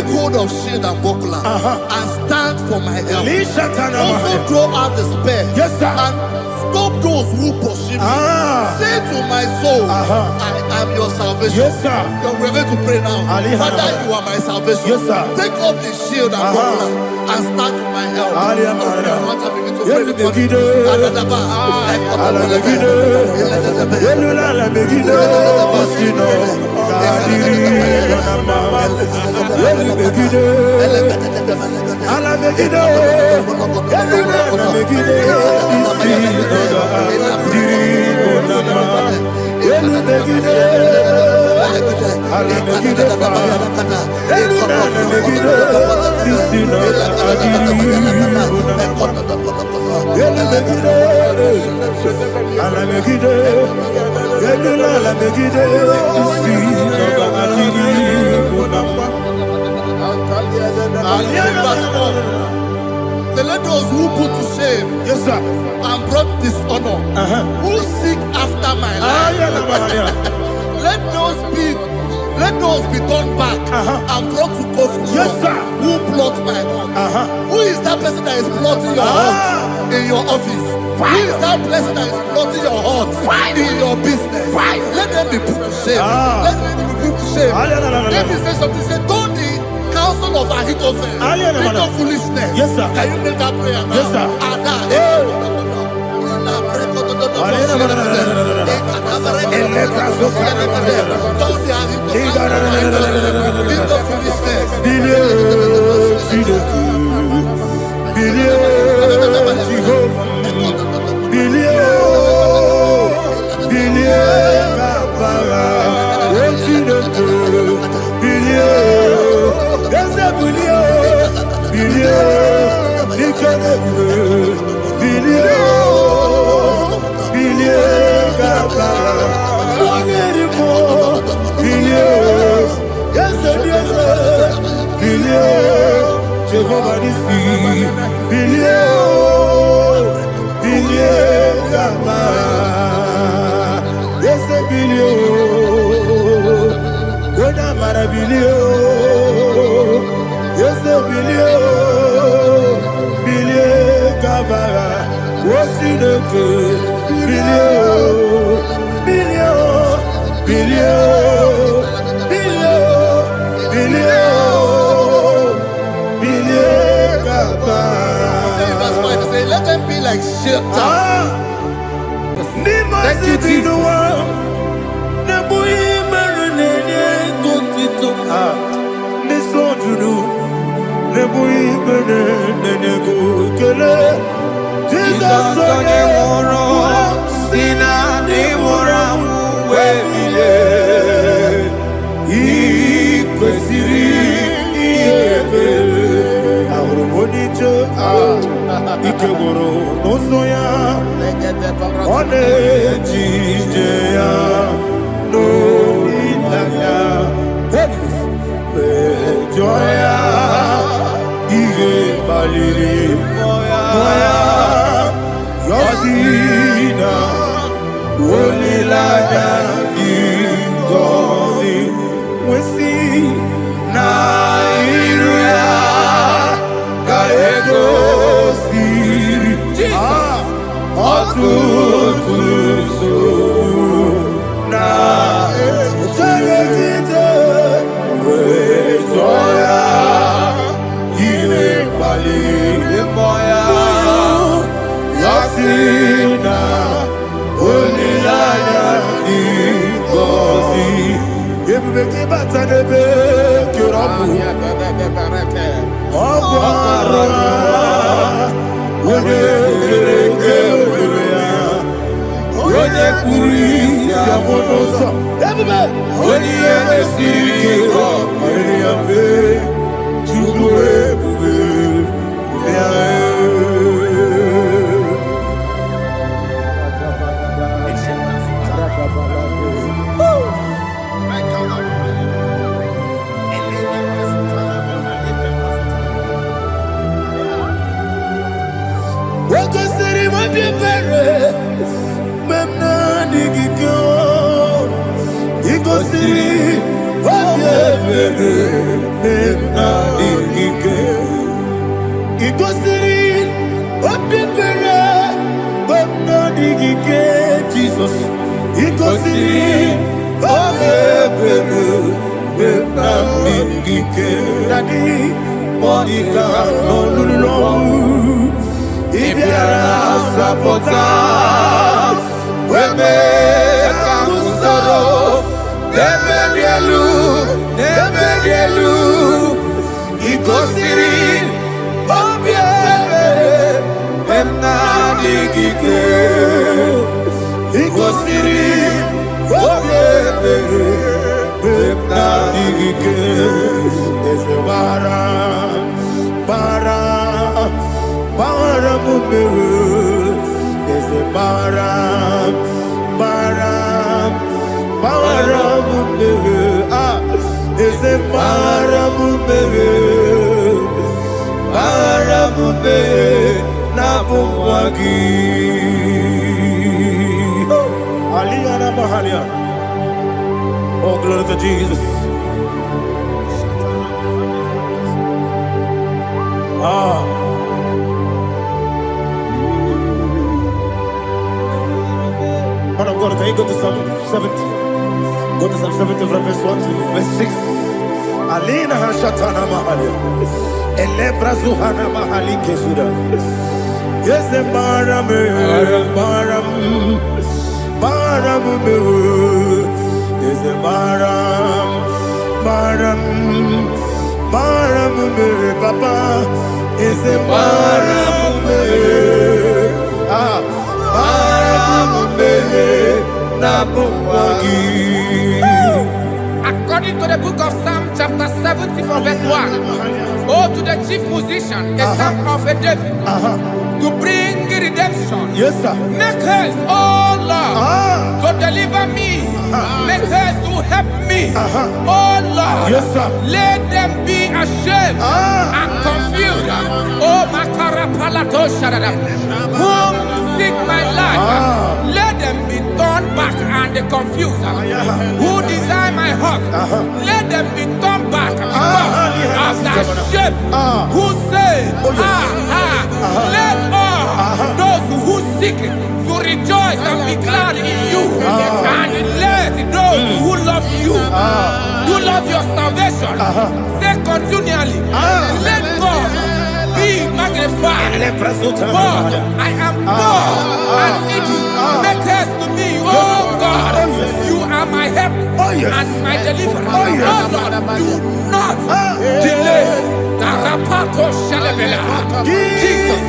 take hold of shield and buckler and stand for my help. Also draw out the spear and stop those who pursue me. Say to my soul, I am your salvation. Yes, sir. We're going to pray now. Father, you are my salvation. Yes, sir. Take off the shield and buckler and stand for my help. So let those who put to shame, yes, sir, and brought dishonor, who seek after my life, let those be turned back and brought to confusion. Yes, sir. Who plot my heart? Who is that person that is plotting your heart in your office? Who is that person that is plotting your heart in your business? Let them be put to shame. Let them be put to shame. Let me say something. Say, don't the counsel of Ahithophel think of foolishness. Yes, sir. Can you make that prayer now? Yes, sir. Let them be like shelter. Thank you, Jesus. Iko siri, Ikosi Obebelu Benamigike Nani Monica Nolulu Ibiara Sapota Weme Kakusoro Nebedielu Ikosiri Obebelu Benamigike Ikosiri Obebelu Benamigike Ezebara Bara Mumere Ezebara Bara Mumere Ezebara Mumere Bara Mumere Nabumwagi Aliyana Mahalia. Oh, glory to Jesus. Man of God, can you go to Psalm 70? Go to Psalm 70 from verse 1 to verse 6. Alina Hashatana Mahalia. Elebra Zuhana Mahali Kesuda. Yes, the Baram. Is a Baram, Papa. Is a Baram, According to the book of Psalm chapter 70 from verse 1, oh, to the chief musician, a psalm of a David, to bring redemption. Yes, sir. Make haste, oh Lord, to deliver me. Make haste to help me. Oh Lord, Yes, sir. let them be ashamed and confused. Oh Makarapalato Shadada, whom seek my life, let them be turned back and confused. Who desire my heart, let them be turned back because of that shape. Who say, let all those who seek to rejoice and be glad in you, and let those who love you, who love your salvation, say continually, let God be magnified. God, I am poor and needy. Make haste to me, oh God. You are my help and my deliverer. Oh Lord, do not delay. Tarapato Shalabela. Jesus.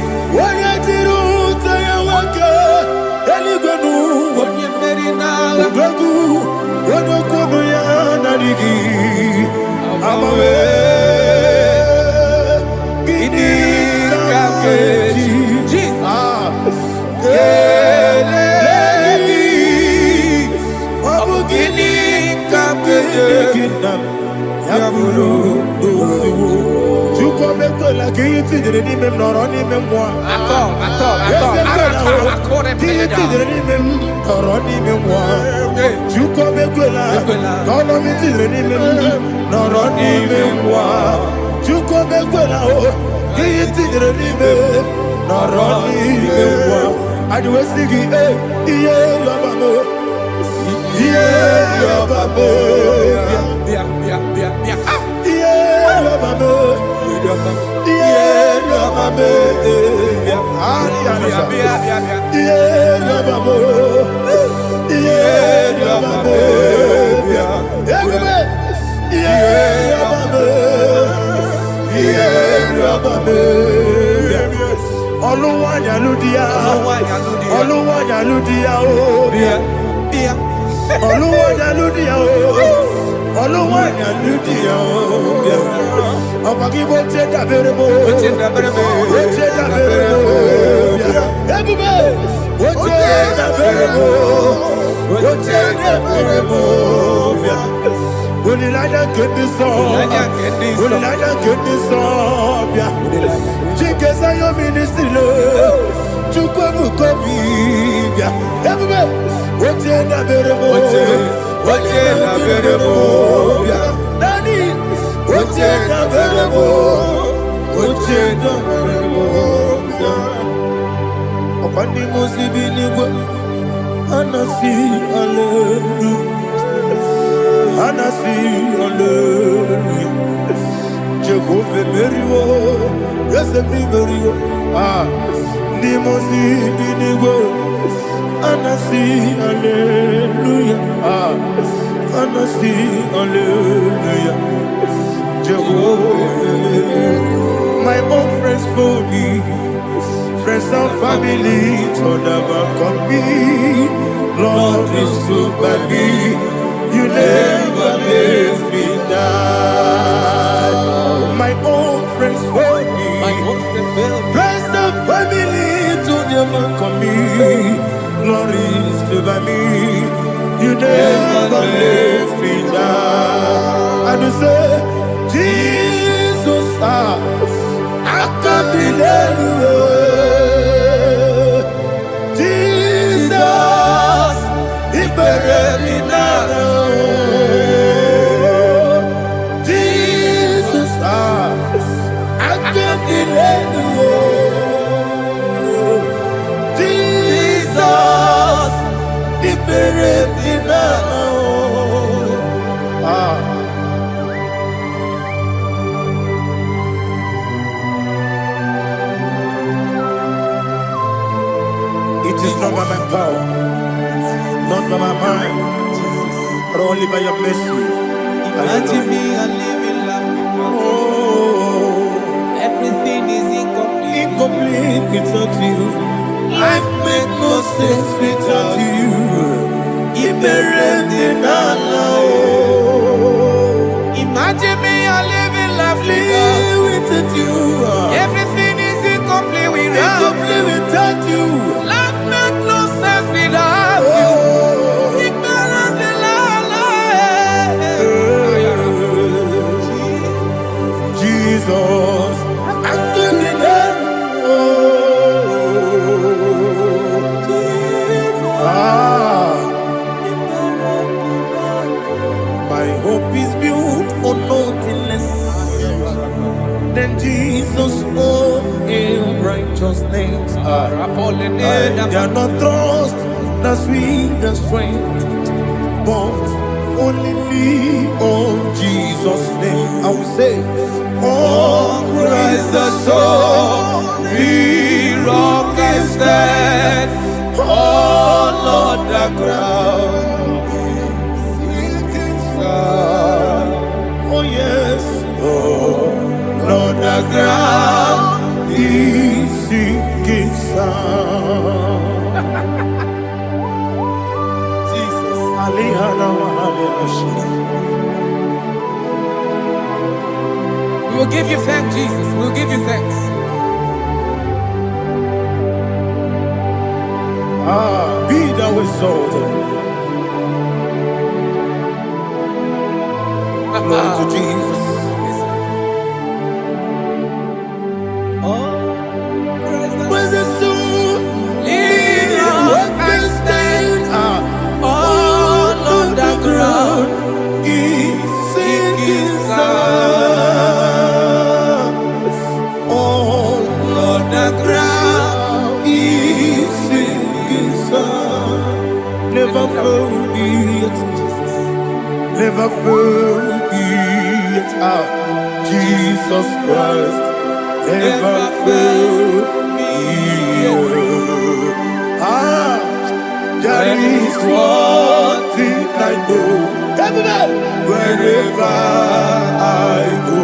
Anasi, hallelujah. Anasi, hallelujah. Jehovah Merio, yes, the Merio. Nimosi, Dinigo. Anasi, hallelujah. Anasi, hallelujah. Jehovah, my own friends for me, friends and family, to never call me. Lord is good by me, you never let me die. My own friends for me, friends and family, to never call me. Lord is good by me, you never let me die. And you say, Jesus, I can't believe you. Jesus, He buried me now. Jesus, I can't believe you. Jesus, He buried me now. It is not by my power, not by my mind, but only by your mercy. Imagine me a living life. Oh, Everything is incomplete. incomplete without you. Life makes no sense without you. Imagine me a living life Without you. Everything is incomplete without Incomplete without you. Life makes no sense without you. Ignorant in Jesus, I'm doing it. My hope is built on nothing less than Jesus' own righteousness. I cannot trust the sweetest strength, but only lean on Jesus' name. I will say, oh, Christ the solid rock and stand. Oh, Lord, the ground is sinking sun. Oh, yes, oh, Lord, the ground is sinking sun. Jesus, We will give you thanks, Jesus. We will give you thanks. Be thou exalted. Glory to Jesus. When the soul what can stand all on the ground is sinking sun. All on the ground is sinking sun. Never forget, never forget Jesus Christ. Never fail me. There is one thing I know. Wherever I go,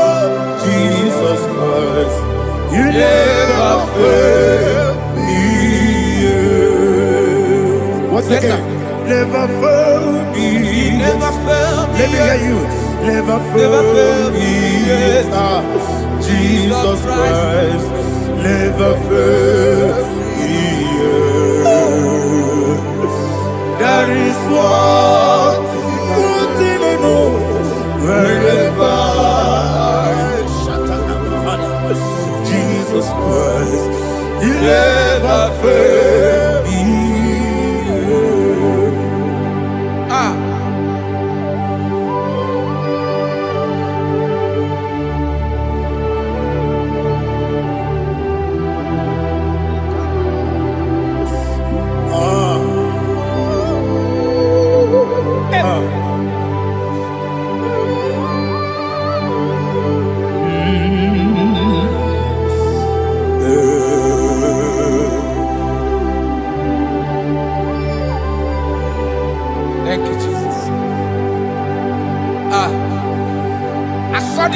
oh Jesus Christ, you never fail me. What's the game? Never fail me. Never fail me. Let me hear you. Never fail me. Jesus Christ, never fail me. There is one thing I know. Wherever Jesus Christ, you never fail me.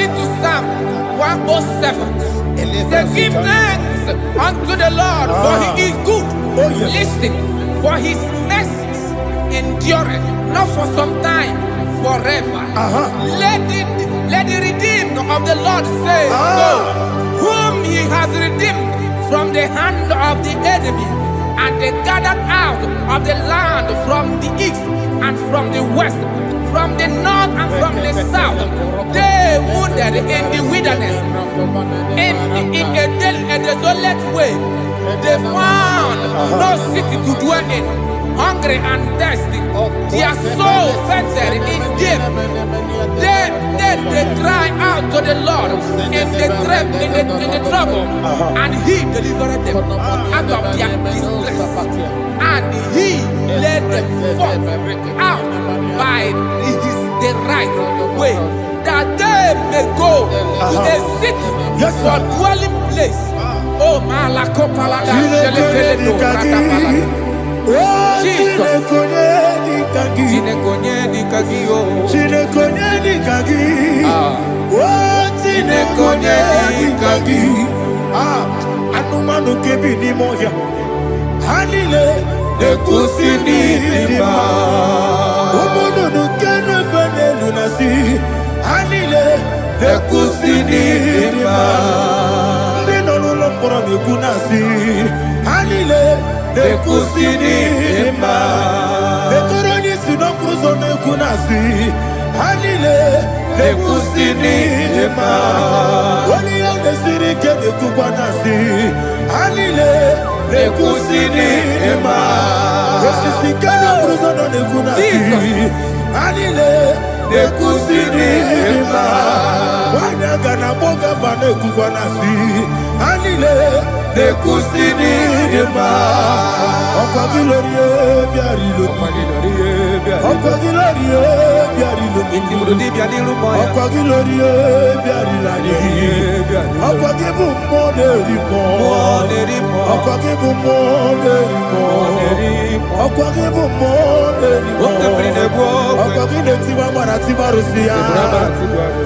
According to Psalm 107, say, give thanks unto the Lord, for he is good. Oh, yes. Listen, for his mercies endureth, not for some time, forever. Let the redeemed of the Lord say so, whom he has redeemed from the hand of the enemy, and they gathered out of the land from the east and from the west, from the north and from the south. They wandered in the wilderness, in a desolate way. They found no city to dwell in, hungry and thirsty. Their soul fainted in deep. Then they cry out to the Lord in the trouble, and he delivered them out of their distress, and he led them forth out by the right way, that they may go to a city for dwelling place. Oh, Malakopalada, Jesus. Anumanu kebi ni moya Halile de kusini lima Omono no kene fene lunasi Halile de kusini lima Lino lulo pora mi kunasi Halile de kusini lima Betoroni sino kruzo me kunasi Halile de kusini lima Wali yande siri kene kubanasi Halile de kusini lima Wesisi kene kruzo me kunasi Halile de kusini lima Wanyanga na boga vane kubanasi Halile de kusini lima Okwa gilorie biarilo Okwa gilorie biarilo Okwa gilorie biarilani Okwa gibu moderimo Okwa gibu moderimo Okwa gibu moderimo Okwa gileti wa marati barusia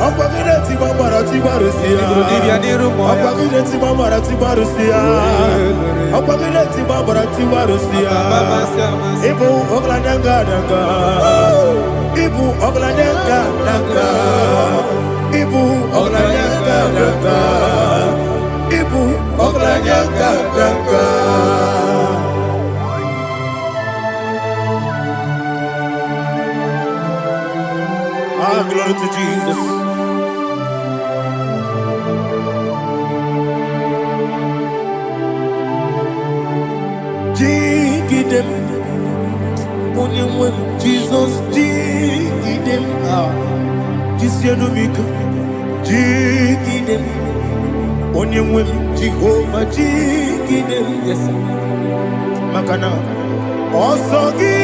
Okwa gileti wa marati barusia Okwa gileti wa marati barusia Okwa gileti wa marati barusia Ibu oglanyanga danga Ibu oglanyanga danga Ibu oglanyanga danga Ibu oglanyanga danga Ah, glory to Jesus. Jigidem, Monie Jesus, Jigidem, Jisianomika, Jigidem, Monie Jehovah, Jigidem, yes, Makana, Osogi,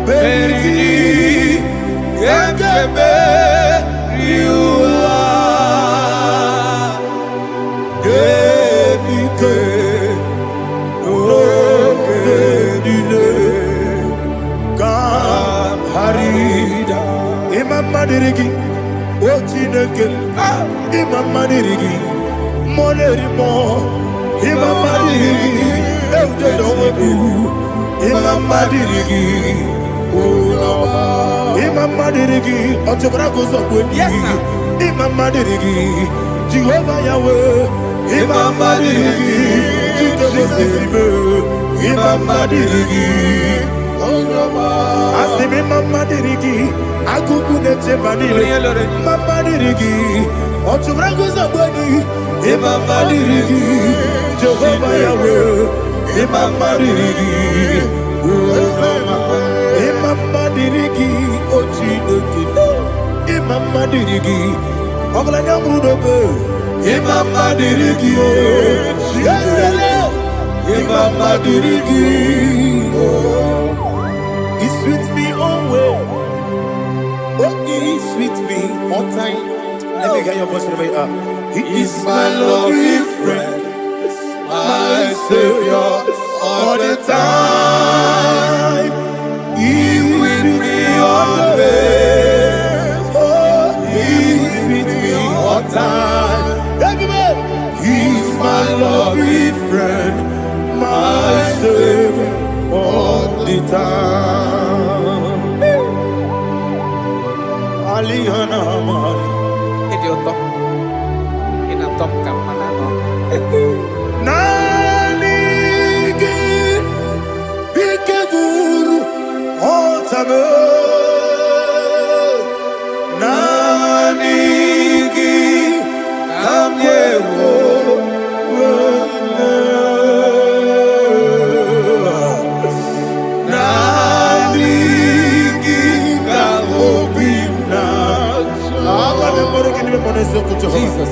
Berigi, Gekebe, Riua, Gebike, Nokedile, Kamharida, Imamadirigi, Ochineke, Imamadirigi, Monerimo, Imamadirigi, Eudedowebu, Imamadirigi, Imamadirigi, Otobrago Zokweni, Yes, sir. Imamadirigi, Jehovah Yahweh, Imamadirigi, Jitobosisibe, Imamadirigi, Asim Imamadirigi, Akuku Nechebanile, Imamadirigi, Otobrago Zokweni, Imamadirigi, Jehovah Yahweh, Imamadirigi, Imamadirigi, Ochineke, Imamadirigi, Oglanyamrudobe, Imamadirigi, Yesele, Imamadirigi. He sweet me always, oh he sweet me all time. Let me hear your voice in the way up. He is my loving friend, my Savior all the time. Jesus.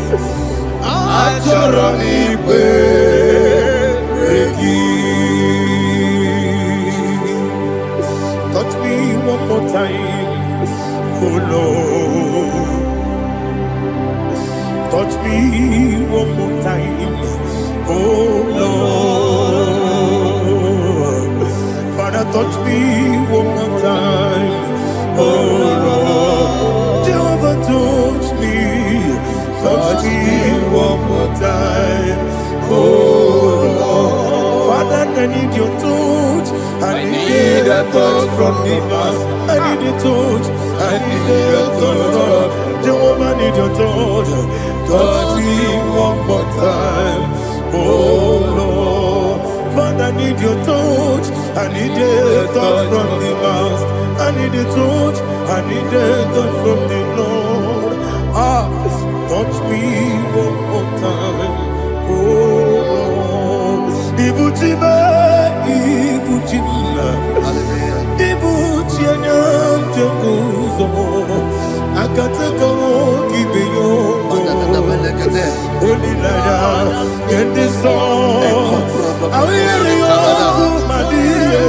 Touch me one more time, oh Lord. Touch me one more time, oh Lord. Father, touch me one more time, oh Lord. Jehovah, touch me one more time, oh Lord. Father, I need your touch. I need a touch from the master. I need a touch. I need a touch from Jehovah. I need your touch. Touch me one more time, oh Lord. Father, I need your touch. I need a touch from the master. I need a touch. I need a touch from the Lord. Touch me one more time, oh Lord. Ibuchima, Ibuchima, Ibuchina, Jeruzo, Akatako, Gibeyo, Holy Naija, get this song. I hear you, Madia,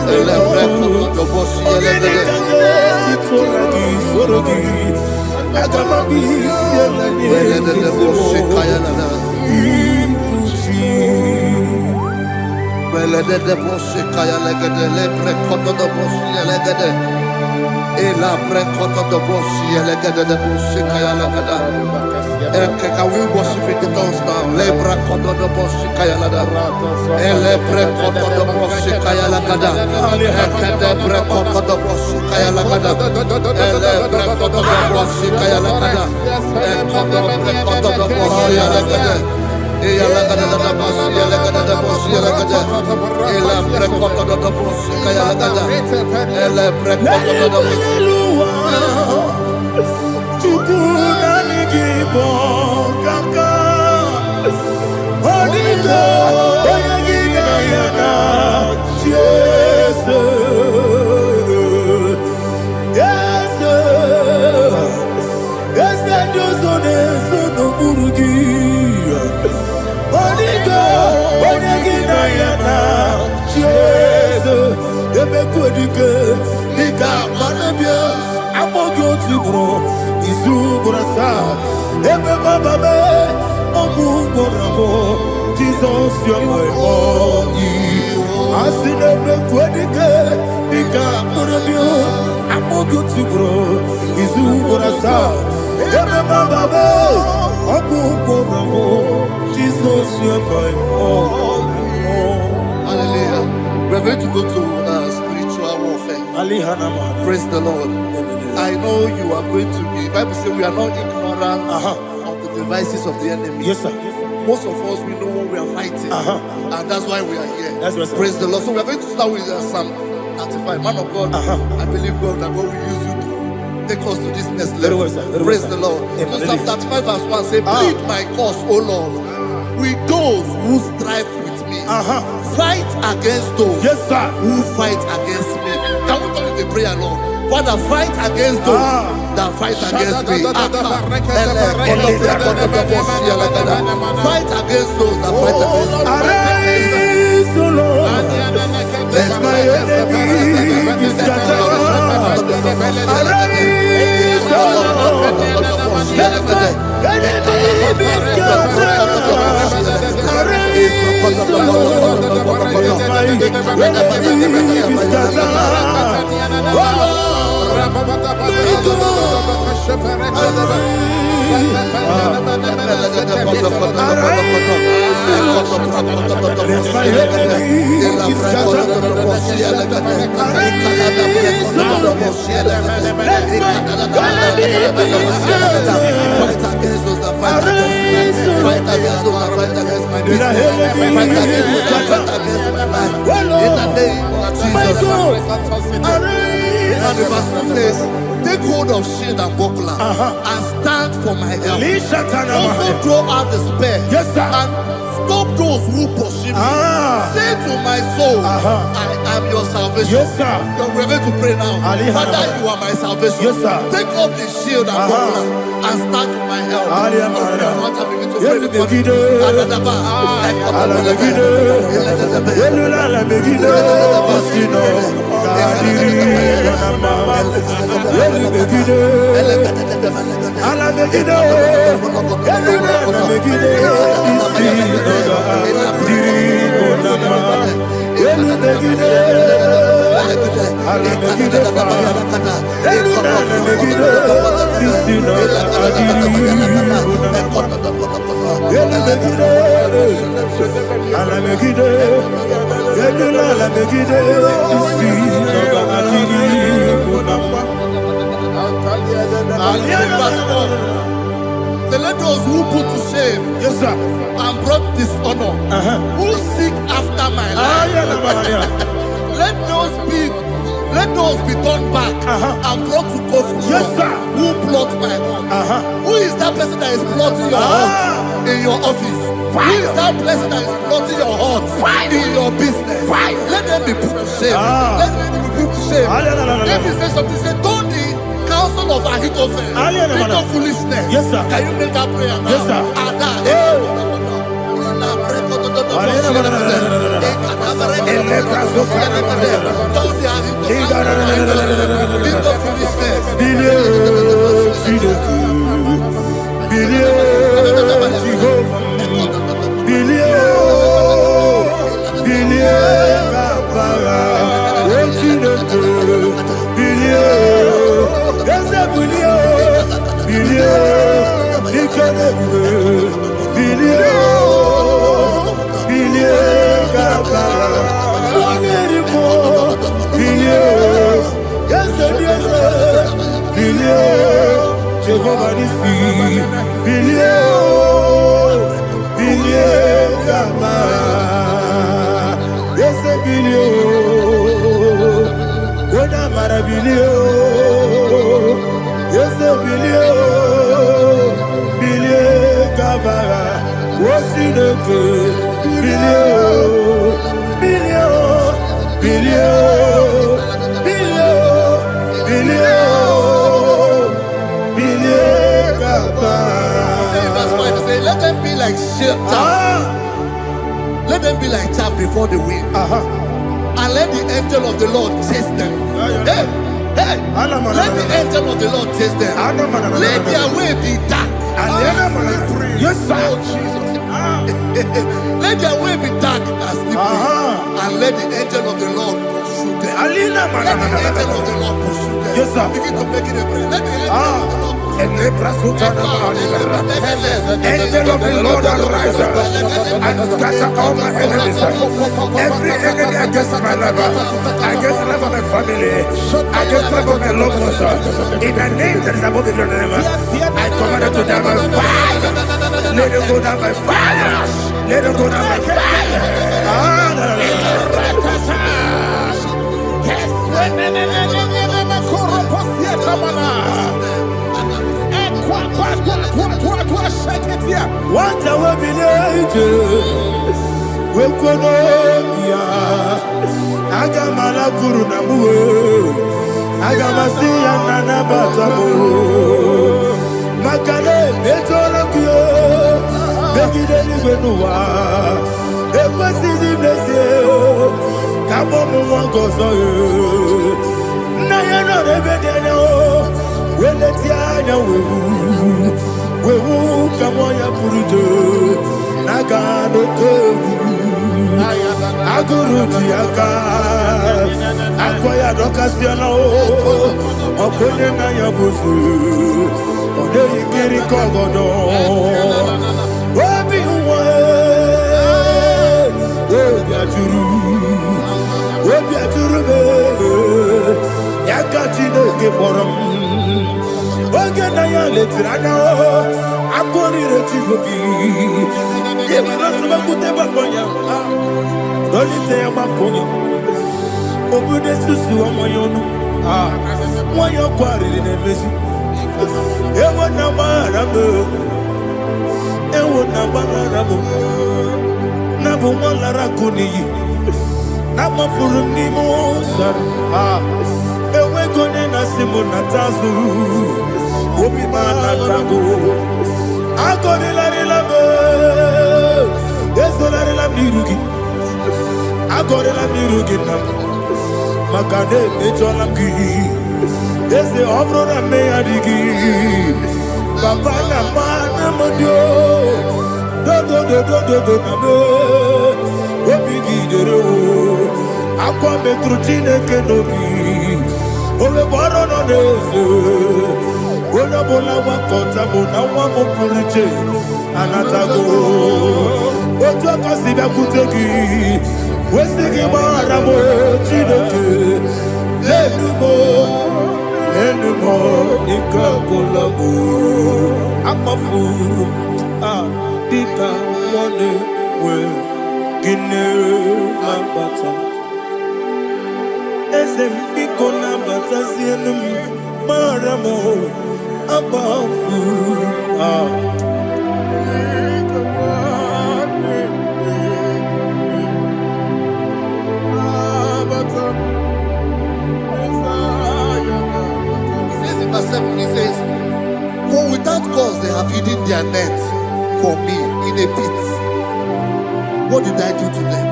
Can we worship in the tongues now? Lebra kodo do boshi kaya lada. Elebre kodo do boshi kaya lada. Ekede bre kodo do boshi kaya lada. Elebre kodo do boshi kaya lada. Ekodo bre kodo do boshi lada. Eya lada da boshi lada da boshi lada. Elebre kodo do boshi kaya lada. Elebre kodo do boshi. Jesus, you're my only. I see them quedike, Nika, Murabio, I'm more good to grow. Is who what I saw. Jesus, you're my only. Hallelujah. We're going to go to spiritual warfare. Praise the Lord. I know you are going to be. Bible says we are not ignorant of the devices of the enemy. Yes, sir. Most of us, we know what we are fighting. And that's why we are here. That's right, praise the Lord. So we are going to start with Psalm 35. Man of God, I believe God that God will use you to take us to this next level. Praise the Lord. So Psalm 35 verse 1 say, plead my cause, O Lord, with those who strive with me. Fight against those who fight against me. Can we call it a prayer, Lord? Father, fight against those that fight against me. Fight against those that fight against me. Arise, O Lord, let my enemy be scattered. Arise, O Lord, let my enemy be scattered. Arise, O Lord, let my enemy be scattered. Take hold of shield and buckler and stand for my help. Also throw out the spear and stop those who pursue me. Say to my soul, I am your salvation. Yes, sir. You're ready to pray now. Father, you are my salvation. Yes, sir. Take off the shield and buckler and start with my help. So let those who put to shame, yes, sir, and brought dishonor, who seek after my life, let those be turned back and brought to court. Yes, sir. Who plot my home? Who is that person that is plotting your heart in your office? Who is that person that is plotting your heart in your business? Let them be put to shame. Let them be put to shame. Let me say something. Say, don't the counsel of Ahithophel think of foolishness. Yes, sir. Can you make that prayer now? Yes, sir. Let them be like chaff. Let them be like chaff before the wind. And let the angel of the Lord chase them. Hey, let the angel of the Lord chase them. Let their way be dark. Yes, sir. Let their way be dark and slippery. And let the angel of the Lord pursue them. Let the angel of the Lord pursue them. Yes, sir. Begin to make it a prayer. Let the angel of the Lord Angel of the Lord arise and scatter all my enemies. Every enemy against my life, against the life of my family, against the life of my loved ones. In the name that is above the name, I command it to die by fire. Let it go down by fire. Let it go down by fire. What I will be nature, we could Agamala Guru Namu, Agamasi and Nanabatamu, Makale, Betolakio, Begideni Benua, Epasi Nesio, Kabomu Wangoso, Nayana Rebedeno, Weletiana. Wewu kamoya purujo nagano tewu aguru tiaka akoya dokasiana o okonye na yabusu ode ikiri kogodo obi uwe obi aturu be yakati no keporom. Oge na ya letirana o akori retigobi yebi rasuma kuteba konya dolite ya makonya obude susu omoyonu moyo kwari ne mesu ewo na mara mo Nabumala Rakuni, Namafurunimo, Ewegone Simonatazu, Obimana Tago, Agorilarilabe, Desolarila Mirugi, Agorila Mirugi, Makade, Mejolamgi, there's the Obrona Mayadigi, Babana Mana Modio, Do, Obigi Dero, Aqua Metrutine Kenobi, Ove Baron on Ezo, Onabola Wakota, Bonawa Mopuriche, Anatago, Otaka Sida Kutegi, Westigi Maramo, Chinoke, Lenumo, Nikakolabu, Amafu, Dika, One, Well, Guinea, Mambata. Esem Picona Batasianum, Maramo, Abafu, Verse 7, he says, for without cause they have hidden their net for me in a pit. What did I do to them?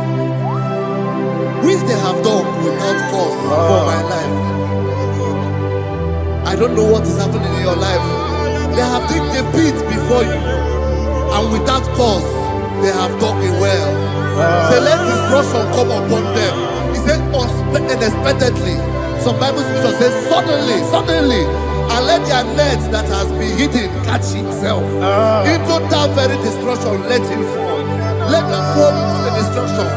Which they have done without cause for my life. I don't know what is happening in your life. They have digged a pit before you, and without cause they have dug a well. Say, let destruction come upon them. He said, unexpectedly. Some Bible scripture says, suddenly, and let their net that has been hidden catch itself. Into that very destruction, let it fall. Let them fall into the destruction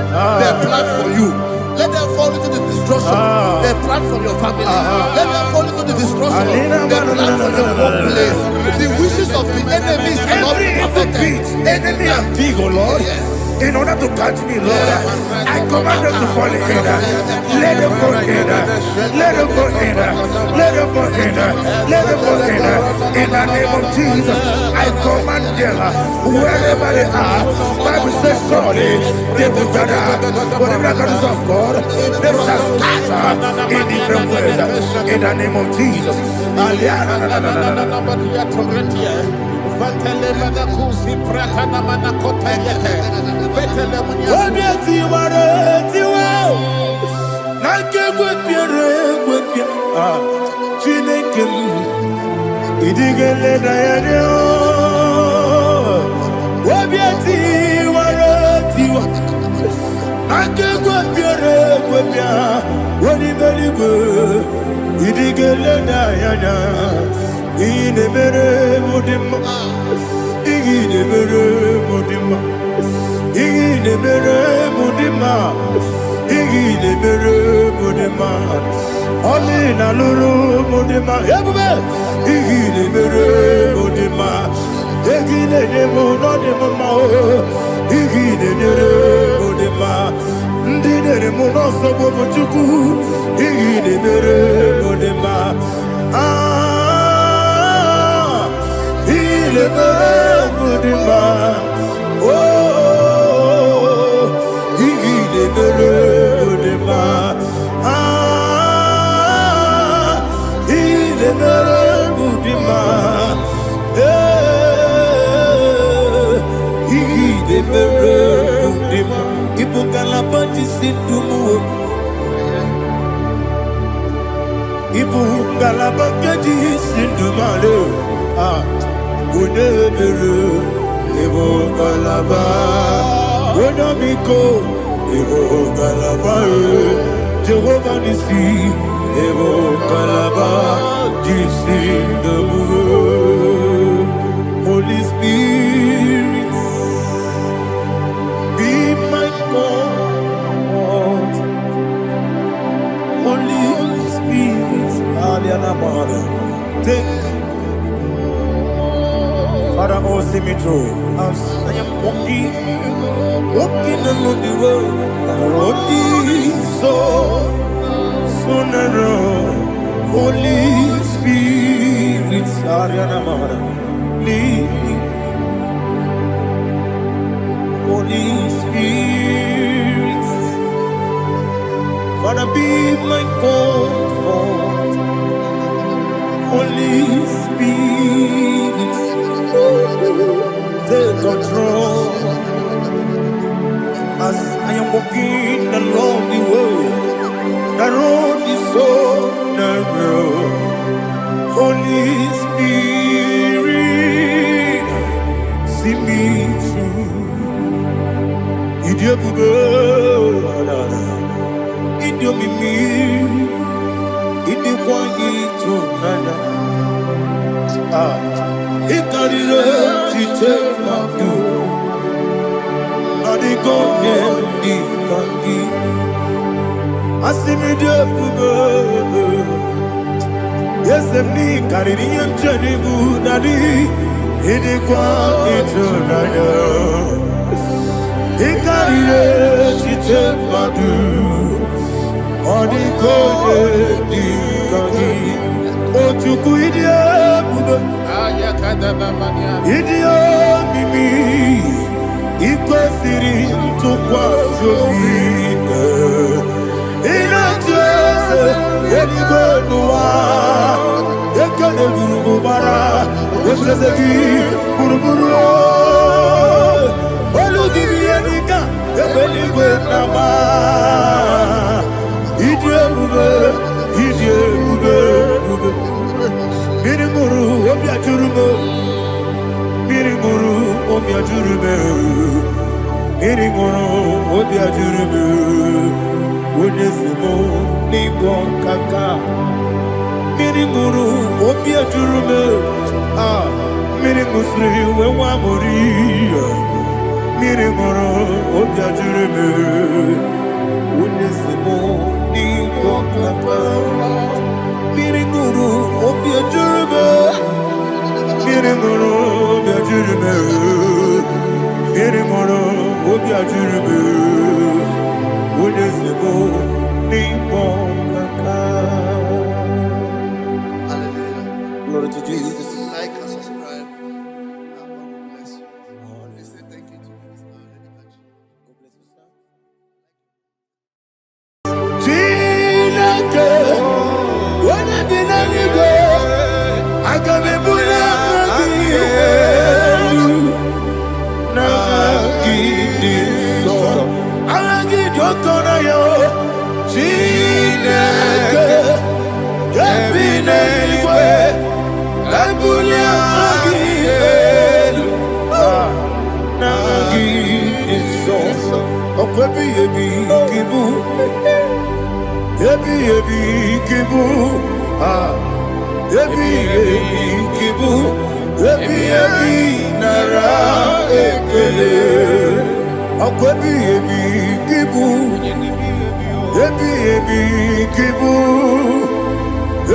they plan for you. Let them fall into the destruction they plan for your family. Let them fall into the destruction they plan for your workplace. The wishes of the enemy shall not be perfected. Enemy of thee, O Lord. Yes. In order to catch me, Lord, I command them to fall in. Let them fall in. Let them fall in. Let them fall in. Let them fall in. In the name of Jesus, I command them wherever they are. Bible says surely they will gather. Whatever the God of God, they shall scatter in different ways. In the name of Jesus. Jehovah Nissi, Evo Kalaba, Holy Spirit, be my God. Holy Spirit, take Father, oh, see me through. I am walking along the road, so narrow. Holy Spirit, lead me. Holy Spirit, Father, be my comfort. Holy Spirit, take control as I am walking along the way. The road is so narrow. Holy Spirit, see me through. Idio bugo, idio mimi, idio kwa ito nana. Ikarire chite madu, adiko ni kangi. Asimi idio bugo. Yes, me carry and journey good daddy. It is quite eternal. He carried it, she took my do. On the cold, oh, to quit idiot, Mimi. It was sitting to quite so in a chest, any good one. You can't go bara. What's the key? Buruburu. Oh, look at me, Anika. You belly with Nama. Idiot, Mirimuru, Obia Jurubo. Mirimuru, Obia Jurubo. Mirimuru, Obia Jurubo. Wonesimo, Nibo Kaka. Mirimuru, Obia Jurubo. Mirimuru, Wewa Moria. Mirimuru, Obia Jurubo. Wonesimo, Nibo Kaka. Mirimuru, Obia Jurubo. Mirimuru, Obia Jurubo. Mirimuru, Obia Jurubo. Wonesimo, Nibo Kaka. Glory to Jesus. Like and subscribe. And God will bless you. We say thank you to Minister Lady Kachi. God bless you, sir. Chineke, when I did not go, I can be put up again. Now give this song. I'll give your corner, yo. Chineke, get me anyway. I pull you again. Now give this song. Oh, baby, kibu. Ebi kibu, ebi kibu, ebi nara ekele. Akwebi kibu, ebi kibu,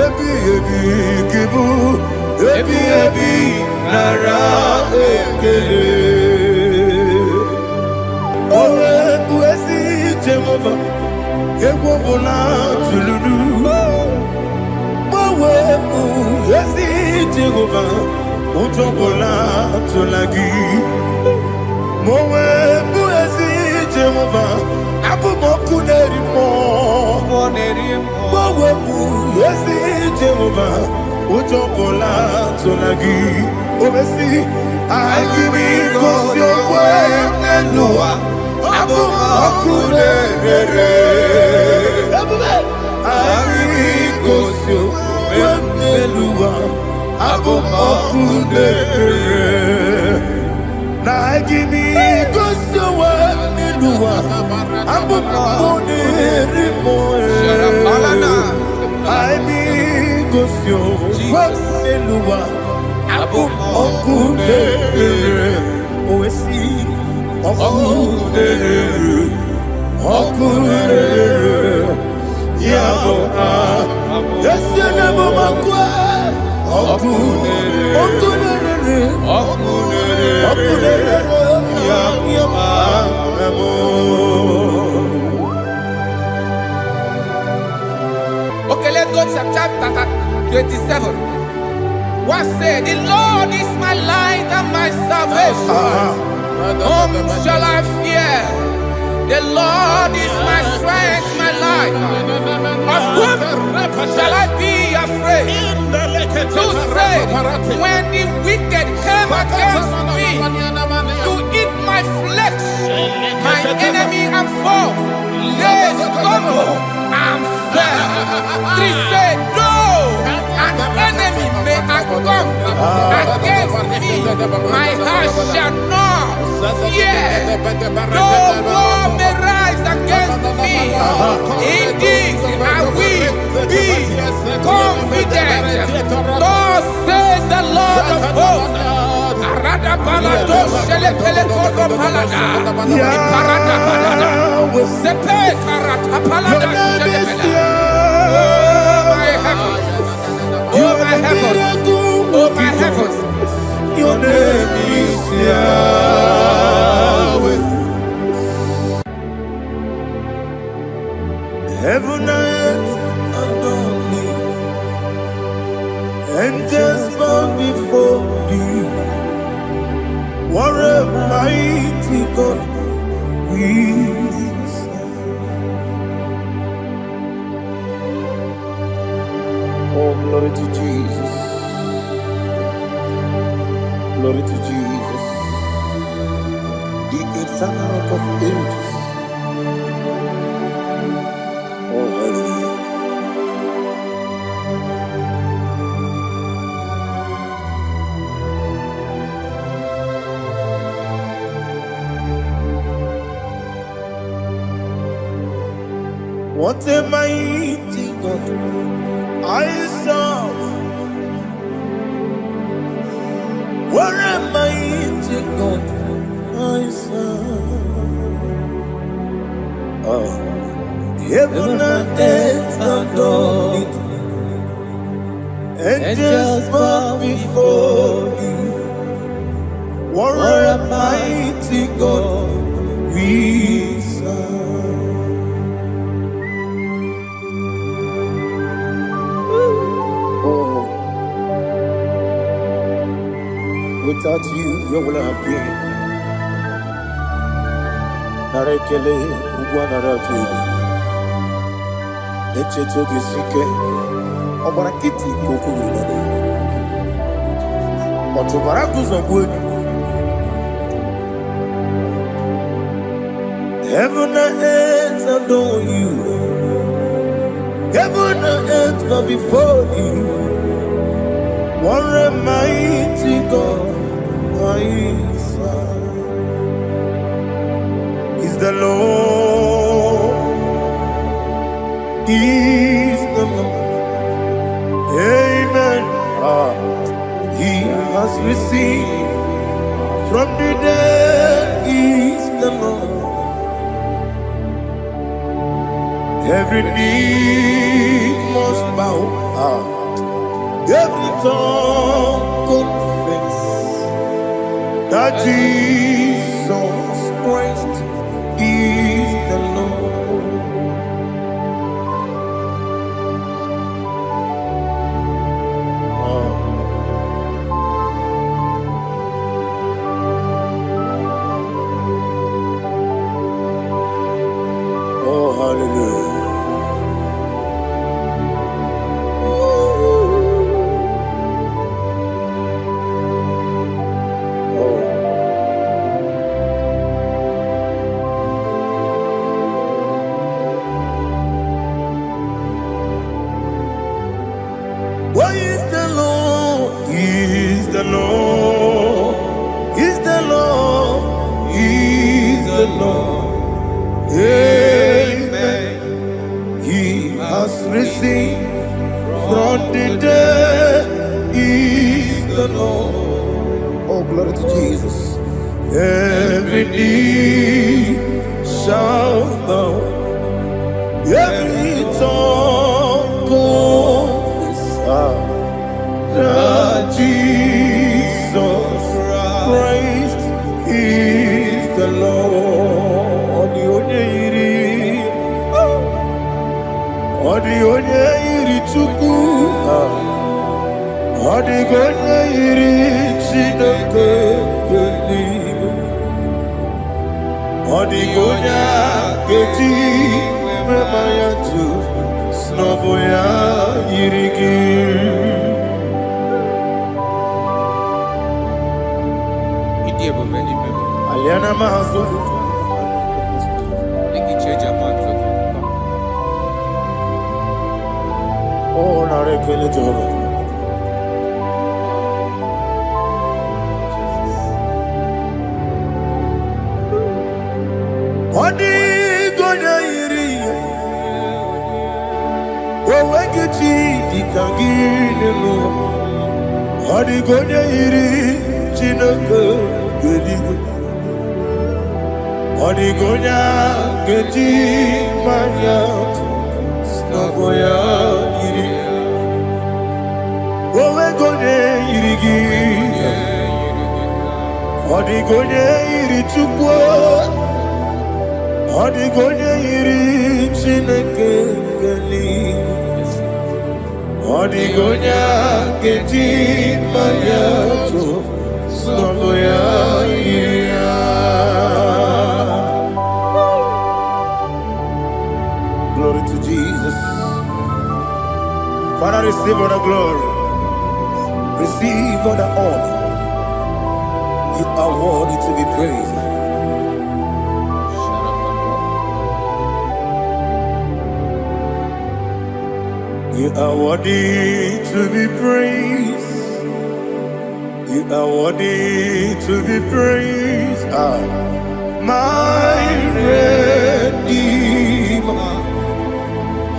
ebi kibu, ebi nara ekele. Owe buesi Jehova. Ewobola tululu, mowe mu yesi Jehova, utobola tulagi. Mowe mu yesi Jehova, abu moku nerimo. Mowe mu yesi Jehova, utobola tulagi. Obesi, agimi kosyo wenelua. Abu makunere, Ari kosyo wenelua. Abu makunere, na gimi kosyo wenelua. Abu makunere moe, Ari kosyo wenelua. Abu makunere, oesi. Okunere, yabo yesenebo makwa. Okunere, yabo. Okay, let's go to chapter 27. What said? The Lord is my light and my salvation. Whom shall I fear? The Lord is my strength, my life. Of whom shall I be afraid? To say, when the wicked came against me to eat my flesh, my enemy and foe, they stumble and fell. They said, though an enemy may come against me, my heart shall not fear. Though war may rise against me, in this I will be confident. Thus says the Lord of hosts. Oh my heavens, oh my heavens, your name is Yahweh. Heaven and earth adore me, angels bow before thee. What a mighty God we serve. Oh, glory to Jesus. Glory to Jesus. The eternal rock of ages. Oh, hallelujah. What a mighty God I serve. What a mighty God I serve. Oh, heaven and earth adore it. Angels bow before you. What a mighty God we serve. Without you, where will I have been? Narekele, Ugwanaratu. Echeto Gisike, Obarakiti, Kokuru. Otobarakus of wood. Heaven and earth adore you. Heaven and earth bow before you. What a mighty God I serve. Is the Lord, is the Lord. Amen. He has received from the dead, is the Lord. Every knee must bow. Every tongue confess that Jesus Christ is the Lord. Oh, hallelujah. Why is the Lord? Is the Lord? Is the Lord? Is the Lord? Amen. He has risen from the dead. Is the Lord? Oh, glory to Jesus. Every knee shall bow. Every tongue confess that Jesus Christ is the Lord. The only Chuku, the only Hodigonya Geti Memayatu Snoboya Yirigi Aliana Mahazo Oh, Narekele Jehovah. Hodigonya Yiri Wawegeti Dikaginu Hodigonya Yiri Chinaka Gedigo Hodigonya Gedi Mayat Snagoya Yiri Wawegonya Yirigi Hodigonya Yiri Chukwa Hodigonya Yiri Chineke Geli Hodigonya Gedi Mayato Snagoya Yiri Glory to Jesus. Father, receive all the glory. Receive all the honor. You are worthy to be praised. You are worthy to be praised. You are worthy to be praised. My Redeemer.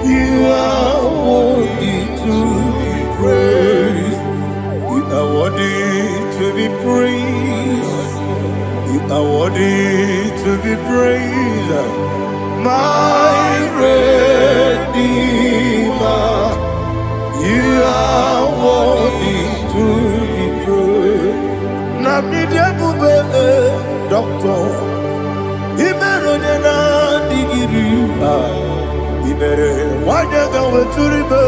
You are worthy to be praised. You are worthy to be praised. You are worthy to be praised. My Redeemer. You are worthy to be praised. Namidebube, Doctor. Imeronena digiri. Ibere wanyaga weturibe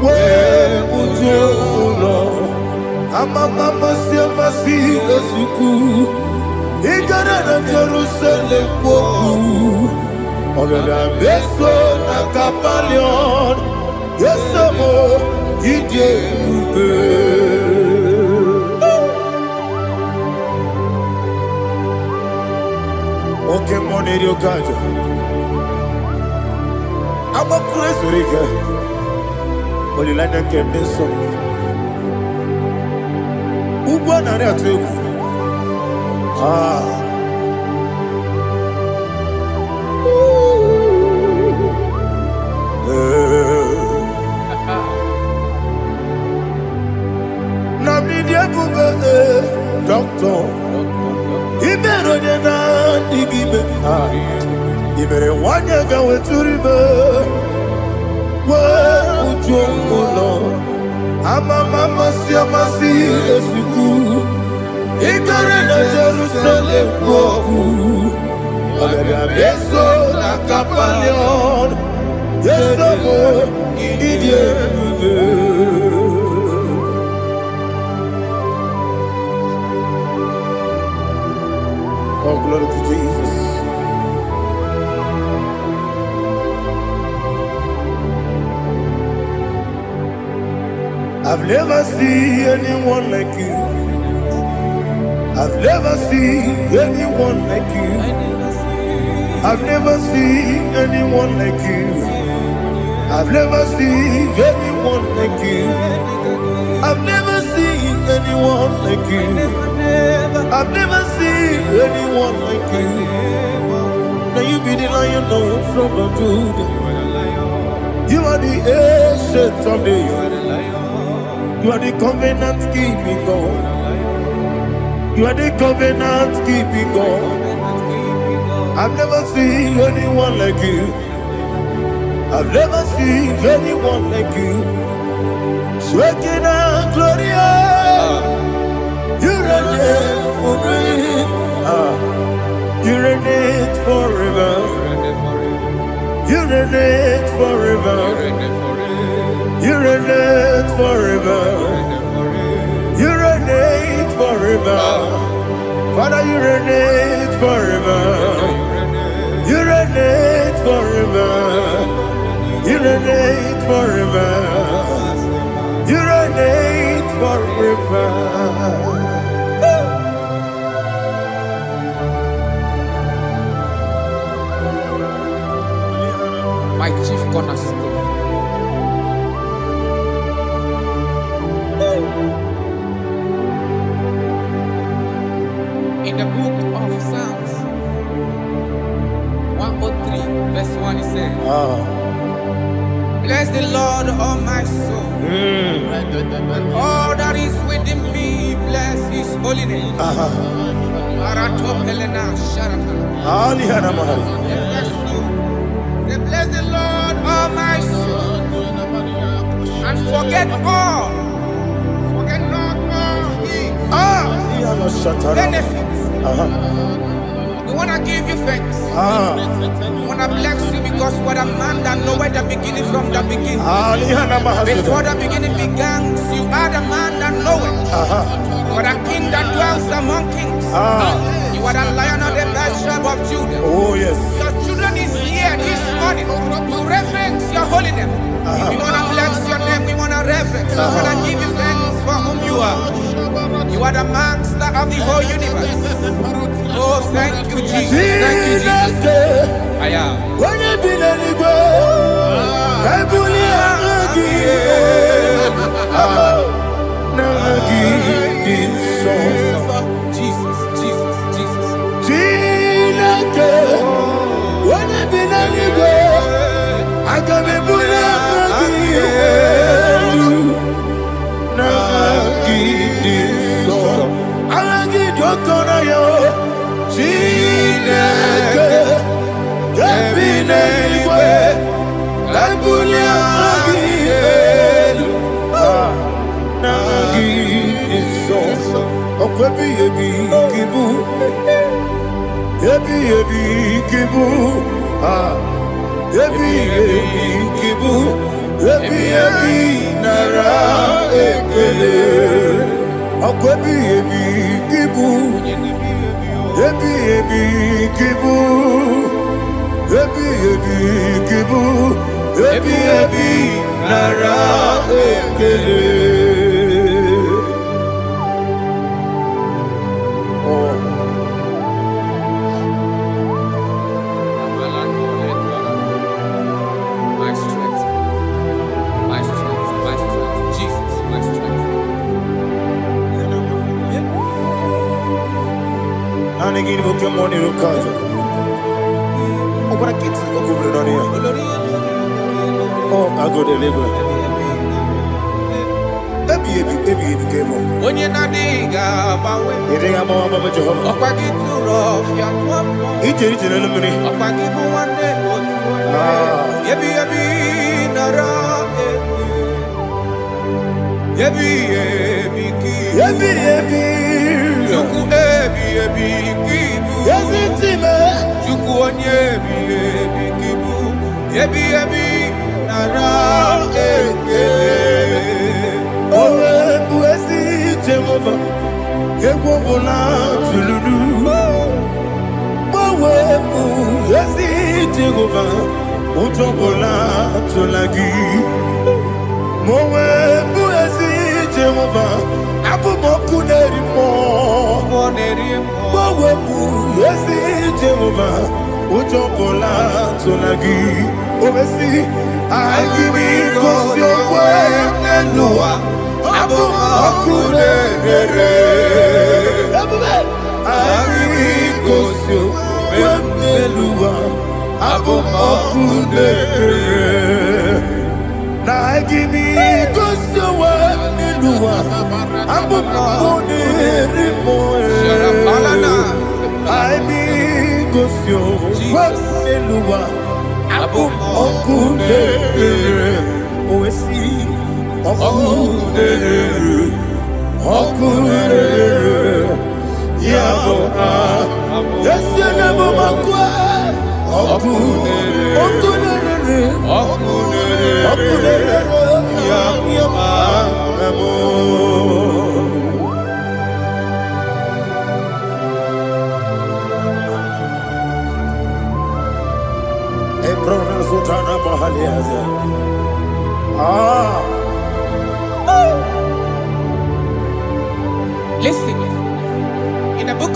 we ujulo amama siamasi esuku igara na Jerusalem kwoku ogada beso na kapalion yesemo idie ube oke moneri okajo I'm a crazy rigger. Only like that can be so. Ugwana na tu. Na media buga doctor. Ibero na digibe. Ibere wanyaga weturibe. Ujulo amama siamasi esuku igare na Jerusalem kwoku ogada beso na kapalion yesomo idie Oh, glory to Jesus. I've never seen anyone like you. I've never seen anyone like you. I've never seen anyone like you. I've never seen anyone like you. I've never seen anyone like you. I've never seen anyone like you. Now you be the Lion from the Judah. You are the ancient of days. You are the covenant keeping God. You are the covenant keeping God. I've never seen anyone like you. I've never seen anyone like you. Shaking and glorious. You reign forever. You reign forever. You reign forever. You reign forever. You reign forever. Father, you reign forever. You reign forever. You reign forever. You reign forever. My chief cornerstone. In the book of Psalms 103, verse 1, it says, bless the Lord, all my soul, and all that is within me, bless his holy name. Bless the Lord, all my soul, and forget not all his benefits. We want to give you thanks. We want to bless you because what a man that knoweth the beginning from the beginning. Before the beginning began, you are the man that knoweth. You are the king that dwells among kings. You are the lion of the tribe of Judah. Oh yes. Your children is here this morning to reverence your holy name. We want to bless your name. We want to reverence. We want to give you thanks for whom you are. You are the master of the whole universe. Oh, thank you, Jesus. Thank you, Jesus. I am. When you be the Jesus, Jesus, Jesus. When you be the I can be Monie Point. Oh, what a kid! Oh, I go to labor. Baby, came on. When you're not Naija, You think I'm on Mama Jehovah? up I get too rough, you're twelve. Each in the money. Up I give you one day, Yebi, Nara, Yebi, Yuku, Kibu, Yes, it's him. Yuku, Kibu, Yebi, Nara, Oh, Buesi, Jehovah. Equobola, Zulu. Oh, Buesi, Jehovah. Utobola, Tolagi. Mowe, Buesi, Jehovah. Abu Moku Nerimo. Mowe, Buesi, Jehovah. Utobola, Tolagi. Obesi, I give you cause your way and Noah. Abu Moku Nerimo. I give you cause your way and Noah. Abu Moku Nerimo. Now give me cause your way and Noah. Abu Moku Nerimo. I be cause your way and Noah. Abu Moku Nerimo. Oh, see, Moku Nerimo. Yabo, yes, you never Moku. Moku Nerimo.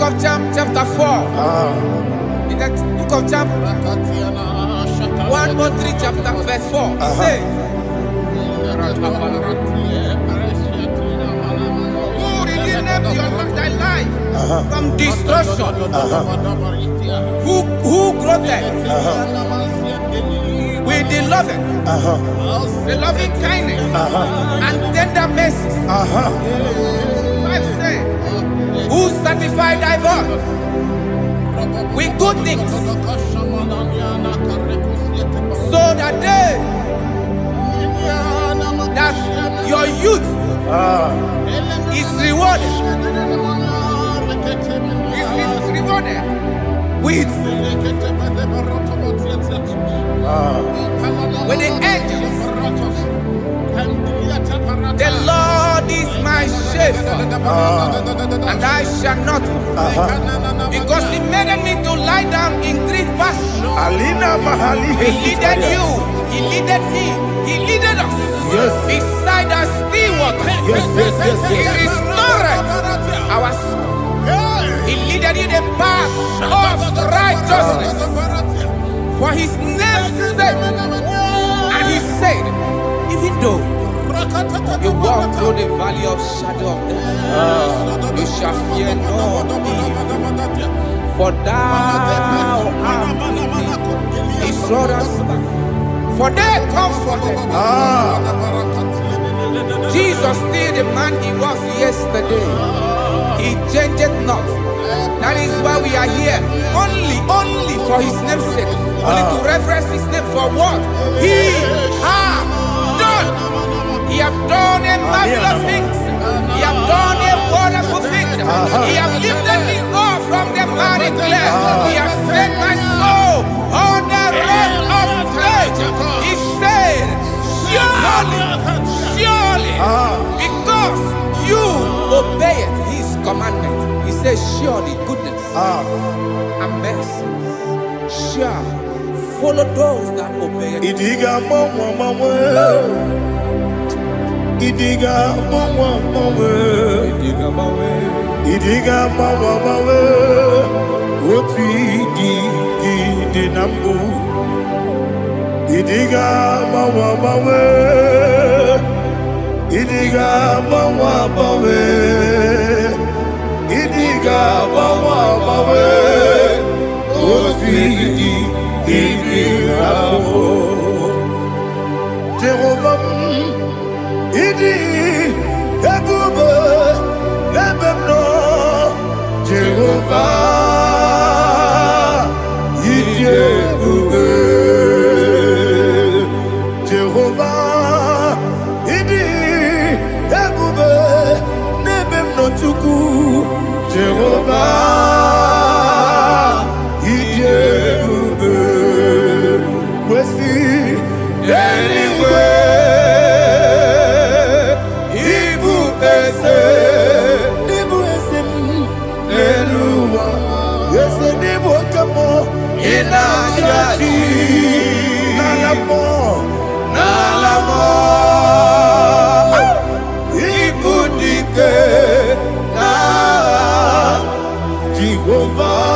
of John, chapter 4. In the book of John, 1:3, chapter verse 4. It says, who redeemed thy life from destruction? Who groweth with the loving kindness and tender mercies? 5 say, who satisfied thy voice with good things, so that your youth is rewarded. Is rewarded with the angels. The Lord is my shepherd, and I shall not want, because He made me to lie down in green pastures. He leaded you, He leaded me, He leaded us beside the still waters. He restored our soul. He leaded you the path of righteousness for His name's sake. And He said, even though you walk through the valley of shadow of death, you shall fear no evil, for thou art with me. His rod and staff, for they comforted me. Jesus still the man He was yesterday. He changed not. That is why we are here. Only for His name's sake. Only to reverence His name for what He has done. He has done a marvelous things. He has done a wonderful thing. He has lifted me up from the miry clay. He has set my soul on the rock of faith. He said, surely, because you obeyed His commandment. He says, surely goodness and mercy shall follow those that obey it. Idiga mawe oti di nambu. Idiga mawe Idiga mawe Idiga mawe oti di nambu. Jehovah Idi Ebube Ebemno Jehovah Idi Ebube Jehovah Idi Ebube Nebemno Chuku Jehovah Idi Ebube Kwesi anyway. Nalamo ibudike na Jehovah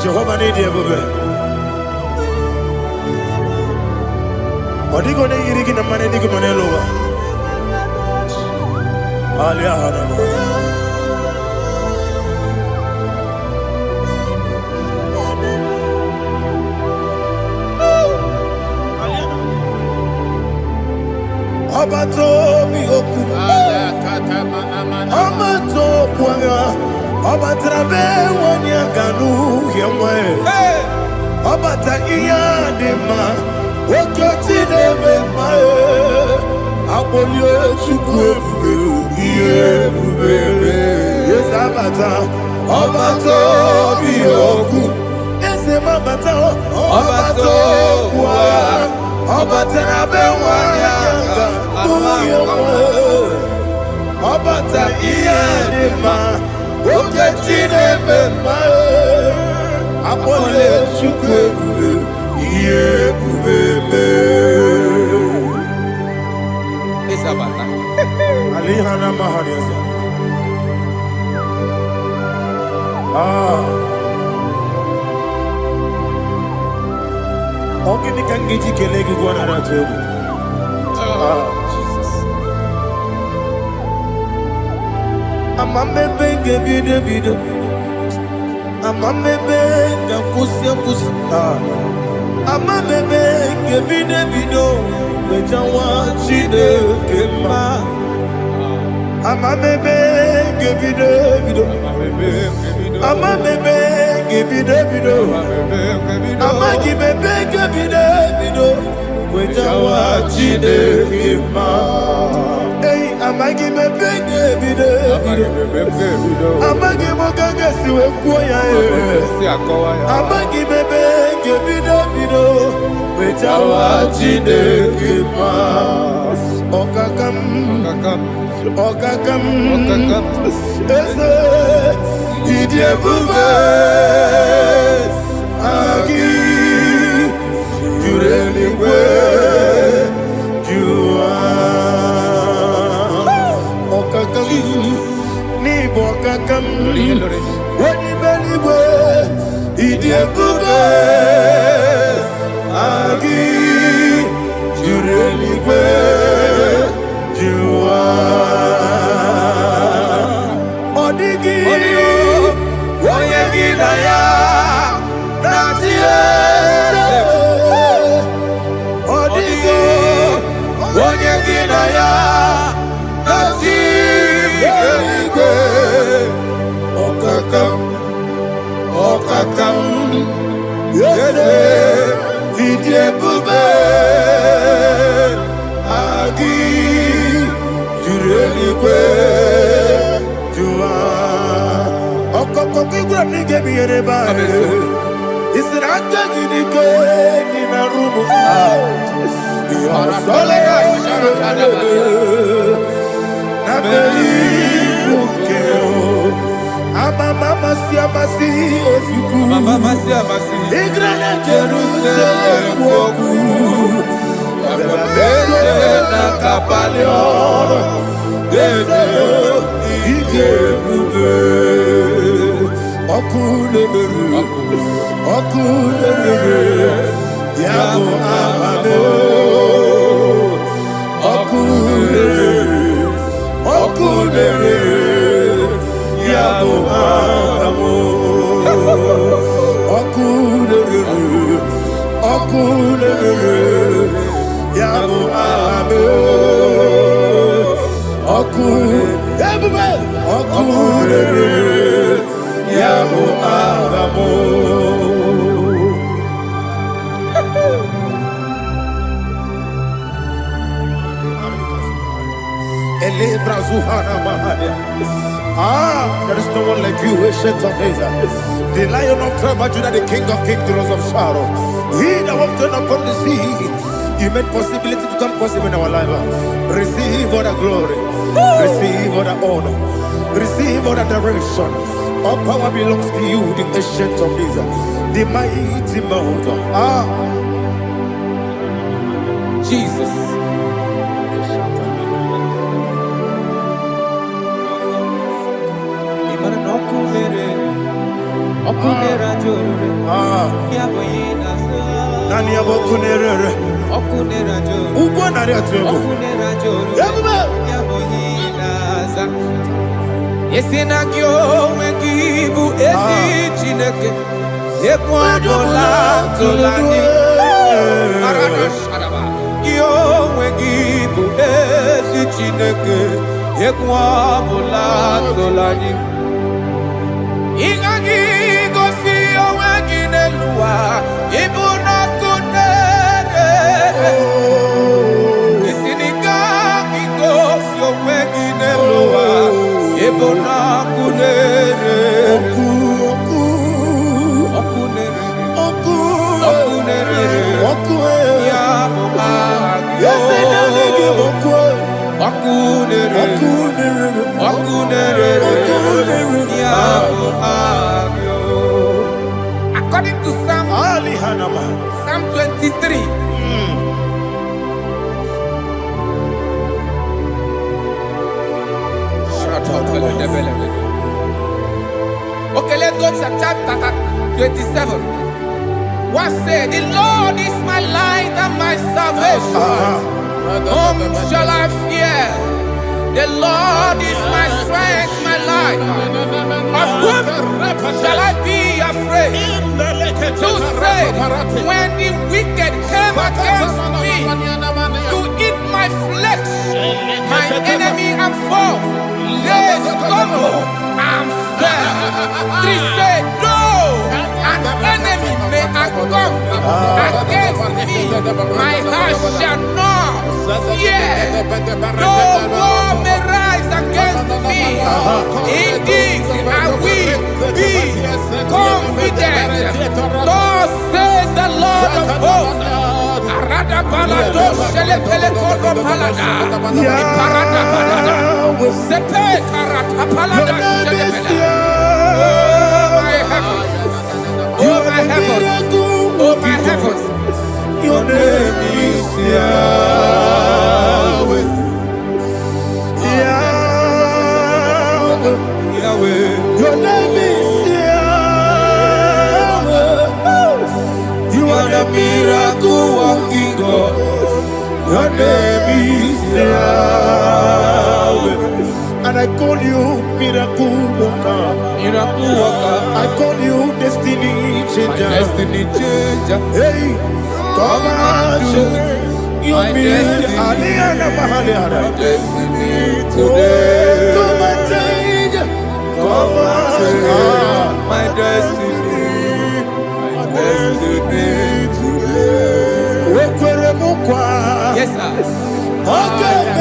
Jehovah need Ebube. Odigo ne yirigi na mane digi manelowa. Alia hanama. Abato mi oku. Abato kwanga. Abatrabe wanya ganu yemwe. Abata iya dema. Okoti nebe mae, abolio chukwe bube, yes abata, abato biyoku, ese mabata, abato kwa, abata nabe wanyanga, abata iya dema, okoti nebe mae, Akole chukwe iye kubebe. Isabata. Alihana mahariasa. Ogini kangeji kelegi gwana ratubu. Jesus. Amamebe gebide bide. Amamebe gakusia kusi. Amamebe gebide bido. Bejawa chide kema. Amamebe gebide bido. Amamebe gebide bido. Amagi bebe gebide bido. Bejawa chide kema. Hey, amagi bebe gebide bido. Amagi mogange siwe kuya amagi bebe gebide bido. Bejawa chide kema. Okakam. Eze idiebube agi jureligwe jua okakam ni bokakam wani beligwe idiebube agi jureligwe jua odigi oyegi na ya natie odigi oyegi na ya natie okakam yede idiebube agi jureligwe jua okokokigura nigemi yereba isiranga gidike nina rumu solega na beri bukeo mama siamasi efiku mama siamasi igrana Jerusalem woku bele na kapaleon dede idiebube okulere yabo amame okulere yabo amamo okulere yabo amame okulere yabo amamo. There is no one like you, ancient of days. The Lion of tribe of Judah, the King of kings, the Rose of Sharon. He that walked upon the sea, you made possibility to come possible in our life. Receive all the glory, receive all the honor, receive all the direction. All power belongs to you, the ancient of days, the mighty mountain. Jesus. Nani abokunere okunera jo ugwo nari atwego okunera jo yaboyinaza yesina kyo wengibu esi chineke ekwadola tolani arado sharaba kyo wengibu esi chineke ekwadola tolani ingagi gosi oweginelua ibuna kunere isinika gosi oweginelua ibuna kunere okunere ya okunere ya according Psalm 23. Okay, let's go to chapter 27. What said? The Lord is my light and my salvation. Whom shall I fear? The Lord is my strength, my life. Of whom shall I be afraid? To say, when the wicked came against me to eat my flesh, my enemy and foe, they stumble and fell. They said, no, an enemy may come against me, my heart shall not fear. No war may rise against me. Indeed, I will be confident. Thus says the Lord of hosts. Oh my heavens, oh my heavens, your name is Yahweh. Yahweh, Yahweh, your name is Yahweh. You are the miracle working God. Your name is Yahweh. And I call you miracle worker. Miracle worker. I call you destiny changer. My destiny changer. Hey, come on, you mean Aliana Mahaliana. Destiny today. Come on, change. Come on, my destiny. My destiny today. yes sir. Okay,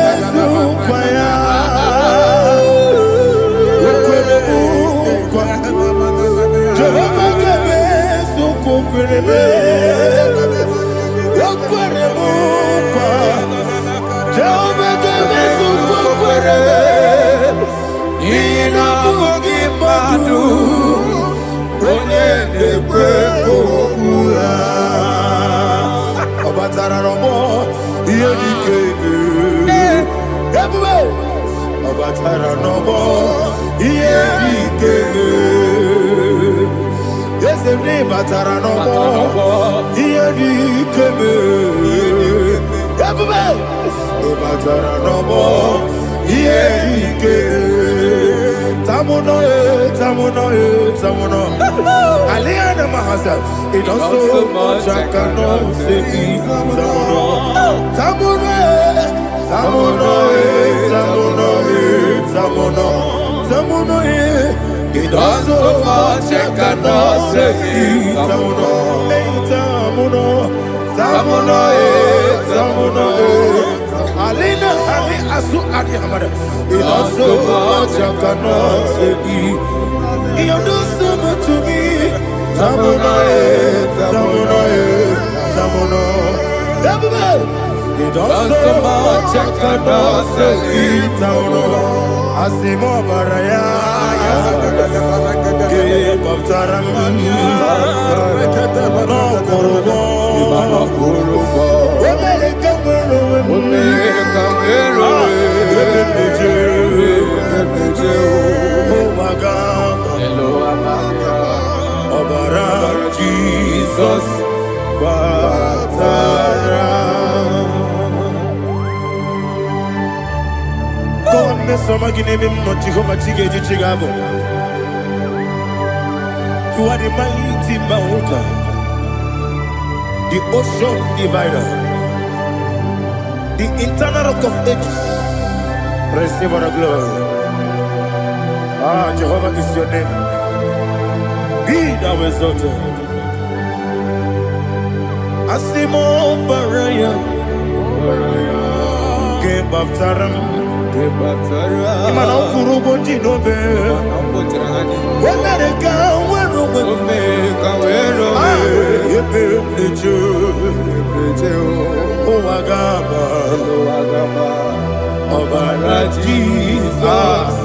it does so much I cannot say it. It does so much I cannot say it. Alina Ali Asu Adi Hamada. It does so much I cannot say it. You do so much to me. Tamuno. It does so much I cannot say it. Tamuno. Asimo Baraya. Give up Taramani. No Kurubo. Jesus, God, some are giving him not Jehovah Chigabo. You are the mighty mountain, the ocean divider, the internal rock of ages. Receive our glory. Ah, Jehovah is your name. Be thou exalted. Asimo Baraya, Game of Taram, Imano Kurubo Jinobe, when they come, when Jesus.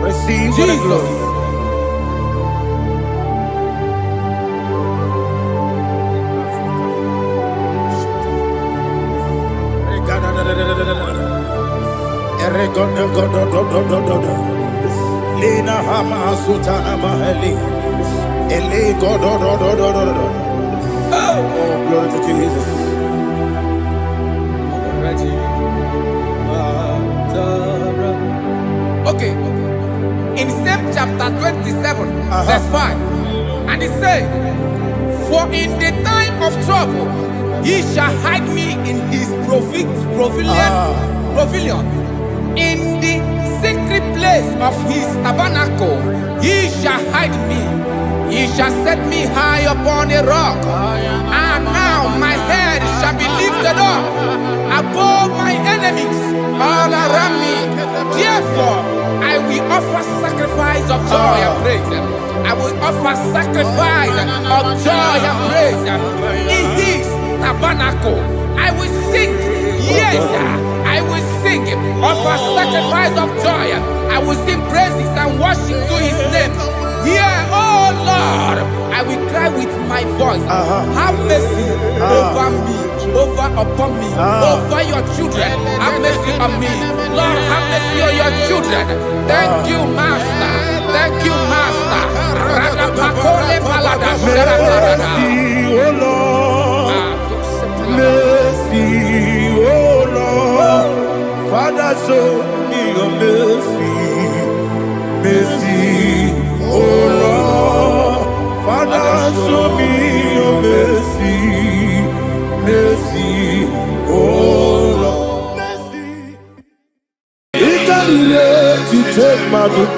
Receive Jesus. Lina Hama Sutana Mahali. Ele God. Oh, glory to Jesus. Okay. In same chapter 27, verse 5, and it says, "For in the time of trouble, he shall hide me in his pavilion. In the secret place of his tabernacle, he shall hide me. He shall set me high upon a rock. And now my head shall be lifted up above my enemies all around me. Therefore, I will offer sacrifice of joy and praise. I will offer sacrifice of joy and praise in his tabernacle. I will sing, yes, I will sing, offer sacrifice of joy. I will sing praises and worship to his name. Here, oh Lord, I will cry with my voice. Have mercy over me, upon me, over your children. Have mercy on me. Lord, have mercy on your children. Thank you, Master. Thank you, Master. Mercy, oh Lord. Mercy, oh Lord. Father, show me your mercy. Mercy, oh Lord. Father, show me your mercy. Mercy, oh Lord. Mercy. To take my book.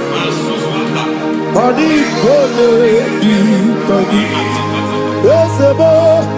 Body gone body. Yes, boy.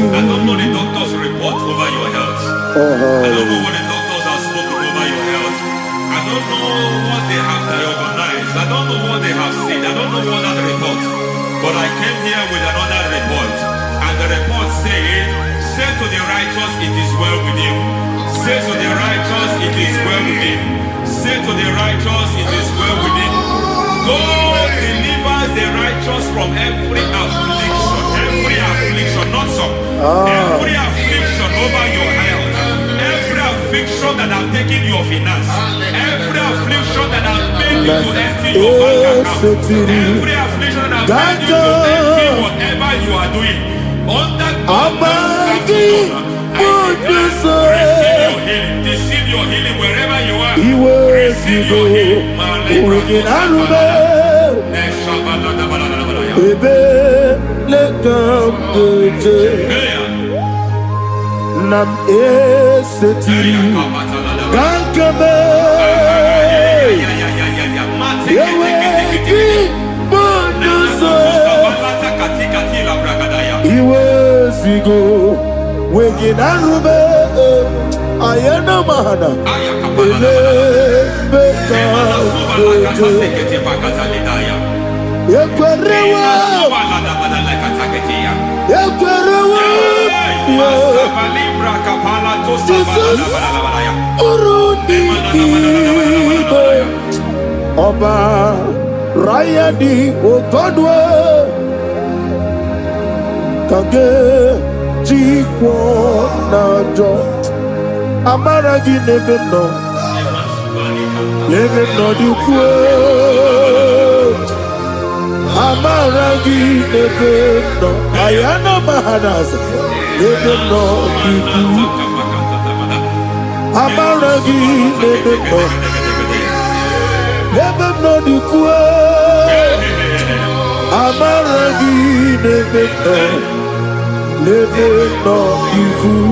I don't know the doctor's report over your health. I don't know what the doctors have spoken over your health. I don't know what they have reorganized. I don't know what they have said. I don't know what that report. But I came here with another report. And the report said, say to the righteous, it is well with him. Say to the righteous, it is well with him. Say to the righteous, it is well with him. God delivers the righteous from every affliction. Every affliction, not some. Every affliction over your health. Every affliction that have taken your finance. Every affliction that have made you to empty your bank account. Every affliction that have made you to empty whatever you are doing. Under God, receive your healing wherever you are. Receive your healing. Nam eseti gankame yewe bonuso iwe sigo weginarube ayana mahana ele beka yekwerewa Jesus Urundi Ibe Oba Rayadi Ogodwe Kage Jikwo Najo Amaragi Nebeno Nebeno Dukwe Amaragi Nebeno Ayana Mahanas Nebeno Dukwe Amaragi Nebeno Nebeno Dukwe Amaragi Nebeno Nebeno Dukwe.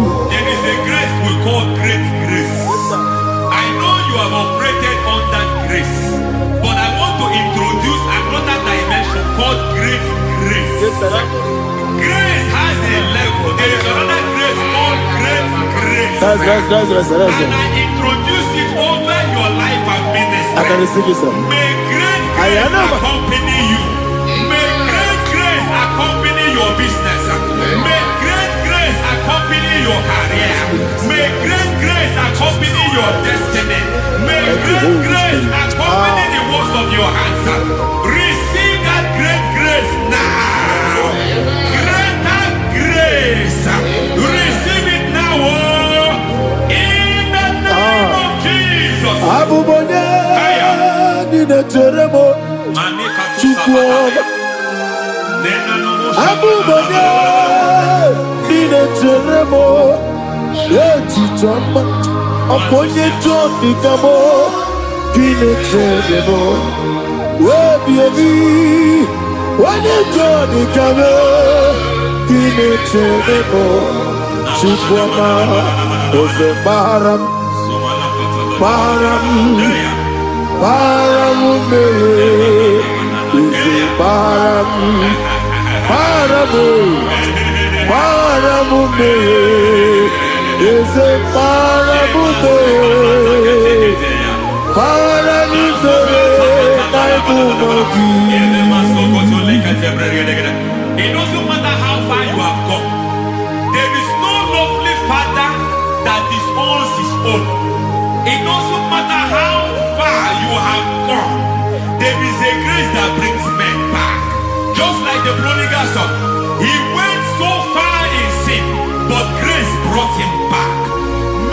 Grace has a level. There is another grace called great grace. That's And I introduce it over your life and ministry. I can receive it, sir. May great grace accompany you. May great grace accompany your business. May great grace accompany your career. May great grace accompany your destiny. May great grace accompany the works of your hands. Receive that great grace now. Greater grace. Receive it now. In the name of Jesus. Abuja, Nina Teremo, Chukwuma. Abuja, Nina Teremo, Chichama, Aponye John Nikamo, Nina Teremo, baby, when you John Nikamo, Nina Teremo, Chukwuma, Ose Baram, Baram, Ose Baram, Paramume, is a paramume, It doesn't matter how far you have come. There is no lovely father that disowns his own. It doesn't matter how far you have gone. There is a grace that brings men back. Just like the prodigal son. He went so far in sin, but grace brought him back.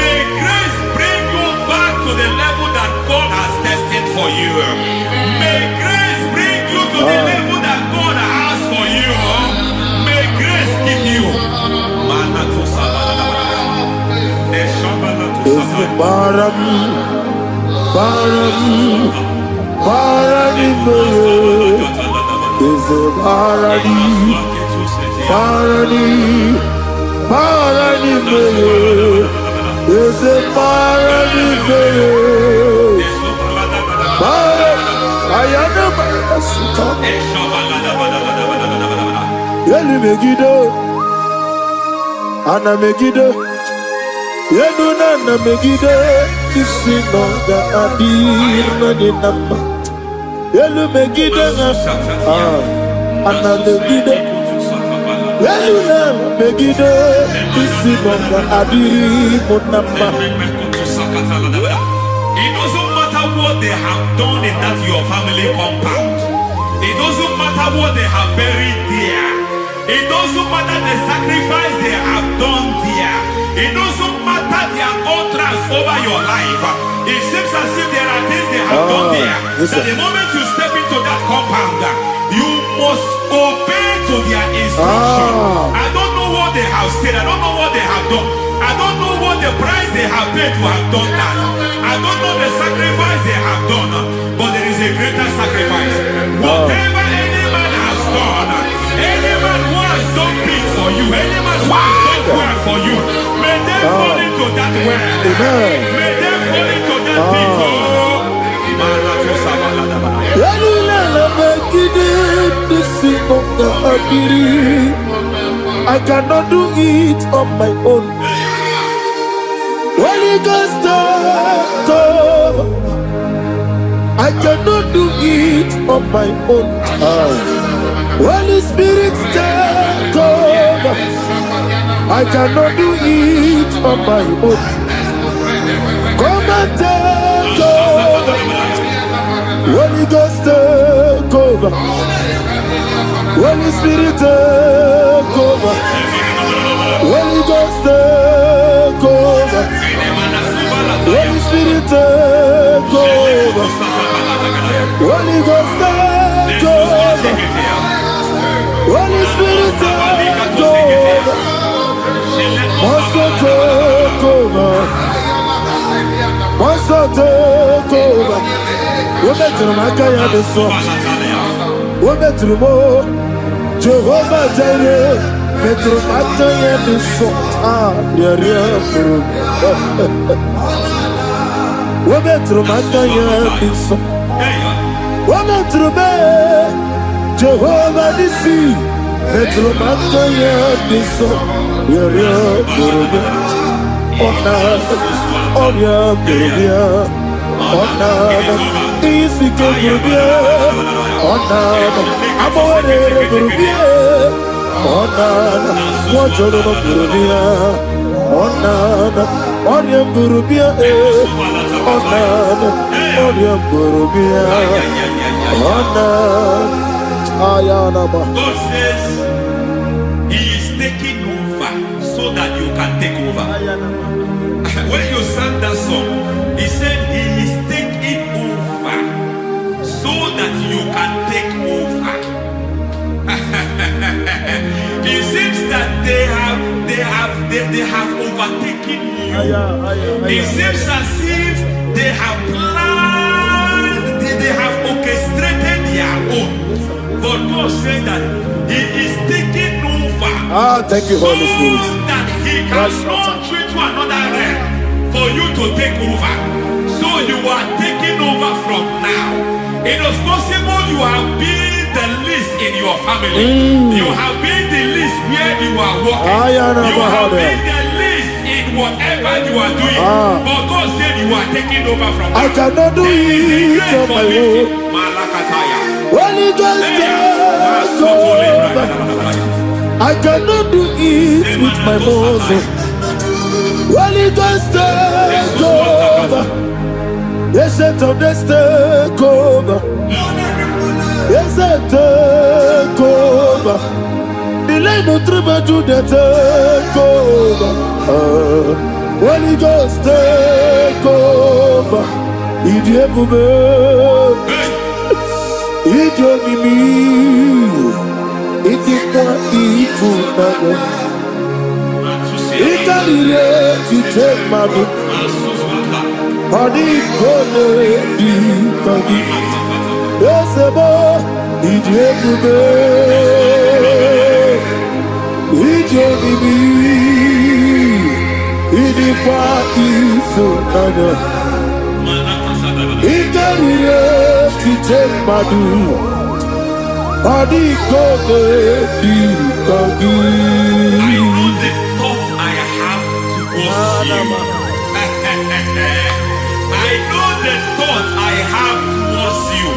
May grace bring you back to the level that God has destined for you. May grace bring you to the level that God has for you. May grace give you. Ana Megiddo, Yenuna Megiddo, Isinoga Adir Nadinama, Yelu Megiddo, Ana Megiddo, Yenuna Megiddo, Isinoga Adir Munama. It doesn't matter what they have done in that your family compound. It doesn't matter what they have buried there. It doesn't matter the sacrifice they have done there. It doesn't matter their altars over your life. It seems as if there are things they have done there. That the moment you step into that compound, you must obey to their instruction. I don't know what they have said. I don't know what they have done. I don't know what the price they have paid to have done that. I don't know the sacrifice they have done. But there is a greater sacrifice. Whatever any man has done, any man who has done big for you, any man who has done well for you, may they fall into that well. May they fall into that pit. I cannot do it on my own. Holy Ghost, come. I cannot do it on my own. Holy Spirit, come. I cannot do it on my own. Come and take over. Holy Ghost, come. Holy Spirit, come. Holy Ghost, come. Holy Spirit, come. Holy Ghost, come. Holy Spirit, come. Monster, take over. Monster, take over. We're better than I can have this song. We're better than more. Jehovah Jireh. Better than I can have this song. Yeah. We're better than I can have this song. We're better than Jehovah Nissi. Metromanta ya diso, ya burubia. Ona, onya burubia. Ona, isi ke burubia. Ona, amore burubia. Ona, wajolo burubia. Ona, onya burubia. Ona, onya burubia. Ona, ayana ba. God says He is taking over so that you can take over. When you sang that song, He said He is taking over so that you can take over. It seems that they have overtaken you. It seems as if they have planned, they have orchestrated their own. But God said that He is taking over. Thank you, Holy Spirit. So that He can launch you to another realm for you to take over. So you are taking over from now. It is possible you have been the least in your family. You have been the least where you are working. You have been the least in whatever you are doing. But God said you are taking over from now. I cannot do it on my own. Holy Ghost, take over. I cannot do it with my muscle. Holy Ghost, take over. Yes, take over. Yes, take over. Delay no trouble to the take over. Holy Ghost, take over. Idiebube, idionimi, idikwa ifunabo. Ikarire titemadu. Adi kone di kagi. Esebo idiebube, idionimi, idikwa ifunabo. Ikarire titemadu. Adi kone di kagi. I know the thoughts I have towards you. I know the thoughts I have towards you.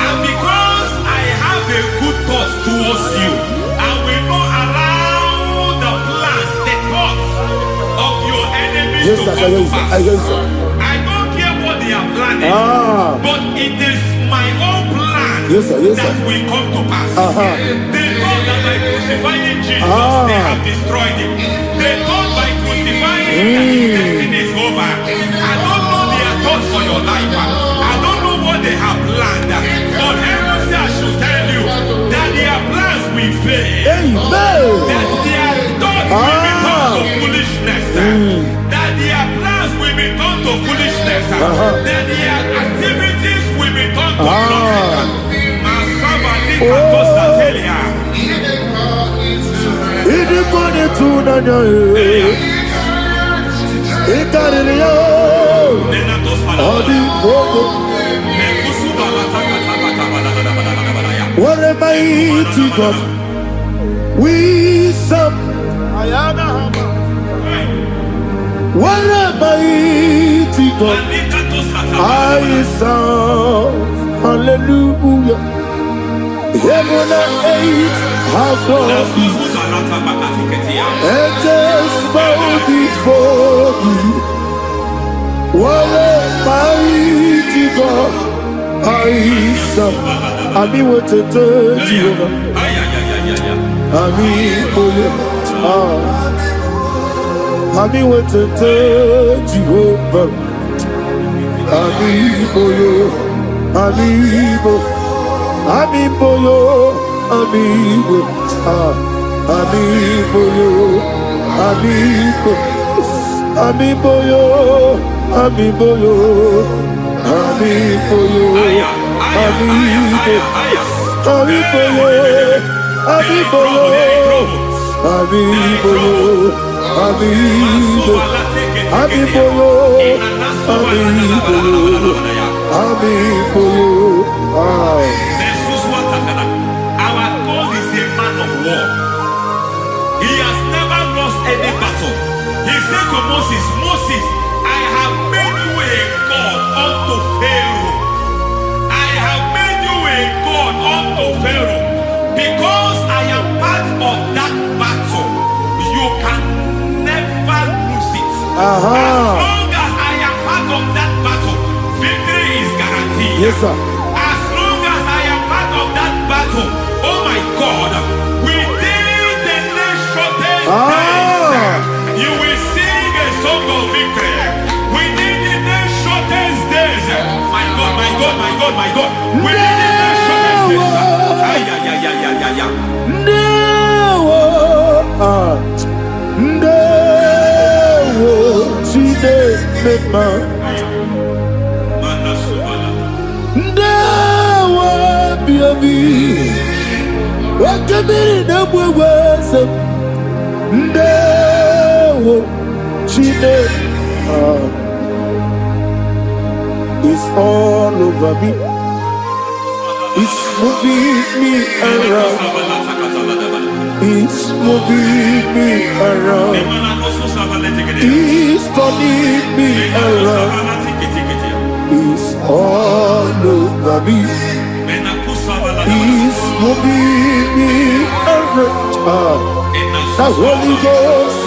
And because I have a good thought towards you, I will not allow the plans, the thoughts of your enemies to come to pass. I don't care what they are planning, but it is my own plan that will come to pass. They thought that by crucifying Jesus, they have destroyed him. They thought by crucifying him that his destiny is over. I don't know their thoughts for your life. I don't know what they have planned. But heaven says I should tell you that their plans will fail. That their thoughts will be turned to foolishness. That their plans will be turned to foolishness. That their activities will be turned to nonsense. What a mighty God we serve. What a mighty God I serve. Hallelujah. Heaven and earth have gone, and just bow before you. What a mighty God I serve. I mean what to tell you. I mean what to tell you. Amiboyo, amigo, amiboyo, amigo, amiboyo, amiboyo, amiboyo, amigo, amiboyo, amiboyo, amiboyo, amigo, amiboyo, amiboyo, amiboyo. Our God is a man of said to Moses, Moses, I have made you a God unto Pharaoh. I have made you a God unto Pharaoh. Because I am part of that battle, you can never lose it. As long as I am part of that battle, victory is guaranteed. Yes, sir. As long as I am part of that battle, oh my God, within the next shortest days, you will sing a song of victory. Within the next shortest days, my God, my God, my God, my God, within the next shortest days, ay, ay, ay, ay, ay, ay, ay. It's all over me. It's moving me around. It's moving me around. It's turning me around. It's all over me. It's moving me around. The Holy Ghost,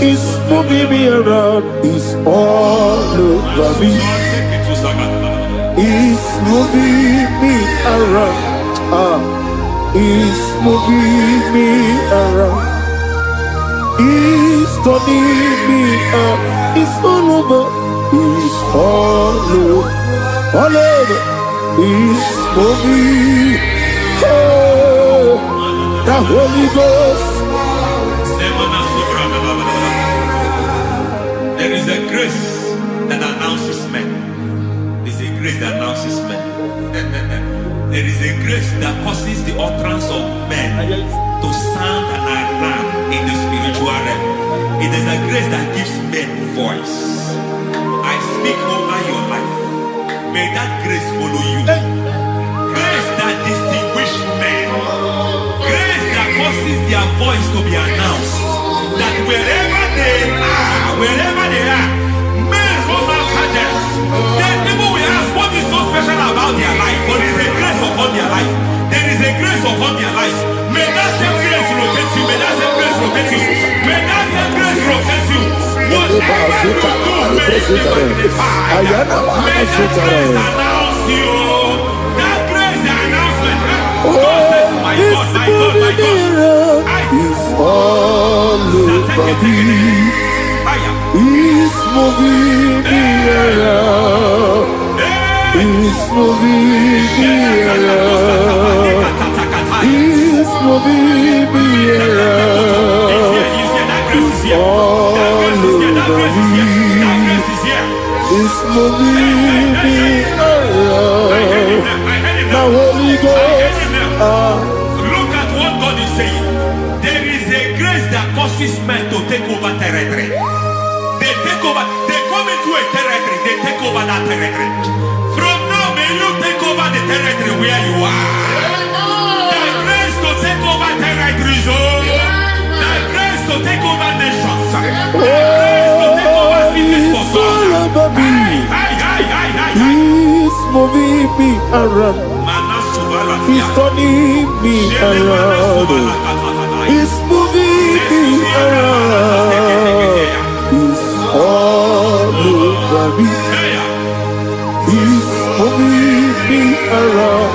it's moving me around. It's all over me. It's moving me around. It's moving me around. It's turning me up. It's all over. It's all over. All over. It's moving. Oh, the Holy Ghost. There is a grace that announces men. There's a grace that announces men. There is a grace that causes the utterance of men to sound an alarm in the spiritual realm. It is a grace that gives men voice. I speak over your life. May that grace follow you. Grace that distinguishes men. Grace that causes their voice to be announced. That wherever they are, men over cadence. Then people will ask what is so special about their life. But there is a grace upon their life. There is a grace upon their life. May that same grace rotate you. May that same grace rotate you. May that same grace rotate you. Whatever you do, may it be magnified. May that grace announce you. That grace, the announcement. My God, my God, my God. It's all over me. It's moving me around. It's moving me around. It's moving me around. It's all over me. It's moving me around. The Holy Ghost. Look at what God is saying. There is a grace that causes men to take over territory. They take over, they come into a territory, they take over that territory. From now, may you take over the territory where you are. The grace to take over territories, the grace to take over nations. The grace to take over cities for God. He's moving me around. He's turning me around. He's moving me around. He's all over me. He's moving me around.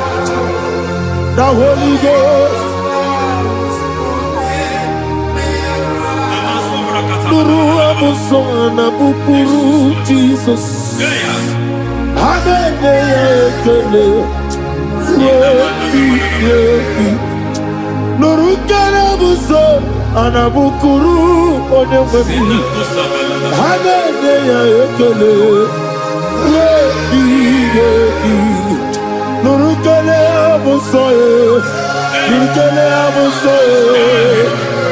The Holy Ghost. Nuru amusona bukuru Jesus. Nurukana buso anabukuru onemami hanene ya ekele nurukana buso nurukana buso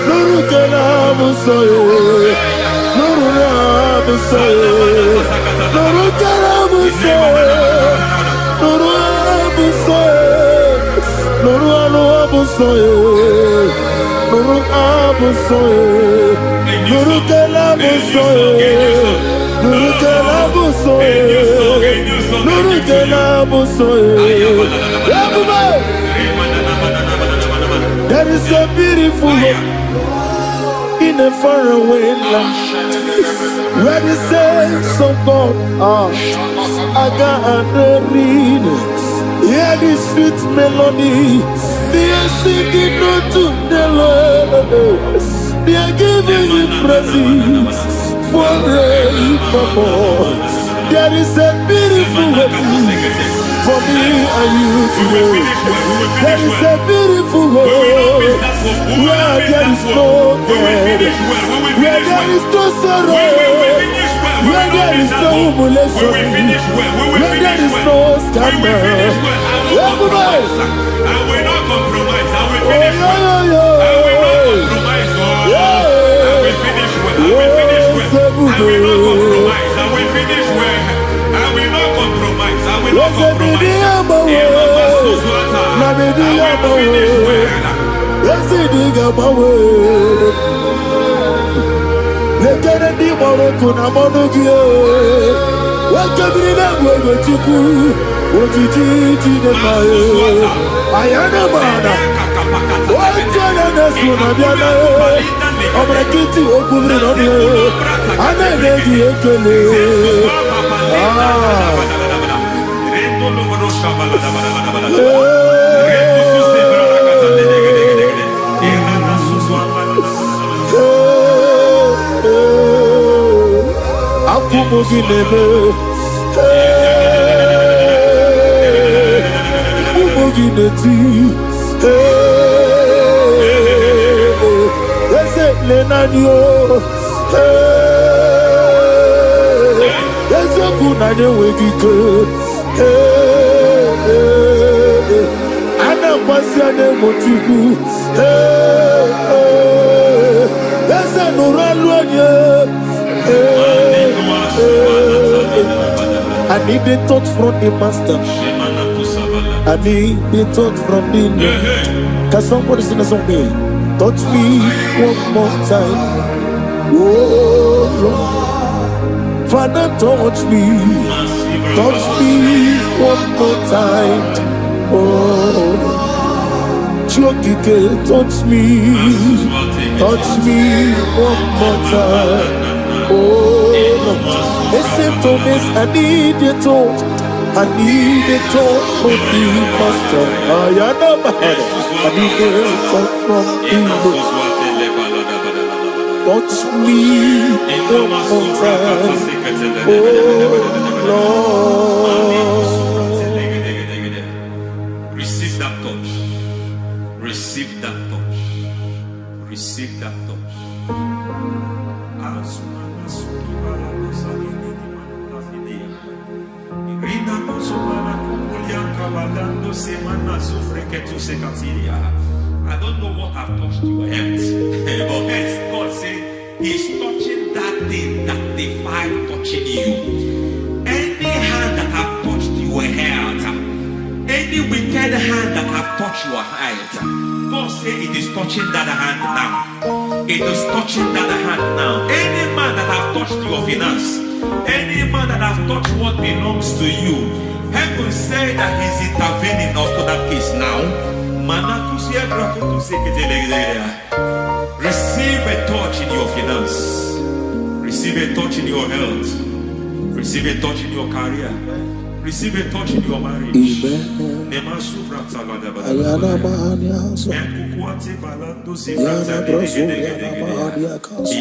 nurukana buso nurukana buso nurukana buso Nuru abusoe, nuru kelabusoe, nuru kelabusoe, nuru kelabusoe. There is a beautiful hope in a faraway land where the saints of God are. I got the reading. Hear the sweet melody. They are singing unto the Lord. They are giving you praise forevermore. There is a beautiful way for me and you today. There is a beautiful way where there is no death, where there is no sorrow, where there is no humiliation, where there is no scandal. Everybody, I will not compromise. I will oh, finish well. I will not compromise. I will finish well. I will finish well. I will not compromise. I will finish well. I will not compromise. I will not compromise. I need the touch from the master. I need the touch from the Lord. Can somebody sing a song here? Touch me one more time. Oh Lord, Father, touch me. Touch me one more time. Oh, Chokike, touch me. Touch me one more time. Oh, listen to this, I need your touch. I need a touch from the master. I need a touch from the Lord. Touch me one more time. Oh Lord. Receive that touch. Receive that touch. Receive that touch. I don't know what I've touched your health, but hence God said He's touching that thing that defied touching you. Any hand that have touched your health, any wicked hand that have touched your health, God said it is touching that hand now. It is touching that hand now. Any man that have touched your finance, any man that have touched what belongs to you, heaven say that He's intervening after that case now. Receive a touch in your finance. Receive a touch in your health. Receive a touch in your career. Receive a touch in your marriage. Amen. He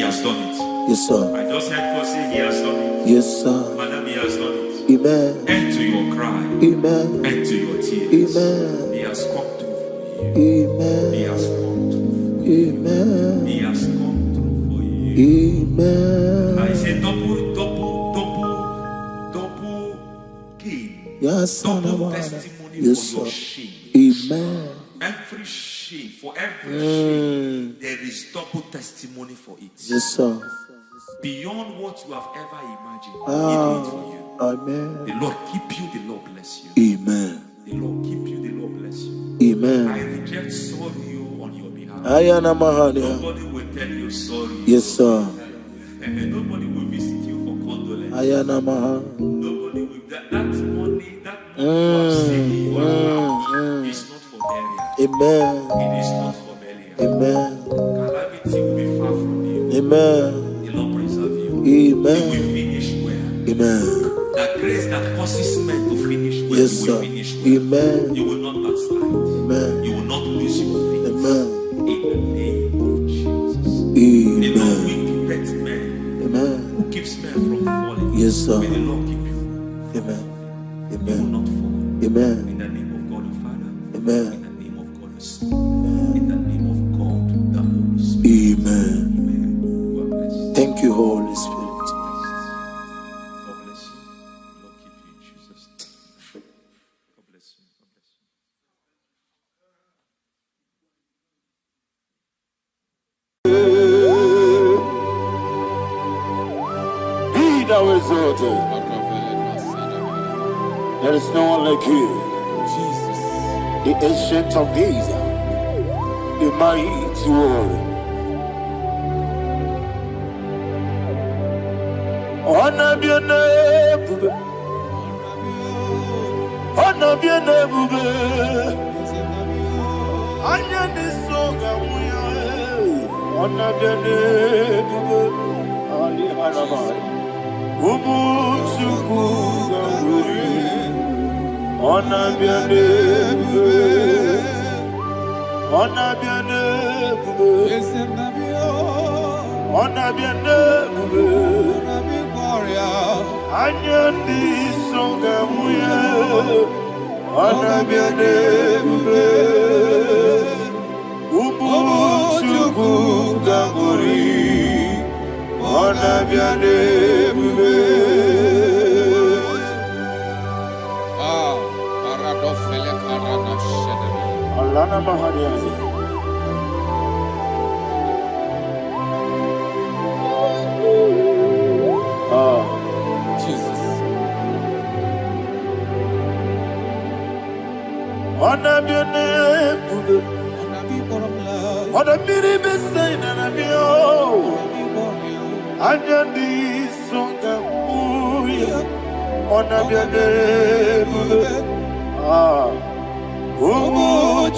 has done it. Yes, sir. I just heard God say He has done it. Yes, sir. Madam, He has done it. Amen. End to your cry. Amen. End to your tears. Amen. He has come through for you. Amen. He has come through for you. Amen. He has come through for you. Amen. I say double gain. Yes, Double testimony yes, for your sir. shame. Amen. Every shame, for every shame, there is double testimony for it. Yes, sir. Beyond what you have ever imagined, He did it for you. Amen. The Lord keep you, the Lord bless you. Amen. The Lord keep you, the Lord bless you. Amen. I reject sorrow on your behalf. Ayana Mahania. Nobody will tell you sorry. Yes, sir. And nobody will visit you for condolence. Ayana Maha. Nobody will. That money you have seen you have is not for burial. Amen. It is not for burial. Amen. Calamity will be far from you. Amen. The Lord preserve you. Amen. You will finish well. Amen. That grace that causes men to finish well, Yes, you will sir. finish well. Amen. You will not backslide. Amen. You will not lose your faith. Amen. In the name of Jesus. The Lord Amen. will keep men Amen. who keeps men from falling. Yes, sir. May the Lord keep you. Amen. You will Amen. not fall. Amen. In the name of God the Father. Amen. In the name of God the Son. In the name of God the Holy Spirit. Amen. Amen. God bless you. Thank you, Holy Spirit. God bless you. Lord keep you in Jesus' name. God bless you. God bless you. Be thou exalted. There is no one like you. Jesus. The ancient of days, the mighty warrior. Honor be your name, bube. Honor be your name, bube. Anya ni soga muya. Honor be your name, bube. Ali Arabari. Ubu chuku ganguri. Honor be your name, bube. Honor be your name, bube. Honor be your name, bube. Anya ni soga muya. Honor be your name, bube. Ubu chuku ganguri. Honor be your name, bube. Alana Mahariazi. Jesus. Honor be your name, bube. Honor be the best sign and I'm your. Anya ni songa muya. Honor be your name, bube. Ubu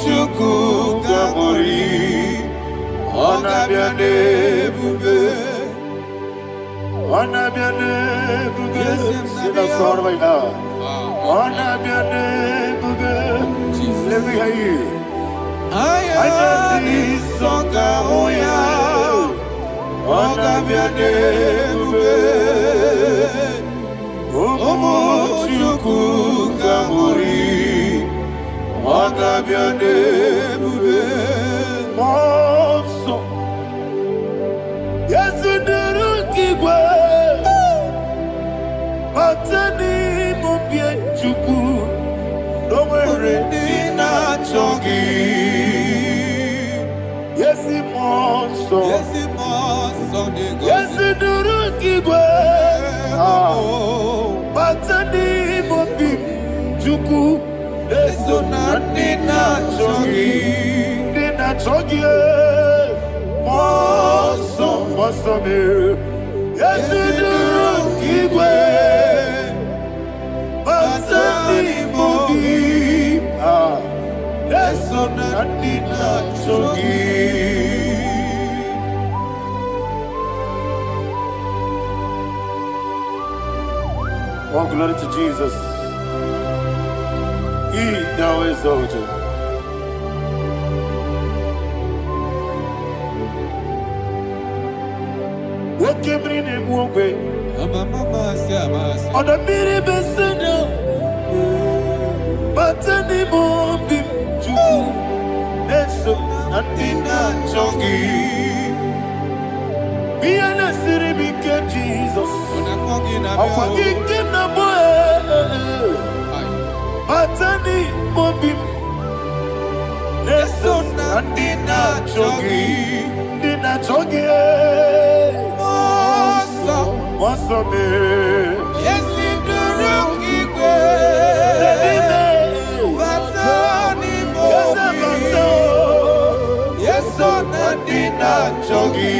chuku gabori. Honor be your name, bube. Honor be your name, bube. Sing a song right now. Honor be your name, bube. Let me hear you. Anya ni songa muya. Honor be your name, bube. Ubu chuku gabori. Honor be your name, bube. Monso. Yes, nduru kigwe. Matani mubye chuku. Domere nina chongi. Yes, monso. Yes, nduru kigwe. Matani mubye chuku. Eso nina chongi. Moso me. Yes, nduru kigwe. Matani mubye. Eso nina chongi. Oh, glory to Jesus. He thou exalted. What came in him one way? On the mini besena. But anymore be true. Eso natina chongi. Be an city became Jesus. I'm forgetting the boy. Matani mobim. Eso natina chongi. Dina chongi. Moso me. Yes, in the rookie way. Yes, Sonadina Chogi.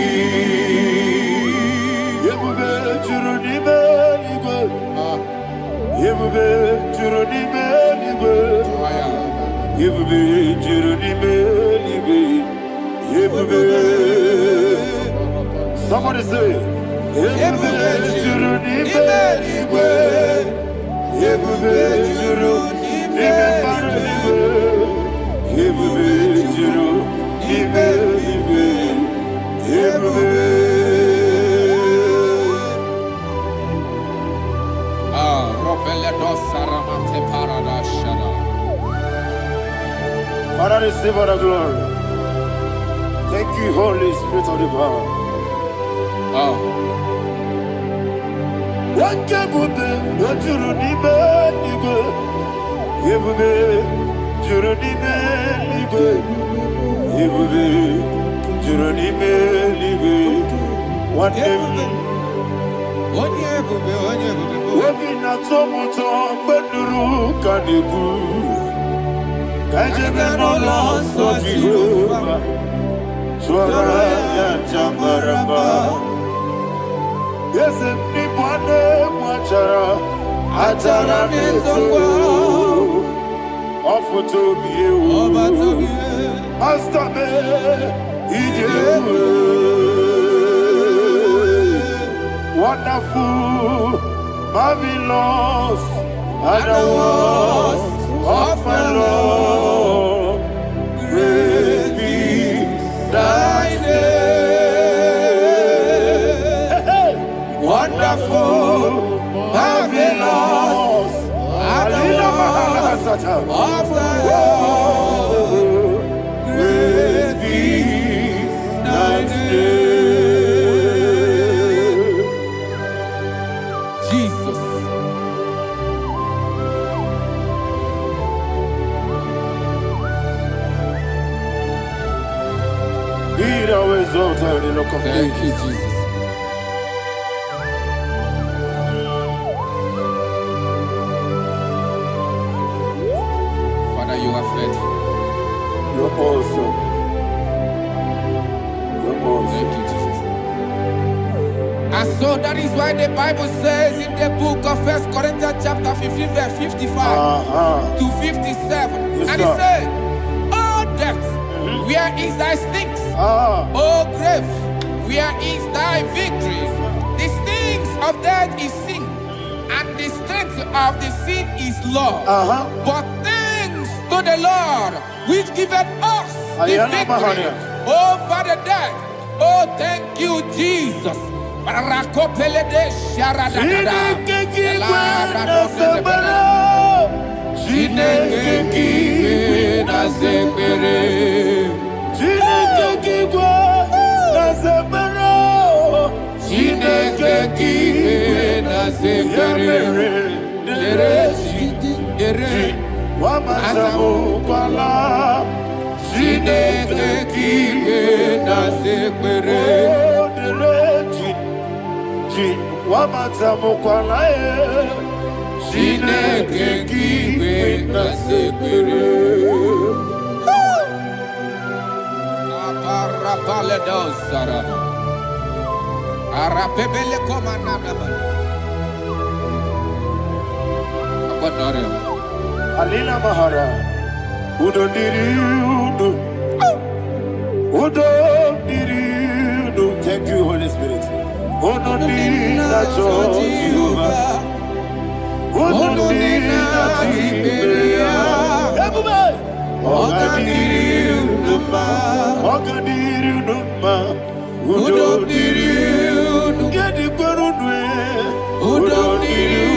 Yebube Juruni Beligwe. Yebube Juruni Beligwe. Yebube Juruni Beligwe. Yebube. Somebody say, Yebube Juruni Beligwe. Yebube Juruni Beligwe. Yebube Juruni Beligwe. Yebube. Father, receive all the glory. Thank you, Holy Spirit of the power. What can you do? What you do? Yebube, Juruni Beligwe. Yebube, Juruni Beligwe. What Yebube? Wabina tomuto beduru kaniku. Kajebe no loso Jehovah. Swara ya jambaramba. Yese ni bwane mwachara. Achara netongo. Ofuto biyewu. Astame ijewu. Wonderful, marvelous, and the words of my Lord. Praise be thy name. Wonderful, marvelous, and the words of my Lord. Praise be thy name. Thank you, Jesus. Father, you are faithful. You're awesome. You're awesome. Thank you, Jesus. And so that is why the Bible says in the book of 1 Corinthians chapter 15, verse 55 to 57. Yes, and it says, "Oh death, where is thy stings? Oh grave, where is thy victory? The stings of death is sin, and the strength of the sin is law. But thanks to the Lord, which giveth us the victory over the death. Oh, thank you, Jesus." Alina Mahara, Udo Diriudo, Udo Diriudo. Thank you, Holy Spirit. Udo Dina Jehovah, Udo Dina Jehovah. Everybody, Ogadiriudo, Ogadiriudo, Udo Diriudo. Get the Gurudwe, Udo Diriudo.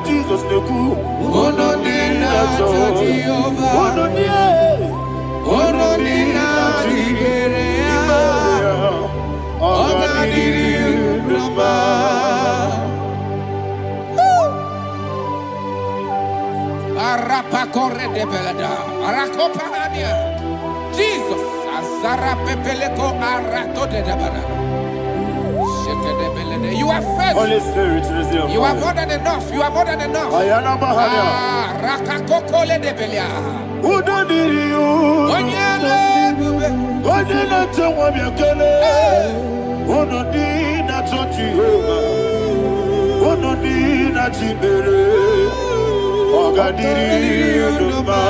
Jesus the good, Udo Dina Jehovah, Udo Dina Jehovah, Ogadiriudo. Arapa corre de belada, Arakopanania. Jesus, Azara Pepeleko Arato de Dabara. You are faithful. Holy Spirit, you are more than enough. You are more than enough. Ayana Mahania. Rakakokole de Belia. Udo Diriudo. Onyele. Wabiakele, Onodina Jehovah, Onodina Chibere, Ogadiri Unuma,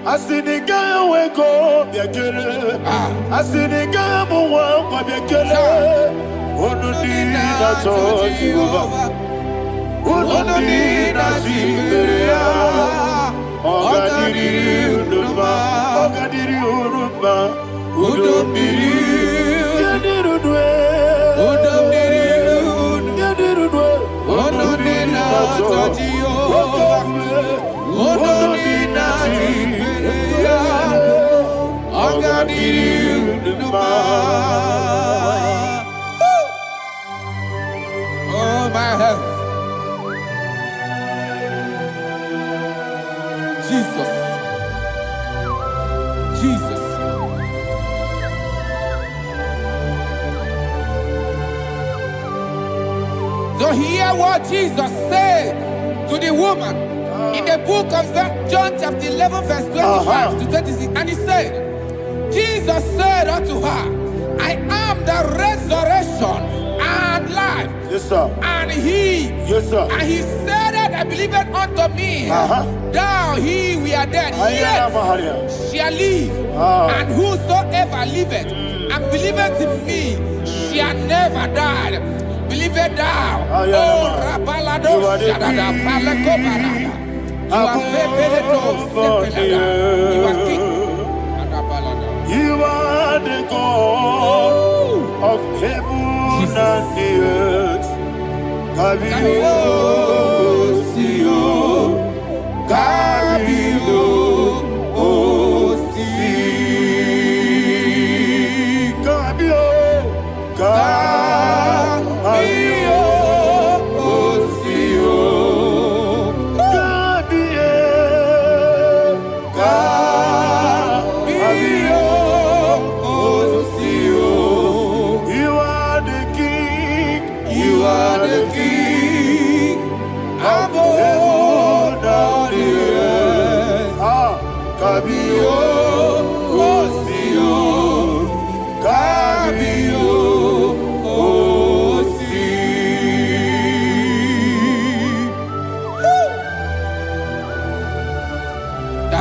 Asiniga Weko, Biakele, Asiniga Muwa, Wabiakele, Onodina Jehovah, Onodina Chibere, Ogadiri Unuma, Ogadiri Unuma. Udomiri, Yadirudwe, Udomiri, Yadirudwe, Onodina Jehovah, Onodina Jehovah, Ogadiriuduma. Oh my health, Jesus, Jesus. So hear what Jesus said to the woman in the book of John chapter 11 verse 25 to 26. And he said, Jesus said unto her, I am the resurrection and life. Yes, sir. And he, yes, sir. And he said that I believed unto me, thou he we are dead, yet shall live. And whosoever liveth and believeth in me shall never die. Believe it thou. Oh, Rabalado, Shadada, Palacobarada. You are You are king. You are the God of heaven and the earth. Kabio, Sio, Kabio, Osi, Kabio,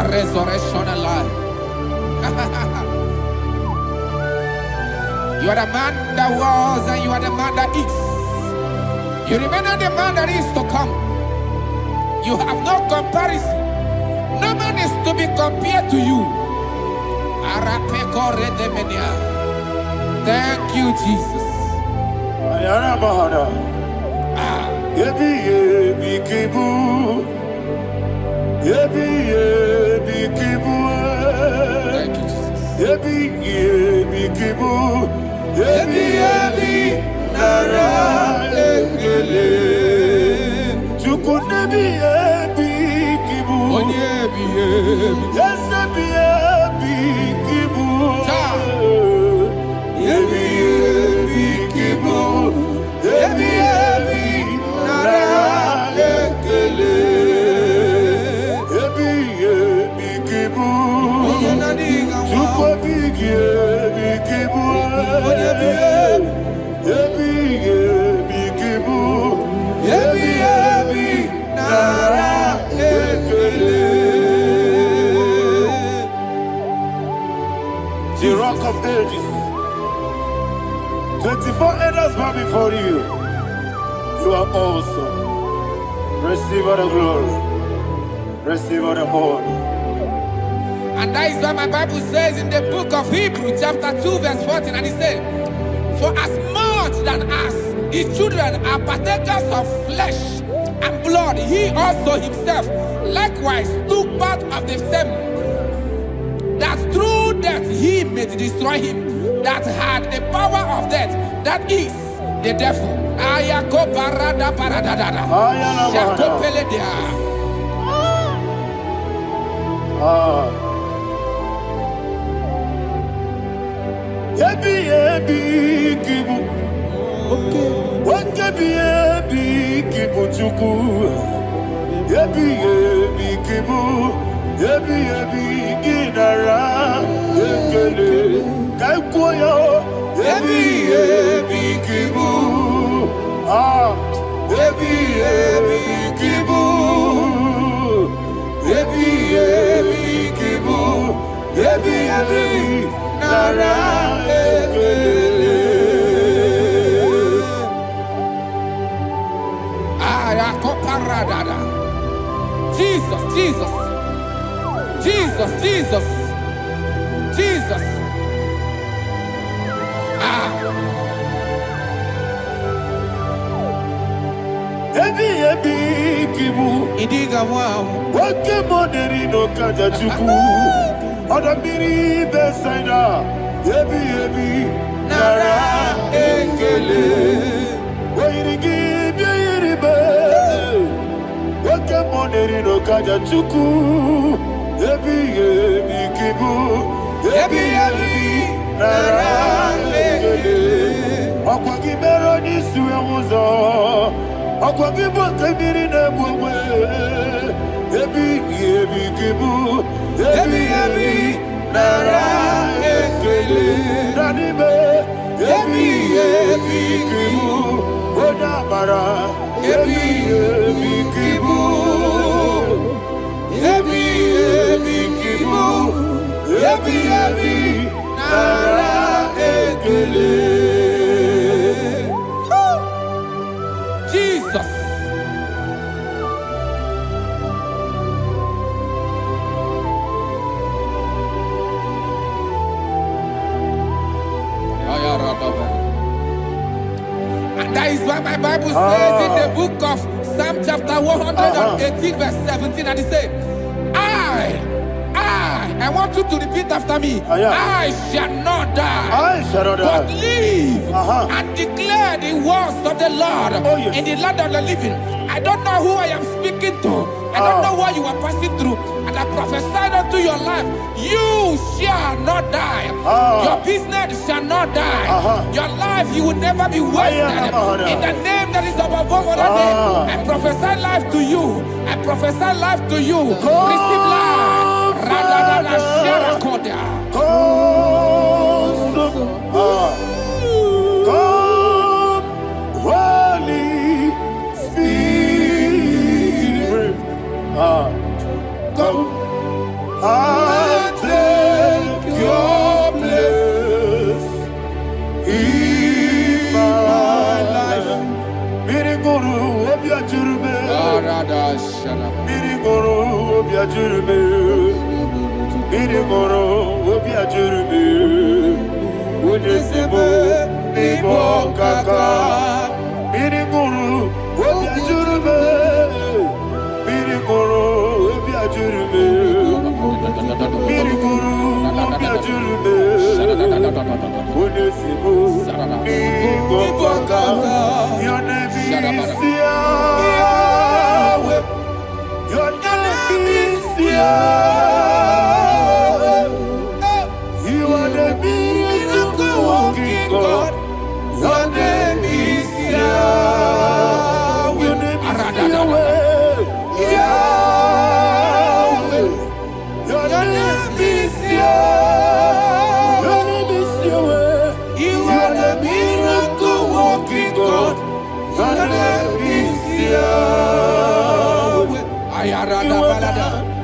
resurrection and life. You are the man that was and you are the man that is. You remember the man that is to come. You have no comparison. No man is to be compared to you. Thank you, Jesus. Thank you, the rock of ages. 24 elders bow before you. You are awesome. Receive all the glory. Receive all the honor. And that is what my Bible says in the book of Hebrews chapter 2 verse 14. And it says, for as much than us, his children are partakers of flesh and blood, he also himself likewise took part of the same, that through death he may destroy him that had the power of death, that is the devil. Yebi ginara ekele kaikwa ebi nara ekele. Jesus, Jesus, Jesus, Jesus, Jesus. Ebi kibu Idiga wow. Wake moneri no kaja chuku Odamiri besaida Ebi nara ekele. Wairigi biiribe Wake moneri no kaja chuku Ebi kibu Ebi nara ekele. Okwagi bero ni suwe muzo Okwagi bokebiri ne bwe Ebi kibu Ebi nara ekele. Danibe Ebi kibu Odabara Ebi kibu Ebi kibu Ebi nara ekele. Jesus. And that is why my Bible says in the book of Psalm chapter 118 verse 17, and it says, I want you to repeat after me. I shall not die, but live and declare the words of the Lord in the land of the living. I don't know who I am speaking to. I don't know what you are passing through. And I prophesied unto your life, you shall not die. Your business shall not die. Your life, you will never be wasted. In the name that is above all other name, I prophesy life to you. I prophesy life to you. Receive life. Radadada Sherakoda. Come, Holy Spirit. Come and take your place in my life. Miriguru obiajurme. Miriguru obiajurme. Miriguru obiajurme. Unesebo nibo kaka. Miriguru obiajurme. Miriguru obiajurme. Miriguru obiajurme. Unesebo nibo kaka. Your name is Yahweh. Your name is Yahweh. You are the miracle working God. Your name is Yahweh. Your name is Yahweh. Yahweh. Your name is Yahweh. Your name is Yahweh. You are the miracle working God. Your name is Yahweh. You are the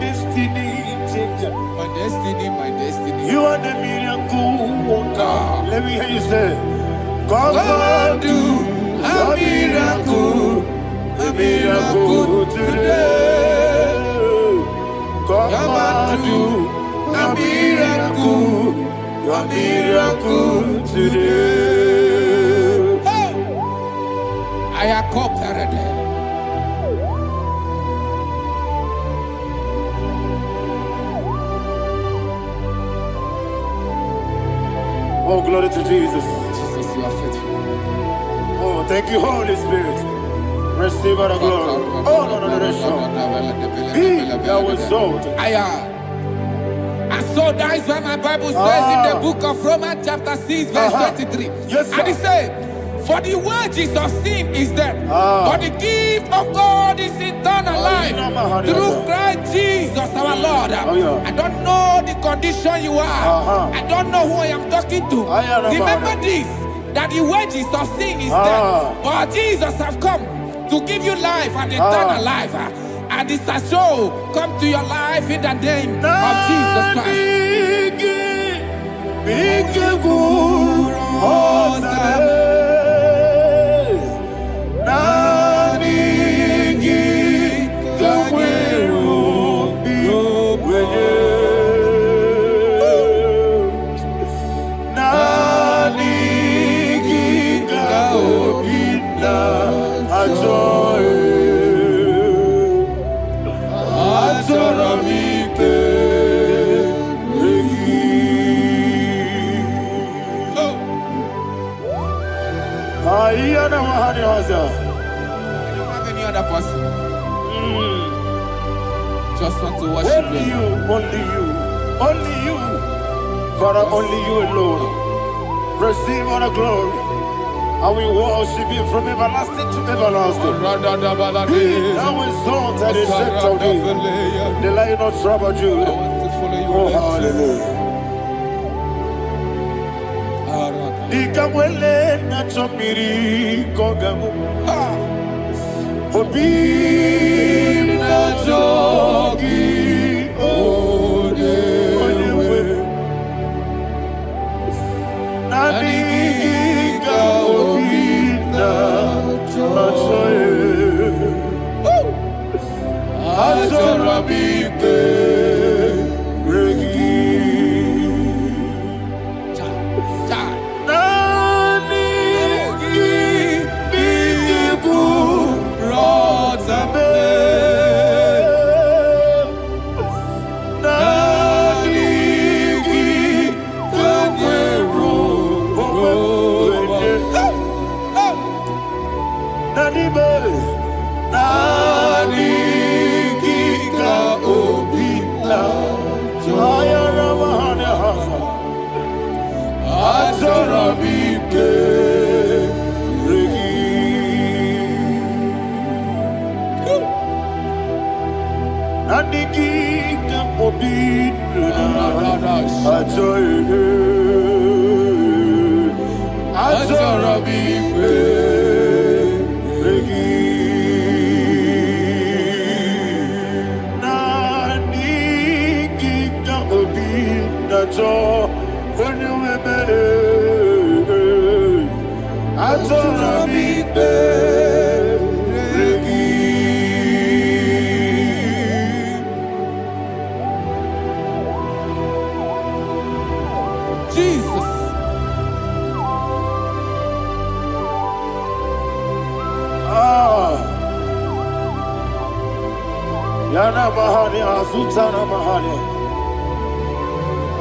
destiny changer. My destiny, my destiny. You are the miracle worker. Let me hear you say, come and do a miracle today. Come and do a miracle today. I am cooperated. Oh, glory to Jesus. Jesus, you are faithful. Oh, thank you, Holy Spirit. Receive our glory. Oh, no, Be thou exalted. And so that is why my Bible says in the book of Romans chapter 6 verse 23. Yes, sir. And it says, for the wages of sin is death, but the gift of God is eternal life through Christ Jesus our Lord. I don't know the condition you are. I don't know who I am talking to. Remember this, that the wages of sin is death, but Jesus have come to give you life and eternal life. And this shall come to your life in the name of Jesus Christ. Just want to worship only you, only you, only you, Father, only you alone. Receive all the glory, and we worship you from everlasting to everlasting. Be thou exalted and set of thee, the Lion of tribe of Judah. Oh, hallelujah. Ikamwele na chomiri kogamu. Obi na jogi odewe. Nadiga obi na joye. Ajorabipe regi.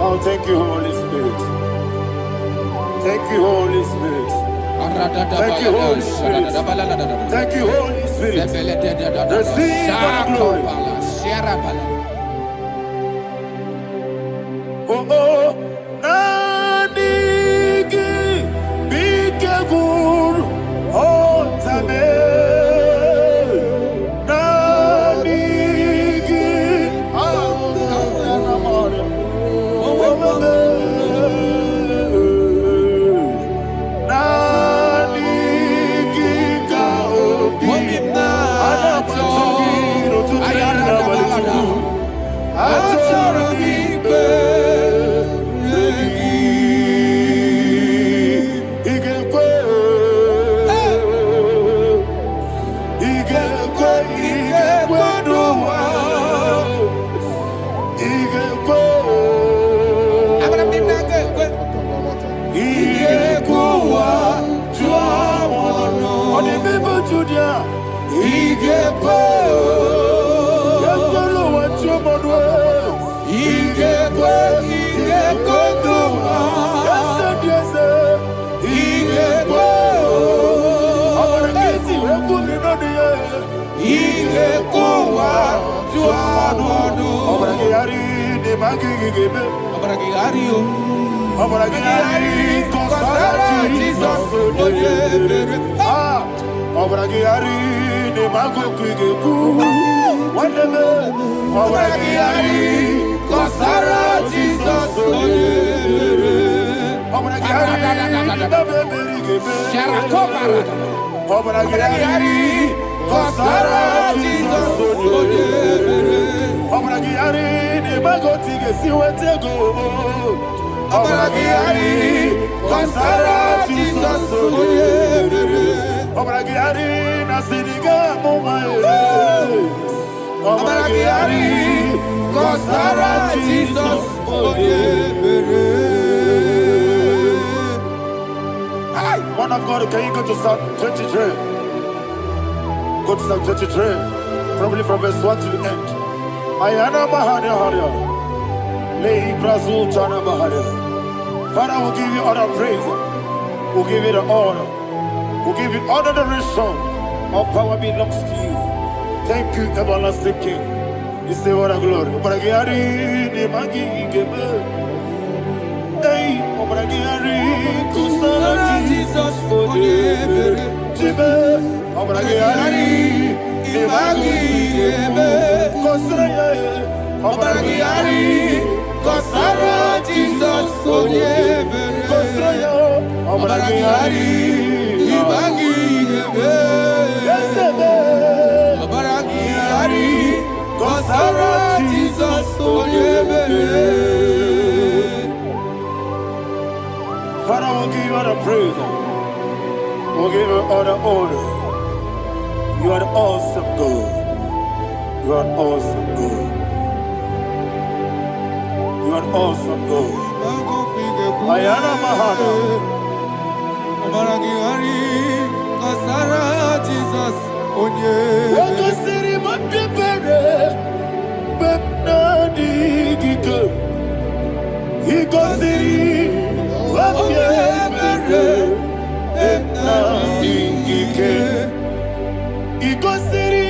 Oh, thank you, Holy Spirit. Thank you, Holy Spirit. Thank you, Holy Spirit. Thank you, Holy Spirit. Receive our glory. Oh, oh, Nadigi, be careful. Oh, Tabe. Obragiari, Kosara, Jesus, Obragiari, Nasiriga, Mumae. Obragiari, Kosara, Jesus, Man of God, can you go to Psalm 23? Go to Psalm 23, probably from verse 1 to the end. Ayana Mahania Haria. Lei Brazil Chana Mahania. Father, we'll give you all the praise. We'll give you the honor. We'll give you all the adoration. All power belongs to you. Thank you, everlasting King. You say what a glory. Obragiari, Nemagi, Gebe. Hey, Obragiari, Kusara, Jesus, Jibe, Obragiari, Nemagi, Gebe. Kosara, Obragiari, Kosara, Jesus, Kosara, Obragiari, Nemagi, Gebe. Obragiari, Kosara, Jesus, Father, we'll give you all the praise. We'll give you all the honor. You are the awesome God. You are an awesome God. You are an awesome God. Ayana Mahana. Obragiari, Kosara, Jesus, Wakasiri Matipere. Bepnadi Gika. Hikosiri. Wapyemere. Bepnadi Gika. Hikosiri.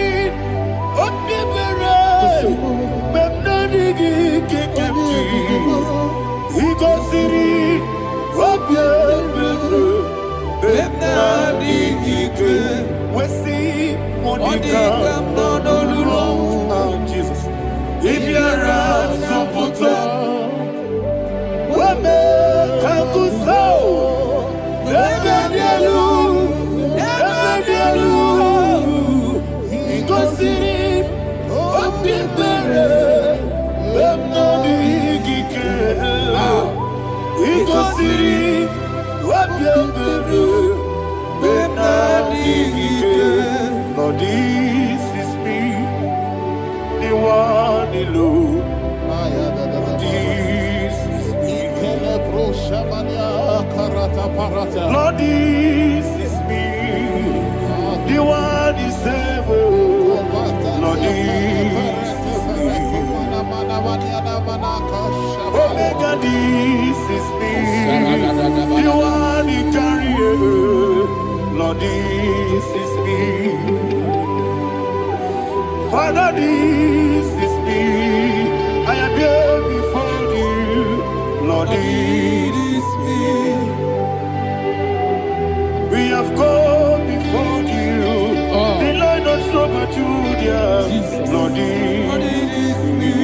Wapyemere. Bepnadi Gika. Hikosiri. Wapyemere. Bepnadi Gika. We see Monica. Jesus. Ibiara Saputo. Wame Kakuso. Ebedielu. Ebedielu. Igosiri. Opipere. Bemnadi Gike. Igosiri. Opipere. Bemnadi Gike. Lord, this is me. The one alone. This is me. Lord, this is me. The one is able. Lord, this is me. Omega, this is me. The one you carry. Lord, this is me. Father, this is me. I am here before you. Lord, this is me. We have come before you. The Lord not so but Judah. Lord, this is me.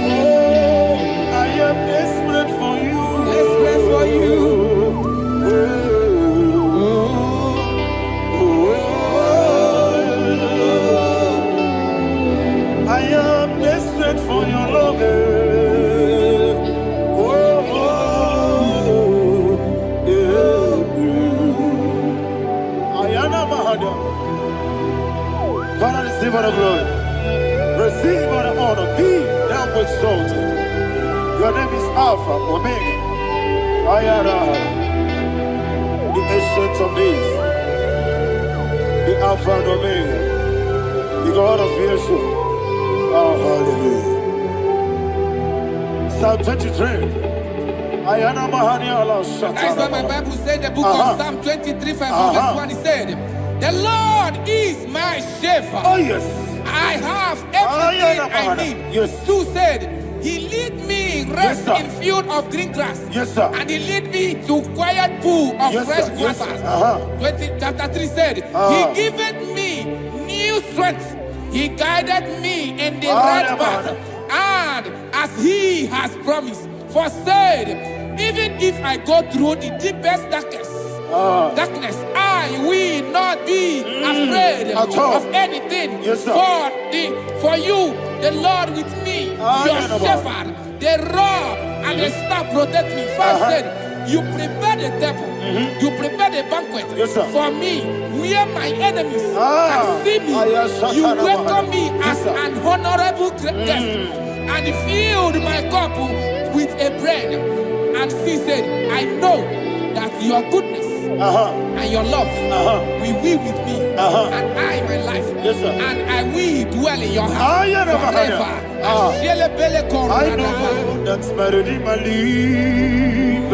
Oh, I am desperate for you. Desperate for you. I am desperate for your love. Father, receive all the glory. Receive all the honor. Be thou exalted. Your name is Alpha, Omega. Ayara, the ancient of days. The Alpha and Omega. The God of Yeshua. Oh, hallelujah. Psalm 23. Ayana Mahani Allah Shatana. That's what my Bible said, the book of Psalm 23, verse 1, it said, the Lord is my shepherd. Oh, yes. I have everything I need. Yes. 2 said, he lead me rest in field of green grass. Yes, sir. And he lead me to quiet pool of fresh waters. Chapter 3 said, he giveth me new strength. He guided me in the right path. And as he has promised, for said, even if I go through the deepest darkness, I will not be afraid of anything. Yes, for you, the Lord with me, your shepherd, the rod and a staff protect me. First said, you prepare the table, you prepare the banquet for me, where my enemies can see me. You welcome me as an honorable guest, and filled my cup with a bread. And she said, I know that your goodness and your love will be with me, and I, my life, and I will dwell in your house forever. I know that's better than my life. I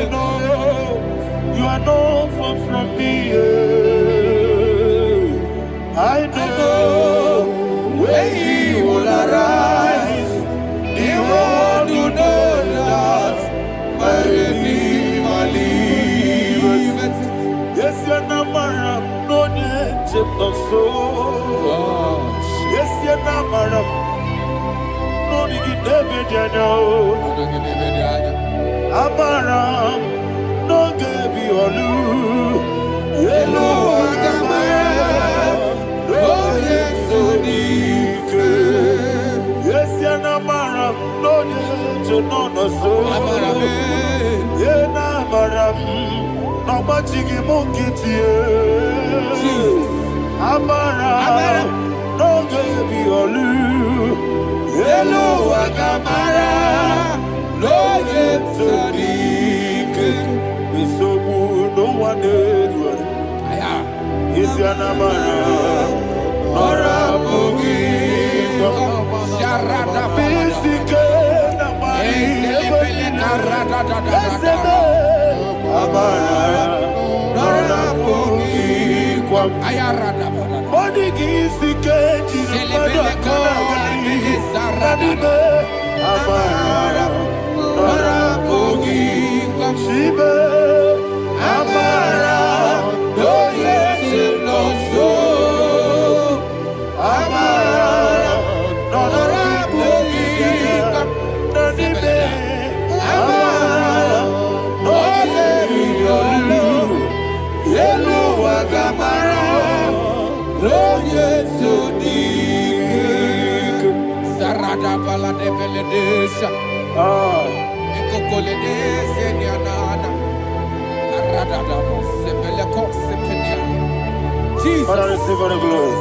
know you are not far from me. I know when he will arise, the world will know that my Redeemer lives. Yes, you're not my no need to so. Yes, you're not my no need to be Abaram, no gebi olu, yelo agamara, no yesodike. Yes, yana maram, no yeso no so. Yena maram, no machigi mukiti. Abaram, no gebi olu, yelo agamara. No yetsodike, bisobu no one edward. Is your namara, nora bugi, sharada bisike, namari, amara, nora bugi, kwam, ayarada, body gisike, jinabada kanagari, sarada, amara. Arapogi Shibe Amara Doye Chinoso Amara Arapogi Nanibe Amara Doye Yolu Yelu Agamara Doye Sodik Sarada Balade Beledesha Jesus. Father, receive all the glory.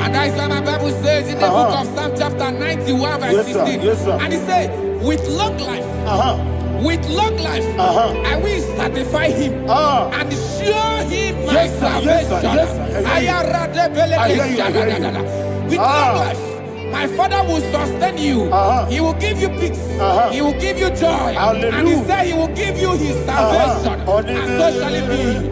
And that is why my Bible says in the book of Psalm chapter 91 verse 16. And it says, with long life, with long life, I will satisfy him and show him my salvation. With long life, my Father will sustain you. He will give you peace. He will give you joy. And he said he will give you his salvation. And so shall it be.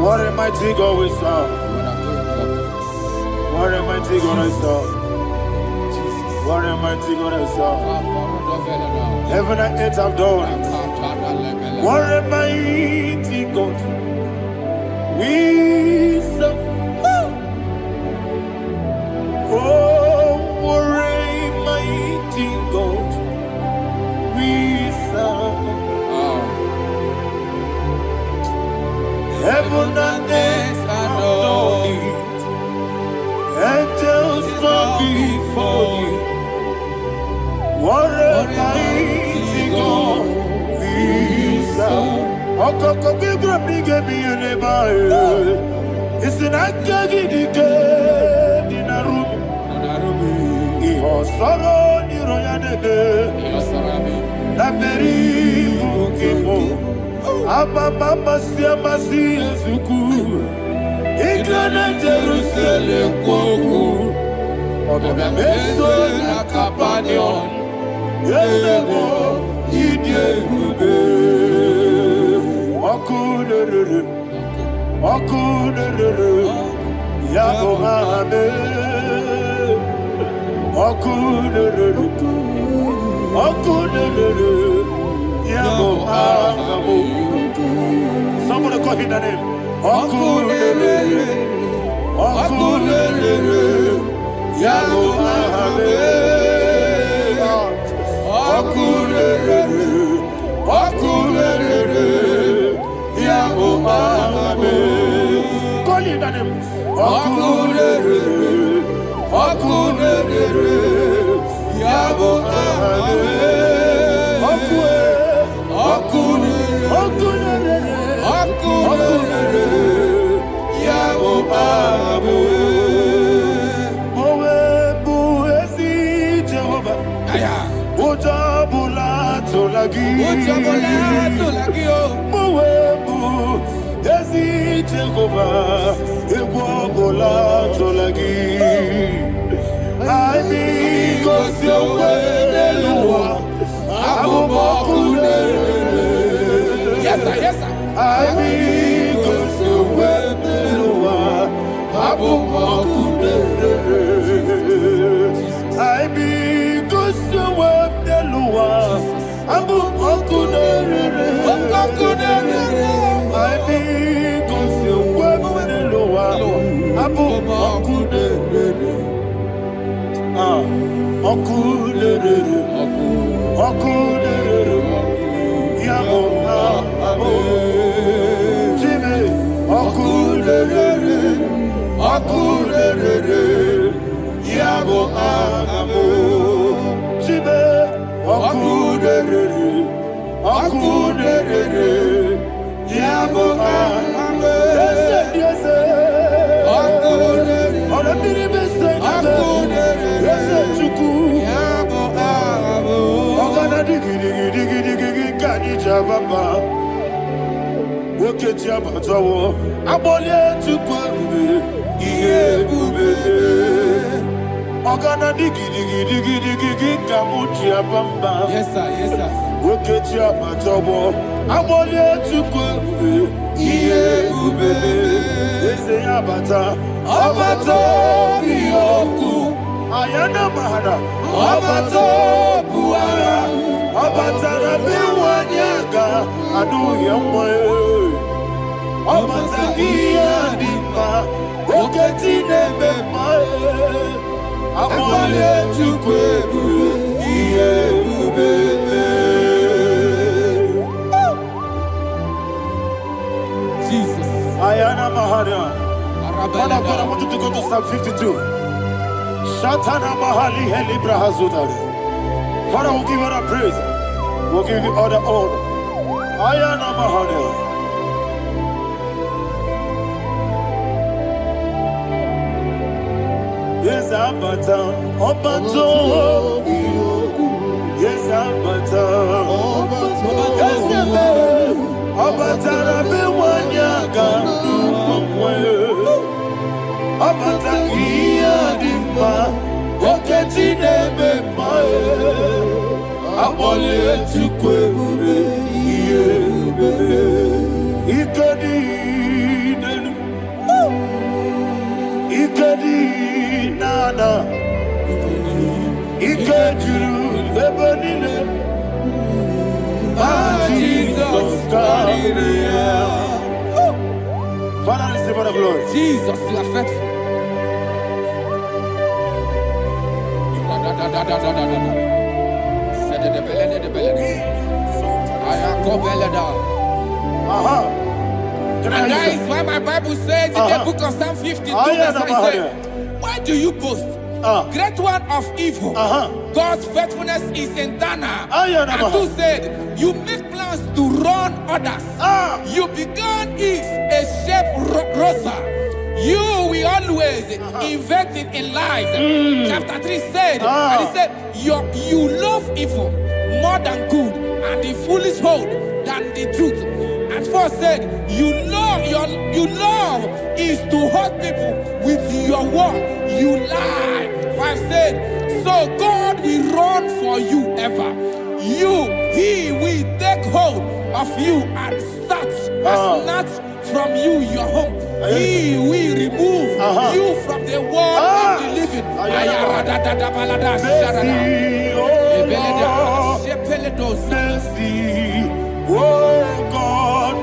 What a mighty God we serve. What a mighty God I serve. What a mighty God I serve. Heaven and earth have done it. What a mighty God we serve. Oh, what a mighty God we serve. Heaven and earth adore it. Angels bow before you. What a mighty God we serve. Okoko bigro bige mi eneba. It's an akagi dike dinarubi. Iho soro ni royanede. Laberi Bukimo, Ababa Siamasi Zuku, Igrana Jerusalem Koku, Obebeso Nakapanion, Yelemo, Idye Gube, Okudere, Yabo Hame, Okudere, Yabo Hame. Somebody call him the name. Okudere, Yabo Hame, Okudere, Yabo Hame. Call him the name. Okudere, Yabo Hame, Yabo Hame. Mowebu ezi Jehovah, Ojabula tolagi, Mowebu ezi Jehovah, Egwabola tolagi. I need go see yes, sir, yes, sir. I need go see I need go see Yes, sir, yes, sir. Ayana Mahana, Abato Buara, Abatara Biwanyaga, Adu Yamwe, Abatagia Dima, Oketine Bemae, Amale Chukwebu, Jesus. Ayana Mahana. Father, I want you to go to Psalm 52. Shatana Mahali Helibra Hazudari. Father, we'll give you all the praise. We'll give you all the honor. Ayana Mahali. Yes, Abata. Obato. Yes, Abata. Yes, Abata. Rabi Wanyaga. Abata iya dimba, oketine bemae, abole chukwebube iye bebe, ikadi nenu, ikadi nana, ikadiru lebanile, Jesus Maria. Father, receive all the glory. Jesus, you are faithful. And that is why my Bible says in the book of Psalm 52, verse 5, why do you boast? Great one of evil. God's faithfulness is eternal. And who said, you make plans to run others. You began is a shape rosa. You will always invent it in lies. Chapter 3 said, and he said, you love evil more than good. and the foolish hold than the truth. And 4 said, you love is to hurt people with your word. You lie. 5 said, so God will run for you ever. He will take hold of you and snatch from you your home. He will remove you from the world of the living. Mercy, oh God,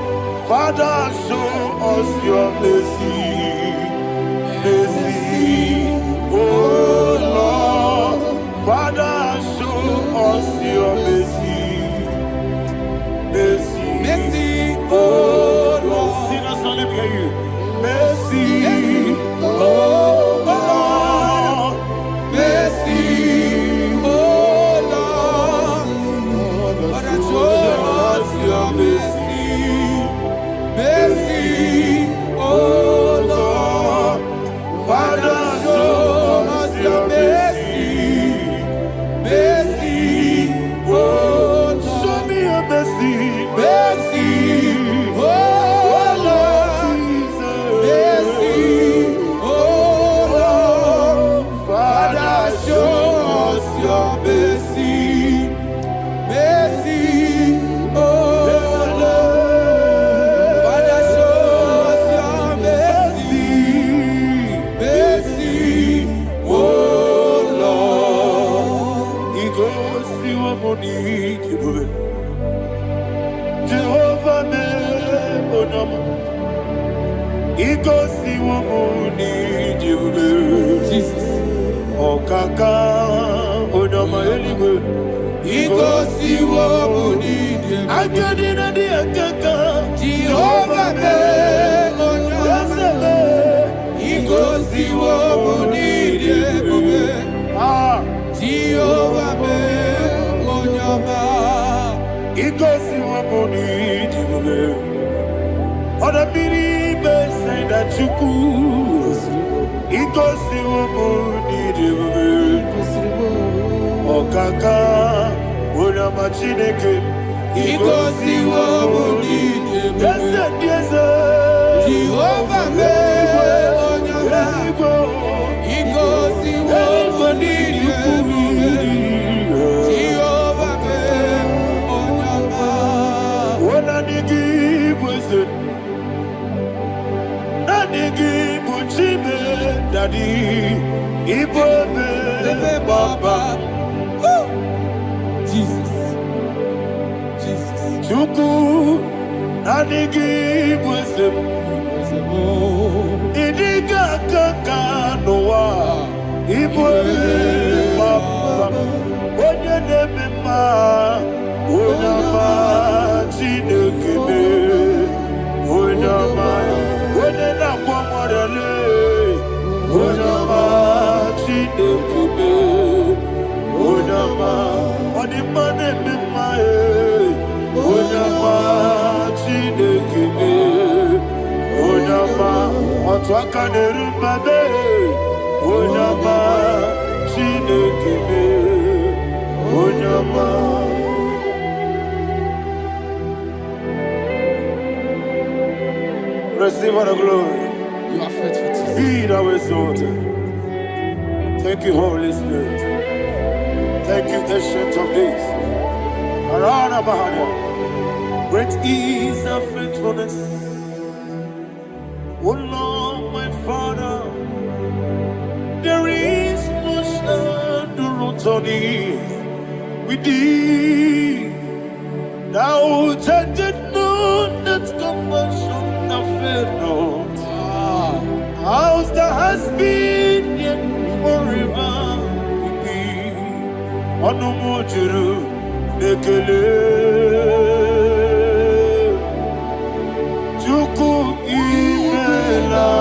Father, show us your mercy. Mercy, oh Lord, Father, show us your mercy. Mercy, Mercy, oh Lord. Sing us all, let me hear you. Mercy, oh Lord. Mercy, oh Lord. Father, show us your mercy. Mercy, oh Lord. Father, show us your mercy. Mercy, oh Lord. Show me your mercy. Mercy, oh Lord. Mercy, oh Lord. Father, show us your mercy. Mercy, oh Lord. Father, show us your mercy. Mercy, oh Lord. He goes to a Monie Point. Jehovah me onama. He goes to a Monie Point. Jesus. Okaka onama eligwe. He goes to what we need. Agadi na di akaka. Jehovah me onama. He goes to what we need. Jehovah me onama. He goes to a Monie Point. Oda biri be say that you could. He goes to a Monie Point. Okaka onama chineke. He goes to what we need. Yes, yes, Jehovah me onama. He goes to what we need. Jehovah me onama. Daddy, Ibobe, Baba, Jesus, Jesus. Chuku, Nanigi, Wisdom, Idiga Kaka, Noa, Ibobe, Baba, Onya Nemema, Onama, Chinekebe, Onama, Onena Kwamorele. Onama, Chinekebe, Onama, Onimane Mimae, Onama, Chinekebe, Onama, Otwakane Rumbabe, Onama, Chinekebe, Onama. Receive all the glory. You are faithful, Jesus. Be thou exalted. Thank you, Holy Spirit. Thank you, Ancient of Days. Arana Bahana. Great is our faithfulness. Oh Lord, my Father, there is much endurance on thee. With thee, thou judgest not that compassion of faith not. House that has been yet forever will be Onomojuru Nekele Chuku Imelae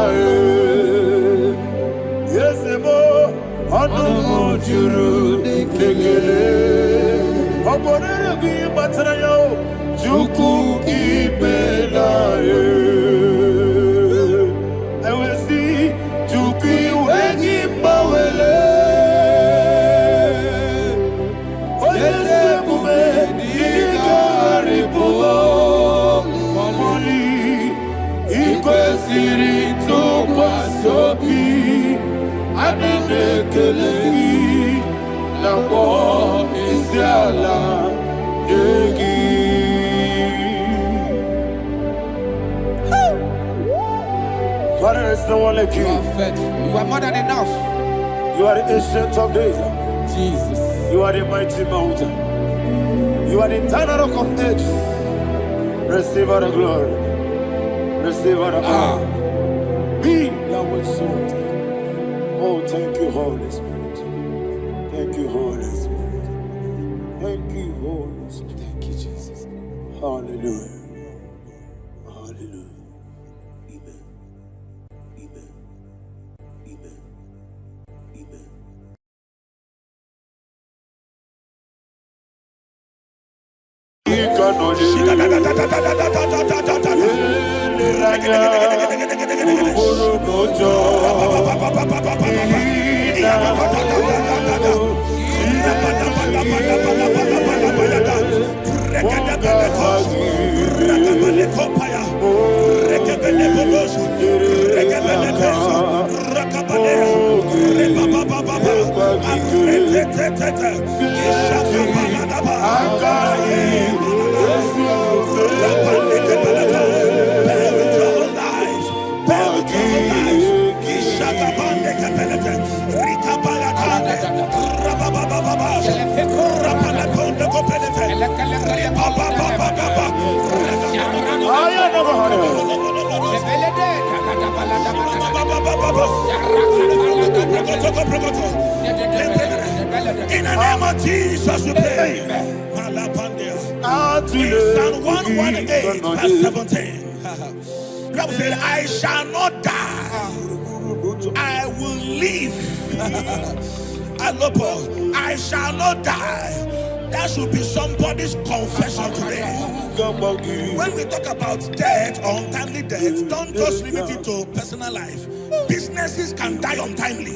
Yesemo Onomojuru Nekele Oborere bi batrayo Chuku Imelae Telegi, Namo Isiala, Yegi. Father, there is no one like you. You are faithful. You are more than enough. You are the ancient of days. Jesus. You are the mighty mountain. You are the eternal rock of ages. Receive all the glory. Receive all the power. Be thou exalted. Oh, thank you, Holy Spirit. Thank you, Holy Spirit. Thank you, Holy Spirit. Thank you, Jesus. Hallelujah. Hallelujah. Amen. Amen. Amen. Amen. In the name of Jesus, we pray. In Psalm 118, verse 17, the Bible said, I shall not die, I will live. I shall not die. That should be somebody's confession today. When we talk about death or untimely death, don't just limit it to personal life. Businesses can die untimely.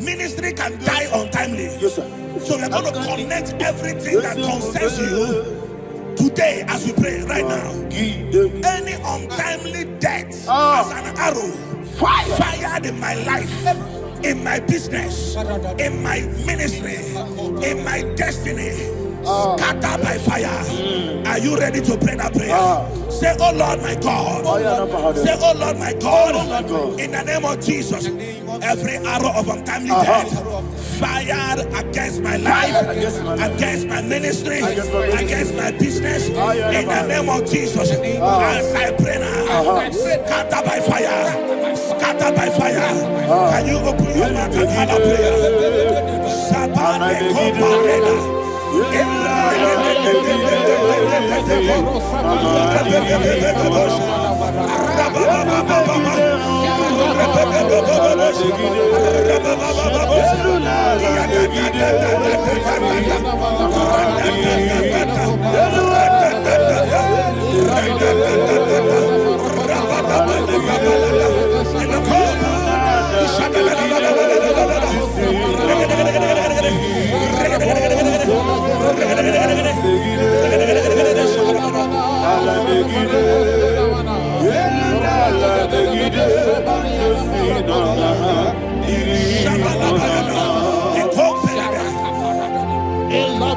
Ministry can die untimely. Yes, sir. So we're going to connect everything that concerns you today as we pray right now. Any untimely death as an arrow fired in my life, in my business, in my ministry, in my destiny, scattered by fire. Are you ready to pray that prayer? Say, oh Lord my God. Say, oh Lord my God. In the name of Jesus, every arrow of untimely death fired against my life, against my ministry, against my business, in the name of Jesus, as I pray now, scattered by fire, scattered by fire. Can you open your mouth and have a prayer?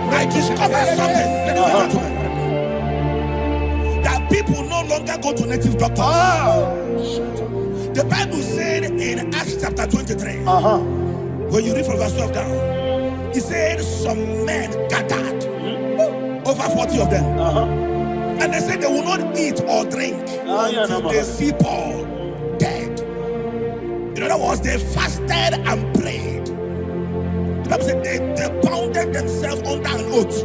I discovered something that people no longer go to native doctors. The Bible said in Acts chapter 23, when you read from verse 12 down, it said some men gathered, over 40 of them, and they said they will not eat or drink until they see Paul dead. In other words, they fasted and prayed. The Bible said they bounded themselves under an oath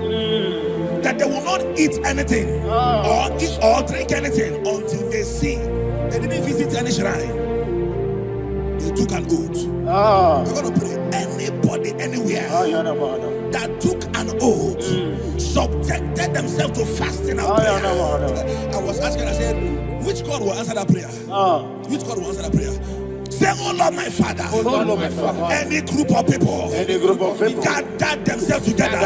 that they will not eat anything or eat or drink anything until they see. They didn't visit any shrine. They took an oath. We're going to pray. Anybody, anywhere that took an oath, subjected themselves to fasting and prayer. I was asking, I said, which God will answer that prayer? Which God will answer that prayer? Say, oh Lord, my Father. Oh Lord, my Father. Any group of people. Any group of people. Gathered themselves together.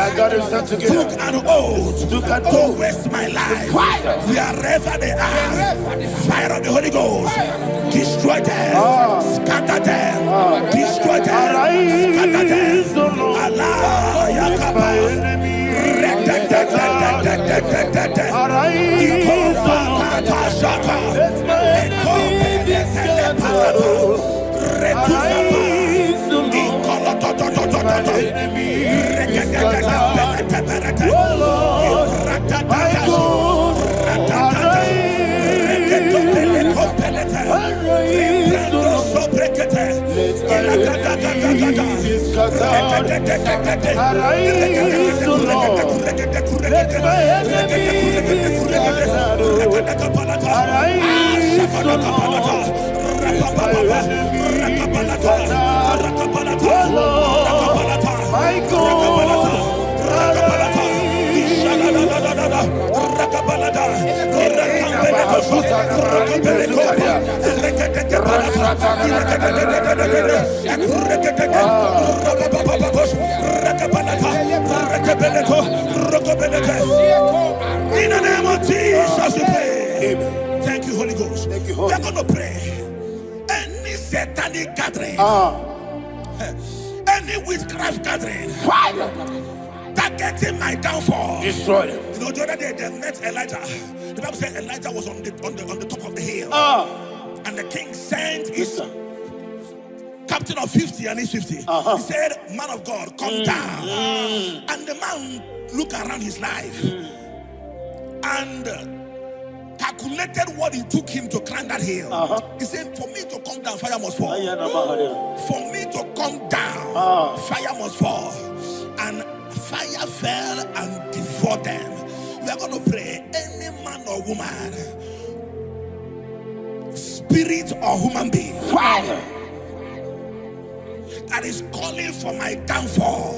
Took an oath. To waste my life. Wherever they are. Fire of the Holy Ghost. Destroy them. Scatter them. Destroy them. Scatter them. Allah Yakaba. In the name of Jesus, we pray. Thank you, Holy Ghost. We are going to pray. Any satanic gathering, any witchcraft gathering, targeting my downfall, destroy them. You know, the other day they met Elijah. The Bible said Elijah was on the top of the hill, and the king sent his captain of 50 and his 50. He said, "Man of God, come down." And the man looked around his life and calculated what it took him to climb that hill. He said, "For me to come down, fire must fall. For me to come down, fire must fall." And fire fell and devoured them. We are going to pray. Any man or woman, spirit or human being, fire, that is calling for my downfall,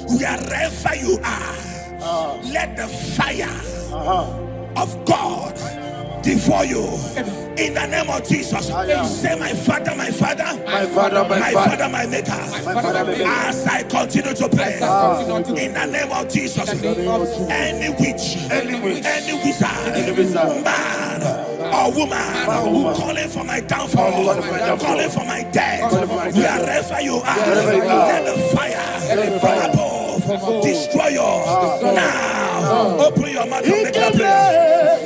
wherever you are, let the fire of God devour you. In the name of Jesus, say, "My Father, my Father, my Father, my Father, my Maker." As I continue to pray, in the name of Jesus, any witch, any wizard, man or woman calling for my downfall, calling for my death, wherever you are, let the fire from above destroy you now. Open your mouth and make a prayer.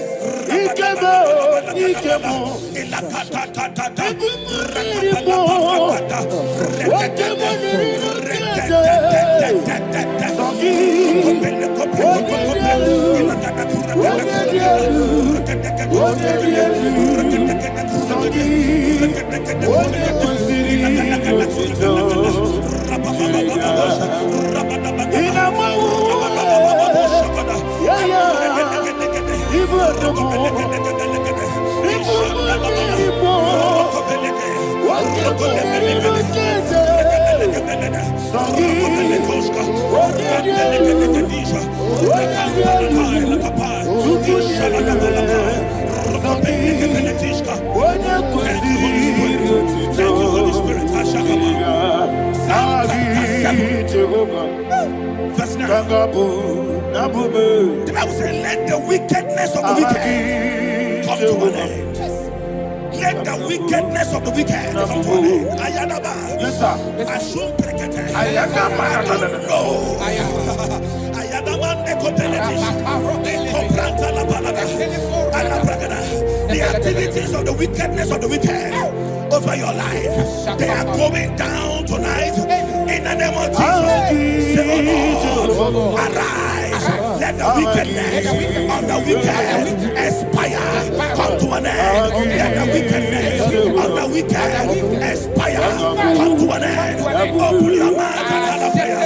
The Bible says, "Let the wickedness of the wicked come to an end." Let the wickedness of the wicked come to an end. Ayadaba. Asum prekete. Ayadaba. No. Ayadaba nekopeletis. Kopranta la balada. Alabragada. The activities of the wickedness of the wicked over your life, they are going down tonight. In the name of Jesus, say, "Oh Lord, arise. Let the wickedness of the wicked expire. Come to an end. Let the wickedness of the wicked expire. Come to an end." Open your mouth and prayer.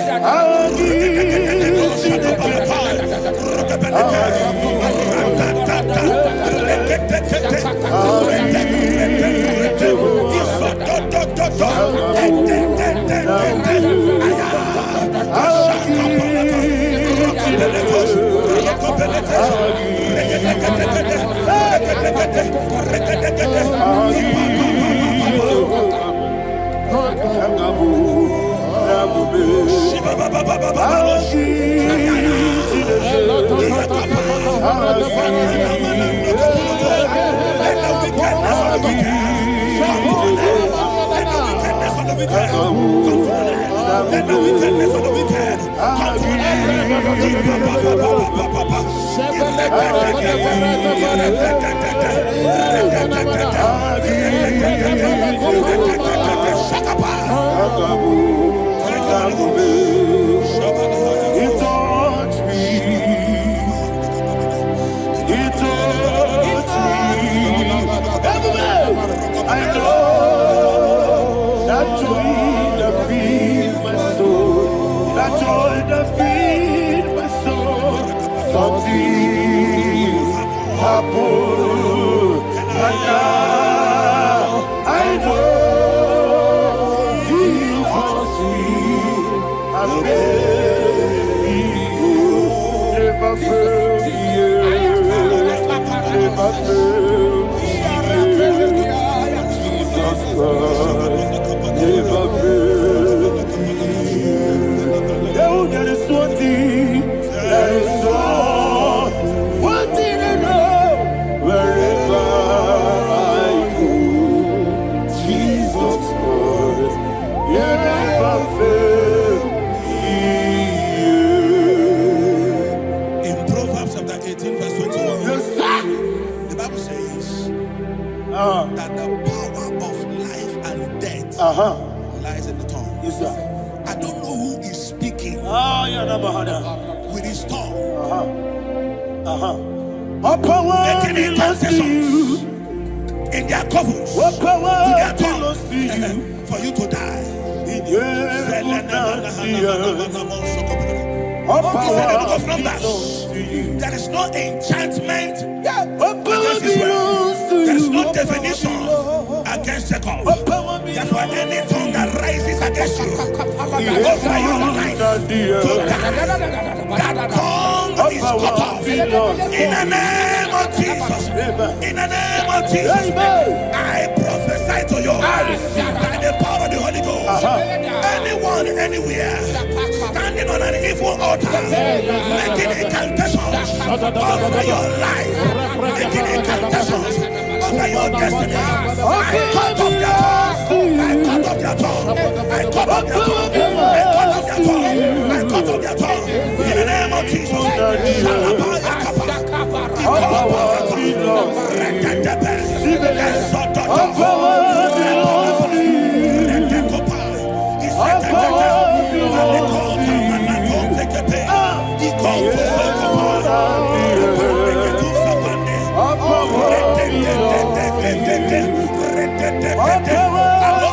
I know that joy that feeds my soul, that joy that feeds my soul. Something happened, and now I know He wants me. I never failed you, never failed me. Never fail. There is one thing, there is one thing I know. Wherever I go, Jesus Christ, you never fail me. In Proverbs chapter 18, verse 21, Yes, the Bible says that the power of life and death lies in the tongue. yes, sir. I don't know who is speaking with his tongue, All power making belongs to incantations you. in their covens All with power their belongs tongue to you. for you to die. All He said in the book of power Numbers, belongs to you. there is no enchantment All power against Israel. belongs to There is you. no divination against Jacob. All power Therefore, belongs any tongue that rises against you over your life to to you. die, that tongue is cut off. In the name of Jesus. In the name of Jesus. I prophesy to you by the power of the Holy Ghost. Anyone, anywhere, standing on an evil altar, making incantations over your life, making incantations over your destiny. I cut off their tongue. I cut off their tongue. I cut off their tongue. I cut off their tongue. I cut off their tongue. In the name of Jesus. All power belongs to you. All power belongs to you. All power belongs to you. All power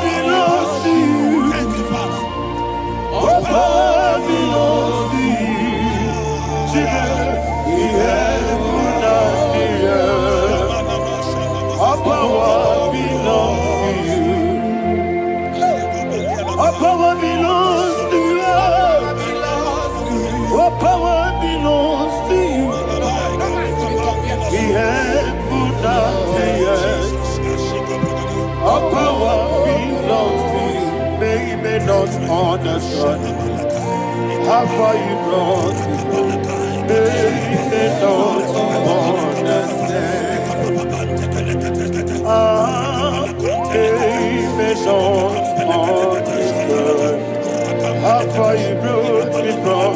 belongs to you. Thank you, Father. All power belongs to you. Jesus, He has put us here. All power belongs to you. All power belongs to you. All power belongs to you. He has put us here. All power belongs to you. They may not understand how far you brought me. They may not understand. They may not understand how far you brought me from.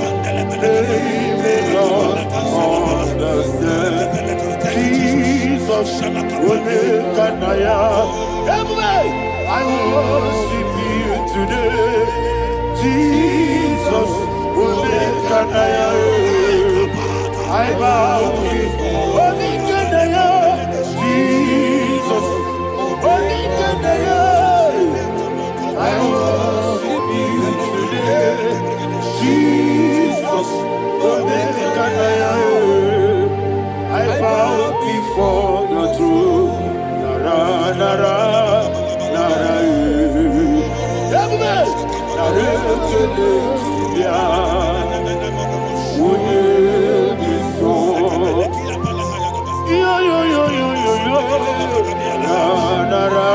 They may not understand. Jesus, will make a Naija. I worship you today. Jesus, will make a Naija. I bow before Naija. Jesus, will make a Naija. I worship you today. Jesus, will make a Naija. I bow before your throne. Nara, nara, nara, nara,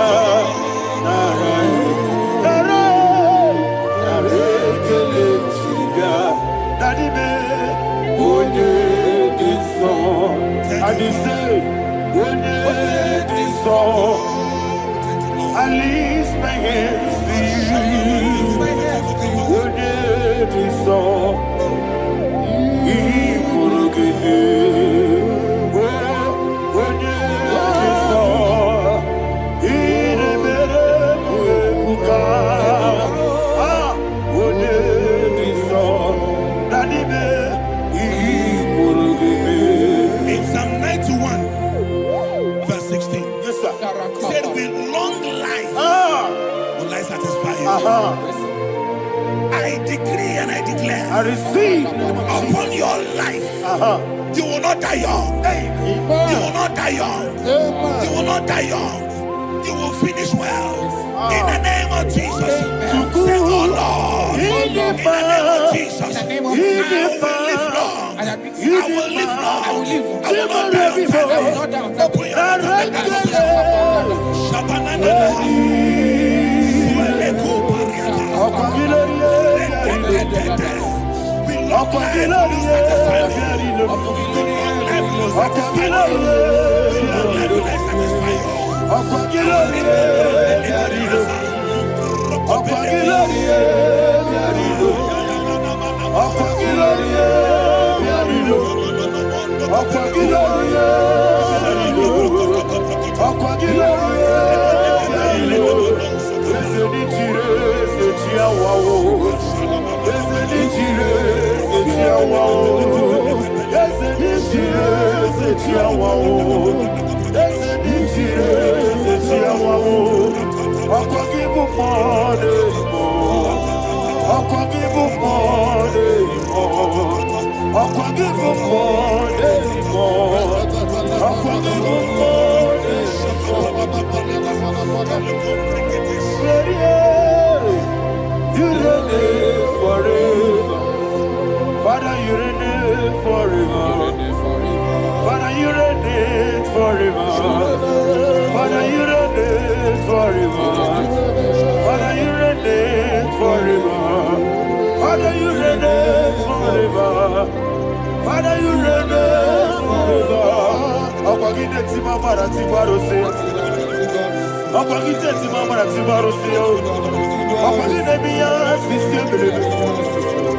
nara, nara, hands to you. Your name is all. In Psalm 91, verse 16, yes, sir. He said, with long life will I satisfy you. I decree and I declare, I receive upon your life, you will not die young. You will not die young. You will not die young. You will finish well. In the name of Jesus. Say, oh Lord, in the name of Jesus, I will live long. I will live long. I will not die on time. Open your mouth and you reign forever. Father, you reign forever. Father, you reign forever. Father, you reign forever. Father, you reign forever. Father, you reign forever. Father, you reign forever. Akagite timamara tibarose. Akagite timamara tibarose. Akagite biya sistemele.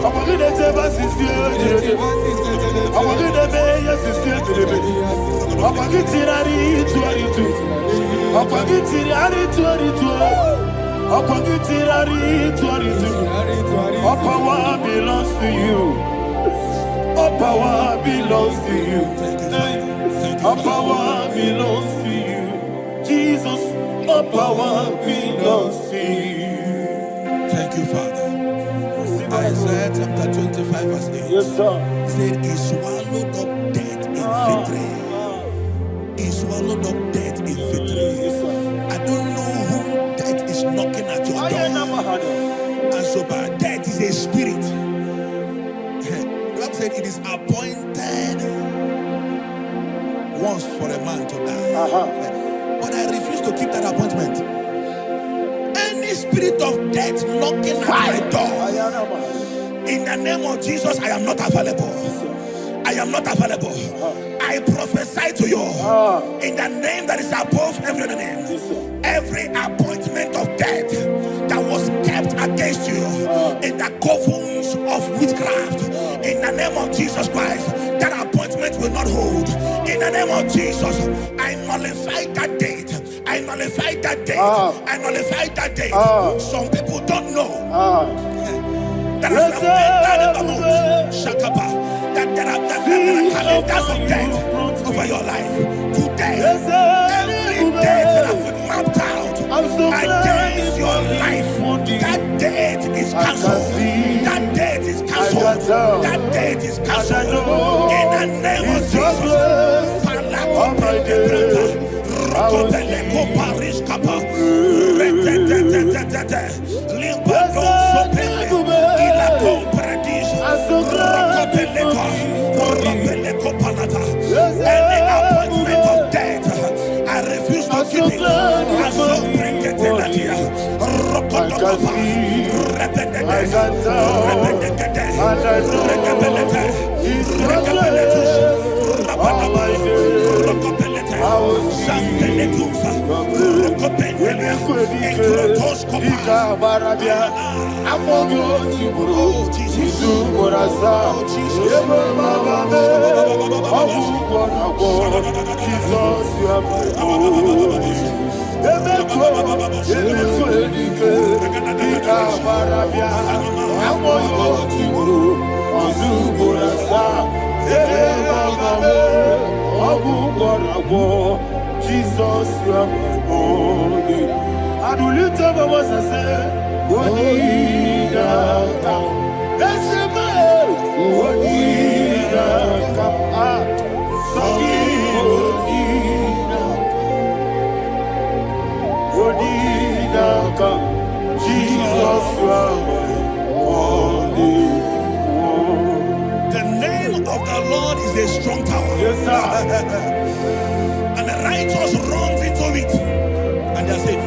Akagite teba sistemele. Akagite beya sistemele. Akagite rari tuaritu. Akagite rari tuaritu. Akagite rari tuaritu. All power belongs to you. All power belongs to you. All power belongs to you. Jesus, all power belongs to you. Thank you, Father. Isaiah chapter 25, verse 8. Yes, sir. He said, he swallowed up death in victory. He swallowed up death in victory. I don't know who death is knocking at your door. And so, but death is a spirit. God said it is appointed once for a man to die. But I refuse to keep that appointment. Any spirit of death knocking at my door, in the name of Jesus, I am not available. I am not available. I prophesy to you in the name that is above every other name. Every appointment of death that was kept against you in the covens of witchcraft, in the name of Jesus Christ, that appointment will not hold. In the name of Jesus, I nullify that date. I nullify that date. I nullify that date. Some people don't know that as I've entered the moment, Shakapa, that there are calendars of death over your life. Today, every date that I've mapped out against your life, that date is cancelled. That date is cancelled. That date is cancelled. In the name of Jesus. Any appointment of death, I refuse to keep it. I so bring it in the barabia. Amogo tiburu. Jisu borasa. Ebe baba me. Abu bonago. Jesus you are my Lord. Emeko edike. Ika barabia. Amogo tiburu. Jisu borasa. Ebe baba me. Abu bonago. Jesus you are my Lord. Adulite baba sase. Bonida kam, esema, bonida kam, sogi bonida kam, Jesus you are my only one. The name of the Lord is a strong tower. Yes, sir. And the righteous runs into it, and they are safe.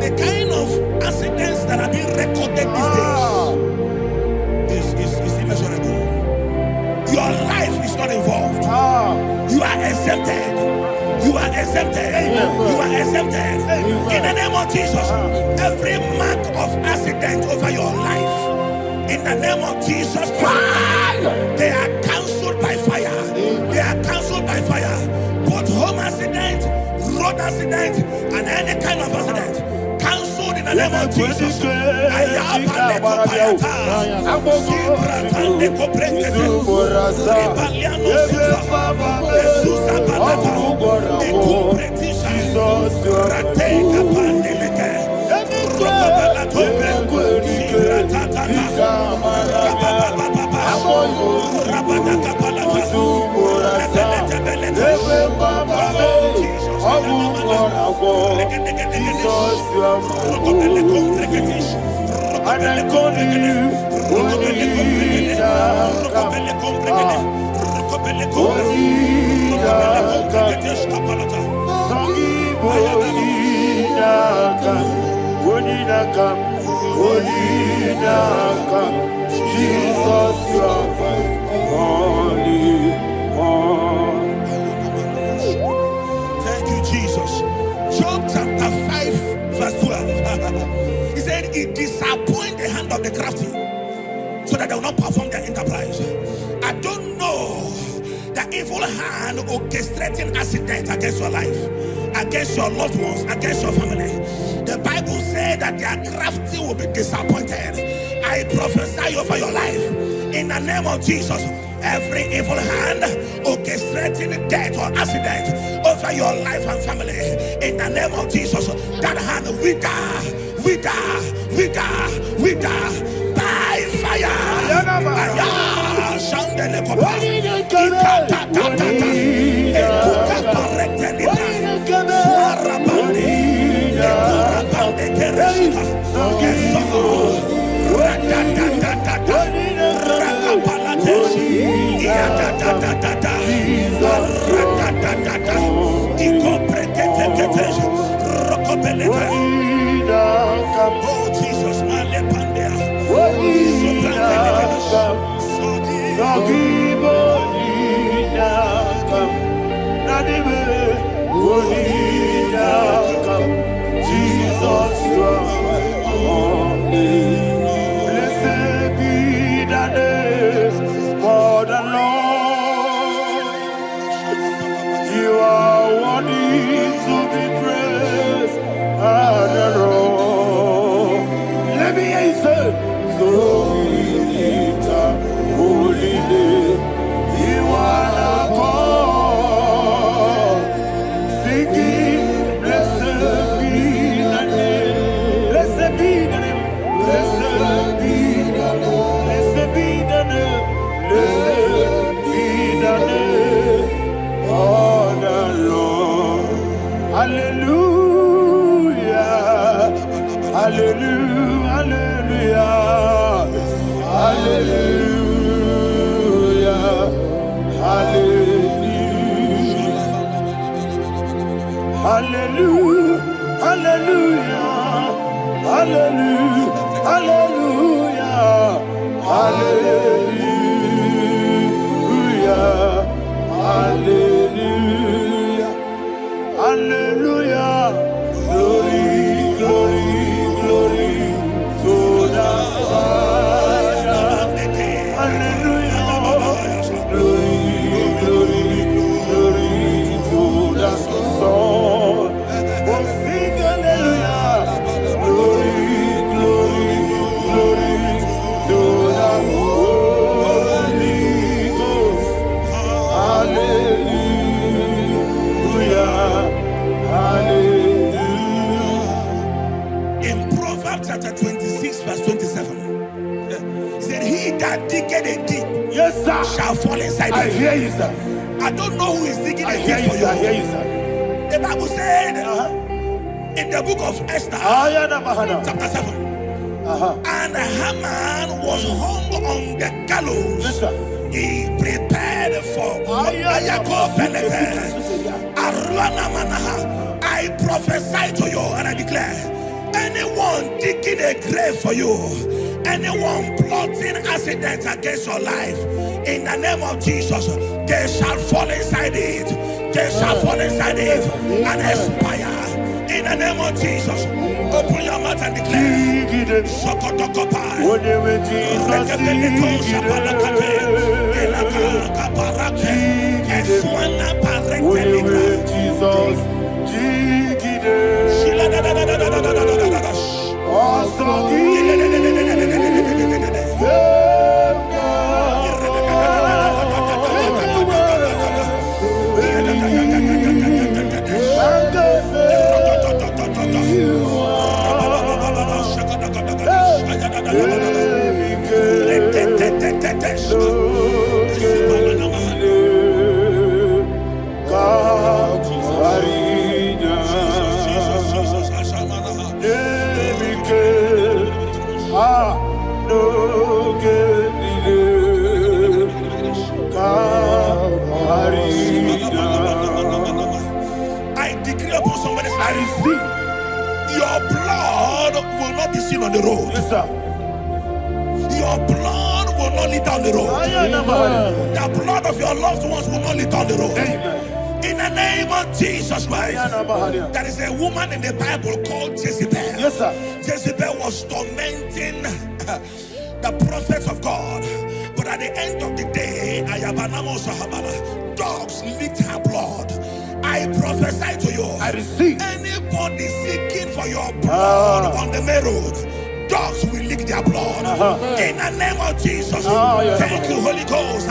The kind of accidents that are being recorded these days is immeasurable. Your life is not involved. You are exempted. You are exempted. You are exempted. In the name of Jesus, every mark of accident over your life, in the name of Jesus Christ, they are cancelled by fire. They are cancelled by fire. Both home accident, road accident, and any kind of accident, cancelled in the name of Jesus. Jesus, you are my only one. Thank you, Jesus. Job chapter 5, verse 12. He said, "It disappoints the hand of the crafty, so that they will not perform their enterprise." I don't know the evil hand orchestrating accident against your life, against your loved ones, against your family. The Bible said that their crafty will be disappointed. I prophesy over your life in the name of Jesus. Every evil hand orchestrating death or accident over your life and family, in the name of Jesus, that hand wither by fire. Oh Jesus, Jesus, you are my only. Blessed be the name of the Lord. You are worthy to be praised and adored. Let me hear you say, so we lift up holy name. You are the God. Singing, blessed be the name. Blessed be the name. Blessed be the name. Blessed be the name. Blessed be the name of the Lord. Hallelujah. Hallelujah. Hallelujah. Hallelujah. Hallelujah. Hallelujah. Hallelujah. Hallelujah. Hallelujah. Hallelujah. Yes, sir. shall fall inside I you. hear you, sir. I don't know who is digging I a hear pit you, for sir. I hear you. you, sir. The Bible said in the book of Esther, chapter 7, and Haman was hung on the gallows. Yes, sir. He prepared for I prophesy to you and I declare, anyone digging a grave for you, anyone plotting accidents against your life, in the name of Jesus, they shall fall inside it. They shall fall inside it and expire. In the name of Jesus, open your mouth and declare. Sokotokopai. I decree upon somebody's life, your blood will not be seen on the road. Yes, sir. Your blood will not lead down the road. The blood of your loved ones will not lead down the road. In the name of Jesus Christ. There is a woman in the Bible called Jezebel. Yes, sir. Jezebel was tormenting the prophets of God. But at the end of the day, dogs licked her blood. I prophesy to you. I receive. Anybody seeking for your blood on the main road, dogs will lick their blood. In the name of Jesus. Thank you, Holy Ghost.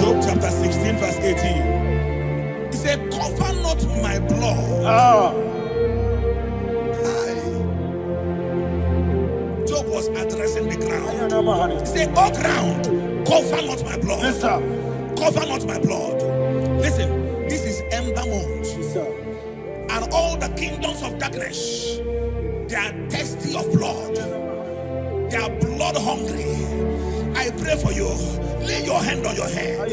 Job chapter 16 verse 18. He said, cover not my blood. Job was addressing the ground. He said, oh ground, cover not my blood. Yes, sir. Cover not my blood. Listen, this is ember month. Yes, sir. And all the kingdoms of darkness, they are thirsty of blood. They are blood hungry. I pray for you. Lay your hand on your head.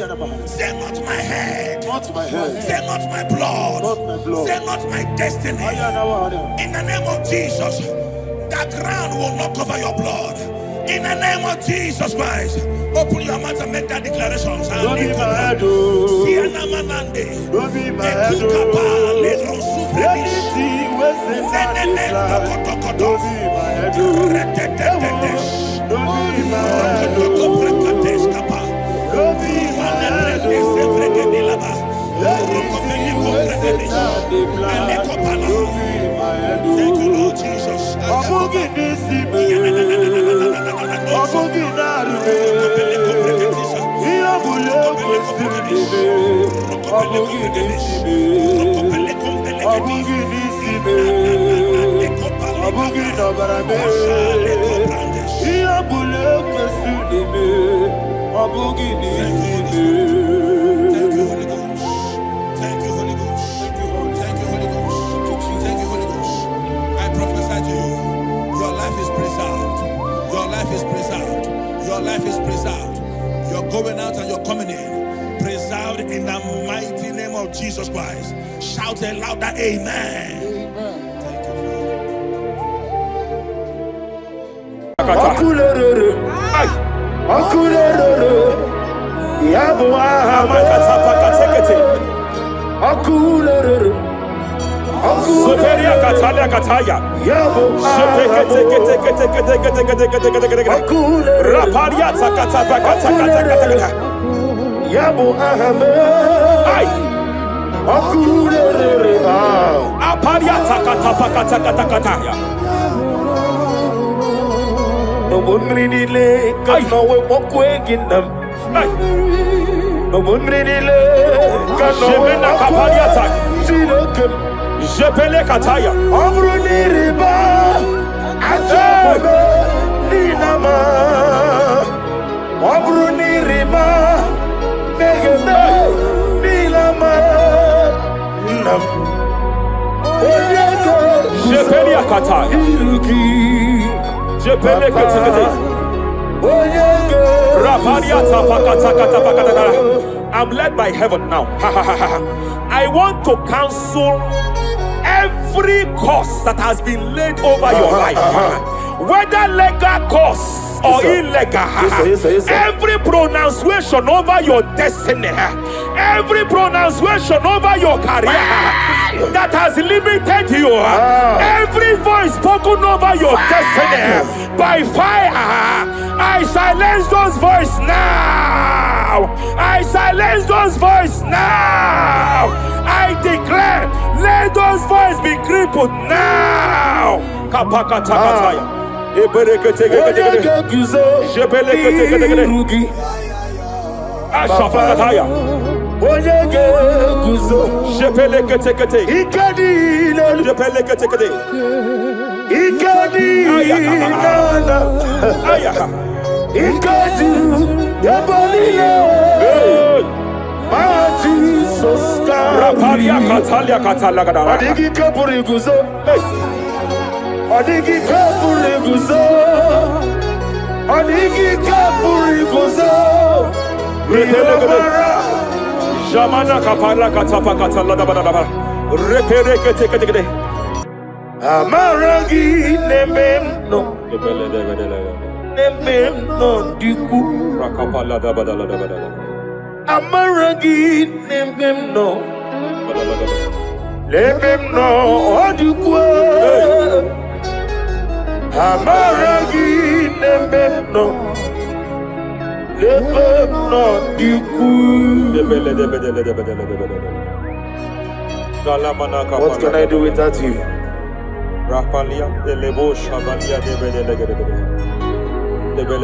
Say not my head. Not my head. Say not my blood. Not my blood. Say not my destiny. In the name of Jesus, that ground will not cover your blood. In the name of Jesus Christ, open your mouth and make that declaration. Don't be mad, oh. Don't be mad, oh. Anything was in that decline. Don't be mad, oh. Don't be mad, oh. Don't be mad, oh. Anything was in that decline. Don't be mad, oh. Thank you, Lord Jesus. Thank you, Holy Ghost. Thank you, Holy Ghost. Thank you, Holy Ghost. Thank you, Holy Ghost. I prophesy to you, your life is preserved. life is preserved. Your life is preserved. You're going out and you're coming in. Preserved in the mighty name of Jesus Christ. Shout a louder amen. Thank you, No one really lake, no way walk waking them. No one really lake, no way walk waking. Jepele kataya. Amruni riba, ajabe ninama. Amruni riba, megene ninama. Nam. Jepele kataya. Jepele kataya. I'm led by heaven now. I want to cancel every curse that has been laid over your life, whether legal curse or illegal. Every pronunciation over your destiny, every pronunciation over your career that has limited you, every voice spoken over your destiny by fire, I silence those voices now. I silence those voices now. I declare, let those voices be crippled now. Kapakatakataya. Ashafakataya. Shepelekete. Raparia Katalia Katalagada. Adigi Kapuriguzo. Adigi Kapuriguzo. Adigi Kapuriguzo. Jamana Kapara Katapa Katalada. Reperekete. Amaragi Nemeno. Nemeno Diku. Rakapalada Badalada. Amaragi Nemeno. Lemeno Odikwe. Amaragi Nemeno. Lemeno Diku. What can I do without you? Rapalia, the Lebo Shabalia, the Bele,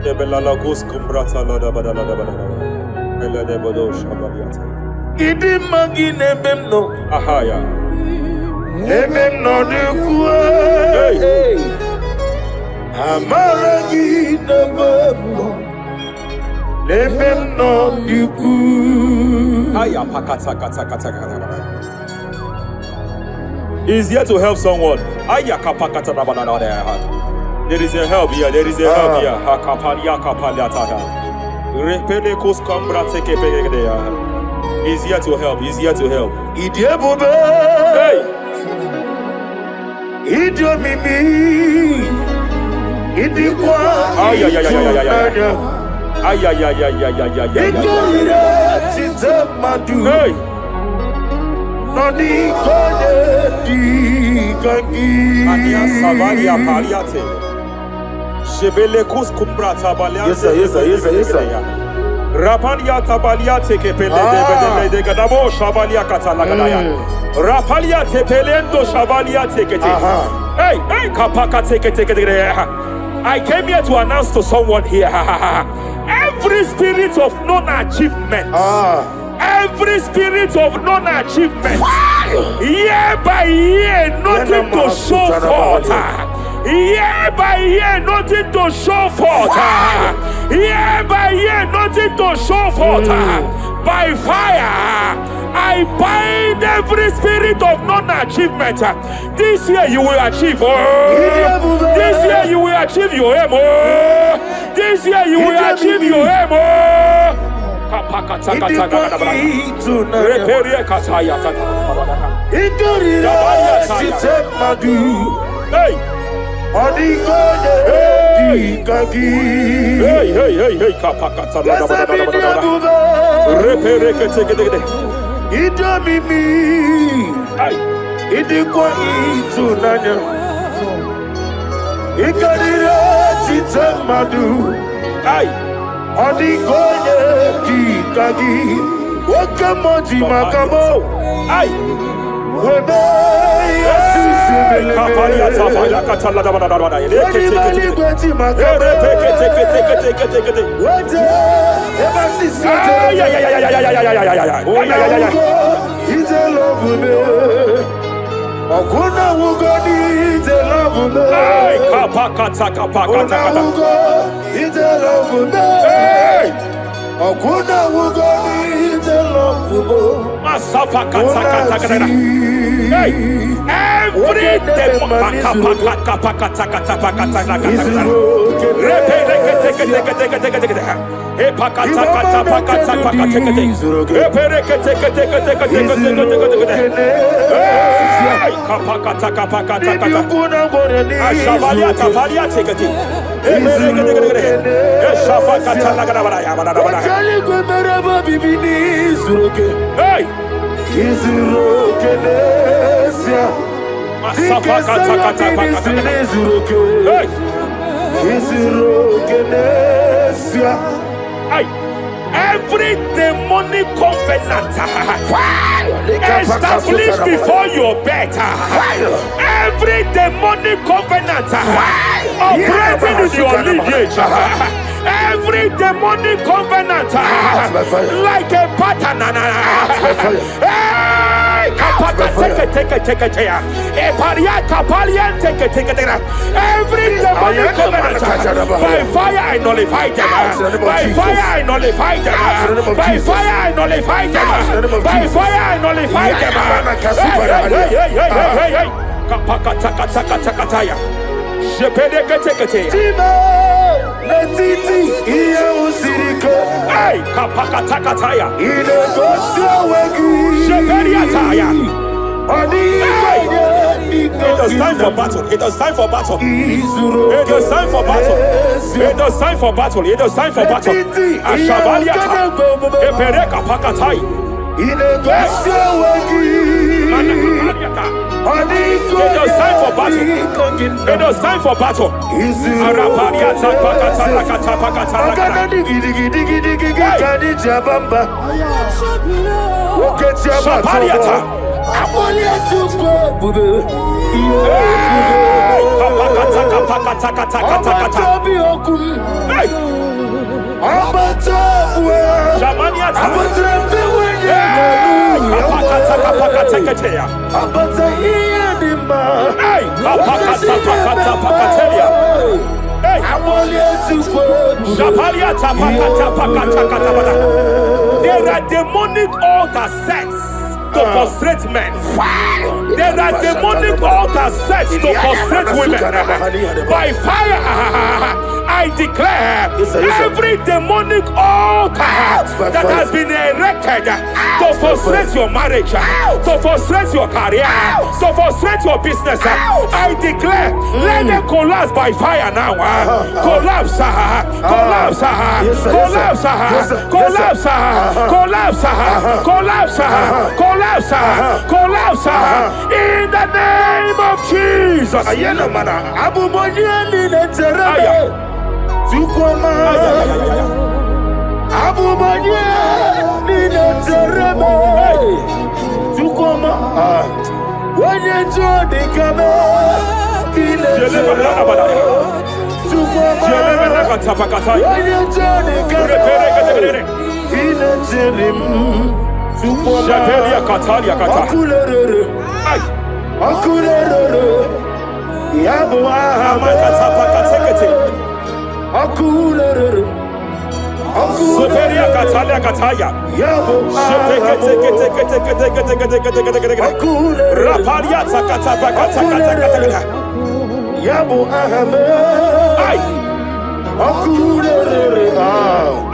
the Belalagus Cumbrata Lada Badalada, Ella de Bodo Shabaliata. Idi Magine Bemno, Ahaya, Lebemno de Kue, Amaragi de Bemno, Lebemno de Kue. Aya Pakata Kata. Is here to help someone. There is a help here. There is a help here. He's here to help. He's here to help. Hey. Hey. Yes, sir. Rapalia tabalia teke pele de gadabo shabalia katalagadaya. Rapalia tepelendo shabalia teke. Hey, kapaka teke. I came here to announce to someone here. Every spirit of non-achievement. Every spirit of non-achievement, year by year, nothing to show forth. Year by year, nothing to show forth. Year by year, nothing to show forth. By fire, I bind every spirit of non-achievement. This year you will achieve. This year you will achieve your aim. This year you will achieve your aim. Hey. Hey, kapakata. Every demonic covenant established before your bed, every demonic covenant operating in your lineage, every demonic covenant like a pattern. Every demonic covenant, by fire I nullify them. By fire I nullify them. By fire I nullify them. By fire I nullify It is time for battle. It is time for battle. It is time for battle. It is time for battle. It is time for battle. Ashavaliata. Epereka pakatai. It is time for battle. It is time for battle. Arapariata pakata pakata. Shapariata. There are demonic altar sets to frustrate men. There are demonic altars set to frustrate women. By fire, I declare every demonic altar that has been erected to frustrate your marriage, to frustrate your career, to frustrate your business, I declare, let them collapse by fire now. Collapse, collapse, collapse, collapse, collapse, collapse, collapse, collapse, in the name of Jesus.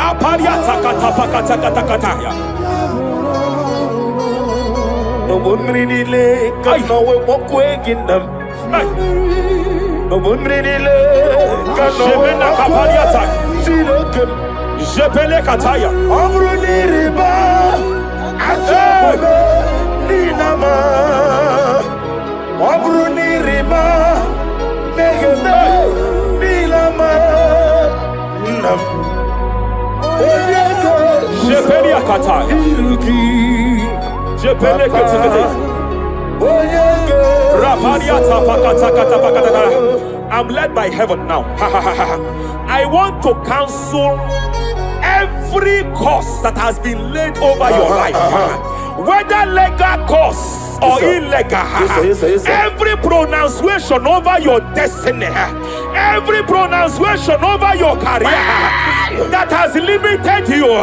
Aparia takata pakata katakataya. No woman can know what waking them. No woman can know when a capariata. Jepele kataya. Amruni riba. Ajabe. Ninama. Amruni riba. Negene. Nilama. Nam. Jepele kataya. Jepele kataya. I'm led by heaven now. I want to cancel every curse that has been laid over your life, whether legal curse or illegal. Every pronunciation over your destiny, every pronunciation over your career that has limited you,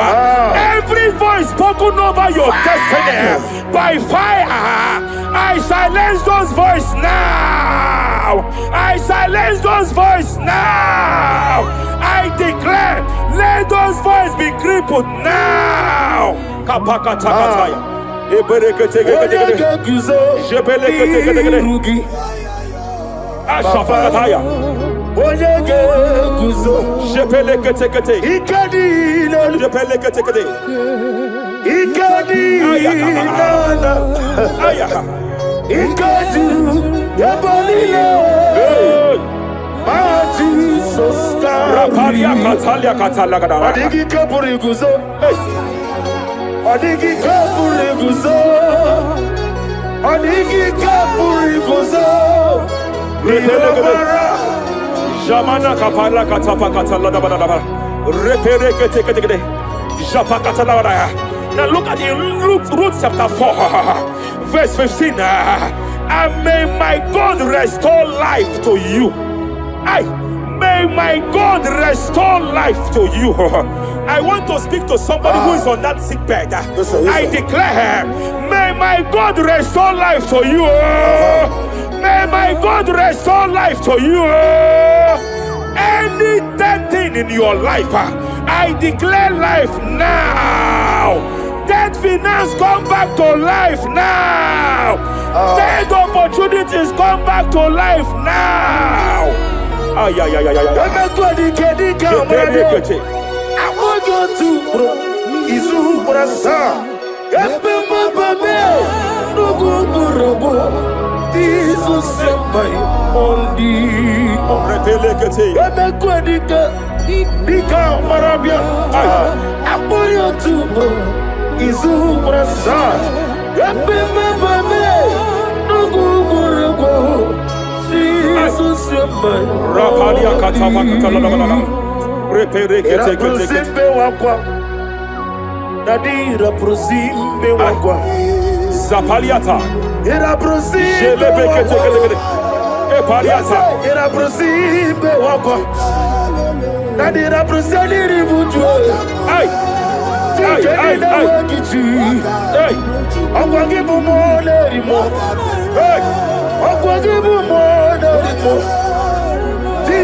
every voice spoken over your destiny by fire, I silence those voices now. I silence those voices now. I declare, let those voices be crippled now. Kapakatakataya. Ashafakataya. Jepeleketekete. Jepeleketekete. Raparia Katalia Katalaga. Adigi Kapuriguzo. Adigi Kapuriguzo. Adigi Kapuriguzo. Jamana Kapala Katapa Katalada. Reperekete. Japakatalada. Now look at it, Ruth chapter 4, verse 15. And may my God restore life to you. May my God restore life to you. I want to speak to somebody who is on that sick bed. I declare, may my God restore life to you. May my God restore life to you. Any dead thing in your life, I declare life now. Dead finance come back to life now. Dead opportunities come back to life now. I want you to Zapaliata. Era prosime Epaliata. Era prosime wakwa. Nadira prosani ributu. Ay. Ay. Ay. Akwagibu mole rimo. Ay. Akwagibu mole rimo.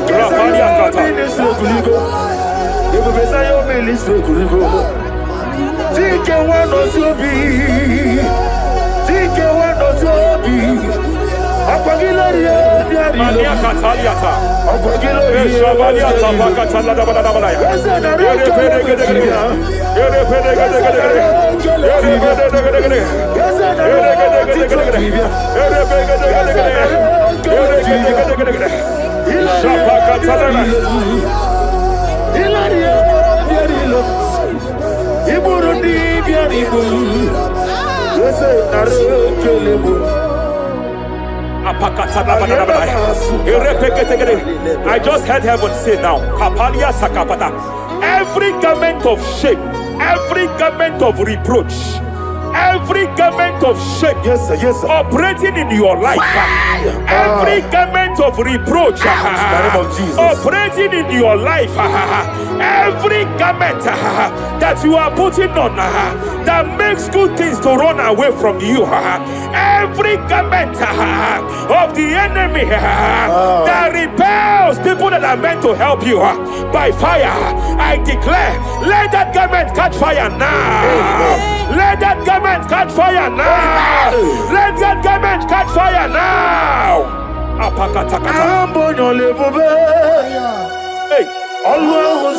Rapaliata. Ministre kuligo. Ebo besa yo ministre kuligo. Tike wano zobi. Tike wano zobi. Akwagilaria diari. Mania kataliata. Akwagilaria. Shabaliata bakatalada badabadaya. I just heard heaven say now, Kapalia Sakapata. Every garment of shame, every garment of reproach, every garment of shame, yes, sir, operating in your life, every garment of reproach, operating in your life, every garment that you are putting on that makes good things to run away from you, every garment of the enemy that repels people that are meant to help you by fire. I declare, let that garment catch fire now. Let that garment catch fire now. Let that garment catch fire now. Hey, Allah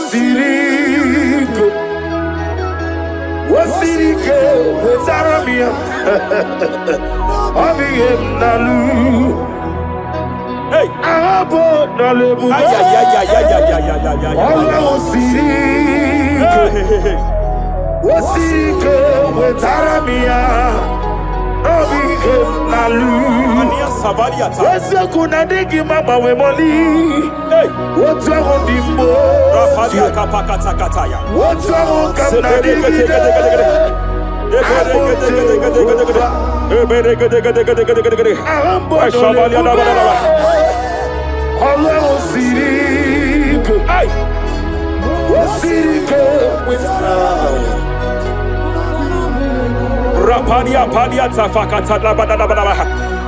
Wasirike Zaramia Abiyem Nalu. Hey, Abo Nalebu. Allah Wasirike Zaramia Abiyem Nalu. Wese kuna digi mama we moli. hey, What's wrong with the Rafalia kapakata kataya. What's wrong with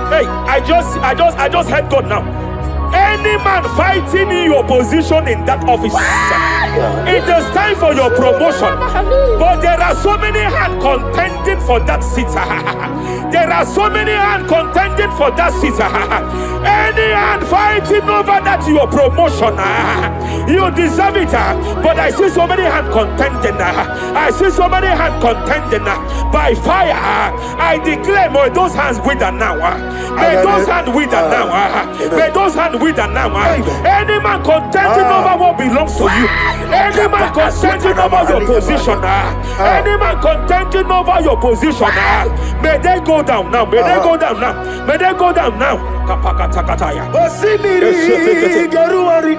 Hey, I just heard God now. Any man fighting in your position in that office, it is time for your promotion. But there are so many hands contending for that seat. There are so many hands contending for that seat. Any hand fighting over that your promotion, you deserve it. But I see so many hands contending. I see so many hands contending by fire. I declare, may those hands wither now. May those hands wither now. May those hands wither now. Any man contending over what belongs to you. Any man contending over your position. Any man contending over your position. May they go down now. May they go down now. May they go down now. Kapakatakataya. Osimiri Garuari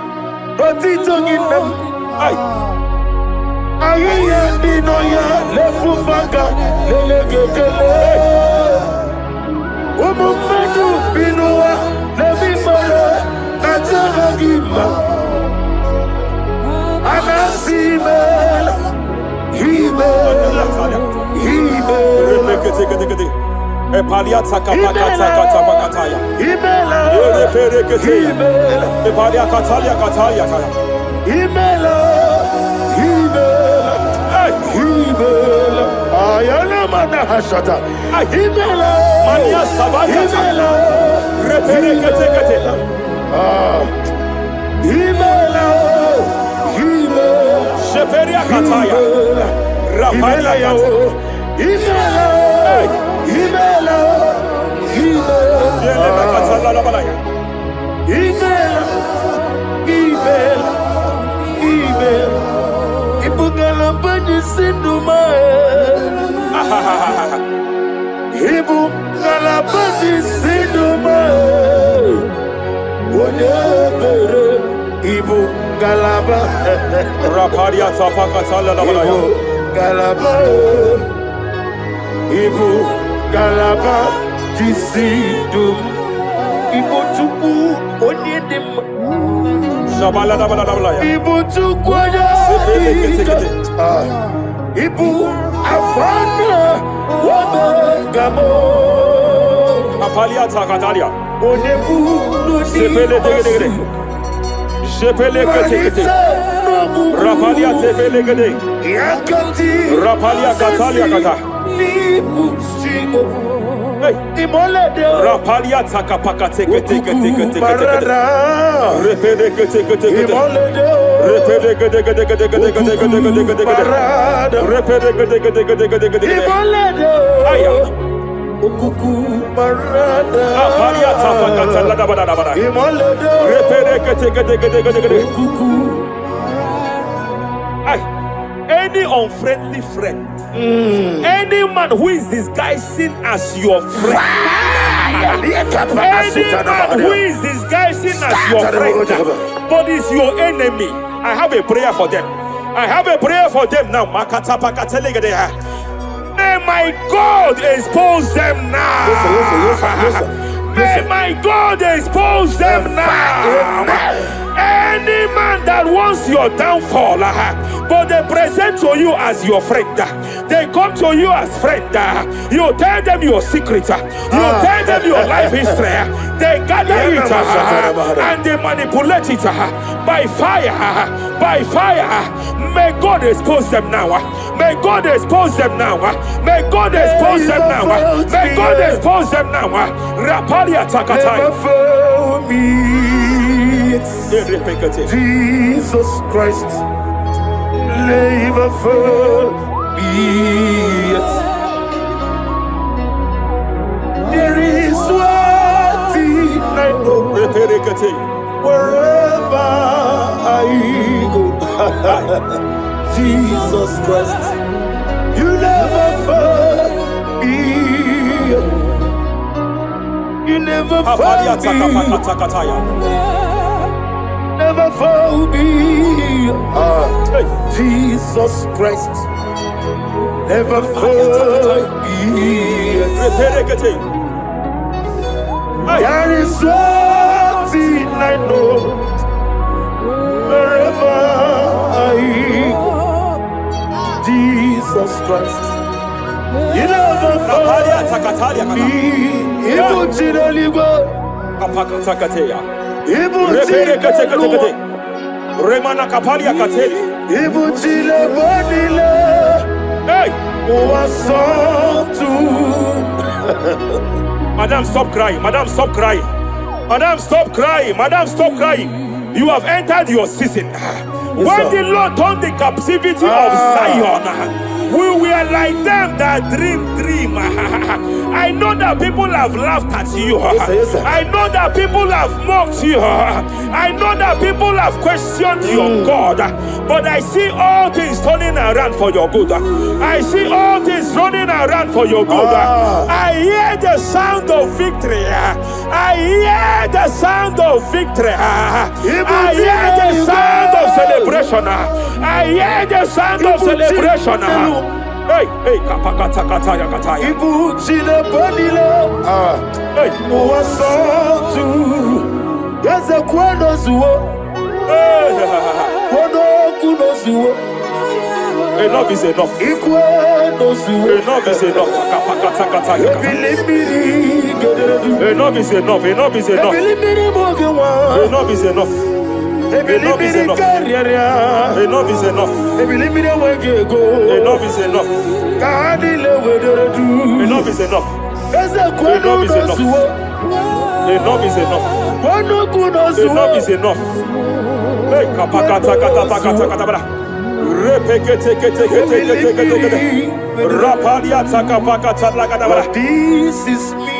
Rotitoginem Ayaya Dinoya Lefufanga Lelegekele Umumenu Binua Levimara Najaragima Anasimel Himel Epaliata kapakata pakataya. Imela Eperekete. Epalia katalia katalia kaya. Imela Himela Ayana mana hashata Imela Mania sabaya. Imela Reperekete kete. Imela Sheperia kataya. Rapalia kata. Imela Imela Yele makatala la balaya. Imela Ibungala bani sinduma Ibungala bani sinduma Wonebere Ibungala ba Rapalia tapakatala la balaya. Galaba Galaba Jisidum Ibotuku Onyedim Shabala la balaya. Ibotuku Ibu Afana Wabagamo Apalia takatalia. Onebu Sepele degede. Sepele kete. Rapalia tepele gede. Yakati Rapalia katalia kata. Hey, Rapalia takapaka teke. Repede kete. Repede gede. Aya. Rapalia tapakata la bada. Repede kete. Any unfriendly friend, any man who is disguising as your friend, any man who is disguising as your friend, but is your enemy, I have a prayer for them. I have a prayer for them now. May my God expose them now. May my God expose them now. Any man that that wants your downfall, but they present to you as your friend. They come to you as friend. You tell them your secret. You tell them your life history. They gather it and they manipulate it by fire. By fire. May God expose them now. May God expose them now. May God expose them now. May God expose them now. Rapalia Takatai. Jesus Christ, never for me. There is one thing I know. Wherever I go, Jesus Christ, you never fail me. You never fail me. Never fail me. Jesus Christ, never fail me. There is one thing I know. Wherever I go, Jesus Christ, you never fail me. Remana Kapalia Kateli. Hey! Madam, stop crying. Madam, stop crying. Madam, stop crying. Madam, stop crying. You have entered your season. When the Lord turned the captivity of Zion, we were like them that dream. I know that people have laughed at you. Yes, I know that people have mocked you. I know that people have questioned your God. But I see all things turning around for your good. I see all things running around for your good. I hear the sound of victory. I hear the sound of victory. I hear the sound of celebration. I hear the sound of celebration. Hey, hey, kapakata kataya kataya. Ibu chile bonile. Hey, Uwasotu. Yeze kwendo zuo. Kwendo kuno zuo. Enough is enough. Ikwendo zuo. Enough is enough. Kapakata kataya. Enough is enough. Enough is enough. Enough is enough. Enough is enough. Enough is enough. Enough is enough. Enough is enough. Enough is enough. Enough is enough. Enough is enough. Hey, kapakata katapakata katabara. Repekete kete kete kete kete. Rapalia takapakata lagadabara. This is me.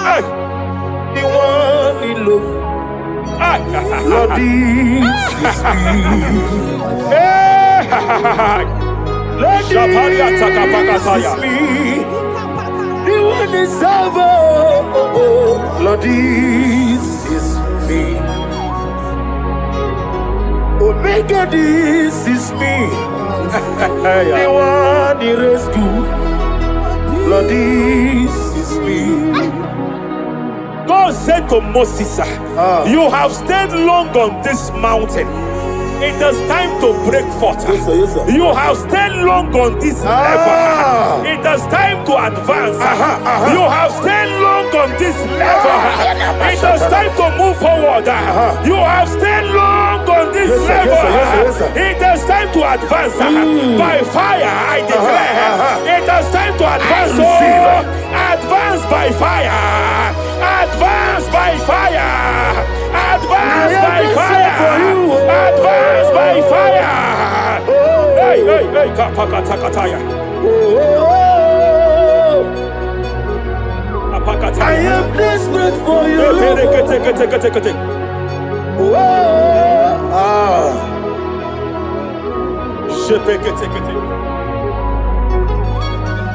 Hey, The one in love. Lord, this is me. Lord, this is me. The one is ever. Lord, this is me. Omega, this is me. The one in rescue. Lord, this is me. God said to Moses, you have stayed long on this mountain. It is time to break forth. Yes, sir. You have stayed long on this level. It is time to advance. You have stayed long on this level. It is time to move forward. You have stayed long on this level. Yes, sir. It is time to advance. By fire, I declare. It is time to advance. Advance by fire. Advance by fire. Advance by fire. Advance by fire. Hey, hey, hey, kapakatakataya. I am desperate for you.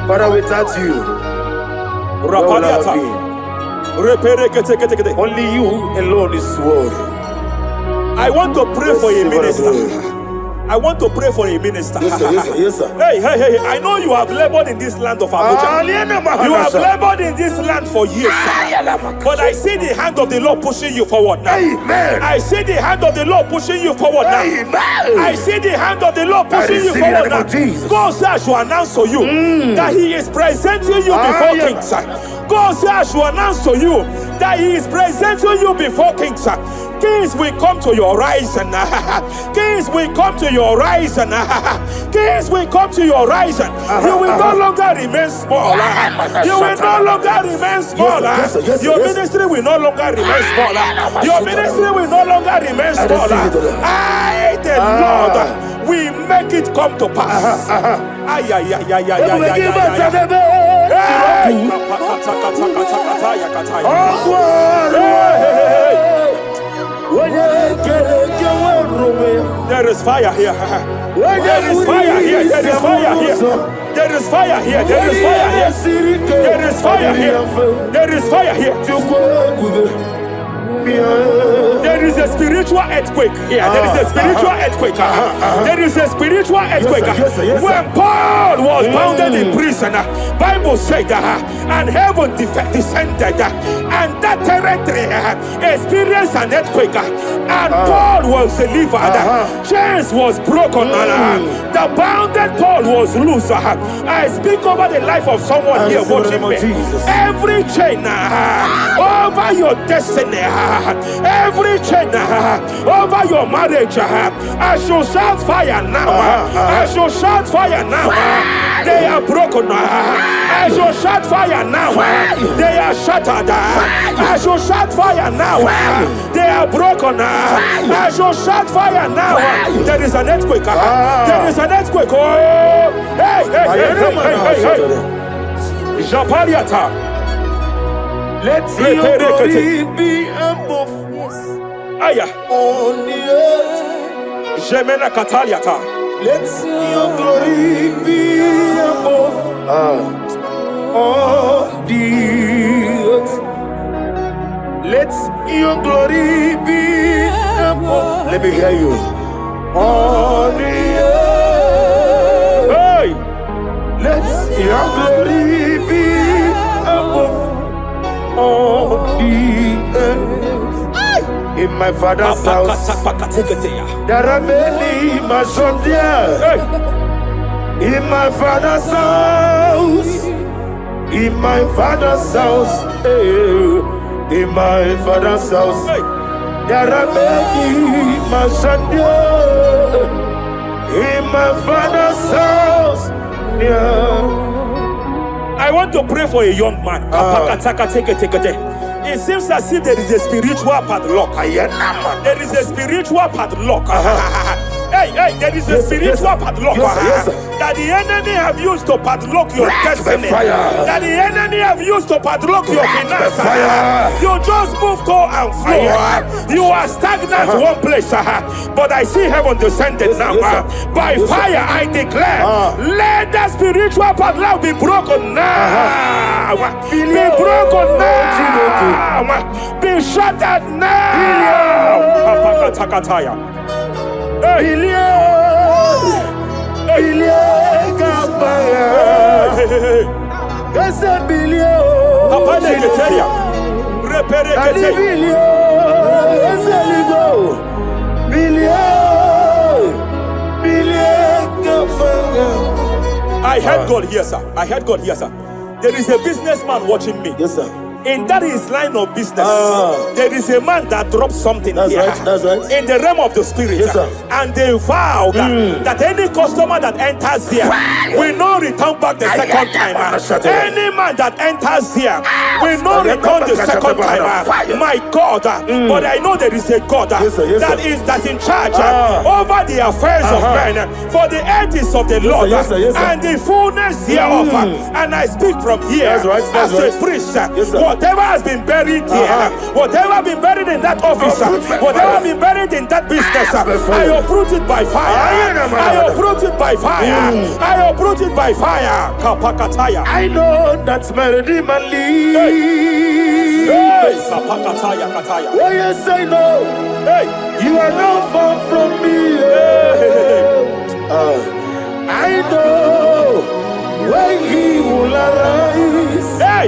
Father, without you, where would I be? Only you alone is worthy. I want to pray for a minister. I want to pray for a minister. Yes, sir. Yes, sir. Yes, sir. Hey. I know you have labored in this land of Abuja. You have labored in this land for years, sir. But I see the hand of the Lord pushing you forward now. Amen. I see the hand of the Lord pushing you forward now. Amen. I see the hand of the Lord pushing you forward now. God says I should announce to you that He is presenting you before kings. God says I should announce to you that He is presenting you before kings. Kings will come to your rising. Kings will come to your rising. Kings will come to your rising. You will no longer remain small. You will no longer remain small. Your ministry will no longer remain small. Your ministry will no longer remain small. I, the Lord, will make it come to pass. There is fire here. There is fire here. There is fire here. There is fire here. There is fire here. There is fire here. There is fire here. There is a spiritual earthquake here. There is a spiritual earthquake. There is a spiritual earthquake. When Paul was bounded in prison, Bible said, and heaven descended, and that territory experienced an earthquake, and Paul was delivered. Chains was broken. The bounded Paul was loose. I speak over the life of someone here watching me. Every chain over your destiny, every chain over your marriage, I shall shout fire now. I shall shout fire now. They are broken. I shall shout fire now. They are shattered. I shall shout fire now. They are broken. I shall shout fire now. There is an earthquake. There is an earthquake. Oh, hey. Japariata. Let your glory be above Aya. on the earth. Jemena Kataliata. Let your glory be above on the earth. Let your glory be above. Let me hear you. On the earth. Hey. Let your glory be above on the earth. In my father's house, there are many mansions there. In my father's house, in my father's house, in my father's house, there are many mansions there. In my father's house, I want to pray for a young man. It seems as if there is a spiritual padlock. There is a spiritual padlock. Hey, there is a spiritual padlock that the enemy have used to padlock your destiny. That the enemy have used to padlock your finances. You just move to and fro. You are stagnant one place, but I see heaven descended now. By fire, I declare, let the spiritual padlock be broken now. Be broken now. Be shattered now. I heard God here, sir. I heard God here, sir. There is a businessman watching me. Yes, sir. In that his line of business, there is a man that drops something That's here. right, that's right. In the realm of the spirit. Yes, sir. And they vow that any customer that enters here will not return back the second time. Any man that enters here will not return the second time. My God, but I know there is a God Yes, sir. that's in charge over the affairs of men. For the earth is of the Lord Yes, sir. and the fullness hereof. And I speak from here That's right, that's as right. a priest. Yes, sir. Whatever has been buried here, whatever been buried in that office, whatever been buried in that business, I uproot it by fire. I uproot it by fire. I uproot it by fire. Kapakataya. I know that's my Redeemer lives. Hey, Kapakataya, Kataya. Oh yes, I know. Hey, You are not far from me. hey, I know when he will arise. Hey!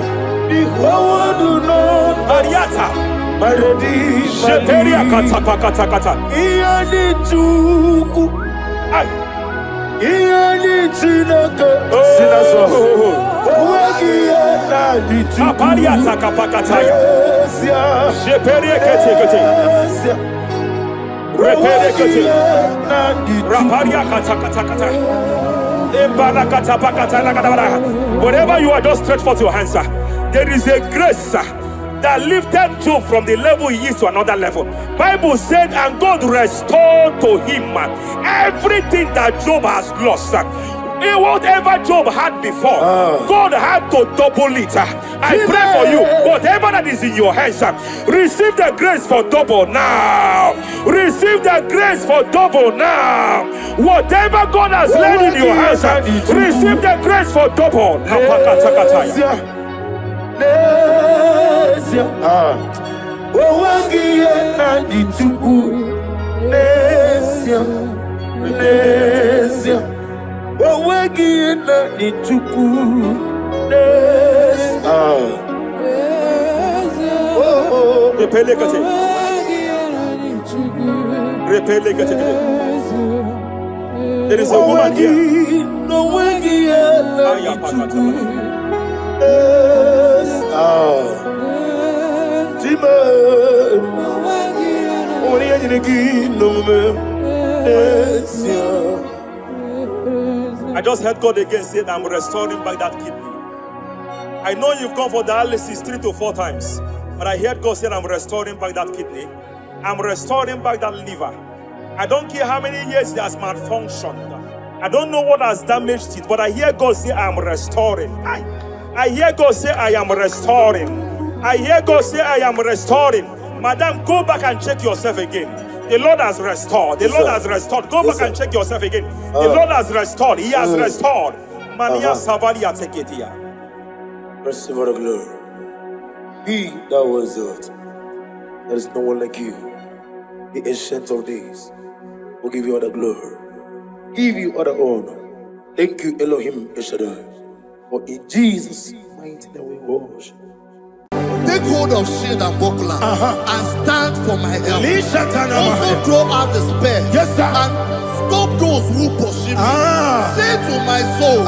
The whole world will know Ariata! my redeemer. Sheperia kata. Iyani chuku. Ay! Iyani chinaka. Oh! Owagi chuku. Apariata kapakataya. Esia. Sheperia kete. Repere kete. Raparia kata. Wherever you are, just stretch forth your hands, sir. There is a grace, sir, that lifted Job from the level he is to another level. Bible said, and God restored to him everything that Job has lost, sir. Whatever Job had before, God had to double it. I pray for you, whatever that is in your hands, receive the grace for double now. Receive the grace for double now. Whatever God has laid in your hands, receive the grace for double. There is a woman here. I just heard God again say that I'm restoring back that kidney. I know you've gone for dialysis 3 to 4 times, but I heard God say I'm restoring back that kidney. I'm restoring back that liver. I don't care how many years it has malfunctioned. I don't know what has damaged it, but I hear God say I'm restoring. I hear God say I am restoring. I hear God say I am restoring. Madam, go back and check yourself again. The Lord has restored. The Lord has restored. Go back and check yourself again. The Lord has restored. He has restored. Mania Savaria, take it here. Receive all the glory. He that was it. There is no one like you. The ancient of days will give you all the glory. Give you all the honor. Thank you, Elohim Eshadai. For in Jesus' mighty name we worship. Take hold of shield and buckler and stand for my help. Also throw out the spear and stop those who pursue me. Say to my soul, I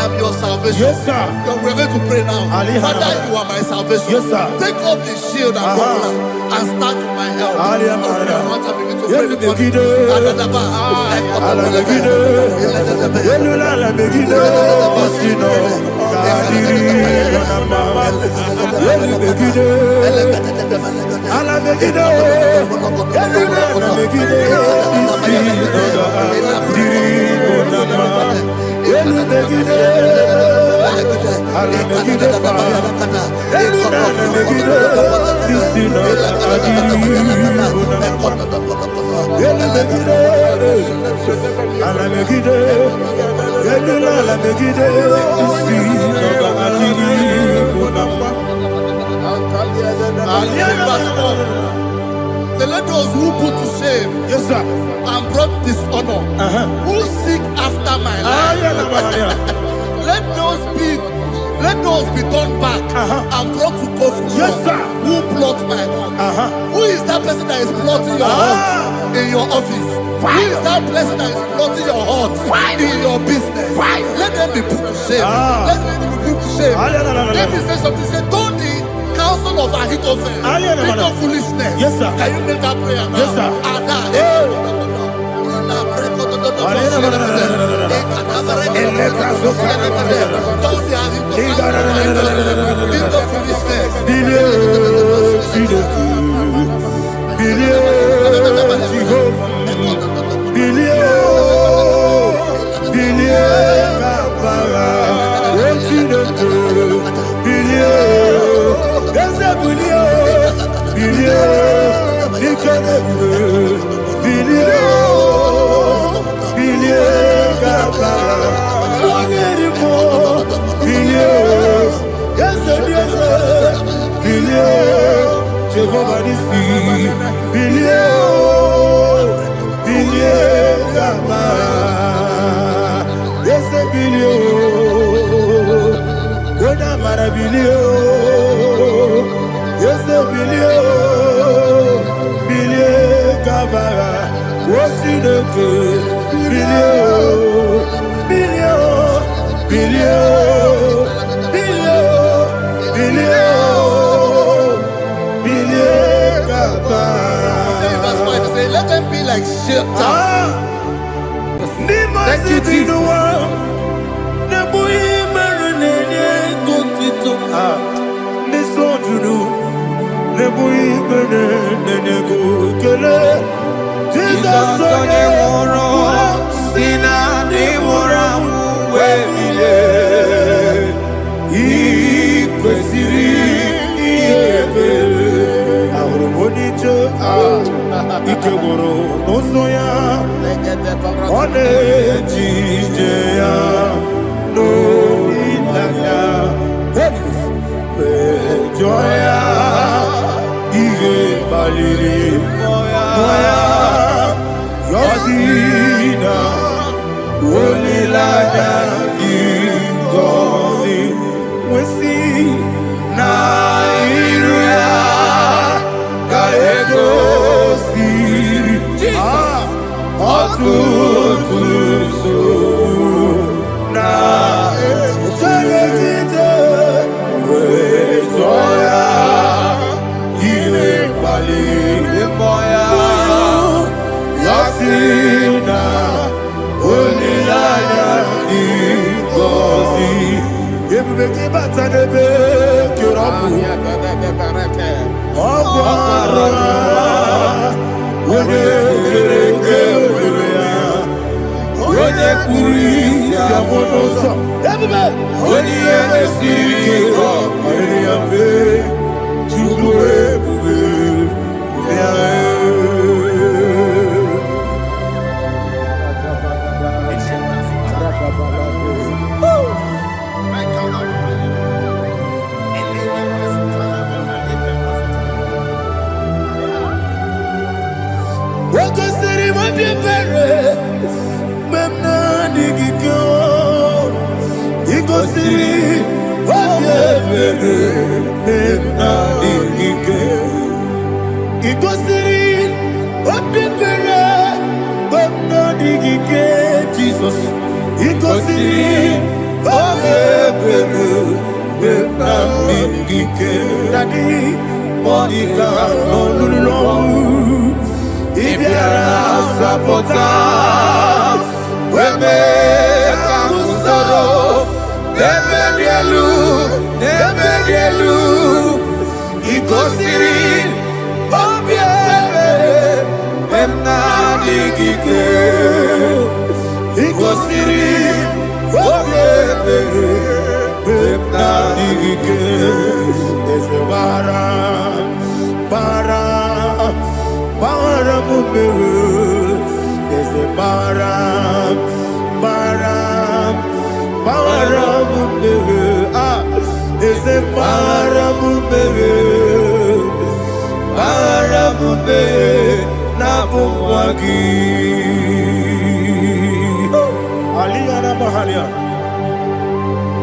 am your salvation. You're ready to pray now. Father, you are my salvation. Take up the shield and buckler and stand for my help. So let those who put to shame and brought dishonor, who seek after my life, let those be turned back and brought to confusion. Who plot my heart? Who is that person that is plotting your heart in your office? Who is that person that is plotting your heart in your business? Let them be put to shame. Let them be put to shame. Let me say something. Say, don't the counsel of Ahithophel, think of foolishness. Can you make that prayer now? Jehovah Osineke, billion, billion, billion, billion, billion, billion, Papa. Verse 5 to say, let them be like shelter. Thank you, Jesus. Jesus, Yosina, Olilada, Ingozi, Wesi, Nairia, Kaego, Siri, Otutusu, Na, Etelekite, Wezoya, Ile Bali, Moya. Yosina, Olilaya, Ingozi, Yebeki Batanebe, Kirabu, Ogwara, Wodeke, Kuri, Yamonosa, Wodie, Siriko, Mariabe, Chukwe, Jesus,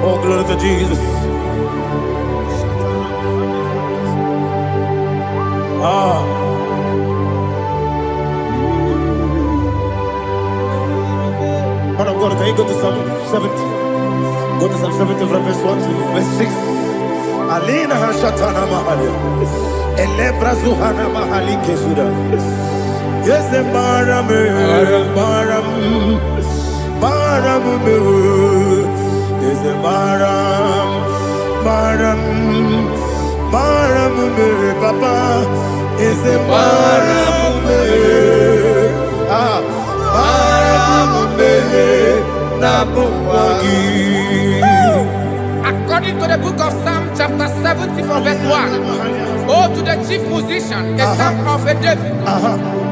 oh, glory to Jesus. Man of God, can you go to Psalm 70? Go to Psalm 70 from verse 1 to verse 6. Alina Hashatana Mahalia. Elebra Zuhana Mahali Kesuda. Yes, the Baram, Baram, Baram, yes, the Baram, Baram, Baram, Papa, yes, the Baram, According to the book of Psalm chapter 70 from verse 1, oh, to the chief musician, a psalm of a David,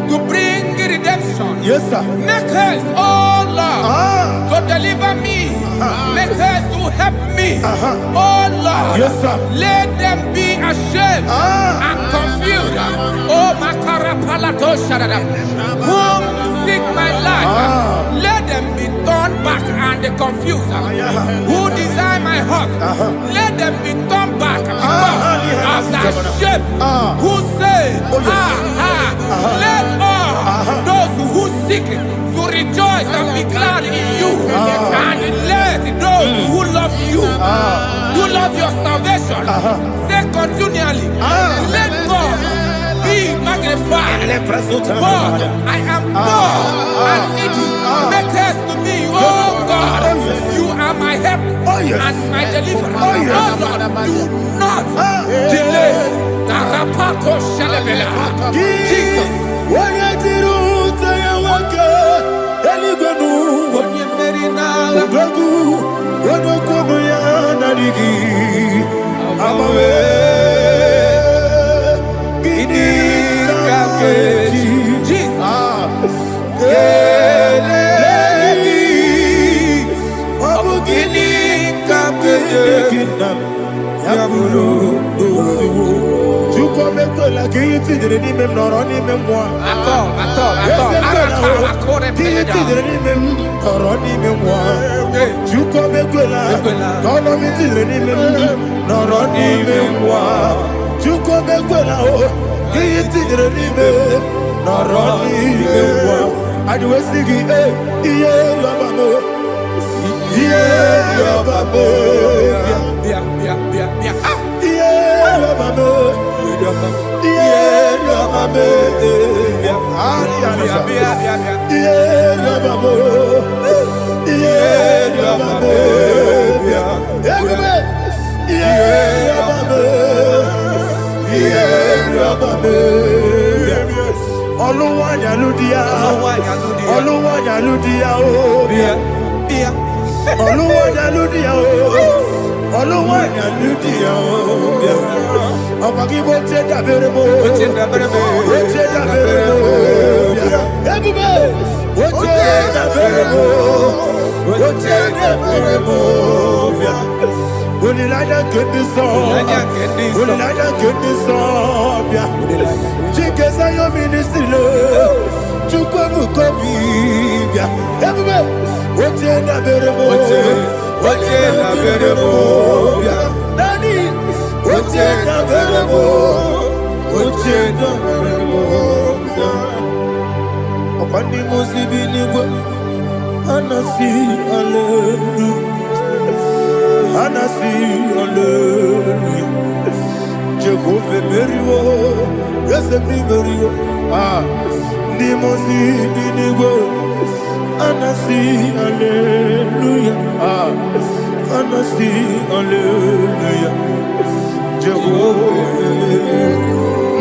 to bring redemption. yes, sir. Make haste, oh Lord, to deliver me. Make haste to help me. Oh Lord, Yes, sir. let them be ashamed and confused. Oh Makara Palato Shadada, whom seek my life, let them be turned back and confused. Who desire my heart, let them be turned back because of that shame. Who say, let all those who be glad in you and let those who love you, who love your salvation, say continually, let God be magnified. God, I am poor and needy. Make haste to me, oh God. You are my help and my deliverer. Oh Lord, do not delay. Jesus.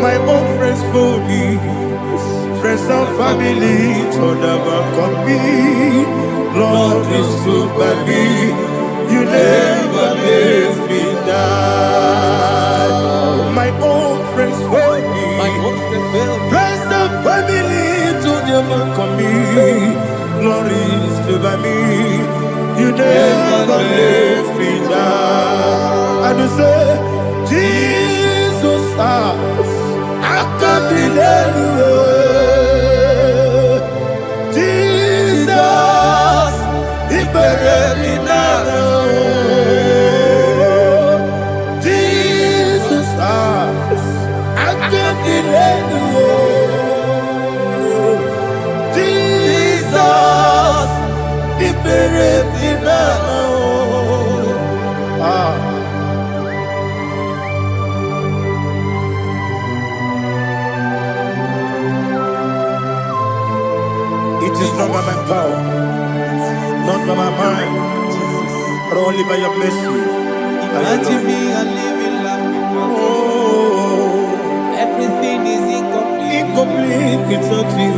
My own friends for me, friends and family, told never come me. Lord is stood by me, you never let me die. My own friends for me, friends and family, told never come me. Lord is stood by me, you never let me die. And you say, Jesus, I can't believe you. Jesus, He buried me now. Jesus, I can't believe you. Jesus, He buried me now. It is not by my power, not by my mind, but only by your mercy. Imagine me and living life without you. Everything is incomplete. Incomplete without you.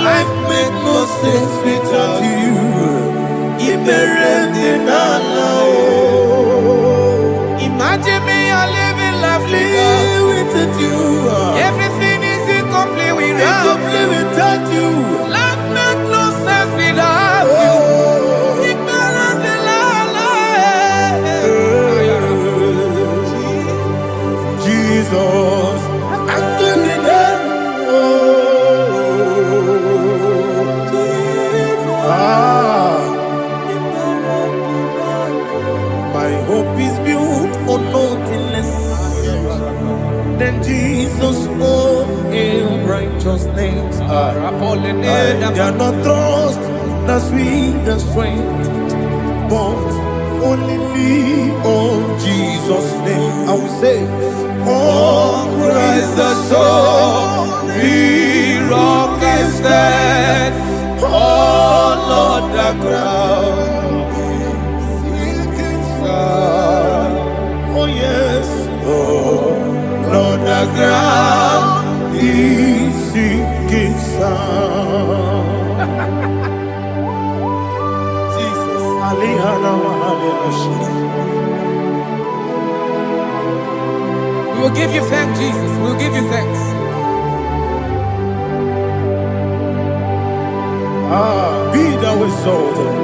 Life makes no sense without you. Imagine me and living life without you. Everything is incomplete without you. Life makes no sense without you. Jesus, I give you my hope is built on nothing less than Jesus' own in righteousness. I cannot trust the sweetest strength, but only me, oh Jesus' name. I will say, oh Christ the solid rock is dead. Oh Lord, the ground is sinking sun. Oh yes, oh Lord, the ground is sinking sun. Jesus, We will give you thanks, Jesus. We will give you thanks. Be thou exalted.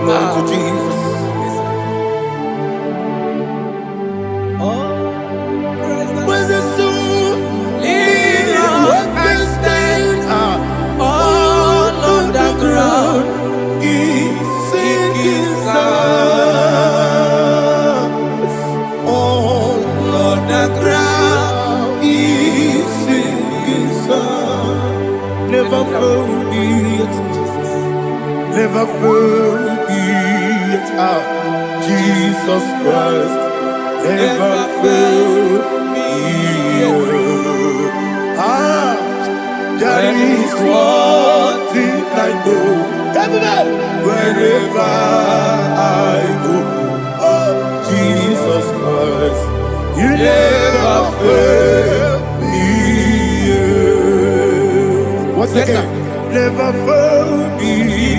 Glory to Jesus. When the soul can stand, all on the ground is sinking sun. All on the ground is sinking sun. Never forget, never forget, Jesus Christ. Never fail me. That is one thing I know. Wherever I go, oh Jesus Christ, you never fail me. Once again, never fail me.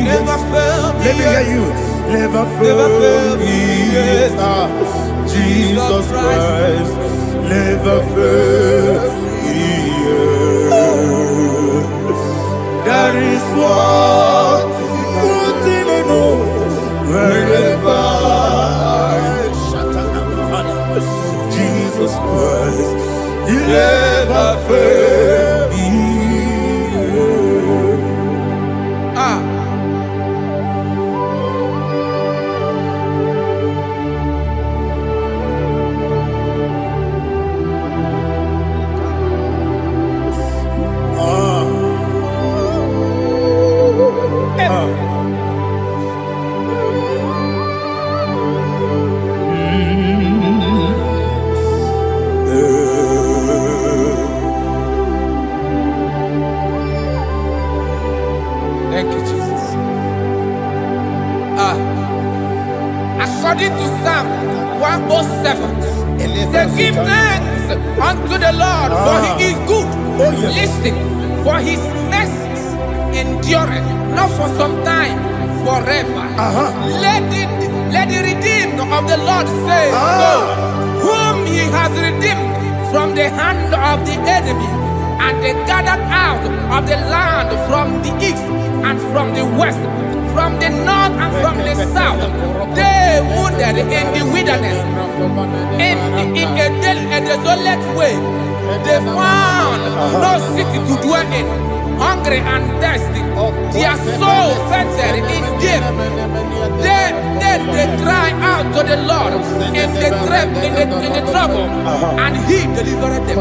Never fail me. Let me hear you. Never fail me. Jesus Christ, never fail me. That is one thing I know. Wherever Jesus Christ, you never fail me. Thank you, Jesus. According to Psalm 107, say, give thanks unto the Lord, for he is good. Listen, for his mercies endureth, not for some time, forever. Let the redeemed of the Lord say so, whom he has redeemed from the hand of the enemy, and they gathered out of the land from the east and from the west, from the north and from the south. They wandered in the wilderness, in a desolate way. They found no city to dwell in, hungry and thirsty. Their soul fainted in death. They cry out to the Lord in the trouble, and he delivered them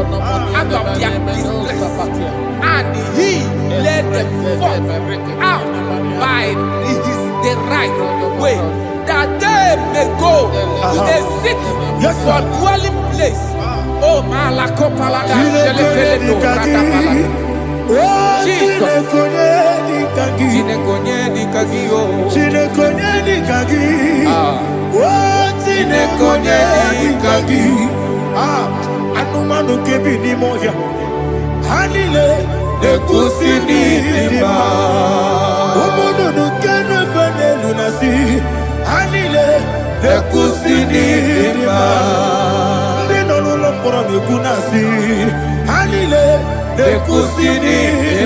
out of their distress, and he led them forth out by the right way, that they may go to a city for dwelling place. Oh, Malakopalada, Jesus. Anumanu kebi ni moja Hanile Nekusini nima Umudu nukenu fene lunasi Hanile Nekusini nima Nino lulopora nukunasi Hanile Nekusini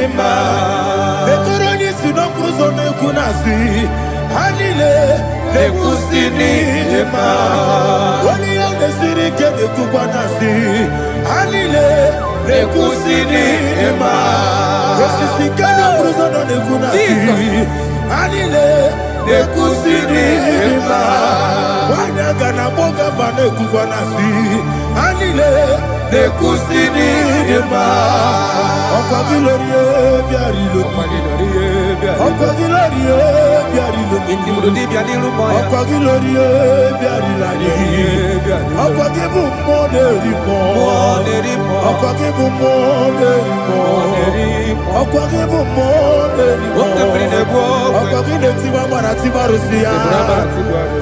nima Nekoroni sinokruzo nukunasi Hanile Nekusini nima Wani yande sirike nekubanasi Hanile Nekusini nima Wasisikana bruzo nukunasi Hanile Nekusini nima Wanaga na boga vane kubanasi Hanile Nekusini nima Oka glorie biarilo. Okwagilori biarilo. Okwagilori biarilani. Okwagibu moderimo. Okwagibu moderimo. Okwagibu moderimo. Okwagile tiba mara tiba rusia.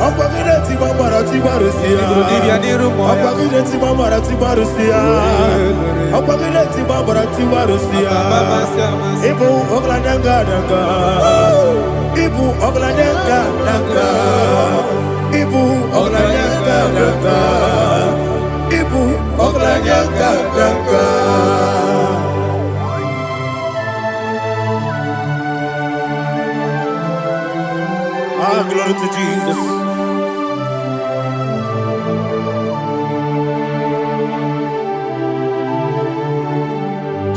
Okwagile tiba mara tiba rusia. Okwagile tiba mara tiba rusia. Okwagile tiba mara tiba rusia. Ibu ogladanga danga. Ibu ogladanga danga. Ibu ogladanga danga. Ibu ogladanga danga. Ah, glory to Jesus.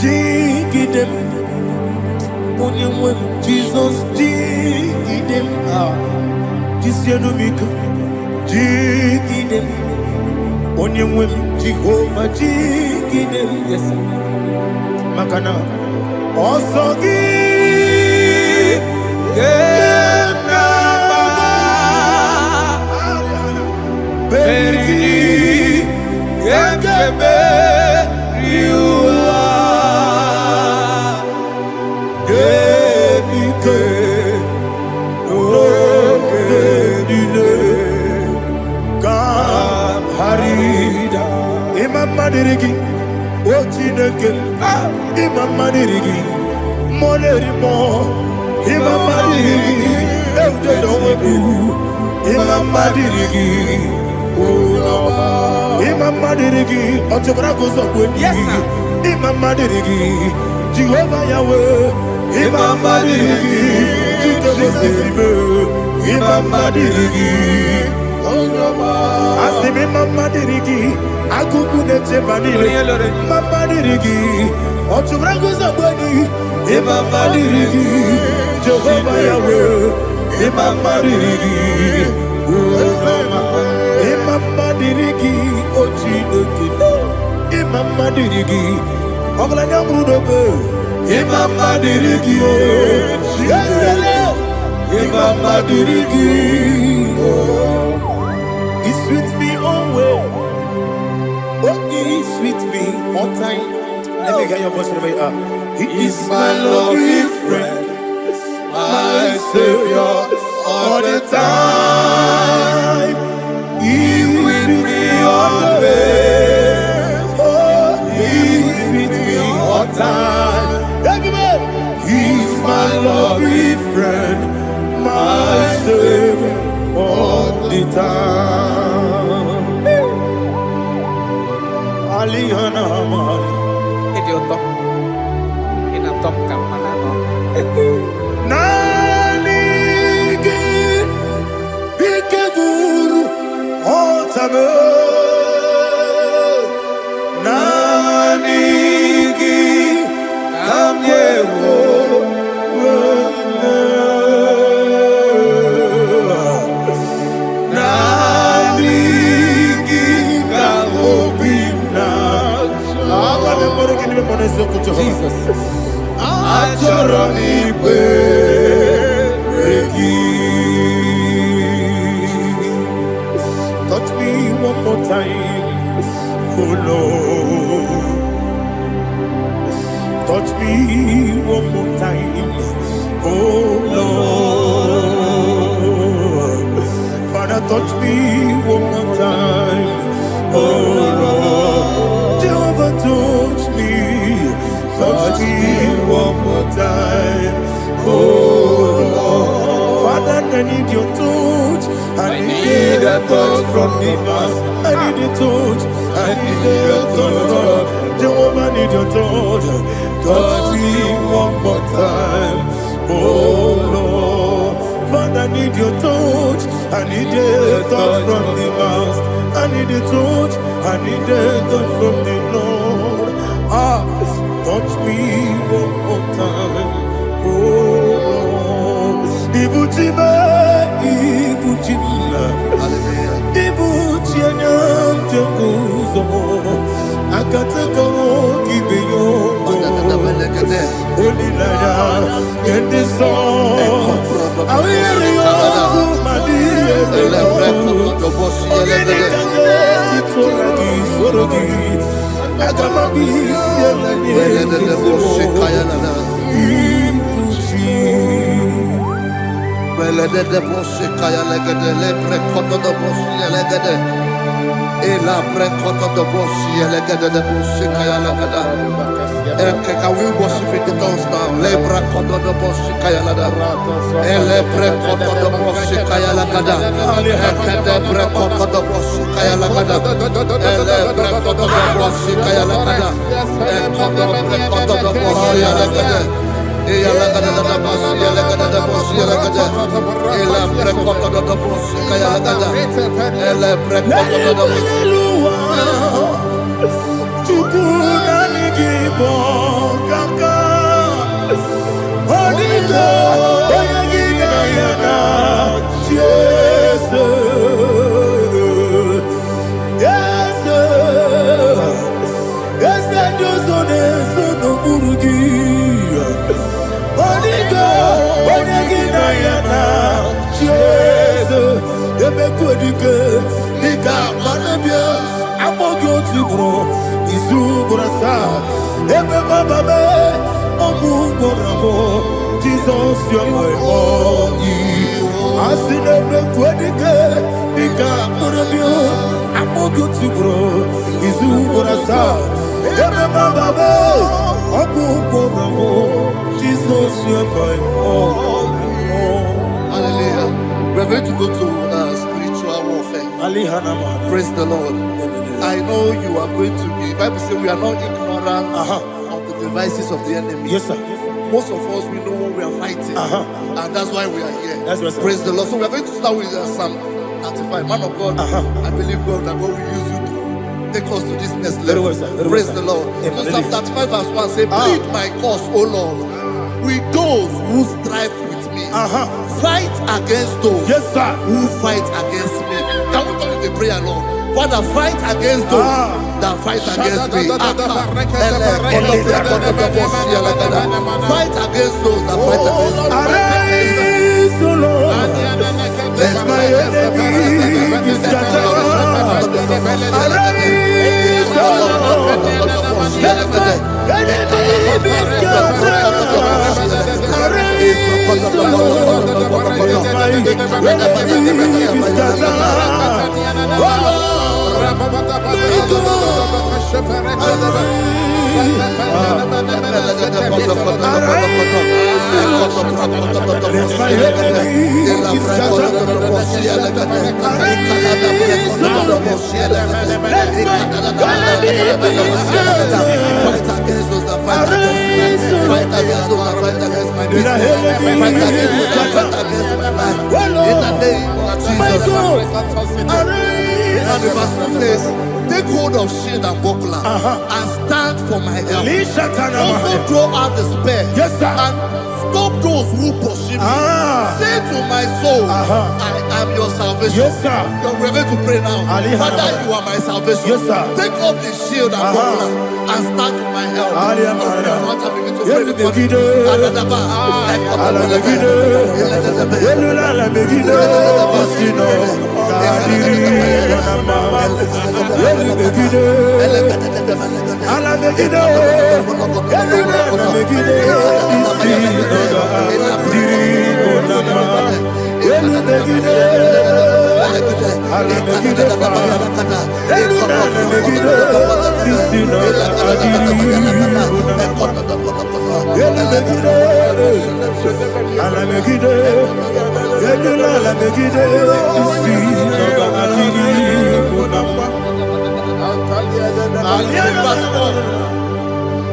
Jigidem, Jesus, jigidem. Ah, Jisianumika, jigidem. Onyemwem, Jehovah, jigidem. Yes, Makana, Osogi. Beridi, Gekebe, Riua, Genike, Lokedile, Kam Harida, Imam Madirigi, Ochineke, Imam Madirigi, Molerimo, Imam Madirigi, Eudedowebu, Imam Madirigi. Imam Madirigi, Otobragozo, yes, Imam Madirigi, Jehovah Yahweh, Imam Madirigi, Imam Madirigi, Asim Imam Madirigi, Akukunete Manile, Imam Madirigi, Otobragozo, Imam Madirigi, Jehovah Yahweh, Imam Madirigi, Imam Madirigi, Ochineke, Imam Madirigi, Oglanya Brudobe, Imam Madirigi, Imam Madirigi, He sweet me always, He sweet me all time. Let me hear your voice wherever you are. He is my lovely friend, my Savior, all the time. He's with me always. Oh, He's with me all time. Everybody, He's my lovely friend, my Savior all the time. Alihana Mari. Idiota. Inatop kapanano. Nanigi Ikeguru Otame Nanigi Kamyewo Nanigi Kamobina Jesus Achoronipe touch me one more time, oh Lord. Touch me one more time, oh Lord. Father, touch me one more time, oh Lord. Jehovah, touch me one more time, oh Lord. Father, I need your touch. I need a touch from the master. I need a touch. I need a touch from Jehovah. I need your touch. Touch me one more time, oh Lord. Father, I need your touch. I need a touch from the master. I need a touch. I need a touch from the Lord. Ah, touch me one more time, oh Lord. Ibuchime, Ibuchime, Ibuchianyam Jaguzo, Akataka Gibeyo, Holy Naija, Ela precoto do boshi, ela gada de boshi, kaya la gada. Can we worship in the tongues now? Lebra koto do boshi, kaya la gada. Ele precoto do boshi, kaya la gada. Ekede precoto do boshi, kaya la gada. Ele precoto do boshi, kaya la gada. Ekodo precoto do boshi, kaya la gada. Ela gada da boshi, ela gada da boshi, ela gada. Ela precoto do boshi, kaya la gada. Ele precoto do boshi. Jesus, you're my body. I see them quadrique, Nika, Morabio, I'm more good to grow. Is who I saw. Jesus, you're my all. Hallelujah. We're going to go to spiritual warfare. Praise the Lord. I know you are going to be. Bible says we are not ignorant of the devices of the enemy. Yes, sir. Most of us, we know what we are fighting. And that's why we are here. That's right, sir. Praise the Lord. So we are going to start with Psalm 35. Man of God, I believe God that God will use you to take us to this next level. Well, sir. Praise the Lord. So Psalm 35 verse 1 say, plead my cause, O Lord, with those who strive with me. Fight against those who fight against me. Can we call it a prayer, Lord? Father, fight against those that fight against me. Fight against those that fight against me. Arise, O Lord. Let my enemy be scattered. Arise, O Lord. Let my enemy be scattered. Arise, O Lord. Let my enemy be scattered. Oh Lord. And the verse 2 says, take hold of shield and buckler and stand for my help. Also draw out the spear and stop those who pursue me. Say to my soul, I am your salvation. We're going to pray now. Father, you are my salvation. Take up the shield and buckler and stand for my help.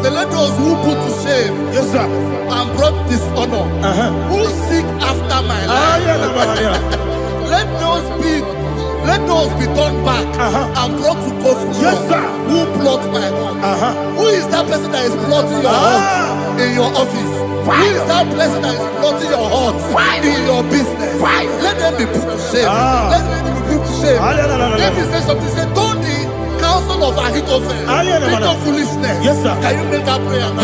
Let those who put to shame and brought dishonor, who seek after my life, let those be turned back and brought to confusion. Who plot my heart? Who is that person that is plotting your heart in your office? Who is that person that is plotting your heart in your business? Let them be put to shame. Let them be put to shame. Let me say something. Say, don't the counsel of Ahithophel into foolishness. Can you make that prayer now?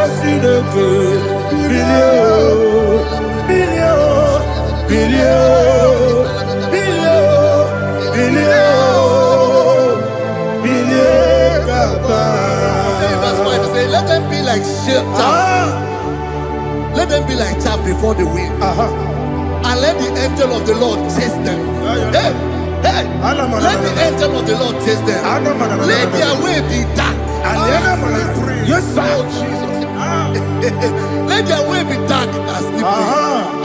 Otineke, bilio, bilio, bilio, bilio, bilio, bilio, kaba. Verse 5 say, let them be like chaff. Let them be like chaff before the wind. And let the angel of the Lord chase them. Hey, hey, let the angel of the Lord chase them. Let their way be dark. Yes, sir. Oh, Jesus. Let their way be dark as slippery.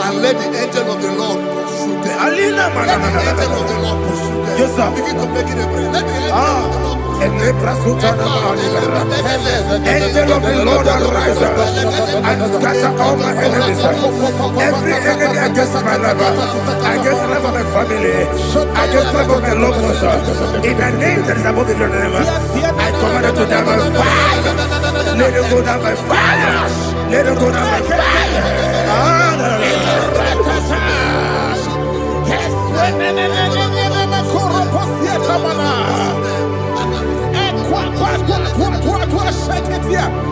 And let the angel of the Lord pursue them. Let the angel of the Lord pursue them. Yes, sir. Begin to make it a prayer. Let the angel of the Lord Angel of the Lord arise and scatter all my enemies. Every enemy against my life, against the life of my family, against the life of my loved ones. In the name that is above the name, I command it to down by fire. Let it go down by fire. Let it go down by fire.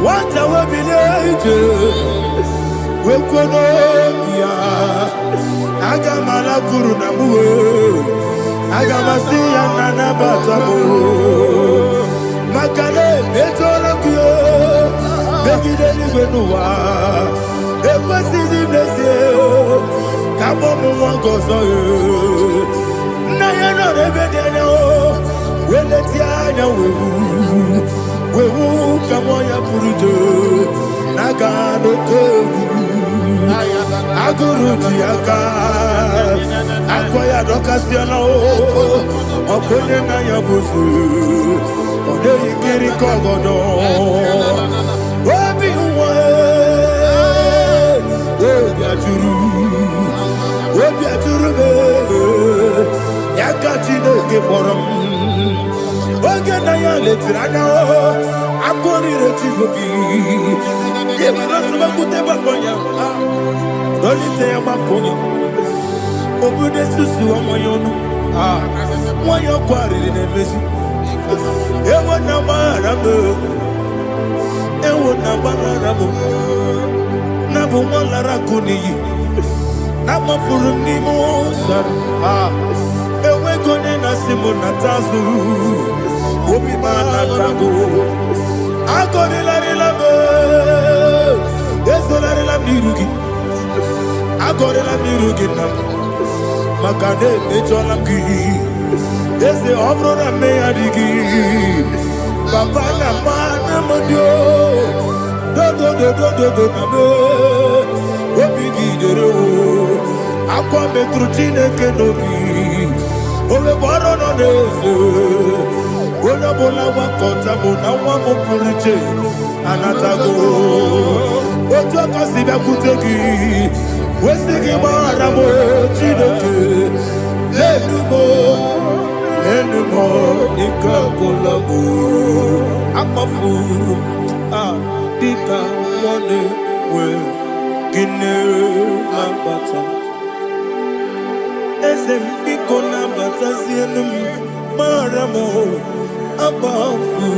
What I will be we could Agamala Guru Namu Agamasia Nana Batamu Makale Betolakio Begideli Benua Ekwasizi Nesio Kabomu Wangozo Nayana Rebedeno Weletianya Wewu Kamoya Purujo Nagano Tewu Aguru Diaka Akwaya Dokasiano Okone Naya Busu Ode Ikiri Kogodo Obi Uwe Obi Aturu Yakati Nege Borom Oge Naya Letirana Akori Retigobi Yemanasubakute Babonya Dolite Yamakonya Obude Susu Amoyonu Moyo Kwari Nemesi Ewo Namarabo Ewo Namarabo Nabu Malara Kuni Nama Furuni Mosar Ewe Gone Nasimu Natazu Obi Manatago Agori Larilabe Esolari Lamirugi Agori Lamirugi Nam Makade Echolamki Ese Obrona Meadigi Papa Namana Modio Do Nabe Obigi Dero Aqua Metrutine Kenobi Ole Borono Nese Ona bola wakota mona wamo puriche anatago ojo kasiba kutegi wesigi maramo chidoke lenumo ikakolamu amafu dika one we gine lambata esem iko lambata sienum maramo abafu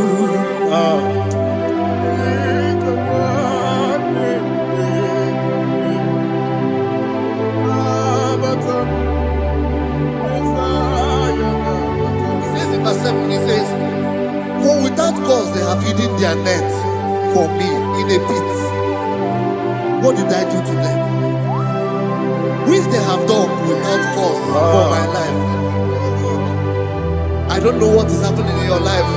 Verse 7, he says, for without cause they have hidden their net for me in a pit. What did I do to them? Which they have done without cause for my life. I don't know what is happening in your life.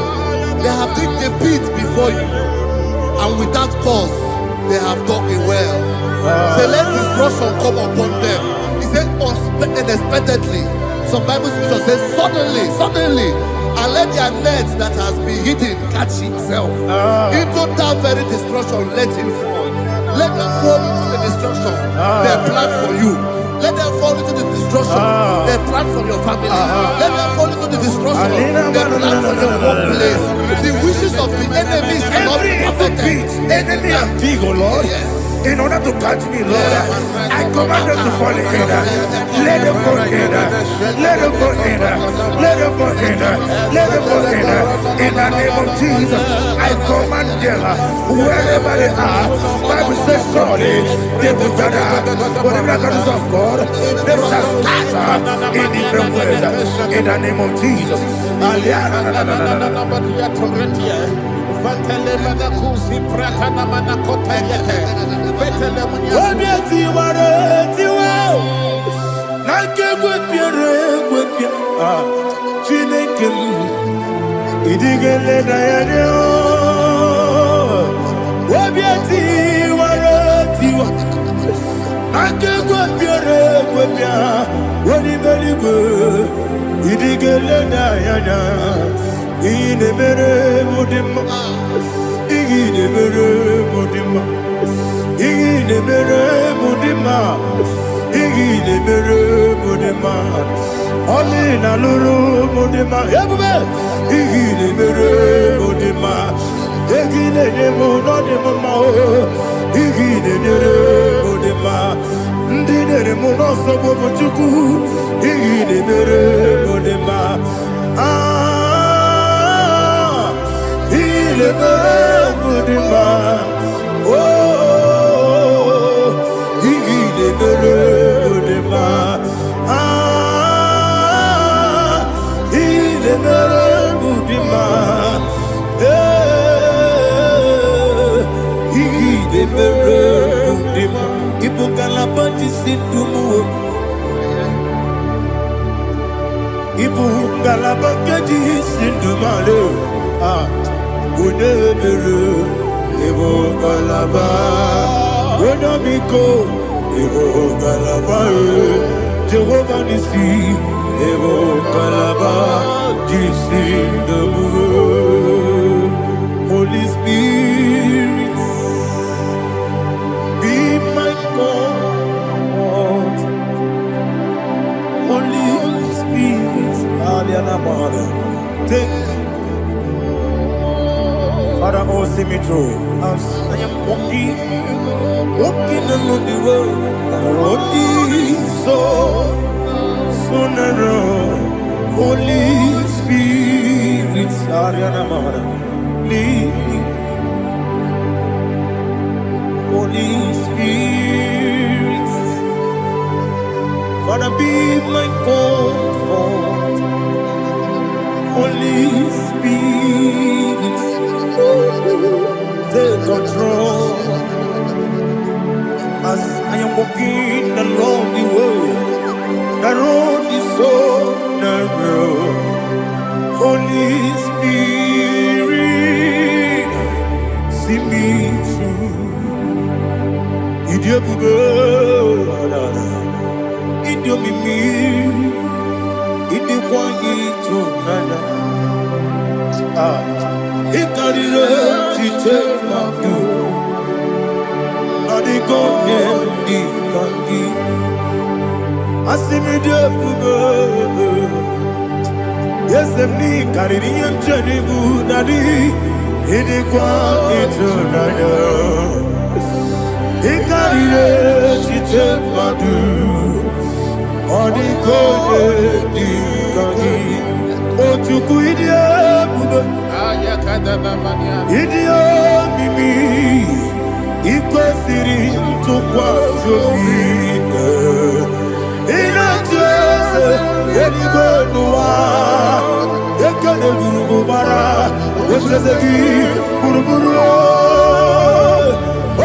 They have digged a pit before you, and without cause they have dug it well. Say, let destruction come upon them. He said, unexpectedly. Some Bible scripture says, suddenly, and let their nets that has been hidden catch himself. Into that very destruction, let him fall. Let them fall into the destruction they plan for you. Let them fall into the destruction they plan for your family. Let them fall into the destruction they plan for your workplace. The wishes of the enemies cannot be perfected. Enemy and big, oh Lord. Yes. in order to catch me, Lord. I command them to fall in. Let them fall in. Let them fall in. Let them fall in. Let them fall in. In the name of Jesus, I command them wherever they are. Bible says surely they will gather. But the miracles of God, they shall scatter in different ways. In the name of Jesus. Jehovah Nissi, Evo Kalaba, Jisi Damu, Holy Spirit, be my God. Holy Spirit, Aliana Mother, take Father, oh, see me through. As I am walking along the road, and the road is so narrow. Holy Spirit, Ariana Mara, lead me. Holy Spirit, Father, be my comfort. Holy Spirit, take control. As I am walking along the way, the road is so narrow. Holy Spirit, see me through. Idiopube, Idiomimi, Idioquaito, Nana. Ikarire, Chichemadu. Yes, me Caribbean Janibu Nadi, Inequality, Icarire, Chichemadu, or the Code, or to Guidia, Idio Mimi. Iko siri tukwa sofine ina jese eligo nuwa ekene gurubu bara wesese ki buruburu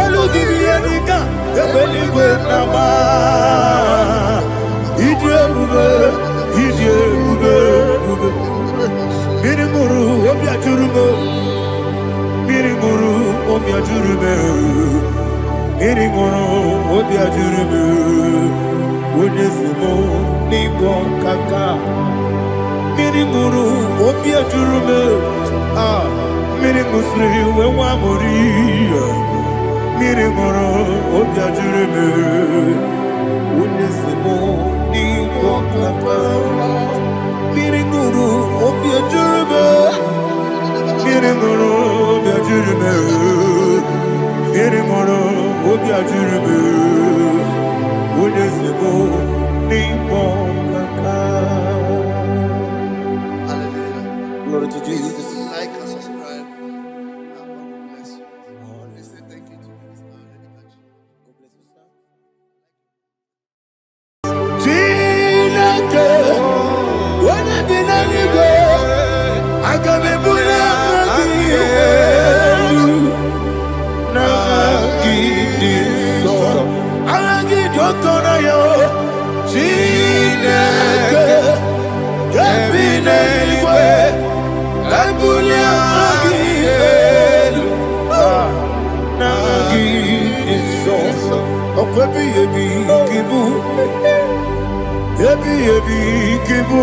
oludibi enika ebeligwe nama idie bube mirimuru obi ajurume mirimuru obi ajurume Iringoro, Odia Jurubu, Unesimo, Nigo Kaka, Miringuru, Odia Jurubu, Mirimusri, Wamuri, Miringoro, Odia Jurubu, Unesimo, Nigo Kaka, Miringuru, Odia Jurubu, Miringoro, Odia Jurubu, Miringoro, Odia ajiribe. Unyezebo ni mokaka. Hallelujah. Glory to Please Jesus. like and subscribe. And God will bless you. Please say thank you to Minister Edikachi. God bless you, sir. Chineke, onye bi n'eluigwe, aga m ebuli aha gị elu, n'aha gị dị nsọ. Aha gị dị oke ọnụahịa, Chineke, nke bi n'eluigwe, ebuli aha gị elu, n'aha gị dị nsọ. Ọkwa ebighị ebi gị bụ, ebighị ebi gị bụ,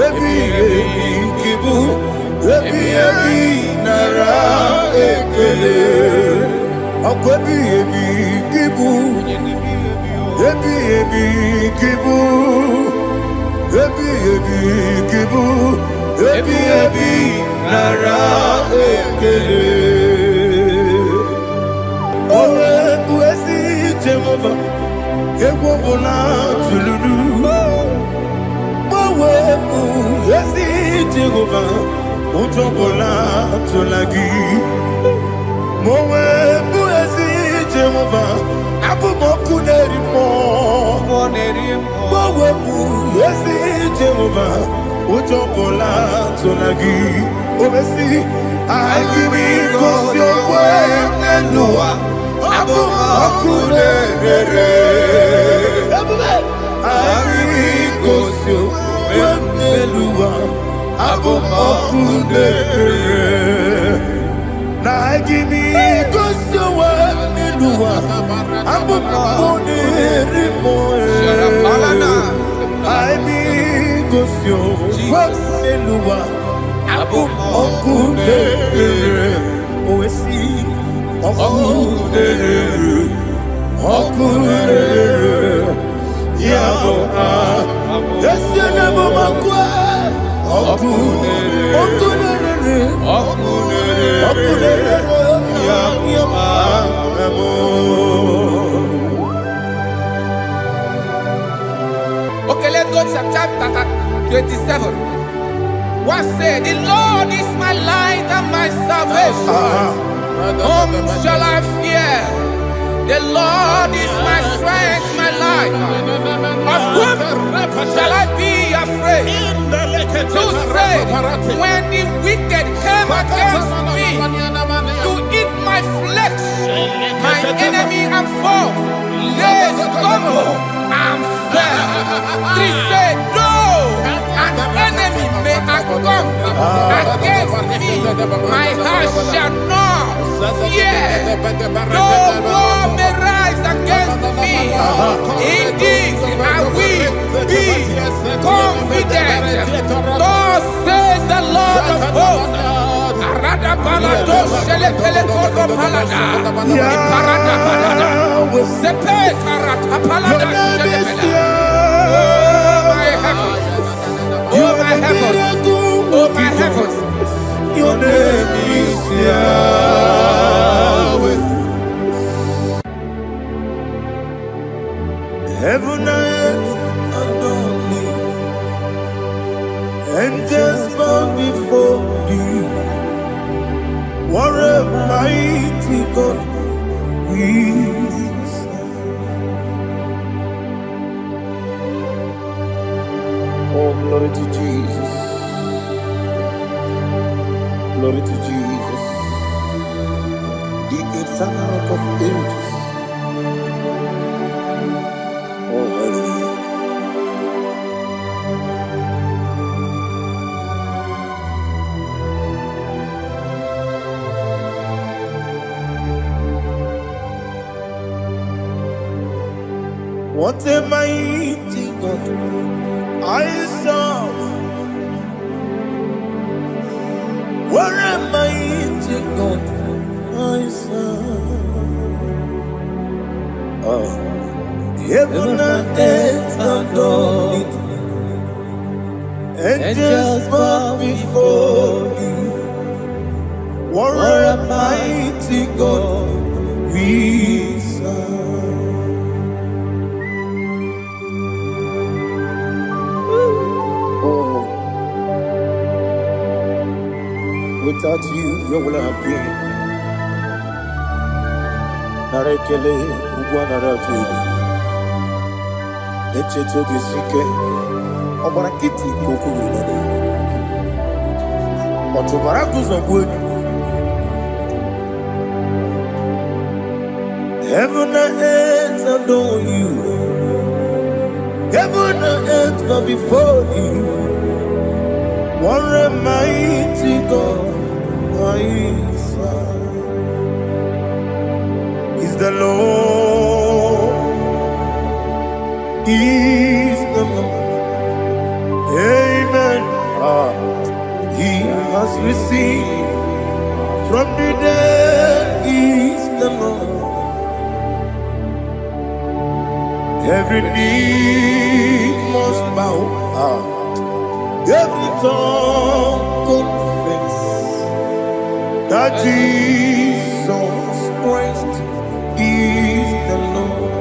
ebighị ebi gị bụ, ebighị ebi nara ekele. Ọkwa ebighị ebi gị bụ, ebighị ebi gị bụ, ebighị ebi gị bụ, ebighị ebi nara ekele. Owe bụ ezi Jehova, egwu ọbụla tụlụrụ. Owe bụ ezi Jehova, ụjọ ọbụla tụla gị. Owe bụ ezi Jehova, abụ m ọkụ na-eri mmụọ. Owe bụ ezi Jehova, ụjọ ọbụla tụla gị. Omesi, anyị gosi okwe n'elu ụwa. Abụ m ọkụ na-ere. Anyị gosi okwe n'elu ụwa. Abụ m ọkụ na-ere. Na anyị gosi okwe n'elu ụwa. Abụ m ọkụ na-ere mmụọ. Anyị gosi okwe n'elu ụwa. Abụ m ọkụ na-ere. Owesi ọkụ na-ere. Ọkụ na-ere. Ya bụ esi na bụ ọkụ. Ọkụ na-ere. Ọkụ na-ere. Ọkụ na-ere. Ọkụ na-ere. Ya bụ. Okay, let's go to chapter 27. What said, the Lord is my light and my salvation. Whom shall I fear? The Lord is my strength, my life. Of whom shall I be afraid? To say, when the wicked came against me to eat my flesh, my enemy and foe, they stumble and fell. 3 said, though an enemy may have come against me, my heart shall not fear. Though war may rise against me, in this I will be confident. Thus says the Lord of hosts. Arada palado shele pele kodo palada. Iparada palada. Sepe karata palada shele pele. Oh my heavens. Oh my heavens. Oh my heavens. Your name is Yahweh. Heaven and earth adore me. Angels bow before thee. What a mighty God we serve. Oh, glory to Jesus. Glory to Jesus. The eternal rock of ages. Oh, hallelujah. What a mighty God I serve. What a mighty God I serve. Heaven and earth adore it. Angels bow before you. What a mighty God we serve. Oh, without you, where would I have been? Narekele, Ugwanaratu, Echeto Gisike, Obarakiti, Kokuru, Otobarakus of wood. Heaven and earth adore you. Heaven and earth bow before you. What a mighty God I serve. Is the Lord. Is the Lord. Amen. He has received from the dead. Is the Lord. Every knee must bow, every tongue confess that Jesus Christ is the Lord.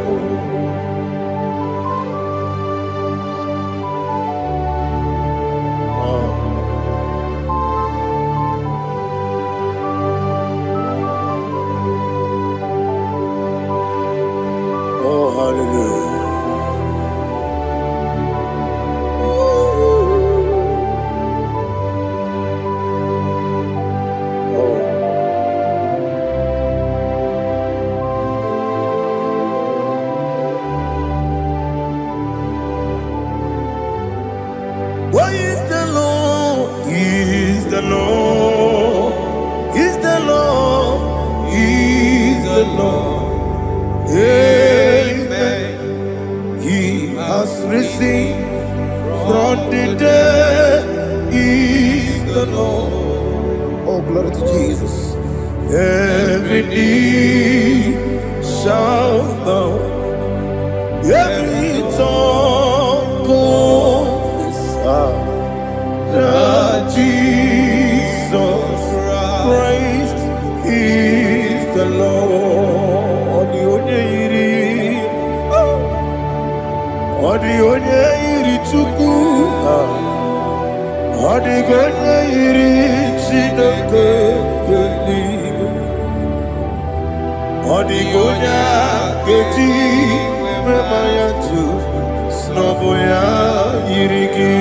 Oh, hallelujah. What is the Lord? Is the Lord? Is the Lord? Is the Lord? Amen. He has risen from the dead. Is the Lord? Oh, glory to Jesus. Every knee shall bow, every tongue confess that Jesus Christ is the Lord. Odi iri chuku, odi iri chineke geli, odi keji memaya tu snoboya irigi.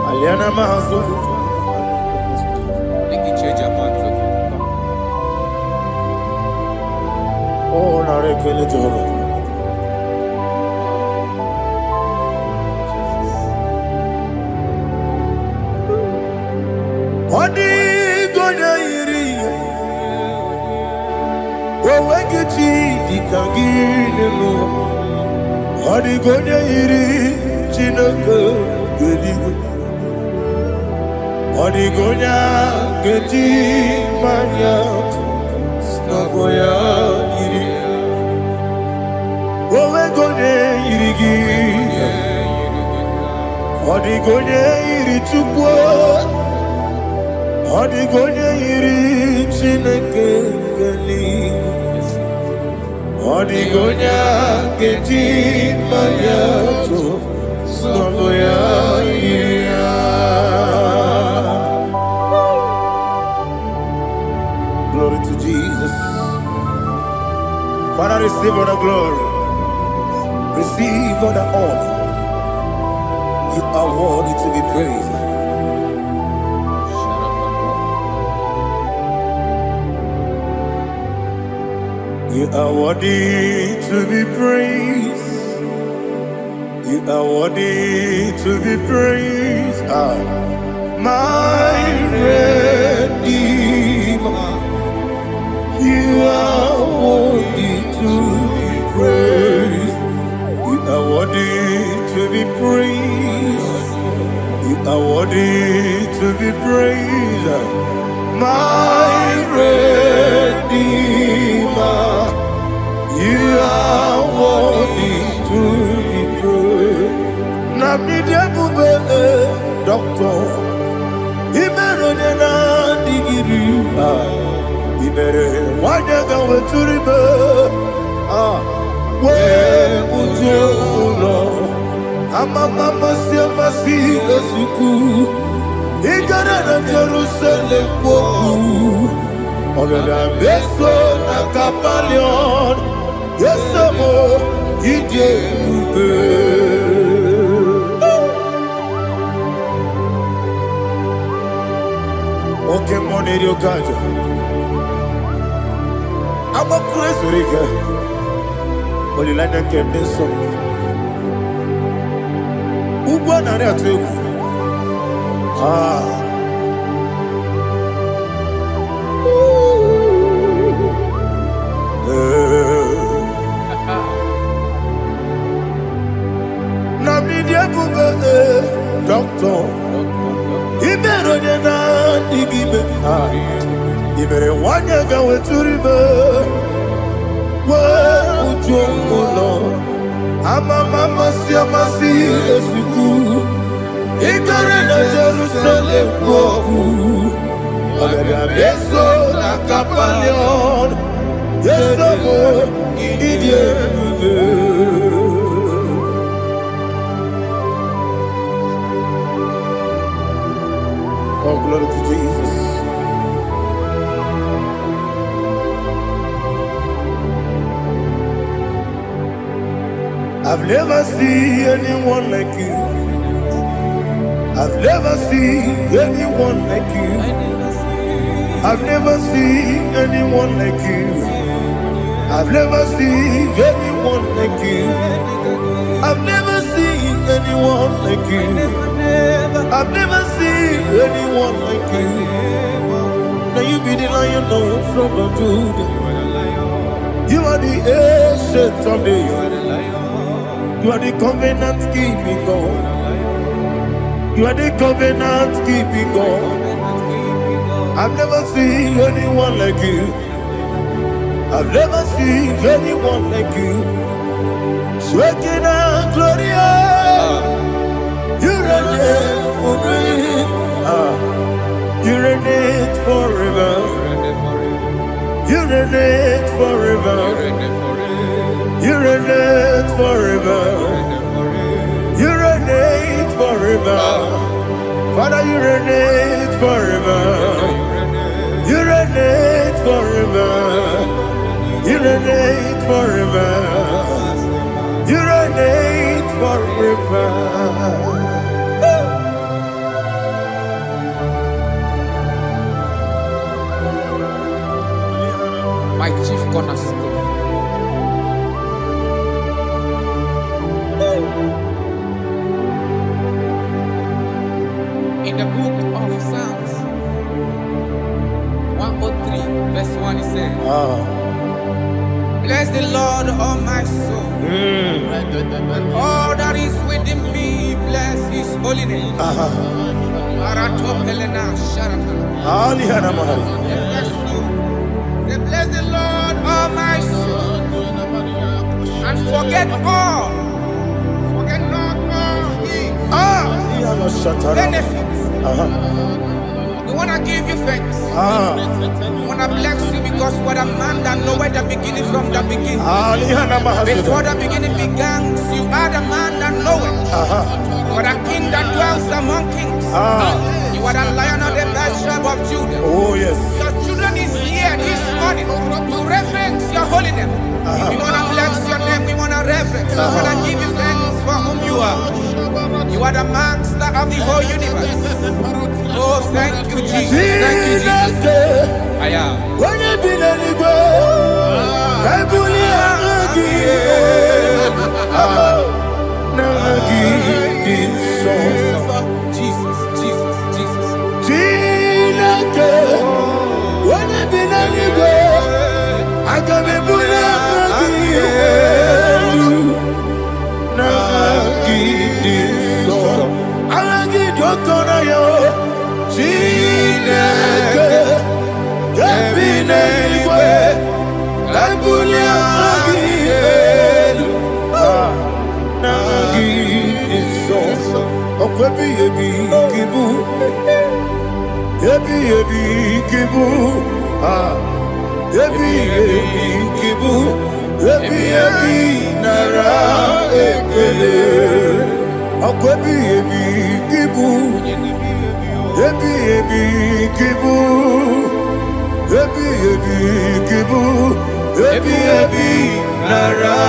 Aliana mahazo. Oh, narekele Jehovah. Odi gonya iri, owegechi dikangine no. Odi gonya iri, chineke gedi. Odi gonya gedi manya, snaboya iri. Owegonya irigi, odi gonya iri chukwu. Odigonya iri chineke geli, odigonya keji mayato snoboya iria. Glory to Jesus. Father, receive all the glory, receive all the honor. You are worthy to be praised. You are worthy to be praised. You are worthy to be praised. My Redeemer. You are worthy to be praised. You are worthy to be praised. You are worthy to be praised. My Redeemer. You are worthy to be praised. Namidebube, doctor. Imeronena digiri. Imere wanyaga weturibe. We ujo ulo. Mama siamasi esuku. Igara na Jerusalem woku. Ogada beso na kapalion. Yesamo ije ube. Okay, Monie Riokaja. I'm a crazy rigger. Only like that came this song. Ubana Ratu. Doctor, Imeronena digibe. Ibere wanyaga weturibe. We ujomulo. Mama siamasi esuku. Igara na Jerusalem woku. Ogada beso na kapalion. Yesamo idie ube. Oh, glory to Jesus. I've never seen anyone like you. I've never seen anyone like you. I've never seen anyone like you. I've never seen anyone like you. I've never seen anyone like you. I've never seen anyone like you. Now you be the Lion from the Judah. You are the ancient of days. You are the covenant keeping God. You are the covenant keeping God. I've never seen anyone like you. I've never seen anyone like you. Shekinah Gloria. You reign forever. You reign forever. You reign forever. You reign forever. You reign forever. Father, you reign forever. You reign forever. You reign forever. You reign forever. My chief cornerstone. In the book of Psalms 103, verse 1, it says, bless the Lord, all my soul, and all that is within me, bless his holy name. Bless the Lord, all my soul, and forget not all his benefits. We want to give you thanks. We want to bless you because what a man that know where the beginning from the beginning. Before the beginning began, you are the man that know it. You are the king that dwells among kings. You are the Lion of the tribe of Judah. Oh yes. Your children is here this morning to reverence your holy name. We want to bless your name. We want to reverence. We want to give you thanks for whom you are. You are the master of the whole universe. Oh, thank you, Jesus. Thank you, Jesus. I am. When you did any go, Jesus, Jesus, Jesus. When you did any go, I can be Ebi ebi kibu, ebi ebi kibu, ebi ebi nara ekele. Ako ebi ebi kibu, ebi ebi kibu, ebi ebi kibu, ebi ebi nara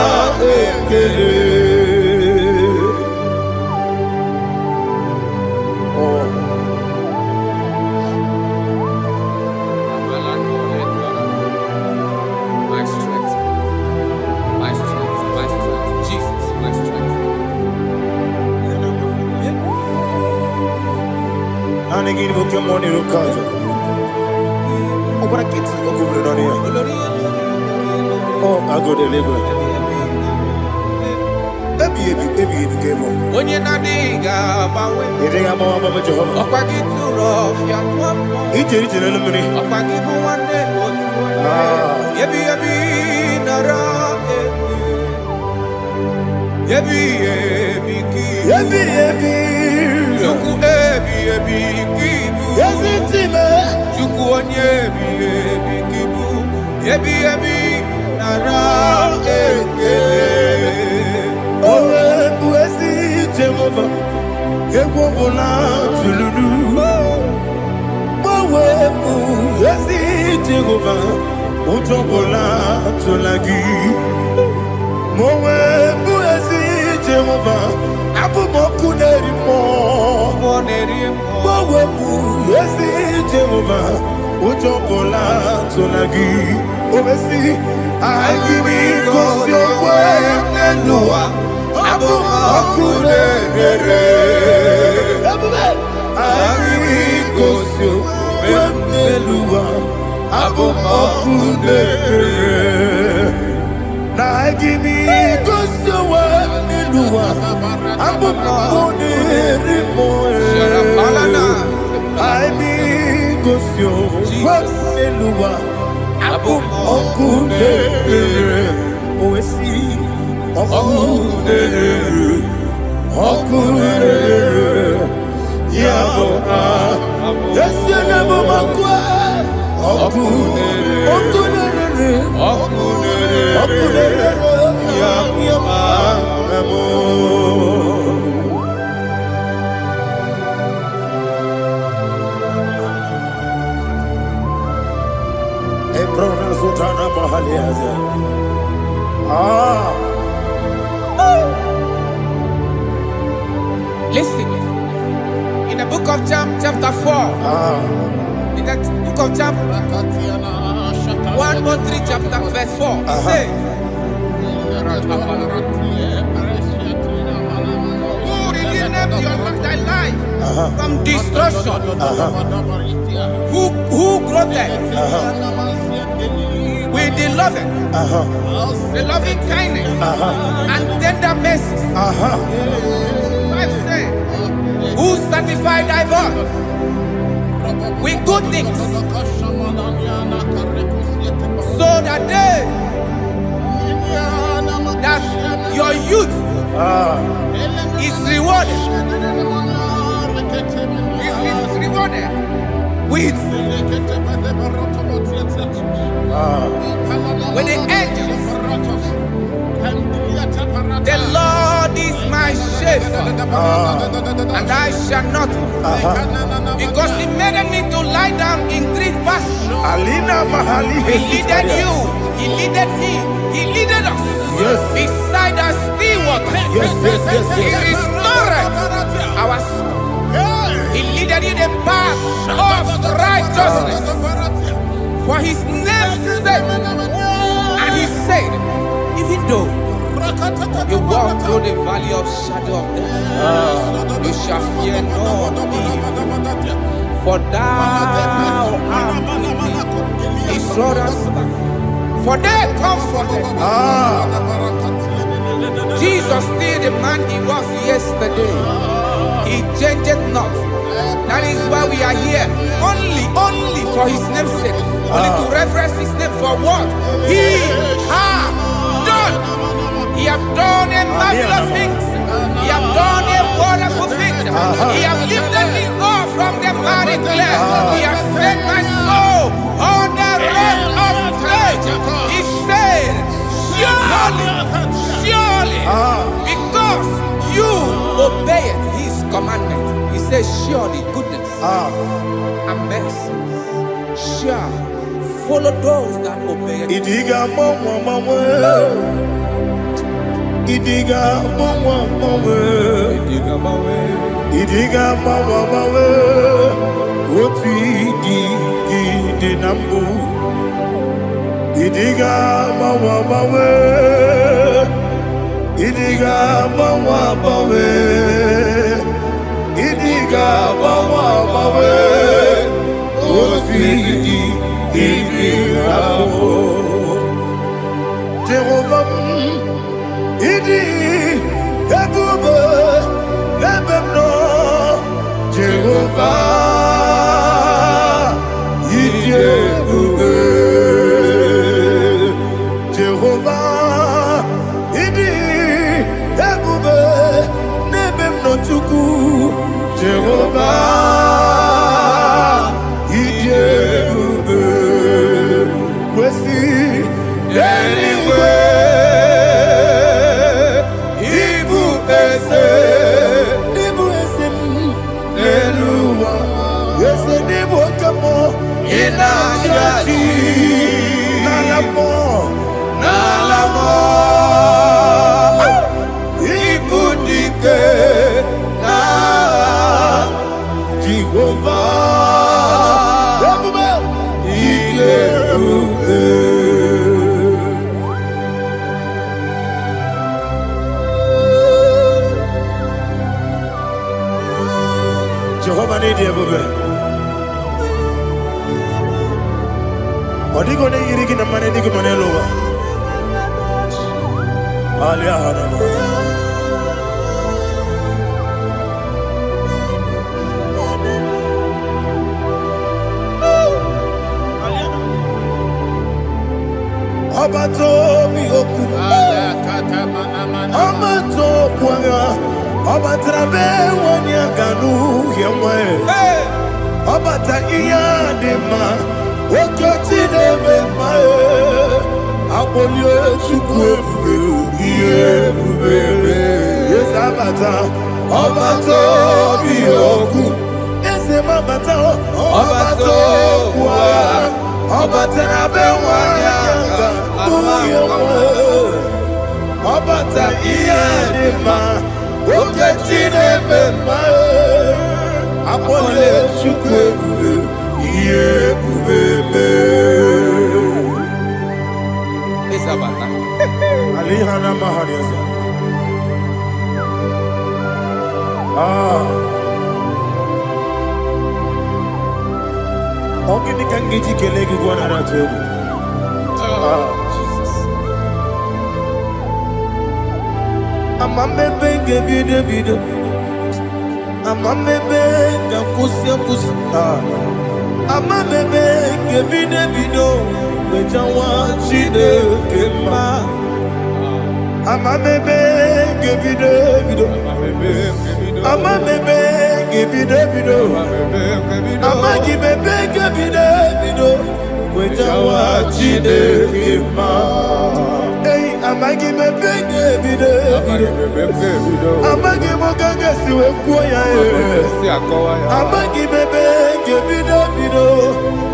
ekele. My strength, my strength, my strength, Jesus, my strength. And again, we come on in Kaja. Oh, but I get to go over the here. Oh, I go to Lagos. Baby, came on. When you're not diga, You think I'm all about Jehovah? Opa gitu rough, ya tuampo. Each eliminate. Opa gitu one day, yebi nara yebi ki. Ebi. Juku ebi kibu. Yes, it's him. Juku onye ebi kibu. Yebi nara Owe buezi Jehovah, Ewobola Tululu. Owe buezi Jehovah, Utobola Tulagi. Mowe buezi Jehovah, Abumoku nerimo. Owe buezi Jehovah, Utobola Tulagi. Obesi, I give you cause your way and Noah. Abu Makunere. I give you cause your way and Noah. Abu Makunere. Now I give you cause your way and Noah. Abu Makunere. I give cause your way and Noah. Abu Makunere. Oesi. Okunere, Yabo, yes, you never makwa. Okunere, Yabo, Ebrona Sultana Bahaliaza. Listen, in the book of John, chapter 4, in the book of John, 1:3, chapter verse 4, it says, who redeemed thy life from destruction? Who groweth with the loving kindness and tender mercies? Who sanctify thy voice with good things, so that your youth is rewarded. Is rewarded with the angels. The Lord is my shepherd, and I shall not, because He made me to lie down in green pastures. He leaded you, He leaded me, He leaded us beside the still waters. He restored our soul. He leaded in the path of righteousness for His name's sake. And He said, even though you walk through the valley of shadow of death, you shall fear no evil, for thou art with me. His rod and staff, for they comforted me. Jesus still the man He was yesterday. He changed not. That is why we are here. Only for His name's sake. Only to reverence His name for what He has done. He has done a marvelous things. He has done a wonderful thing. He has lifted me up from the miry clay. He surely goodness and mercy shall follow those that obey it. Idiga mama, Idiga mama, Idiga mama, what we di nambu. Idiga mama, Idiga mama, Idiga mama, what we Jehovah, Idi, Abuja, Lebemno, Jehovah, Idi, Abuja, Jehovah, Idi, Abuja, Lebemno Chuku, Jehovah, Idi, Abuja, Wesi, anyway. Jehovah need you, baby. Odi go ne yiri kina mane di kumane loba. Alia hana mo. Abato mi oku. Abato kwanga. Abatrabe wanya ganu yemwe. Abata iya dema. Okoti deme mae. Abolio chukwe bube. Yes abata. Abato biyoku. Ese mabata. Abato kwa. Abatrabe wanya ganu yemwe. Abata iya dema. Okoti deme mae. Abolio chukwe bube. Isabata. Alihana mahariasa. Ogini kangiji kelegi gwana ratubu. Jesus. Amame benge bide. Amame benga kusia. Amame benge bide. Wejawa chide kema. Amame benge bide. Amame benge bide. Amagi benge bide. Wejawa chide kema. Hey, amagi benge bide. Amagi mokanga siwe kuya. Amagi benge bide.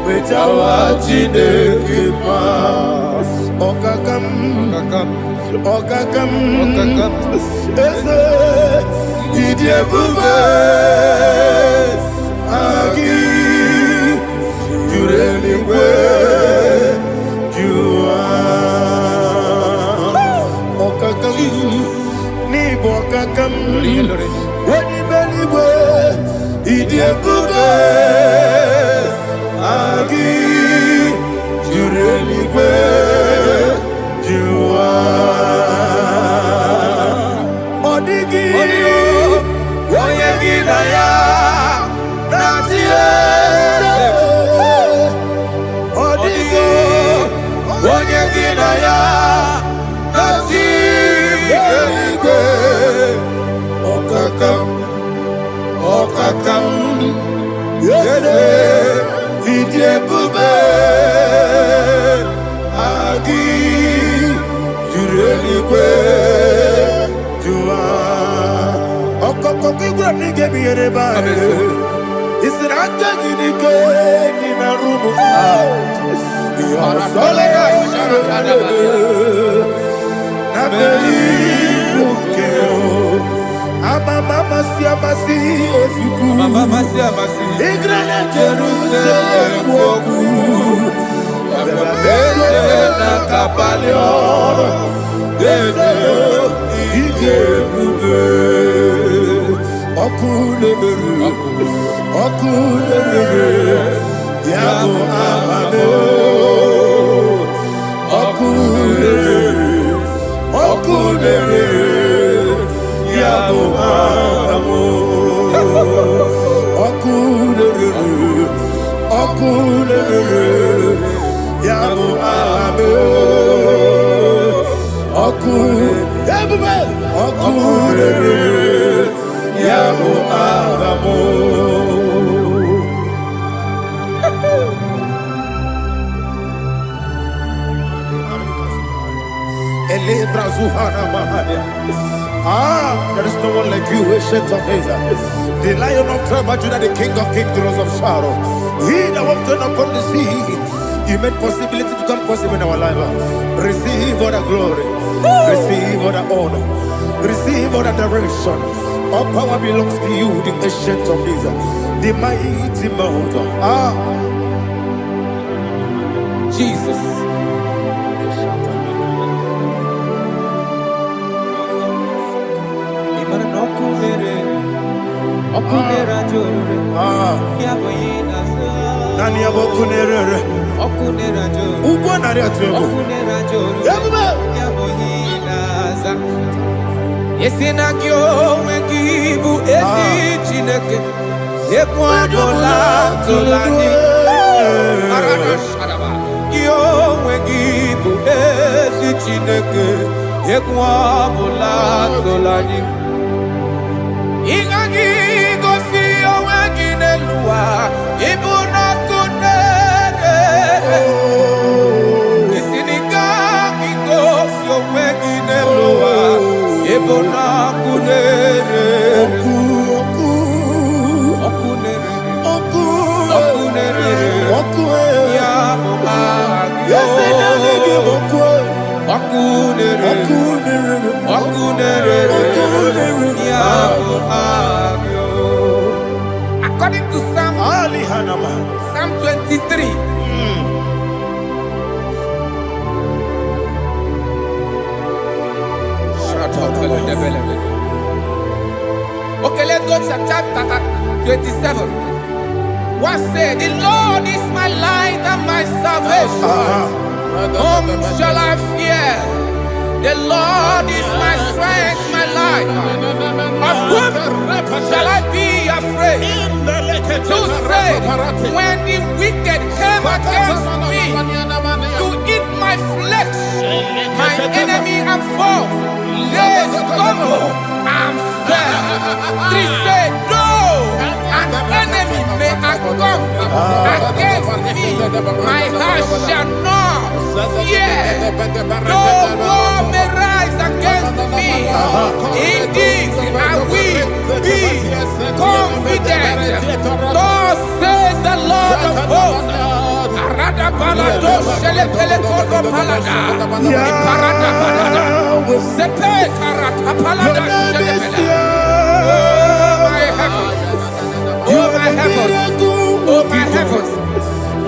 Wejawa chide kema. Okakam. Ese idie bube. Agi jurelingwe jua. Okakam ni bokakam. Wani beligwe idie bube. Agi jurelingwe jua. Odigi oyegi daya natie. Odigi oyegi daya natie. Okakam yede idie bube. Agi jureli kwe jua. kokigura nige biyereba. Isiranga ginike nina rumu. Yasole nabei ukeo. Mama siamasi osuku. Mama siamasi. Igrana Jerusalem woku. Bele na kapalion. Bele ije bube. Okule yabo amamo. Okule yabo amamo. Okule yabo amamo. Okule yabo amamo. There is no one like you, ancient of days. The Lion of tribe of Judah, the King of kings, the Rose of Sharon. He that walked upon the sea, He made possibility to come possible in our life. Receive all the glory, receive all the honor, receive all the direction. All power belongs to you, the ancient of days, the mighty mountain. Jesus. Nani abokunere ugwa nari atwego Yesinagyo wengibu ezi chineke ekwadola tolani arana sharaba yo wengibu ezi chineke ekwadola tolani Ingagi gosi oweginelua ibuna kunere Isinika gosi oweginelua ibuna kunere ya Okunere According to Psalm 23. Okay, let's go to chapter 27. What said? The Lord is my light and my salvation. Whom shall I fear? The Lord is my strength, my life. Of whom shall I be afraid? To say, when the wicked came against me to eat my flesh, my enemy and foe, they stumble and fell. 3 say, though an enemy may come against me, my heart shall not fear. Though war may rise against me, in this I will be confident. Thus says the Lord of hosts. Arada balado shele pele kodo palada. Iparada balada. Sepe karata palada shele pele. Oh my heavens. Oh my heavens. Oh my heavens.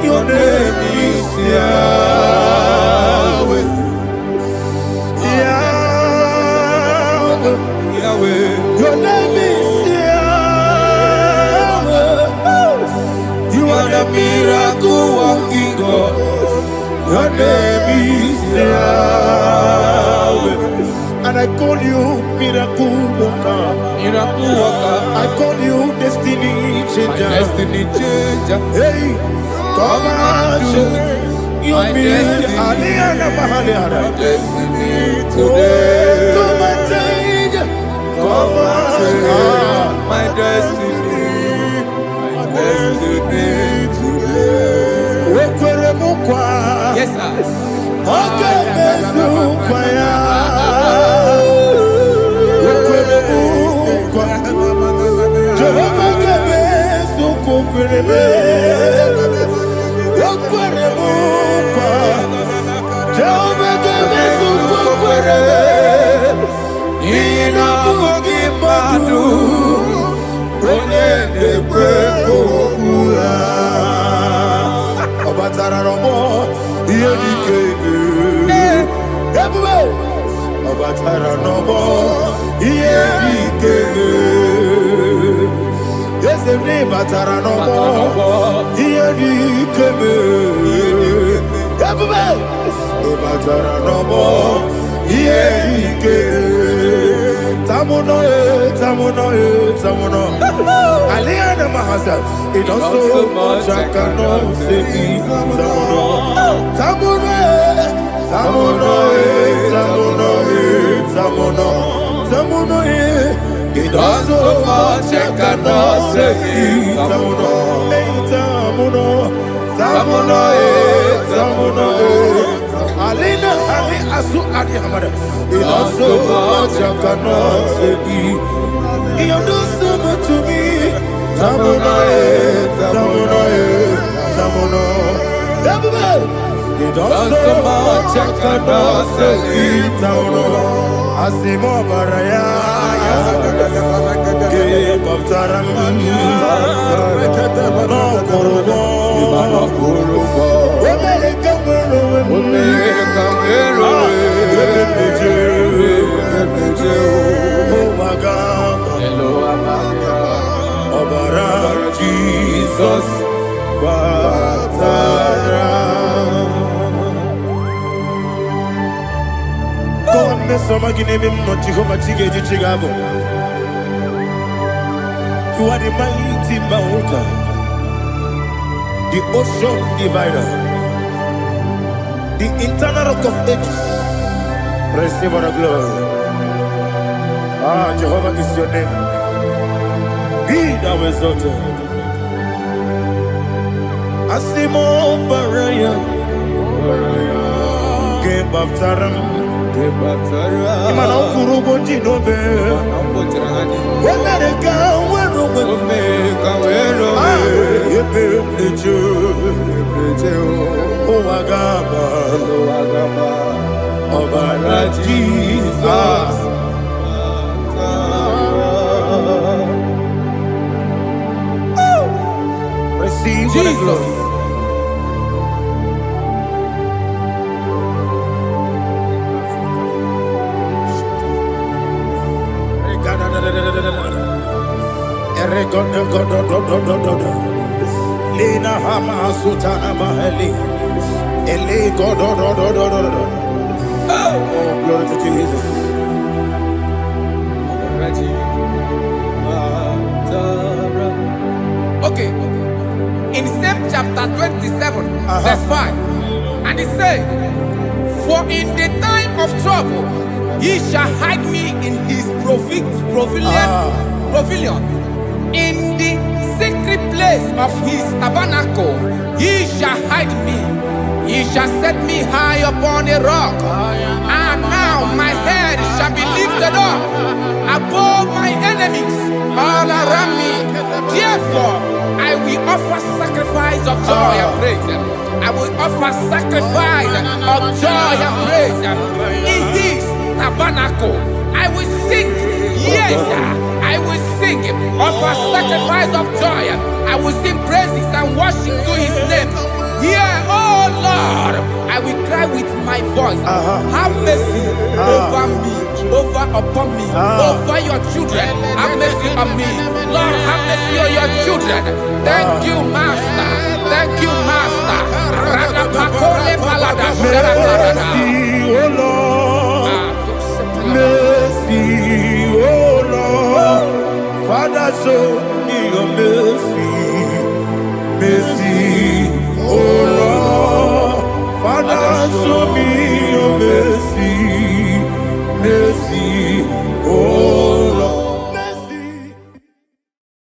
Your name is Yahweh. Yahweh. Your name is Yahweh. You are the miracle working God. Your name is Yahweh. And I call you miracle worker. Miracle worker. I call you destiny changer. Destiny changer. Hey, come on, your destiny. Destiny today. Come on, change. Come on, my destiny. My destiny today. Yes, sir. It also much I cannot say. It also much I cannot say. Alina Ali Asu Adi Hamada. It also much I cannot say. You do so much to me. Tamuno. It also much I cannot say. Tamuno. Asimo Baraya. Give up Taram. No Kurubo. Jesus, God, me so magine me mo Jehovah Chige Chigabo. You are the mighty mountain, the ocean divider, the internal rock of ages. Receive all the glory. Ah, Jehovah is your name. Be thou exalted. Asimo Baraya, Game of Taram, Imano Kurubo Jinobe, America, Jesus. Receive Jesus. Lina Hama Sutana Mahali. Oh, glory to Jesus. Okay. In same chapter 27, verse 5, and it says, for in the time of trouble, he shall hide me in his pavilion. In the secret place of his tabernacle, he shall hide me. He shall set me high upon a rock. And now my head shall be lifted up above my enemies all around me. Therefore, I will offer sacrifice of joy and praise. I will offer sacrifice of joy and praise in his tabernacle. I will sing, yes, I will sing, offer sacrifice of joy. I will sing praises and worship to his name. Here, oh Lord, I will cry with my voice. Have mercy over me, upon me, over your children. Have mercy on me. Lord, have mercy on your children. Thank you, Master. Thank you, Master. Mercy, oh Lord. Mercy, oh Lord. Father, show me your mercy. Mercy, oh Lord. Father, show me your mercy. Mercy, oh Lord. Mercy.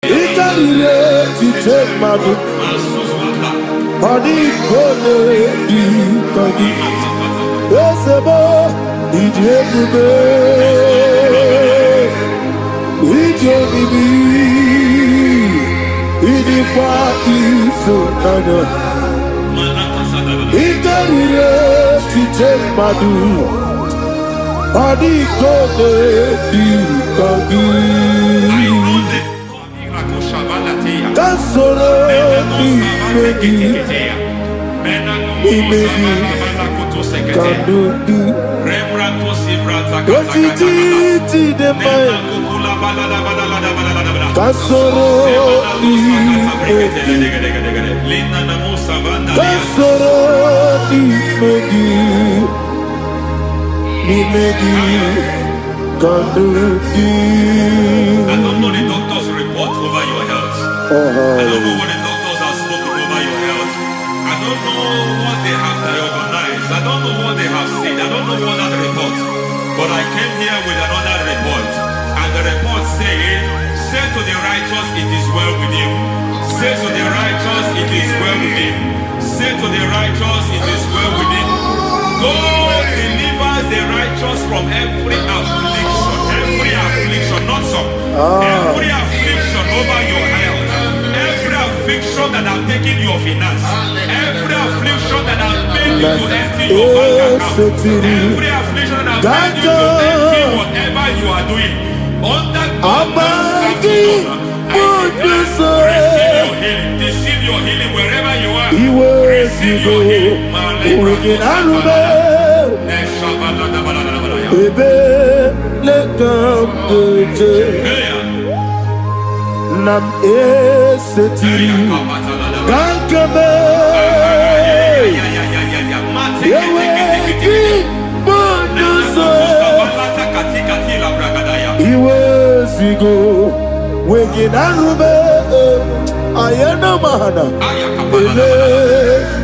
It can relate to take my book. Body, body. Yes, boy. It Inikwa ifunanya Itarire tije madu Adikode dikagi Kansoro imegi Imegi Kandudu Ojiji de mai Kansoro imegi Kansoro imegi Imegi Kandudu. I don't know the doctor's report over your health. I don't know what the doctors have spoken over your health. I don't know what they have diagnosed. I don't know what they have said. I don't know what that report. But I came here with another report. And the report said, say to the righteous, it is well with him. Say to the righteous, it is well with him. Say to the righteous, it is well with him. God delivers the righteous from every affliction. Every affliction, not some. Every affliction over your health. Every affliction that have taken your finance. Every affliction that have made you to empty your bank account. Every affliction that have made you to empty whatever you are doing. Under God's receive your healing. Receive your healing wherever you are. Receive your healing. Nam esetiri Kankame Yeweki Bonuso Iwe Zigo Weginarube Ayana Mahana Ele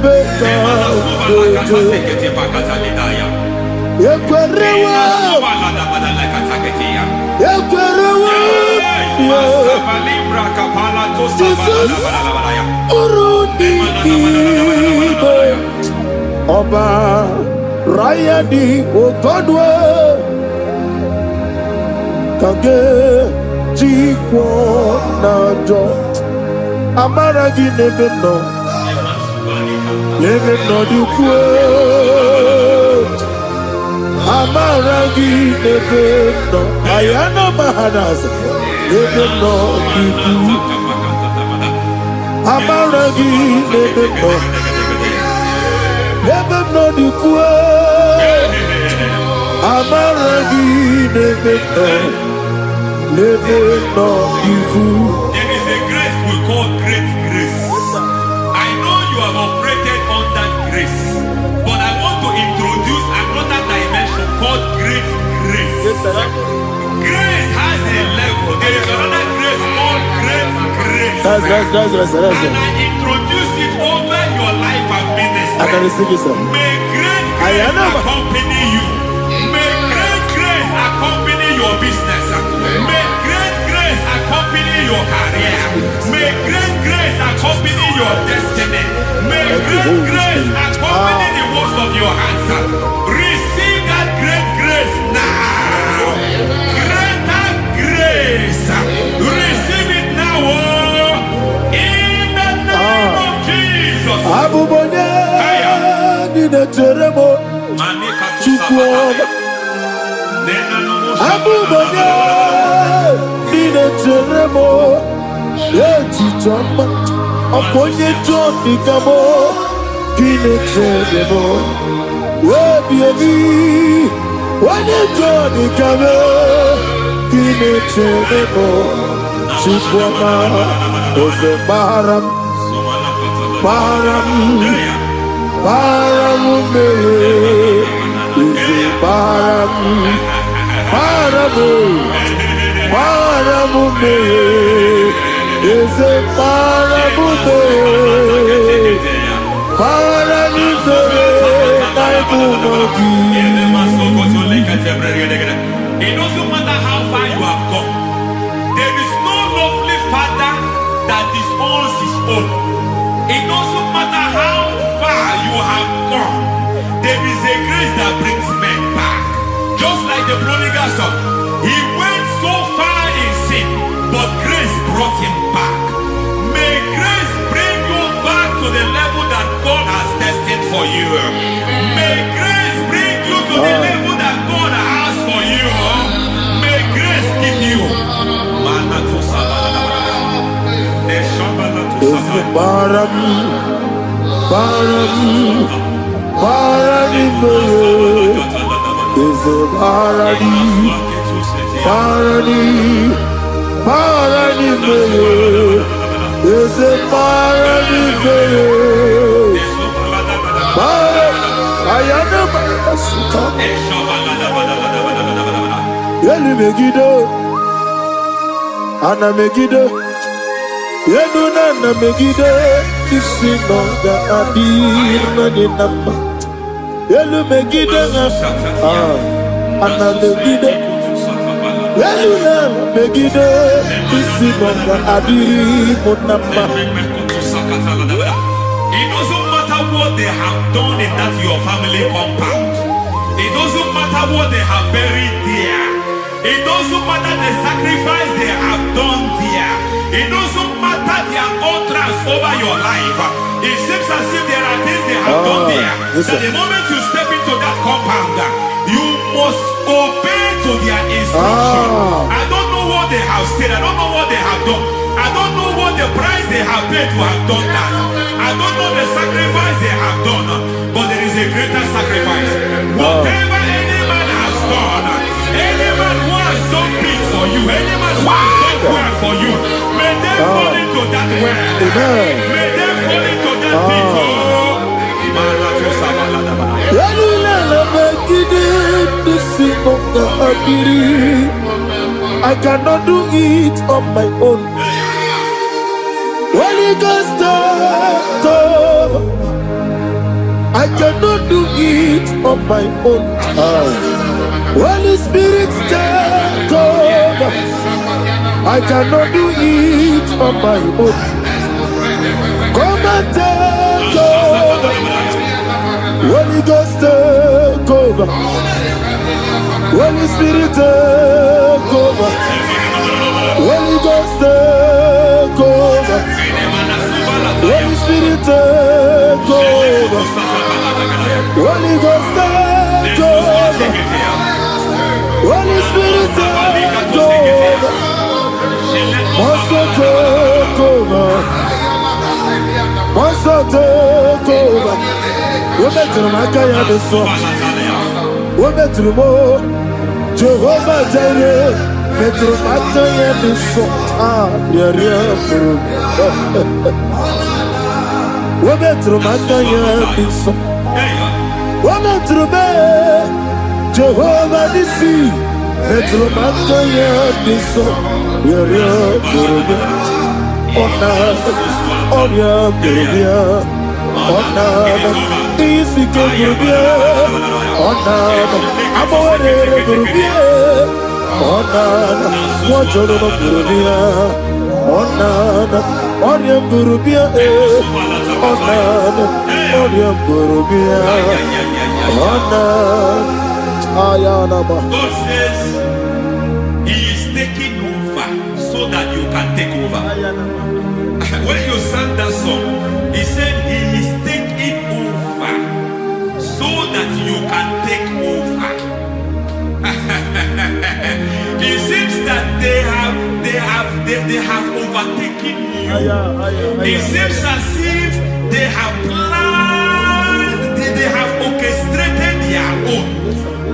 Beka Yekwerewa Yekwerewa Jesus Urundi Oba Rayadi Ogodwe Kage Jikwo Najo Amaragi Nebeno Nebeno Dukwe Amaragi Nebeno Ayana Mahanas Nebeno Dukwe Amaragi Nebeno Nebeno Dukwe Amaragi Nebeno Nebeno Dukwe. There is a grace we call great grace. I know you have operated under grace, but I want to introduce another dimension called great grace. Yes, sir. Grace has a level. There is another grace called great grace. That's And I introduce it over your life and ministry. I can receive it, sir. May great grace accompany you. May great grace accompany your business. May great grace accompany your career. May great grace accompany your destiny. May great grace accompany the works of your hands. Receive that great grace now. Greater grace. Receive it now. In the name of Jesus. Abubonye Nina Teremo Chukwoma Abubonye Nina Teremo Echitama Aponye John Nikamo Kine Teremo Webi Wanye John Nikamo Kine Teremo Chukwoma Ose Baharam Param me, is param me, is It doesn't matter how far you have come. There is no lovely father that disowns his own. It doesn't matter how far you have gone. There is a grace that brings men back. Just like the prodigal son. He went so far in sin, but grace brought him back. May grace Baram, Barani, is a Barani, is a Barani, I am Yelu Megido, Anna Megido, Yeduna Megido, Isinonga Adir Maninamba, Yelu Megido, Anna Megido, Yeduna Megido, Isinonga Adir Munamba. It doesn't matter what they have done in that your family compound. It doesn't matter what they have buried there. It doesn't matter the sacrifice they have done there. It doesn't matter their utterance over your life. It seems as if there are things they have done there. That the moment you step into that compound, you must obey to their instruction. I don't know what they have said. I don't know what they have done. I don't know what the price they have paid to have done that. I don't know the sacrifice they have done. But there is a greater sacrifice. Whatever any man has done, any man who has done big for you, any man who has done well for you, may they fall into that well. May they fall into that pit. I cannot do it on my own. Holy Ghost, I cannot do it on my own. Holy Spirit, take over. I cannot do it on my own. Come and take over. Holy Ghost, take over. Holy Spirit, take over. Holy Ghost, take over. Holy Spirit, take over. Holy Ghost, take over. Holy Spirit, take over. Master, take over. Master, take over. Women to my kaya the song. Women to more. Jehovah Jireh. Metro Mataya the song. Women to my kaya the song. Women to me. Jehovah the sea. Metro Mataya the song. God says He is taking over so that you can take over. When you sang that song, He said He is taking over so that you can take over. It seems that they have overtaken you. It seems as if they have planned, they have orchestrated their own.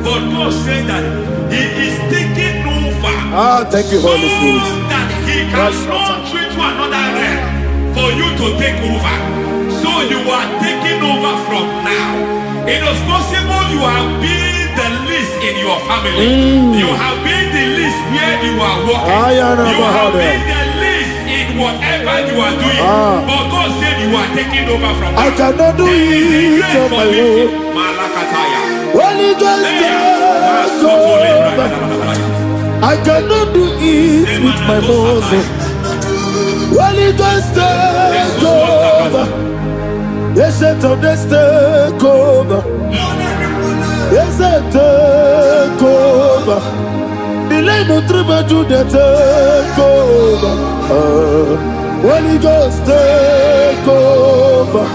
But God said that He is taking over. Thank you, Holy Spirit. So that He can launch you to another realm for you to take over. So you are taking over from now. It is possible you have been the least in your family. You have been the least where you are working. You have been the least in whatever you are doing. But God said you are taking over from now. I cannot do it on my own. Holy Ghost, take over. I cannot do it with my muscle. Holy Ghost, take over. Yes, I told us take over. Yes, I take over. Delay no trouble to the take over. Holy Ghost, take over.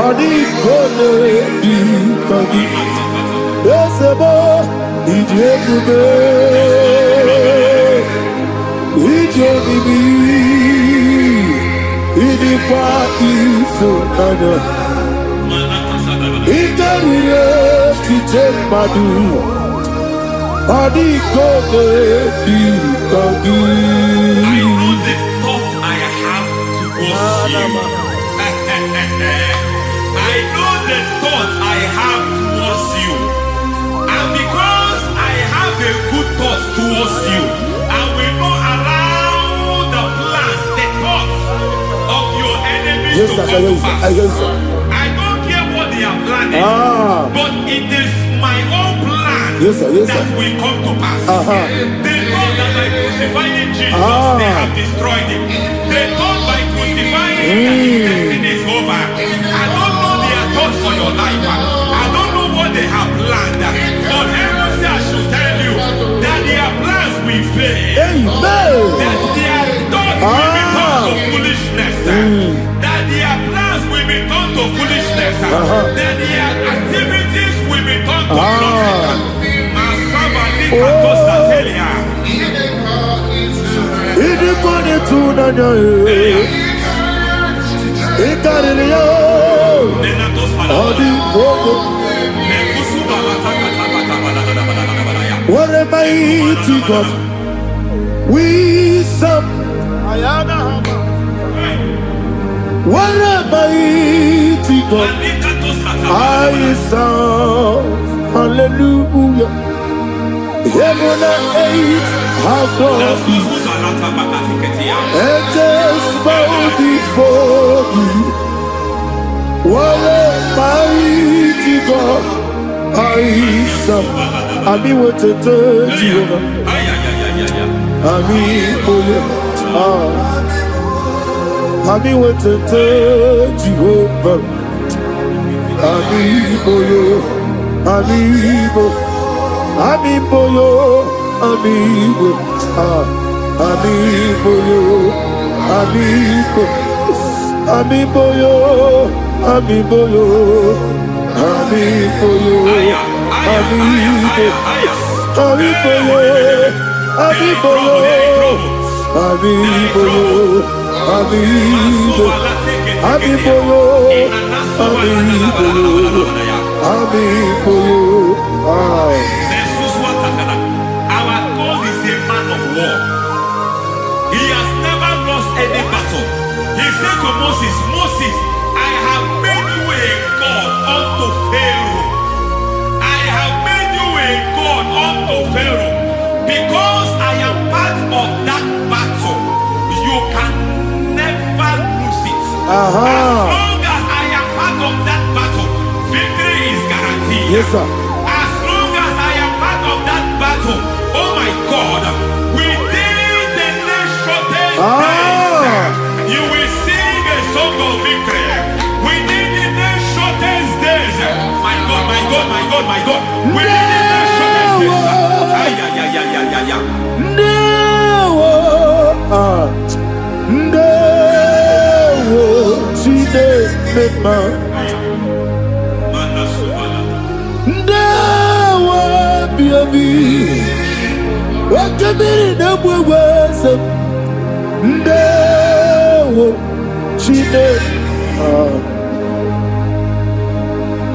Adi kone di kagi. Esebo idiekube. Idionibi. Idipa isunanya. Iteriye titemadu. Adi kone di kagi. I know the thoughts I have towards you. I know the thoughts I have towards you. And because I have a good thought towards you, I will not allow the plans, the thoughts of your enemies to come to pass. I don't care what they are planning, but it is my own plan that will come to pass. They thought that by crucifying Jesus, they have destroyed him. They thought by crucifying him that his destiny is over. I don't know their thoughts for your life. I don't know what they have planned. But heaven says I should tell you that their plans will fail. That their thoughts will be turned to foolishness. That their plans will be turned to foolishness. That their activities will be turned to nothing. What a mighty God we serve. What a mighty God I serve. Hallelujah. Heaven and earth have gone, and just bow before you. What a mighty God I serve. I mean what to tell you. I mean what to tell you. Amiboyo, amigo, amiboyo, amigo, amiboyo, amiboyo, amiboyo, amigo, amiboyo, amiboyo, amiboyo, amigo, amiboyo, amiboyo, amiboyo. Our God is a man of war. He has never lost any battle. He said to Moses, Moses, I have made you a God unto Pharaoh. I have made you a God unto Pharaoh. Because I am part of that battle, you can never lose it. As long as I am part of that battle, victory is guaranteed. Yes, sir. As long as I am part of that battle, oh my God, within the next shortest days, you will sing a song of victory. Within the next shortest days, my God, my God, my God, my God, within the next shortest days,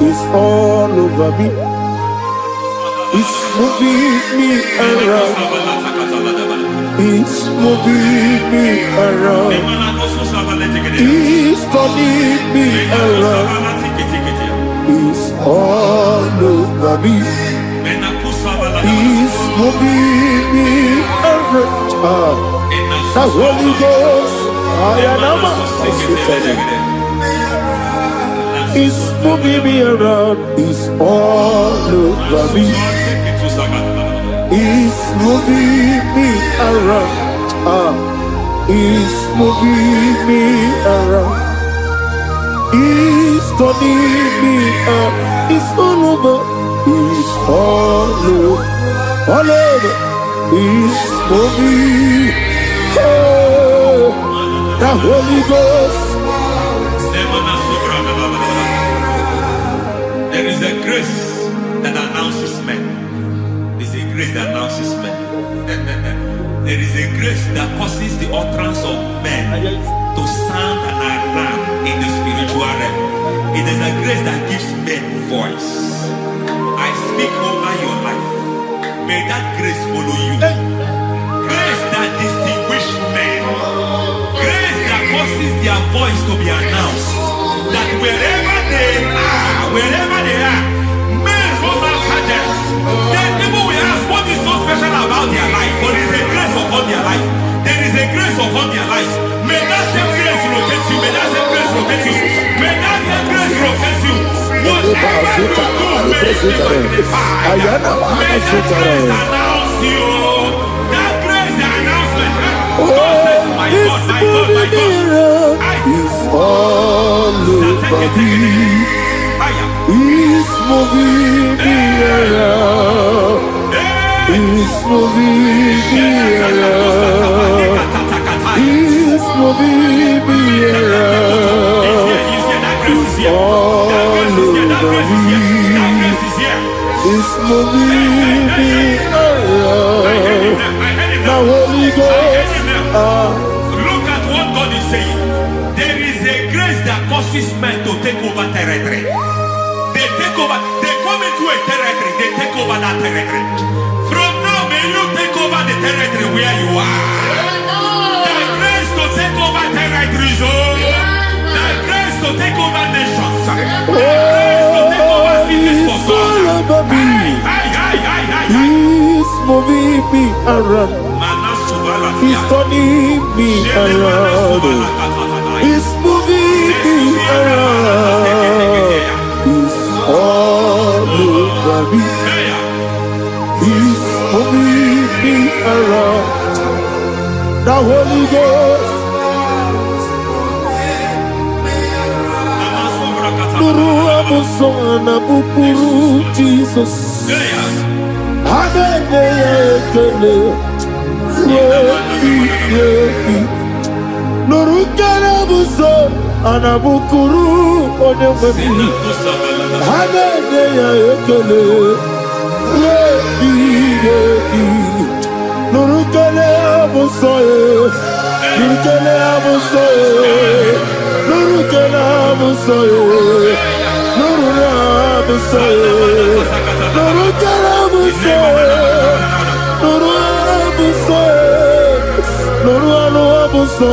It's all over me. It's moving me around. It's moving me around. It's turning me around. It's all over me. It's moving me around. The Holy Ghost, I am it's moving me around. It's all over me. It's moving me around. It's moving me around. It's turning me up. It's all over. It's all over. All over. It's moving. Oh, the Holy Ghost. is a grace that announces men. There's a grace that announces men. There is a grace that causes the utterance of men to sound an alarm in the spiritual realm. It is a grace that gives men voice. I speak over your life. May that grace follow you. Grace that distinguishes men. Grace that causes their voice to be announced. That wherever they are, men over others. Then people will ask what is so special about their life. But there is a grace upon their life. There is a grace upon their life. May that same grace locate you. May that same grace locate you. May that same grace locate you. Whatever you do, may it be magnified. May that grace announce you. That grace, the announcement. My God, my God, my God. It's all over me. It's moving me around. It's moving me around. It's moving me around. It's all over me. It's moving me around. Now Holy Ghost. Look at what God is saying. There is a grace that causes men to take over territory. They take over, they come into a territory, they take over that territory. From now, may you take over the territory where you are. The grace to take over territories, the grace to take over nations, the grace to take over cities for God. He's moving me around. He's turning me around. He's moving me around. He's all over me. He's moving me around. The Holy Ghost. Nuru amusona bukuru Jesus. Nurukana buso anabukuru onememi hanene ya ekele nurukana buso nurukana buso nurukana buso nurukana buso nurukana buso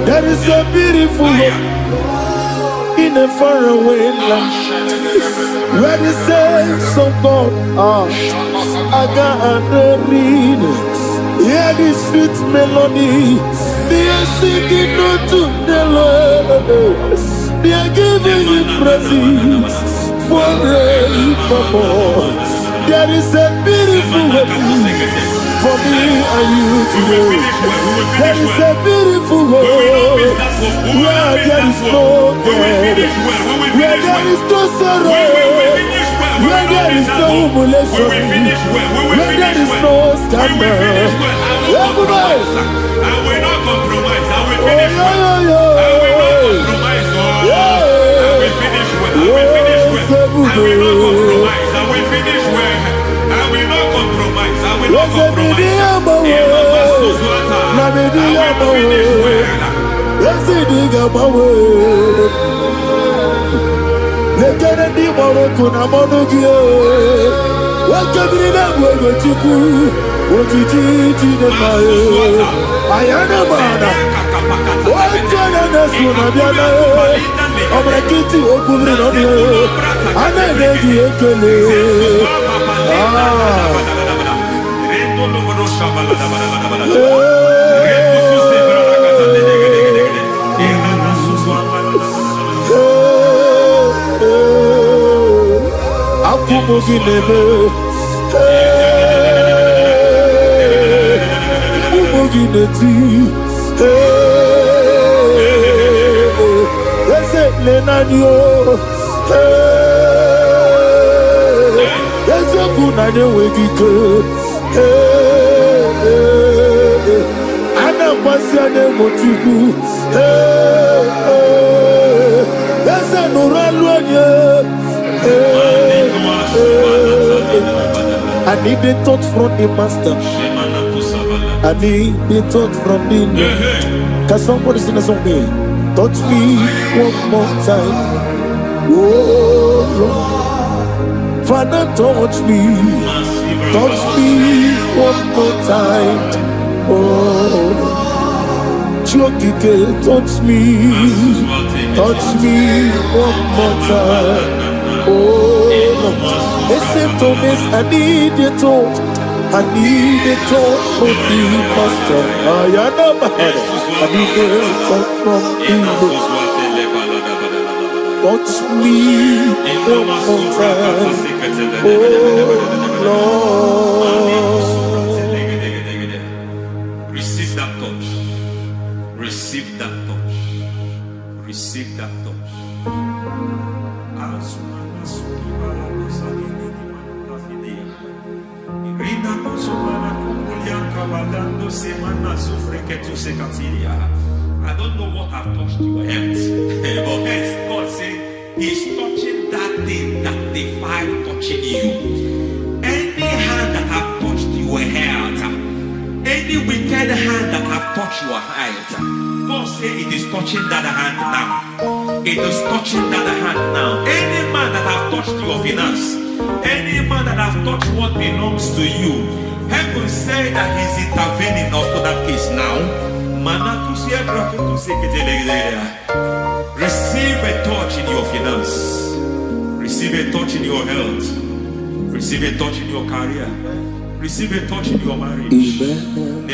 There is a beautiful hope in a faraway land where the saints of God are gathering. Hear the sweet melody. They are singing unto the Lord. They are giving Him praise forevermore. There is a beautiful hope for me and you today. There is a beautiful hope where there is no death, where there is no sorrow, where there is no humiliation, where there is no scandal. I will not compromise. I will finish well. I will not compromise. I will finish well. I will finish well. I will not compromise. I will finish well. I will not compromise. I will not compromise. I will finish na de wegike. Ana kwasi ade motiku. Ese nuralu anye. I need the touch from the master. I need the touch from the Lord. Can somebody sing a song here? Touch me one more time. Oh Lord. Father, touch me. Touch me one more time. Oh, Chokike, touch me. Touch me one more time. Oh, listen to this. I need your touch. I need a touch from the master. I need a touch from the Lord. Touch me one more time. Oh, Lord. Receive that touch. Receive that touch. Receive that touch. I don't know what I've touched your health, but hence God said He's touching that thing that defied touching you. Any hand that have touched your health, any wicked hand that have touched your health, God said it is touching that hand now. It is touching that hand now. Any man that have touched your finance, any man that have touched what belongs to you, heaven say that He's intervening after that case now. Receive a touch in your finance. Receive a touch in your health. Receive a touch in your career. Receive a touch in your marriage. Amen.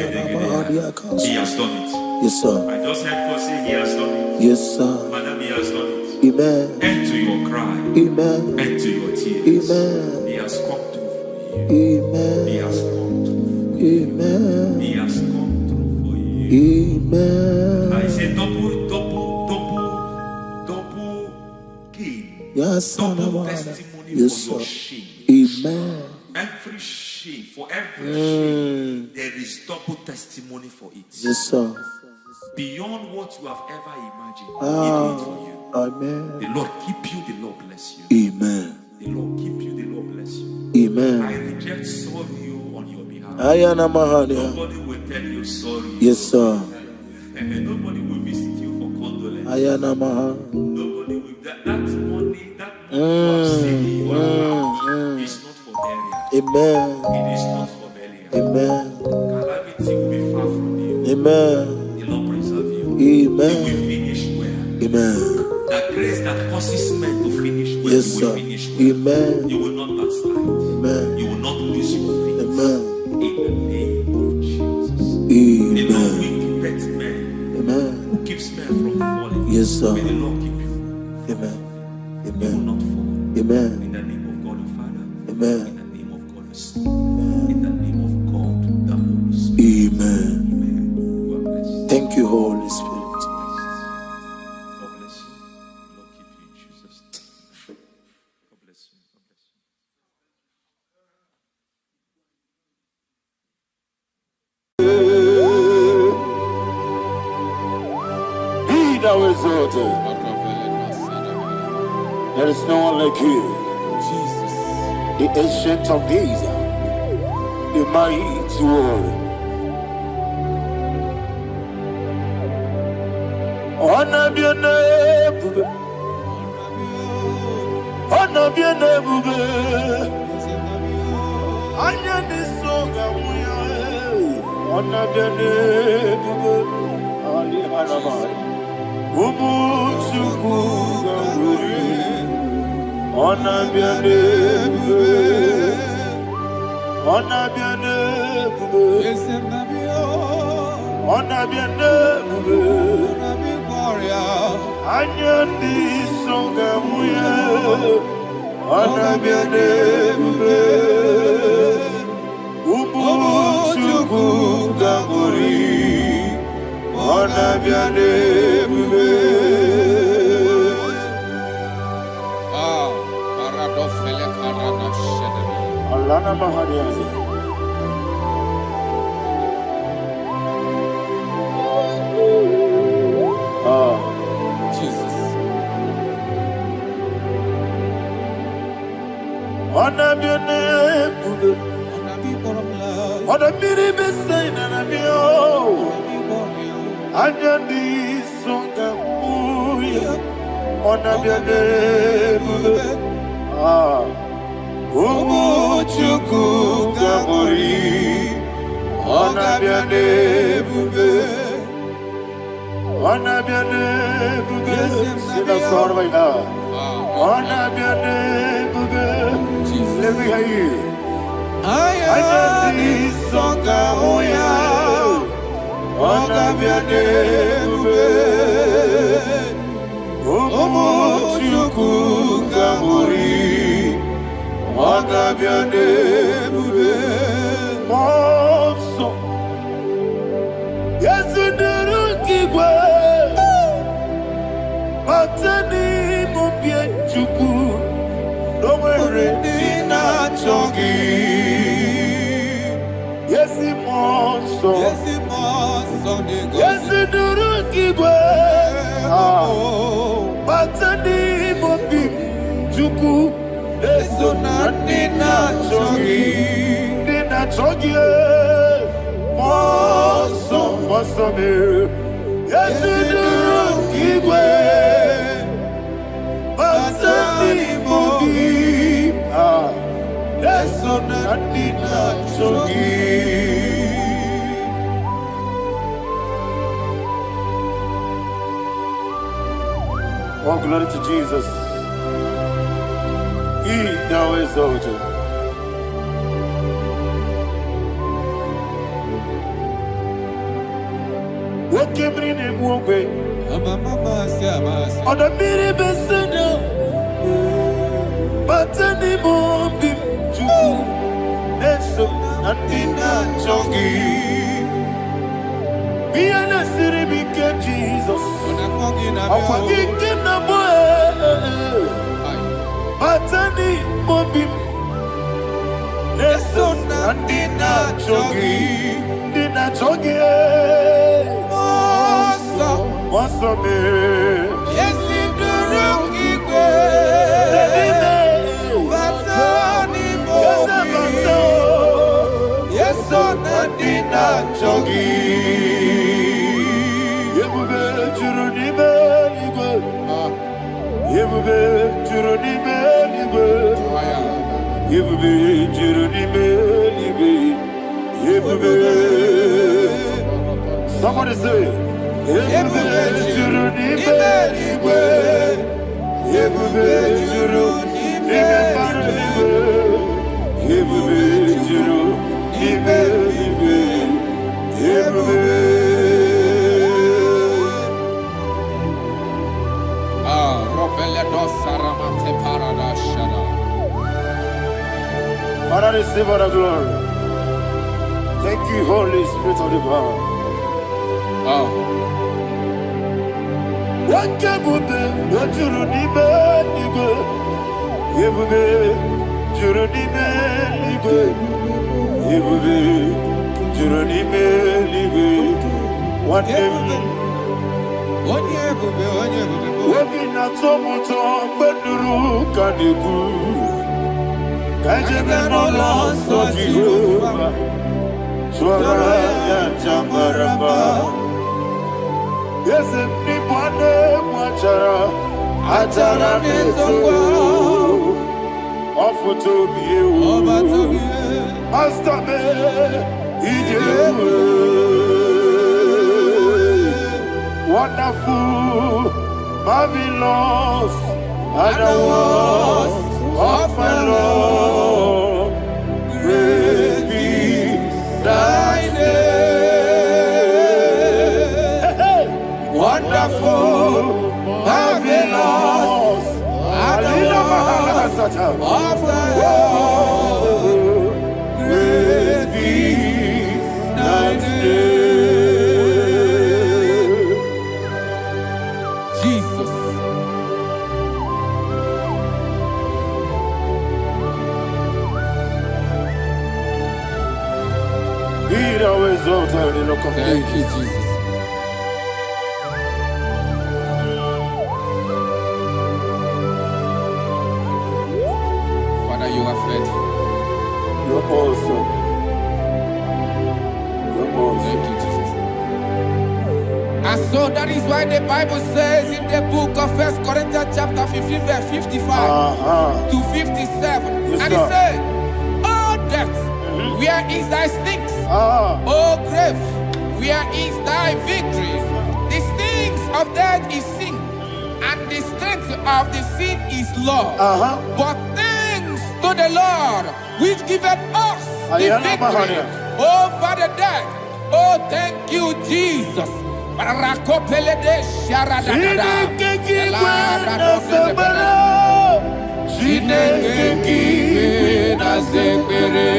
He has done it. Yes, sir. I just heard God say He has done it. Yes, sir. Madam, He has done it. Amen. End to your cry. Amen. End to your tears. Amen. He has come through for you. Amen. He has come through for you. Amen. He has come through for you. Amen. I say double gain. Yes, Double testimony yes, for your sir. shame. Amen. Every shame, for every shame, there is double testimony for it. Yes, sir. Beyond what you have ever imagined, He Ah, did it for you. amen. The Lord keep you, the Lord bless you. Amen. The Lord keep you, the Lord bless you. Amen. I reject sorrow on your behalf. Ayana Mahania. Nobody will tell you sorry. Yes, sir. And nobody will visit you for condolence. Ayana Mahania. Nobody will. That money you have saved in your account is not for burial. Amen. It is not for burial. Amen. Calamity will be far from you. Amen. The Lord preserve you. Amen. You will finish well. Amen. The grace that causes men to finish well, Yes, you will sir. finish well. Amen. You will not backslide. Amen. You will not lose your faith. Amen. In the name of Jesus. The Lord Amen. will keep men. Amen. Who keeps men from falling? Yes, sir. May the Lord keep you. Amen. You will Amen. not fall. Amen. In the name of God the Father. Amen. In the name of God the Son. In the name of God the Holy Spirit. Amen. Amen. You are blessed. Thank you, Holy Spirit. God bless you. Lord keep you in Jesus' name. God bless you. God bless you. Be thou exalted. There is no one like you. Jesus. The ancient of days, the mighty warrior. Honor be your name, Bube. Honor be your name, Bube. Anya ni soga muya. Honor be your name, Bube. Ali Hanamari. Ubu chuku gamburi. Honor be your name, Bube. Honor be your name, Bube. Honor be your name, Bube. Anya ni soga muya. Honor be your name, Bube. Ubu chuku gamburi. Honor be your name, Bube. Alana Mahadiazi. Jesus. Honor your name, honor me, be saying, and I'm your. Anya di songa muya, honor your name. Umu chuku gamori, honor your name. Honor your name. Sing a song right now. Honor your name. Let me hear you. Anya di songa muya, honor your name. Umu chuku gamori. Agabiane bube monso Yesunuru kigwe Matani mubie chuku Nomere nina chongi Yesi monso Yesunuru kigwe Matani mubie chuku Eso na nina chogi, moso me. Yesu duru kigwe, masani mogi. Eso na nina chogi. Oh, glory to Jesus. He now is over. What came in him one way? On the mini besena, but any more big juku, Neso, and in that chogi. Be an city became Jesus. I'm forgetting the boy. Matani mobi Neson andina chogi Moso me Yesi duruki kwe Matani mobi Yeson andina chogi Yebube juruni beligwe Yebube juruni beligwe Yebube juruni beligwe Yebube Somebody say Yebube juruni beligwe Yebube juruni beligwe Yebube juruni beligwe Yebube Father, receive all the glory. Thank you, Holy Spirit of the power. What can you do? What you need, you Yes, nipane mwachara Achara nezogo Ofu tobiye Master me Ijewe Wonderful Marvelous And the was of my Lord Praise be thy name Wonderful Marvelous And the was of my Lord Praise be thy name Jesus. Rock of Thank you, Ages. Jesus. Father, you are faithful. You're awesome. You're awesome. Thank you, Jesus. And so that is why the Bible says in the book of 1 Corinthians chapter 15 verse 55 to 57. Yes, And sir. it says, "Oh death, where is thy stings? Oh grave, where is thy victory? The stings of death is sin, and the strength of the sin is law. But thanks to the Lord, which giveth us the victory over the death. Oh, thank you, Jesus." Rakopele de sharadada. Chineke na zebere. Chineke na zebere.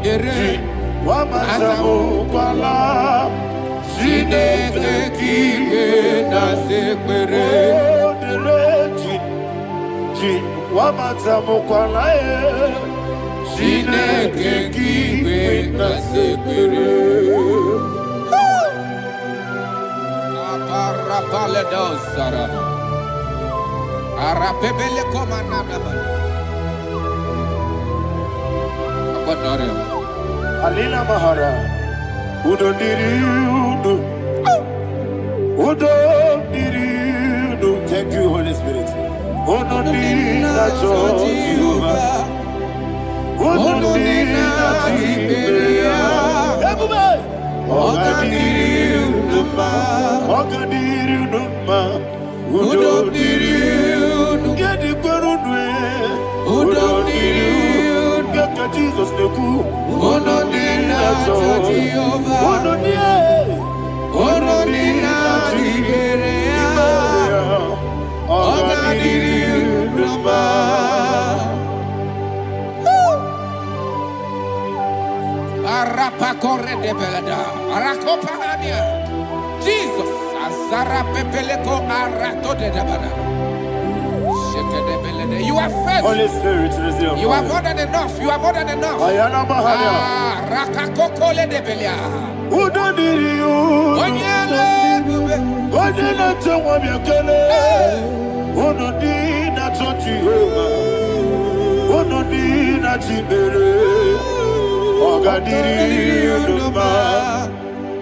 Dere Wamazamu kwala. Chineke na zebere. Wamazamu kwala. Chineke na zebere. Aparapale dosarama. Arapebele komanana mani. Akonare. Alina Mahara. Udo diriudo. Udo diriudo. Thank you, Holy Spirit. Udo diriudo. Jehovah. Udo diriudo. Everybody. Ogadiriudo ma. Ogadiriudo ma. Udo diriudo. Gedi kwerudwe. Udo diriudo. Geka Jesus neku. Udo diriudo Jehovah. Udo diriudo. Udo diriudo. Ogadiriudo ma. Arapa corre de belada. Arakopa ania. Jesus. Azara pepeleko arato de dabada. Sheke de belede. You are faithful. Holy Spirit, reserve. You are more than enough. You are more than enough. Ayana Mahaya. Rakakokole de belia. Udo diriudo. Onyele bube. Onyele tewa miakele. Udo dina to Jehovah. Udo dina chibere. Ogadiriudo ma.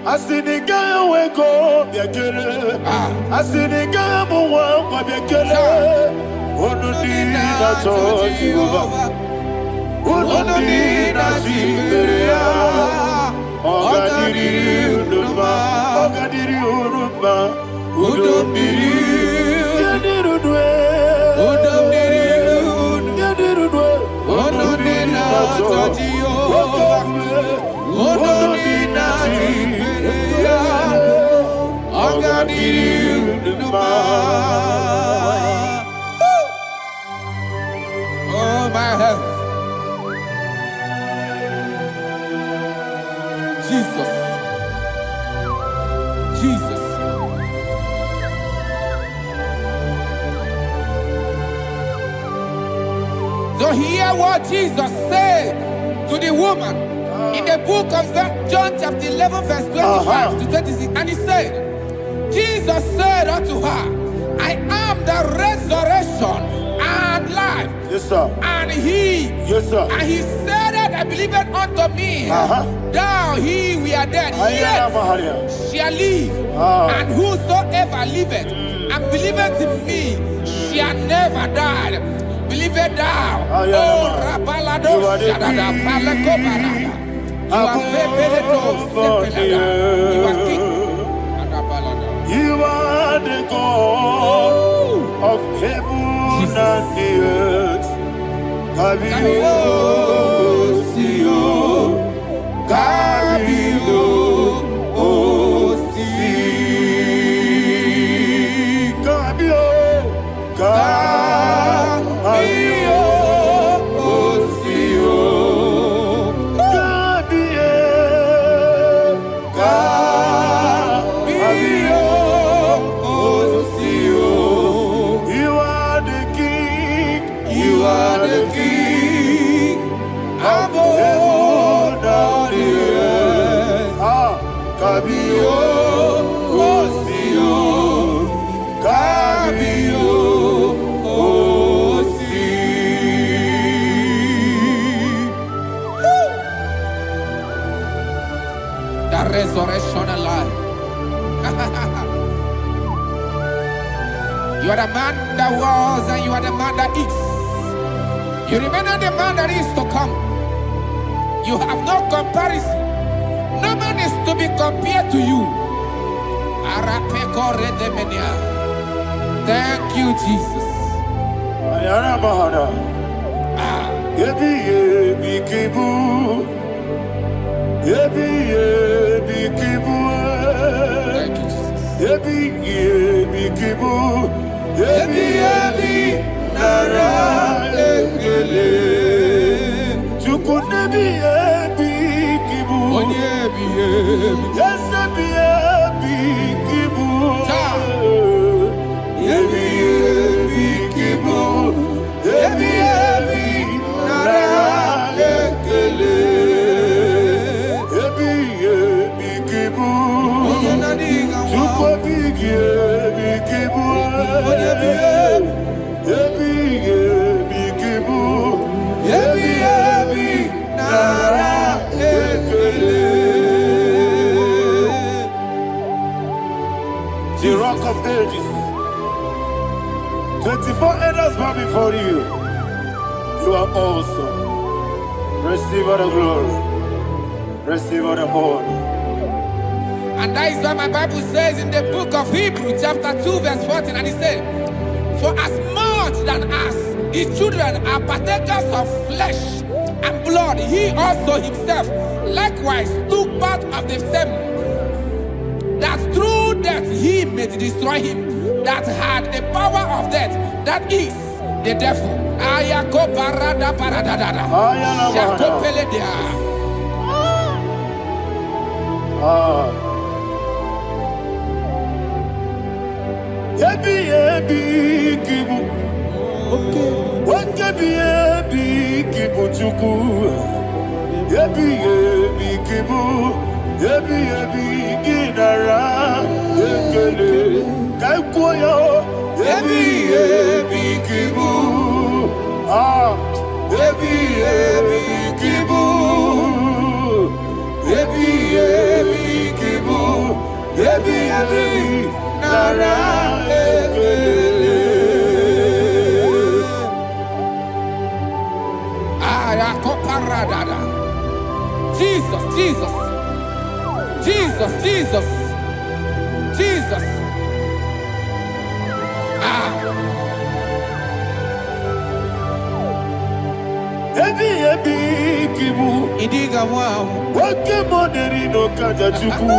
Asinika weko miakele. Asinika muwa kwa miakele. Udo dina to Jehovah. Udo dina chibere. Ogadiriudo ma. Ogadiriudo ma. Udo diriudo. Yadirudwe. Udo diriudo. Yadirudwe. Udo dina to Jehovah. Udo dina chibere. Ogadiriudo ma. Oh my heaven. Jesus. Jesus. So hear what Jesus said to the woman in the book of John chapter 11 verse 25 to 26. And he said, Jesus said unto her, I am the resurrection and life. Yes, sir. And he, Yes, sir. and he said that I believed unto me, thou he we are dead, Ayana yet Mahaya. shall live, and whosoever liveth and believeth in me shall never die. Believe it thou. Ayana Oh, Mahaya. Rabalado, You are the Shadada, king. Palako Barada. You are Febeledo, Sepelada. You are king. Adabalada. You are the God of heaven and the earth. Kabio, Sio, Kabio, Osi, Kabio, Kabio, Osio, Kabio, Kabio, Osio. the man that was and you are the man that is. You remain the man that is to come. You have no comparison. No man is to be compared to you. Thank you, Jesus. Thank The Rock of Ages. 24 elders bow before you. You are awesome. Receive all the glory. Receive all the honor. And that is what my Bible says in the book of Hebrews chapter 2 verse 14. And it said, for as much than as his children are partakers of flesh and blood, he also himself likewise took part of the same, that through death he may destroy him that had the power of death, that is the devil. Jesus, Jesus, Jesus, Jesus, Jesus. Idiga wow. Wake money no kaja chuku.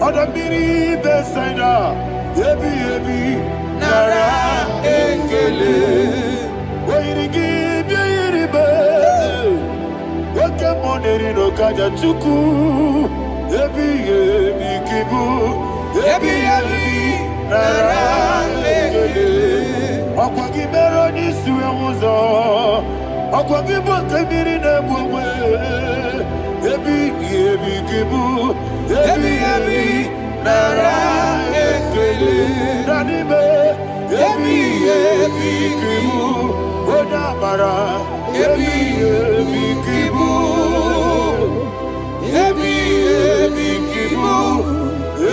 Odamiri besaida. Ebi nara ekele. Wairigi biiribe. Wake money no kaja chuku. Ebi kibu. Ebi nara ekele. Akwagi mero ni suwe muzo. Akwagi bokamiri na bwe. Ebi kibu. Ebi nara ekele. Nanime. Ebi kibu. Odamara. Ebi kibu. Ebi kibu.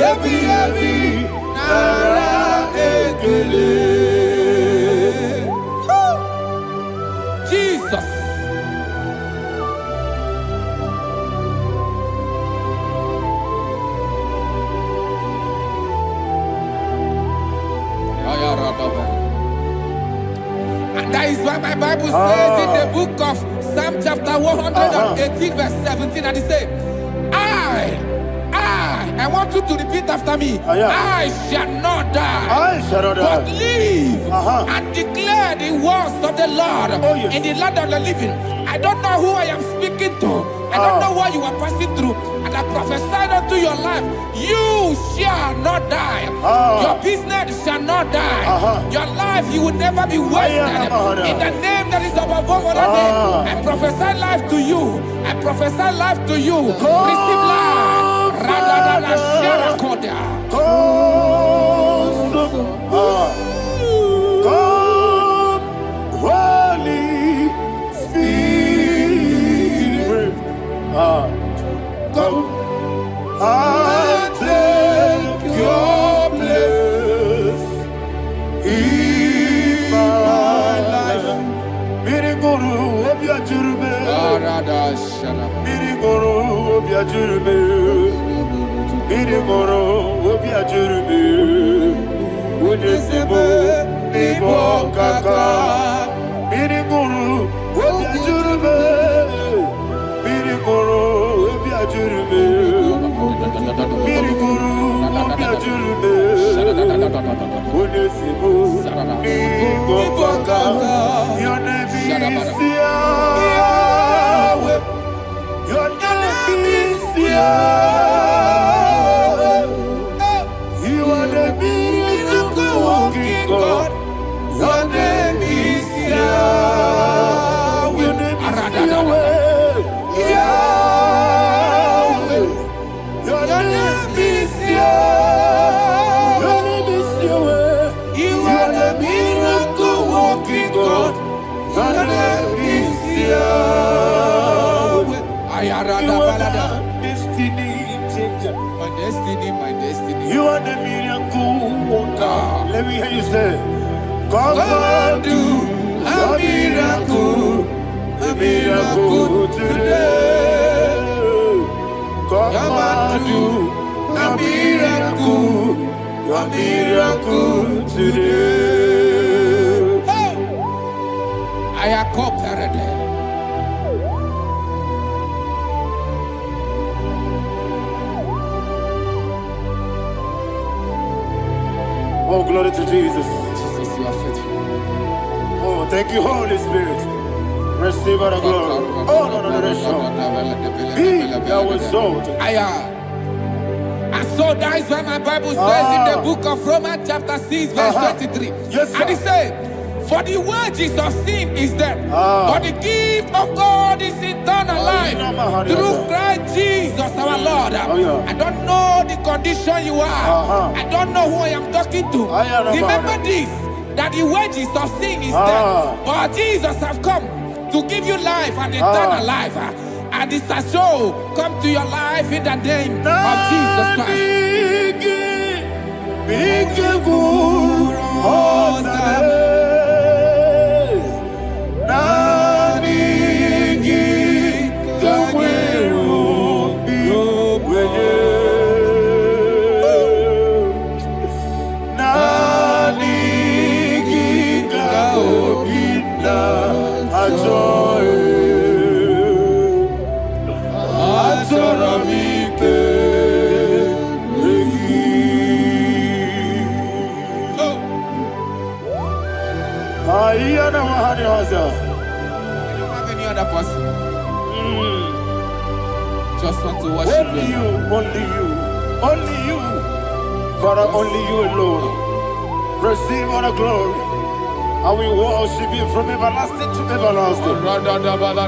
Ebi nara ekele. Jesus. And that is why my Bible says in the book of Psalm chapter 118 verse 17, and it says, I want you to repeat after me. I shall not die, but live and declare the words of the Lord in the land of the living. I don't know who I am speaking to. I don't know what you are passing through. And I prophesied unto your life, you shall not die. Your business shall not die. Your life, you will never be wasted. In the name that is above all other name, I prophesy life to you. I prophesy life to you. Receive life. Radadada Sharakoda. Come, Holy Spirit. Come and take your place. Birigoro obia jurube. Birigoro obia jurube. Ujesebo ibo kaka. Birigoro obia jurube. Birigoro obia jurube. Birigoro obia jurube. Ujesebo ibo kaka. Your name is Yahweh. Your name is Yahweh. You are the miracle working God. Your name is Yahweh. Your name is Yahweh. Your name is Yahweh. Your name is Yahweh. You are the miracle working God. Your name is Yahweh. You are the destiny changer. My destiny. You are the miracle worker. Let me hear you say, come and do a miracle today. Come and do a miracle today. I am cooperative. Oh, glory to Jesus. Jesus, you are faithful. Oh, thank you, Holy Spirit. Receive our glory. Oh, no, Be thou exalted. And so that is why my Bible says in the book of Romans chapter 6 verse 23. Yes, sir. And it says, for the wages of sin is death, but the gift of God is eternal life through Christ Jesus our Lord. I don't know the condition you are. I don't know who I am talking to. Remember this, that the wages of sin is death, but Jesus have come to give you life and eternal life. And this has so come to your life in the name of Jesus Christ. I don't have any other person. Just want to worship only you, only you, Father, only you alone. Receive all the glory. I will worship you from everlasting to everlasting.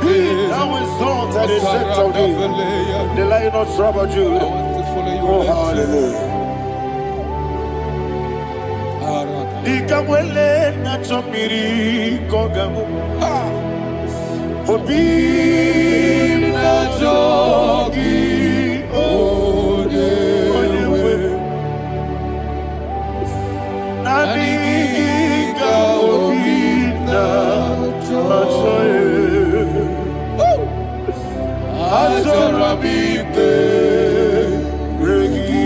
Be thou exalted, the Ancient of Days, the Lion of Tribe of Judah. Oh, hallelujah. Ikamwele na chomiri kogamu. Obi na jogi onewe. Naniga obi na choye. Azorabike regi.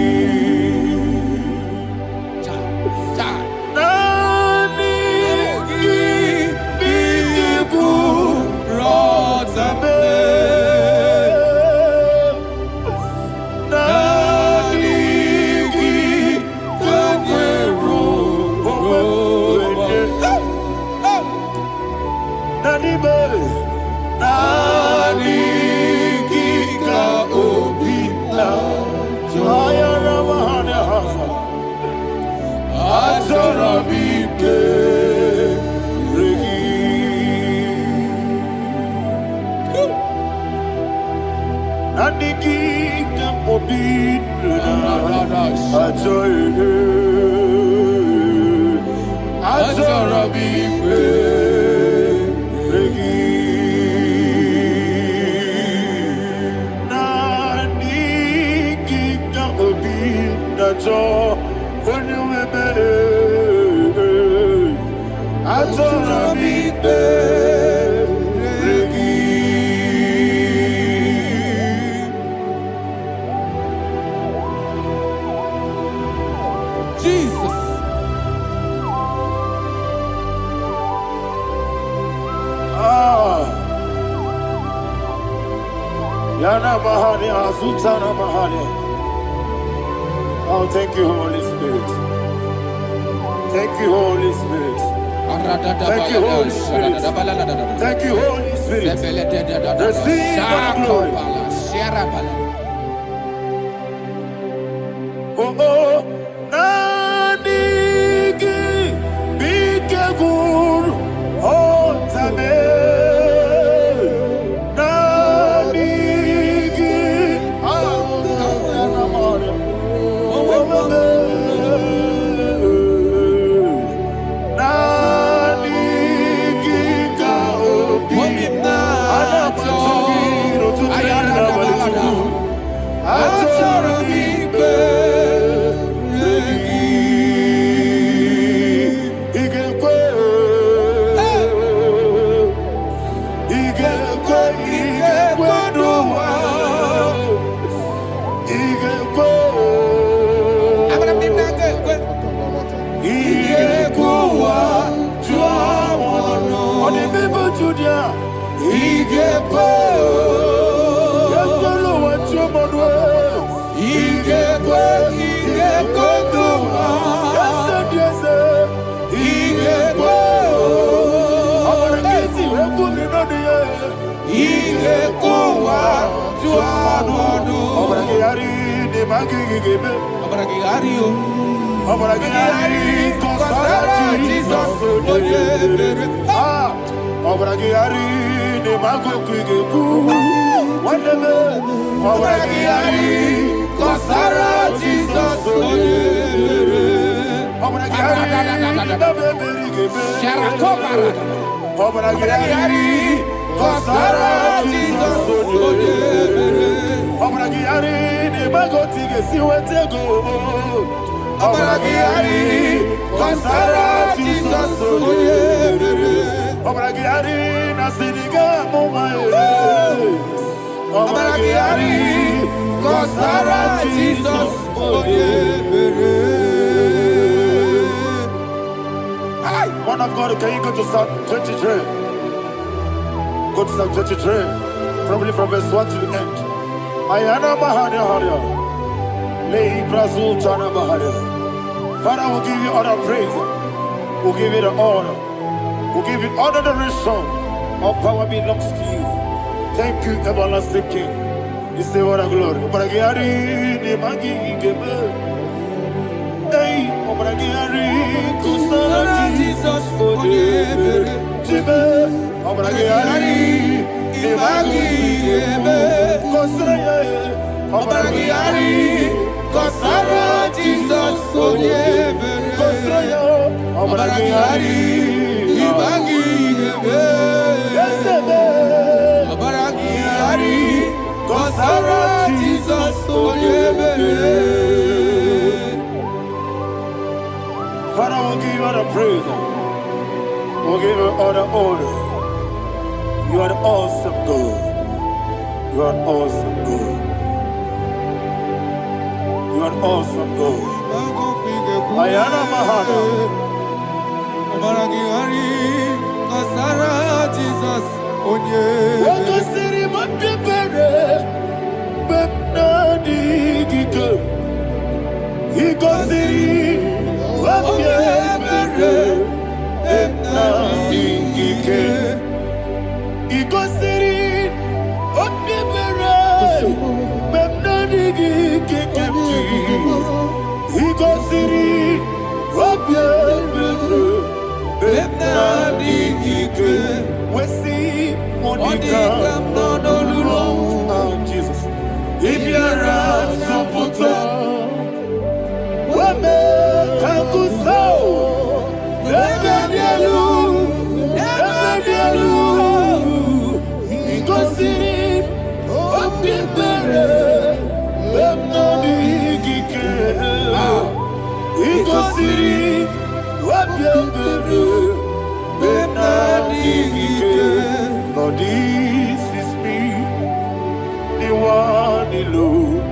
Yana Mahali, Azutana Mahali. Oh, thank you, Holy Spirit. Thank you, Holy Spirit. Thank you, Holy Spirit. Thank you, Holy Spirit. Receive the glory. Oh, oh, Nanigi, Bigagul, oh, Tame, Nanigi, One of God, can you go to Psalm 23? Go to Psalm 23, probably from verse 1 to the end. Ayana Mahania Haria. Lei Brazil Tana Mahania. Father, we'll give you all the praise. We'll give you the honor. We'll give you all the adoration. All power belongs to you. Thank you, everlasting King. You say what a glory. Obragiari, ne magi gebe. Hey, Obragiari, Kusara Jesus for the Jibe. Obragiari, ne magi gebe. Kusara, Obragiari, Kusara Jesus for the Kusara, Obragiari, ne magi gebe. Obragiari. Kosara Jesus Father, we'll give you all the praise. We'll give you all the honor. You are the awesome God. You are an awesome God. You are an awesome God. Ayana Mahana. Kosara Jesus Jesus. If you're a supporter, Wame Kakuso, Ebedielu, Ikosi, Opipere, Bemnabigike, Ikosi, Opipere, Bemnabigike. Lord, this is me, the one alone.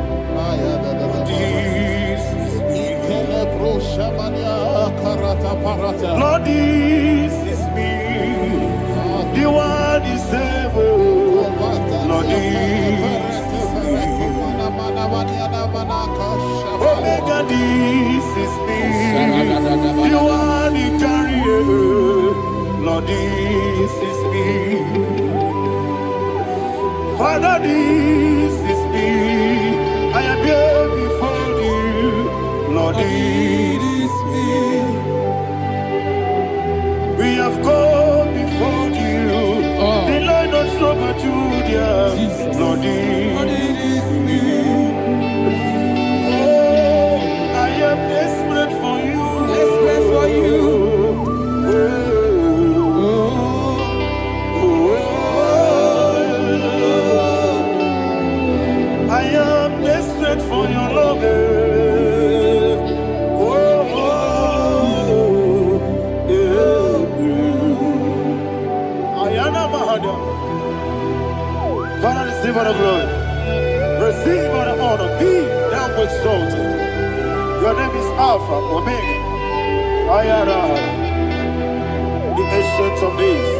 This is me. Lord, this is me, the one is able. Lord, this Omega, this is me. You are the carrier. Lord, this is me. Father, this is me. I am here before you. Lord, this is me. We have come before you. The Lord of Sober Judah. Lord, this is me. Oh, I am desperate for you. Desperate for you. I am desperate for your love. Father, receive all the glory. Receive all the honor. Be thou exalted. Your name is Alpha, Omega. The ancient of days.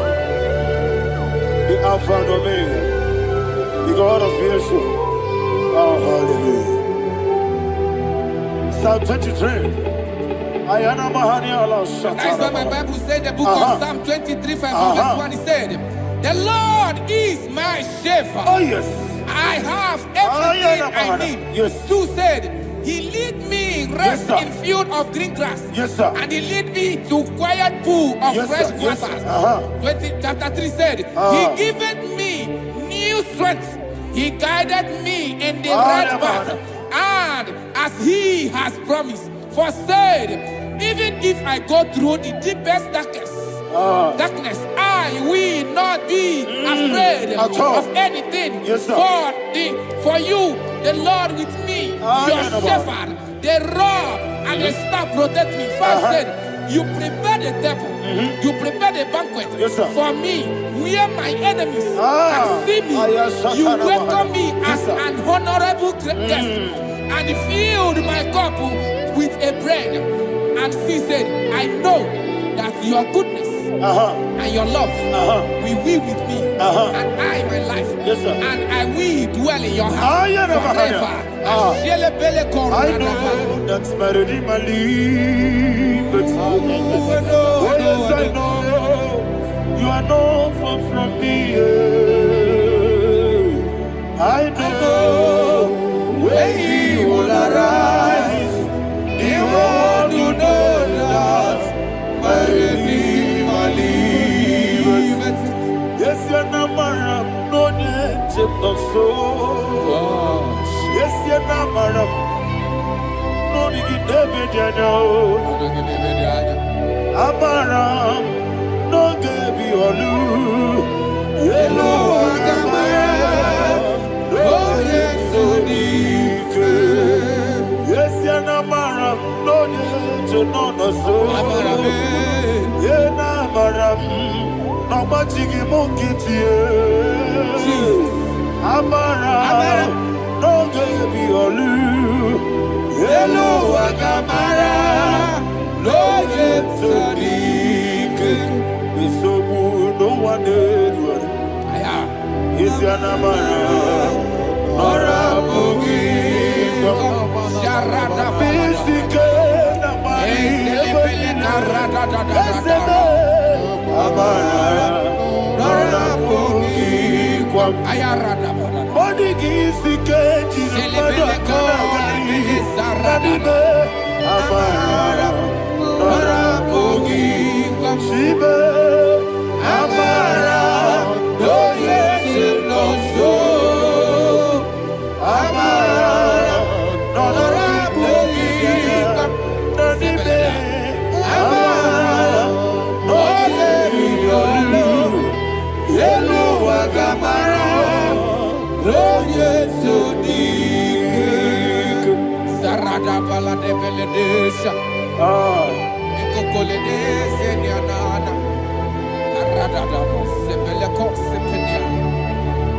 The Alpha and Omega. The God of creation. Oh, hallelujah. Psalm 23. That's why my Bible said, the book of Psalm 23, 5, verse 1, it said, the Lord is my shepherd. Oh, yes. I have everything I need. Yes. 2 said, he lead me rest Yes, in field of green grass. Yes, sir. And he lead me to quiet pool of Yes, fresh sir. Yes, waters. sir. Chapter 3 said, he giveth me new strength. He guided me in the right path. And as he has promised, for said, even if I go through the deepest darkness, I will not be afraid of anything. Yes, sir. For you, the Lord with me, your shepherd, the rod and the staff protect me. First said, you prepare the table, you prepare the banquet for me, where my enemies can see me. You welcome me as an honorable guest, and filled my cup with a bread. And she said, I know that your goodness and your love will be with me, and I, my life, and I will dwell in your house forever. I know that's better than my life. Oh, yes, I know you are not far from me. I know when he will arise, the world will know that my Redeemer liveth. Yes, you're not married, no need to so. Yes, you're not married, no need to be Amaram, no gebi olu. Yellow Agamara, no yesodike. Yes, Yanamaram, no yeto no so. Yenamaram, no machigi mukiti. Amaram, no gebi olu. Yellow Agamara, no yesodike. So good, no one did. Is Yanamara, or a boogie. Sharada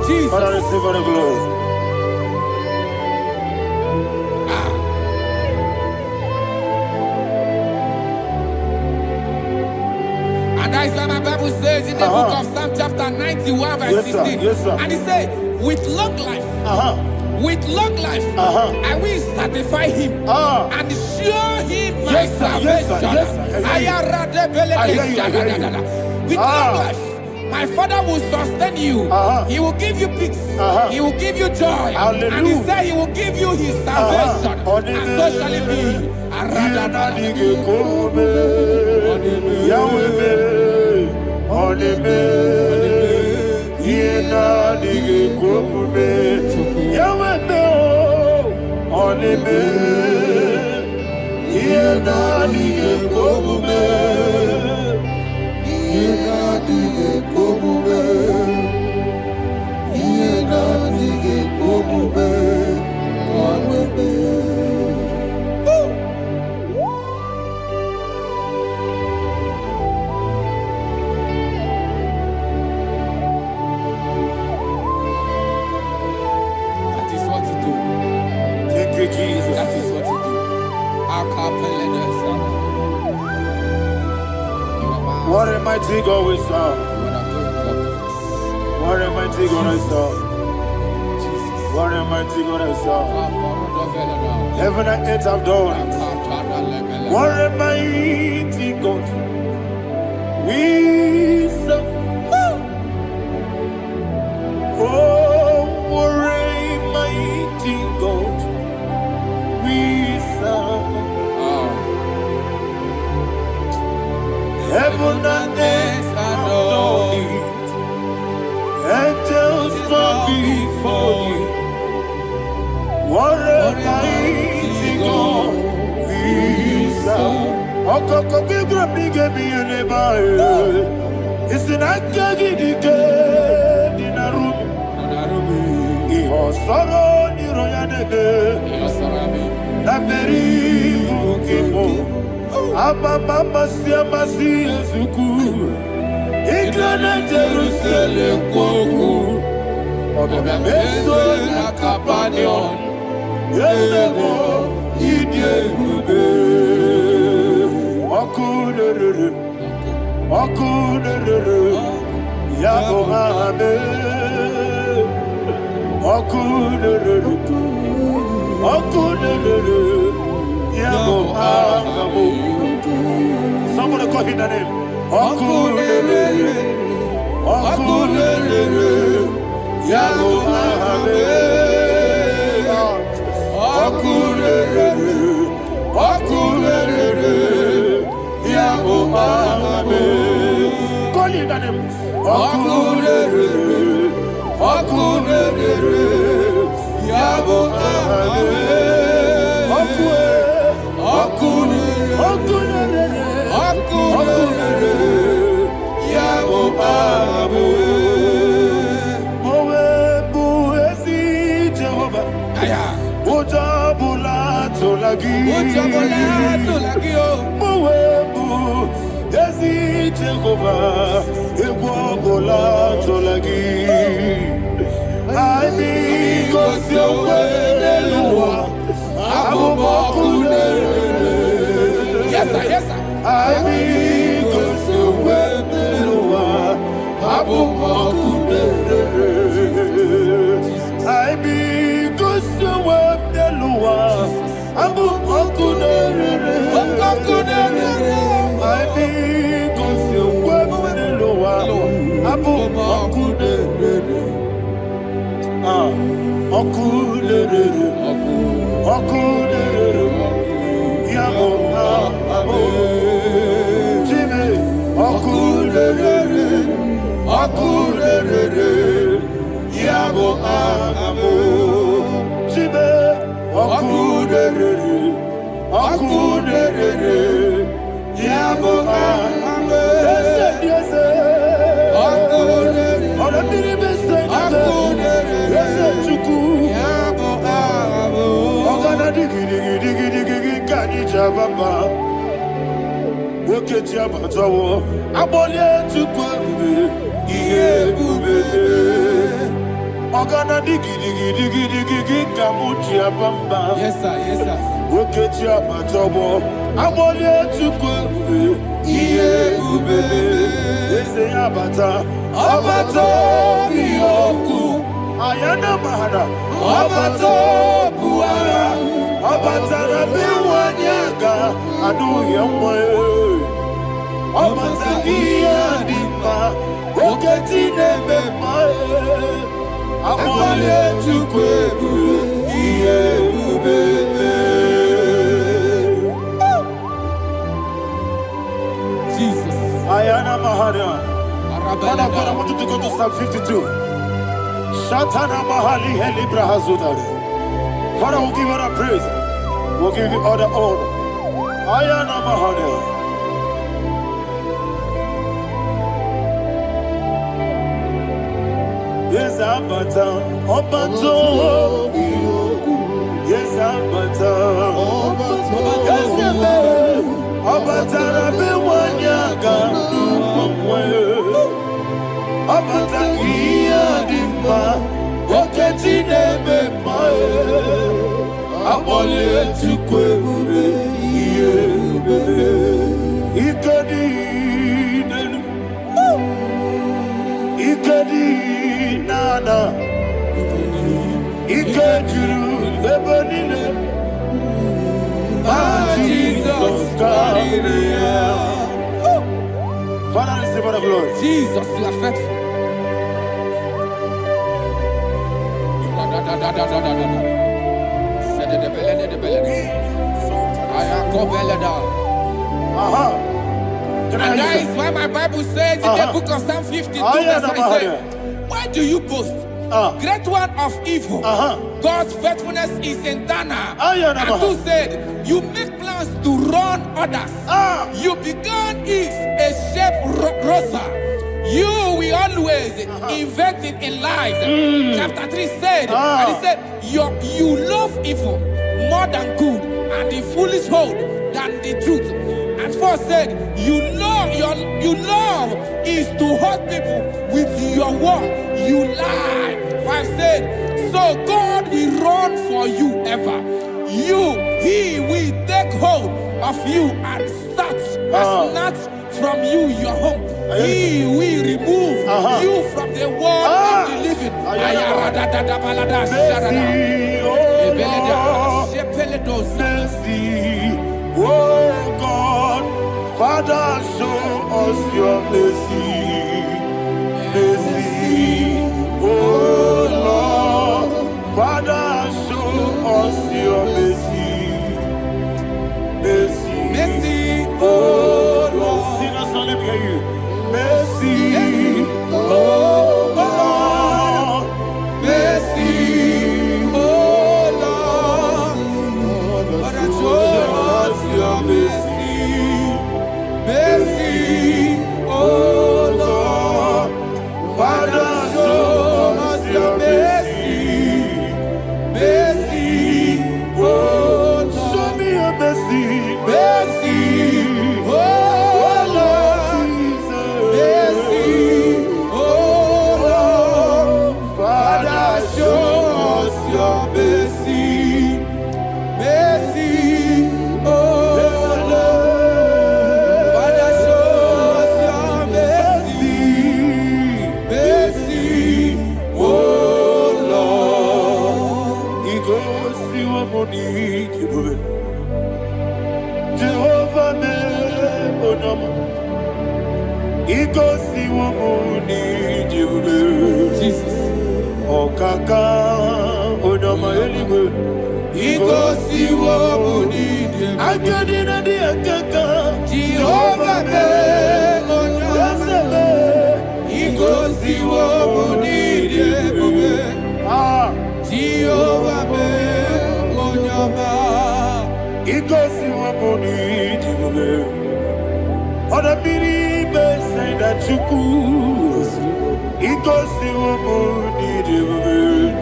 Jesus. Father, receive all the glory. And that is what my Bible says in the book of Psalm chapter 91 verse 16. Yes, sir. And it says, with long life with long life, I will satisfy him and show him my salvation. With long life, my Father will sustain you. He will give you peace. He will give you joy. Hallelujah. And he said he will give you his salvation. And so shall it be. Jesus. That is what to do. What a mighty God we serve. What a mighty God I serve. What a mighty God I serve. Heaven and earth have done it. What a mighty God we serve. Oh, what a mighty God we serve. Heaven and earth have done it. Angels bow before you. What a mighty God we serve. Okoko bibra bige mi eleba. It's an akagi dike dinarubi. Iho soro ni royanebe. Naberi bukimo. Mama siamasi ezuku. Iglana Jerusalem koku. Oga meso na kapanion. Yesebo idie gube. Okunere. Yabo hame. Okunere. Yabo hame. Somebody call him the name. Okunere. Yabo hame. Okunere. Yabo hame. Call him the name. Okunere. Yabo hame. Yes, sir. Yes, sir. Ayana Mahada, Obato Buara, Obatara Biwanyaga, Adu Yamwe, Obatagia Dimba, Oketine Bemae, Amale Chukwebu, Iye. Jesus. Ayana Mahada. Father, I want you to go to Psalm 52. Shatana Mahali Helibra Hazudari. Father, we'll give you all the praise. We'll give you all the honor. Ayana Mahada. Yes, Abata. Obato. Yes, Abata. Obatara Bewanyaga. Abata iya dimba, oketine bemae, abole chukwe ube iye ube, ikadi nana, ikajuru ebenine, Jesus God. Father, receive all the glory. Jesus, you are faithful. And that is why my Bible says in the book of Psalm 52, verse 9, why do you boast? Great one of evil. God's faithfulness is eternal. And who said, you make plans to run others. You began is a shape rosa. You will always invent it in lies. Chapter 3 said, and he said, you love evil more than good, and the foolish hold than the truth. And 4 said, you love is to hurt people with your word. You lie. 5 said, so God will run for you ever. He will take hold of you and snatch from you your home. He will remove you from the world of the living. Oh God, Father, show us your mercy. Oh Lord, Father, show us your mercy. Oh Lord, sinners only hear you. Mercy. Oh Lord, mercy. Oh Lord, Father, show us your mercy. Oh Lord, Father, show us your mercy. Oh Lord, show me your mercy. Oh Lord, Jesus. Oh Lord, Father, show us your mercy. Oh Lord, Father, show us your mercy. Oh Lord, He goes to your Monie Point. Jehovah me onama, He goes to your Monie Point. Jesus. Okaka onama eligwe. He goes to your Monie Point. Akadina di akaka. Jehovah me onama, He goes to your Monie Point. Jehovah me onama, He goes to your Monie Point. Oda biri be say that you could. He goes to your Monie Point.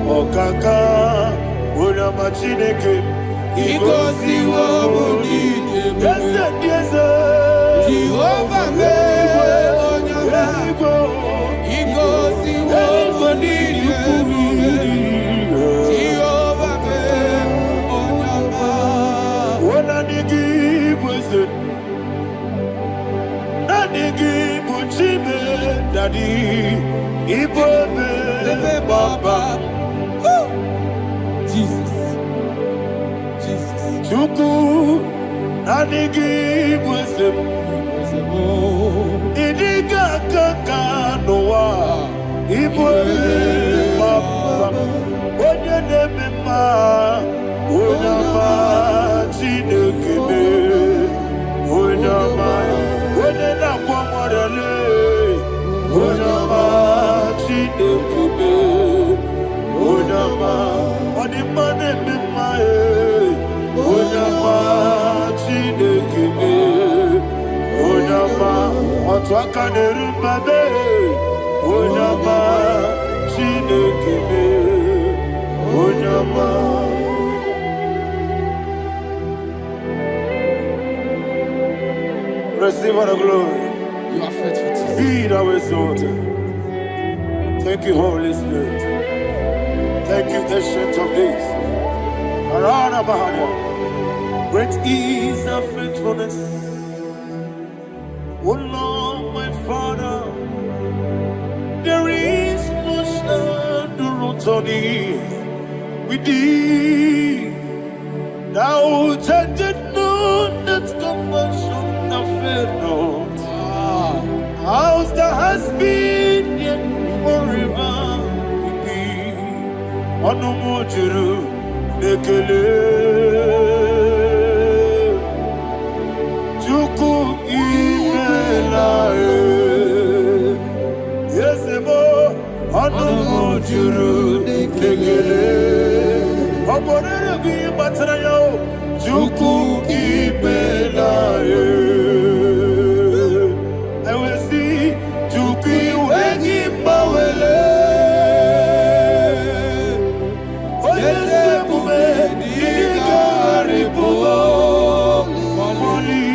Okaka onama chineke. He goes to your Monie Point. Yes, Jehovah me onama, He goes to your Monie Point. Jehovah me onama. Ona digi bweze, na digi buchime dadi ibobe. Baba. Jesus. Jesus. Chuku Nanigi Muslim Idiga Kaka Noa Ibwe Baba Onye Nebima Onyama Chinekebe Onyama Onye Nakwamorele Onyama Chinekebe Onyama Onimane Mimae Onyama Chinekebe Onyama Otwaka Nerubabe Onyama Chinekebe Onyama. Receive all the glory. You are faithful, Jesus. Be thou exalted. Thank you, Holy Spirit. Thank you, Ancient of Days. Arana Bahania. Great is thy faithfulness. Oh Lord, my Father, there is no shadow on thee. With thee, thou judgest not that compassion of faith not. How's that has been yet forever with thee. Anumujuru nekele. Chuku imelae. Yesemo anumujuru nekele. Oborere bi batrayo. Chuku imelae. I will see Chuku wengi bawele. Oyesebume digari bubo. Moli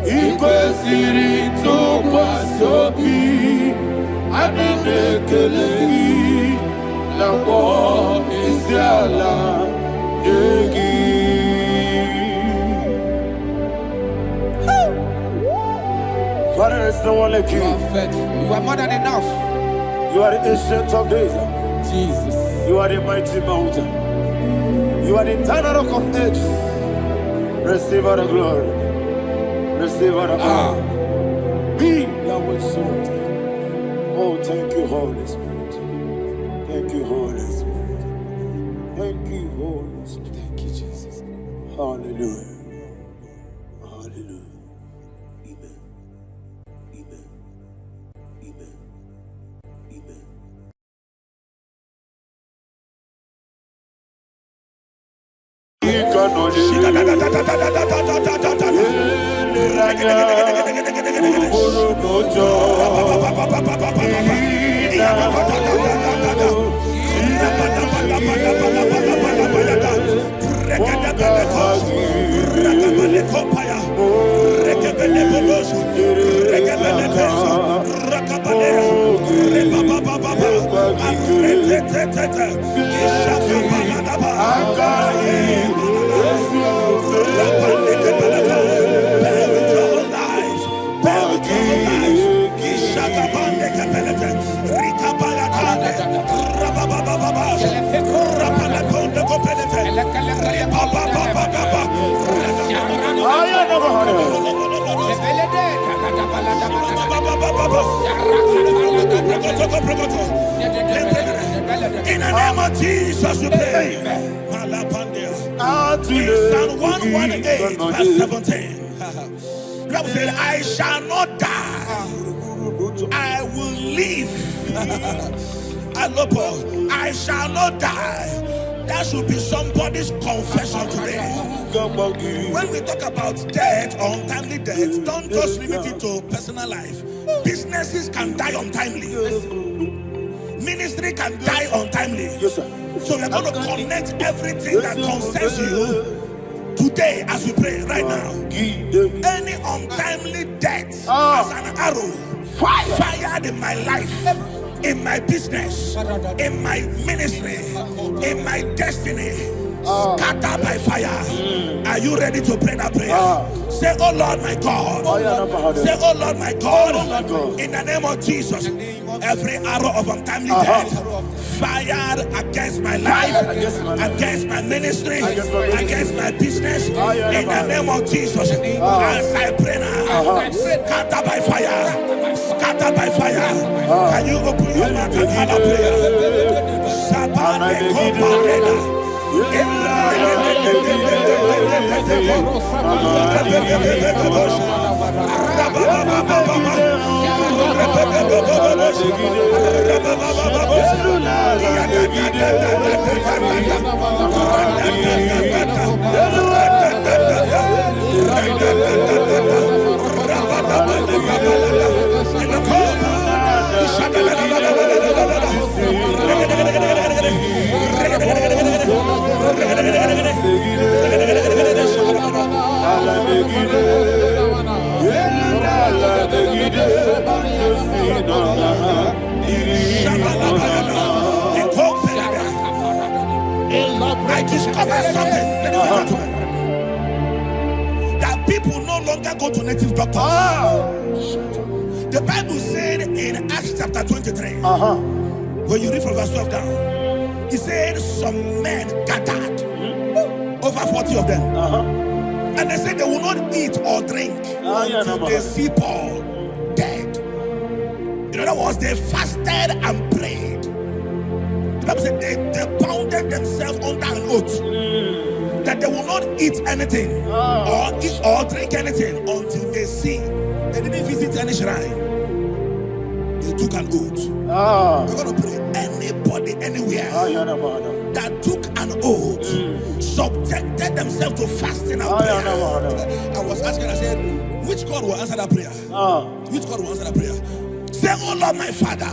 ikwesiri tukwa sobi. Aninekeleyi labo isiala yegi. Father, there's no one like You you. are faithful. You are more than enough. You are the ancient of days. Jesus. You are the mighty mountain. You are the eternal rock of ages. Receive all the glory. Receive all the honor. Be thou exalted. Oh, thank you, Holy Spirit. Thank you, Holy Spirit. Thank you, Holy Spirit. Thank you, Jesus. Hallelujah. Hallelujah. Amen. Amen. Amen. Amen. In the name of Jesus, we pray. In Psalm 118, verse 17, the Bible said, I shall not die, I will live. I shall not die. That should be somebody's confession today. When we talk about death or untimely death, don't just limit it to personal life. Businesses can die untimely. Ministry can die untimely. Yes, sir. So we're going to connect everything that concerns you today as we pray right now. Any untimely death as an arrow fired in my life, in my business, in my ministry, in my destiny, Scatter by fire. Are you ready to pray that prayer? Say, oh Lord my God. Say, oh Lord my God. In the name of Jesus, every arrow of untimely death fired against my life, against my ministry, against my business, in the name of Jesus, as I pray now, scatter by fire, scatter by fire. Can you open your mouth and have a prayer? I discovered something, ladies and gentlemen, that people no longer go to native doctors. The Bible said in Acts chapter 23, when you read from verse 12 down, it said some men gathered, over 40 of them, and they said they will not eat or drink until they see Paul dead. In other words, they fasted and prayed. The Bible said they bounded themselves under an oath that they will not eat anything or drink anything until they see. They didn't visit any shrine. They took an oath. We're going to pray. Anybody, anywhere that took an oath, subjected themselves to fasting and prayer. I was asking, I said, which God will answer that prayer? Which God will answer that prayer? Say, oh Lord my Father,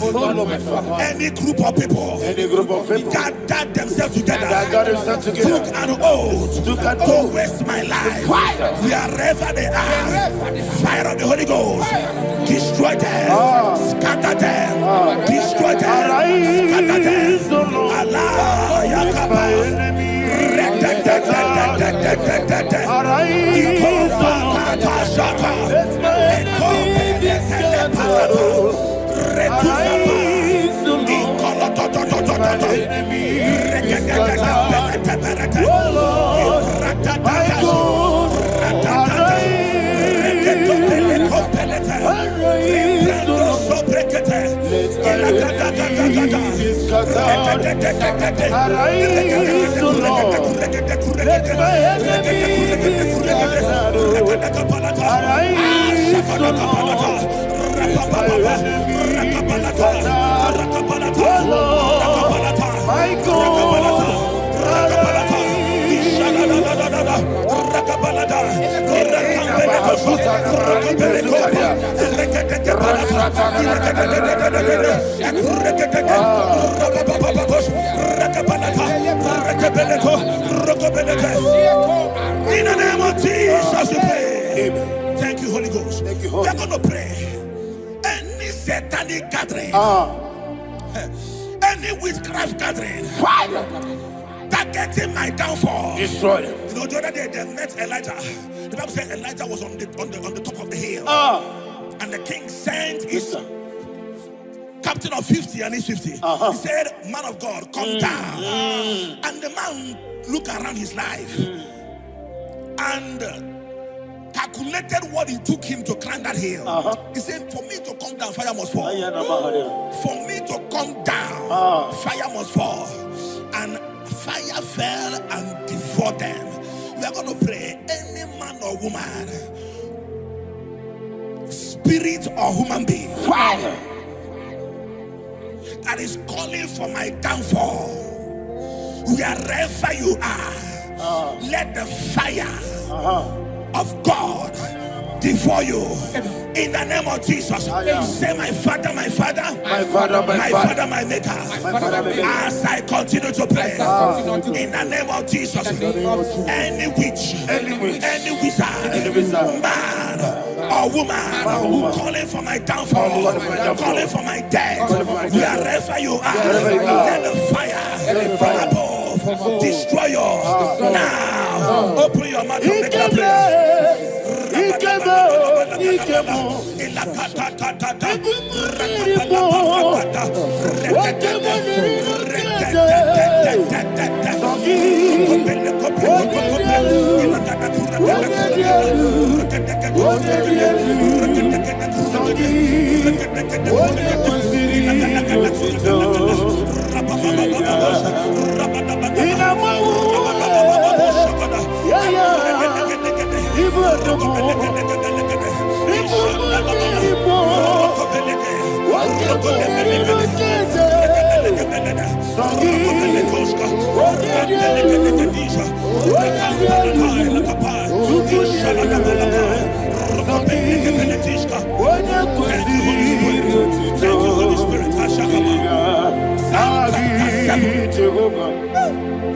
any group of people gathered themselves together, took an oath to waste my life. Wherever they are, fire of the Holy Ghost, destroy them, scatter them, destroy them, scatter them. Allah Yakaba. In the name of Jesus, we pray. Thank you, Holy Ghost. We're going to pray. Any satanic gathering, any witchcraft gathering, targeting my downfall, destroy them. You know, the other day they met Elijah. The Bible said Elijah was on the top of the hill, and the king sent his captain of 50 and his 50. He said, man of God, come down. And the man looked around his life and calculated what it took him to climb that hill. He said, for me to come down, fire must fall. For me to come down, fire must fall. And fire fell and devoured them. We are going to pray. Any man or woman, spirit or human being, fire, that is calling for my downfall, wherever you are, let the fire of God devour you in the name of Jesus. Say, my Father, my Father, my Father, my Father, my Maker. As I continue to pray in the name of Jesus, any witch, any wizard, man or woman calling for my downfall, calling for my death, wherever you are, let the fire from above destroy you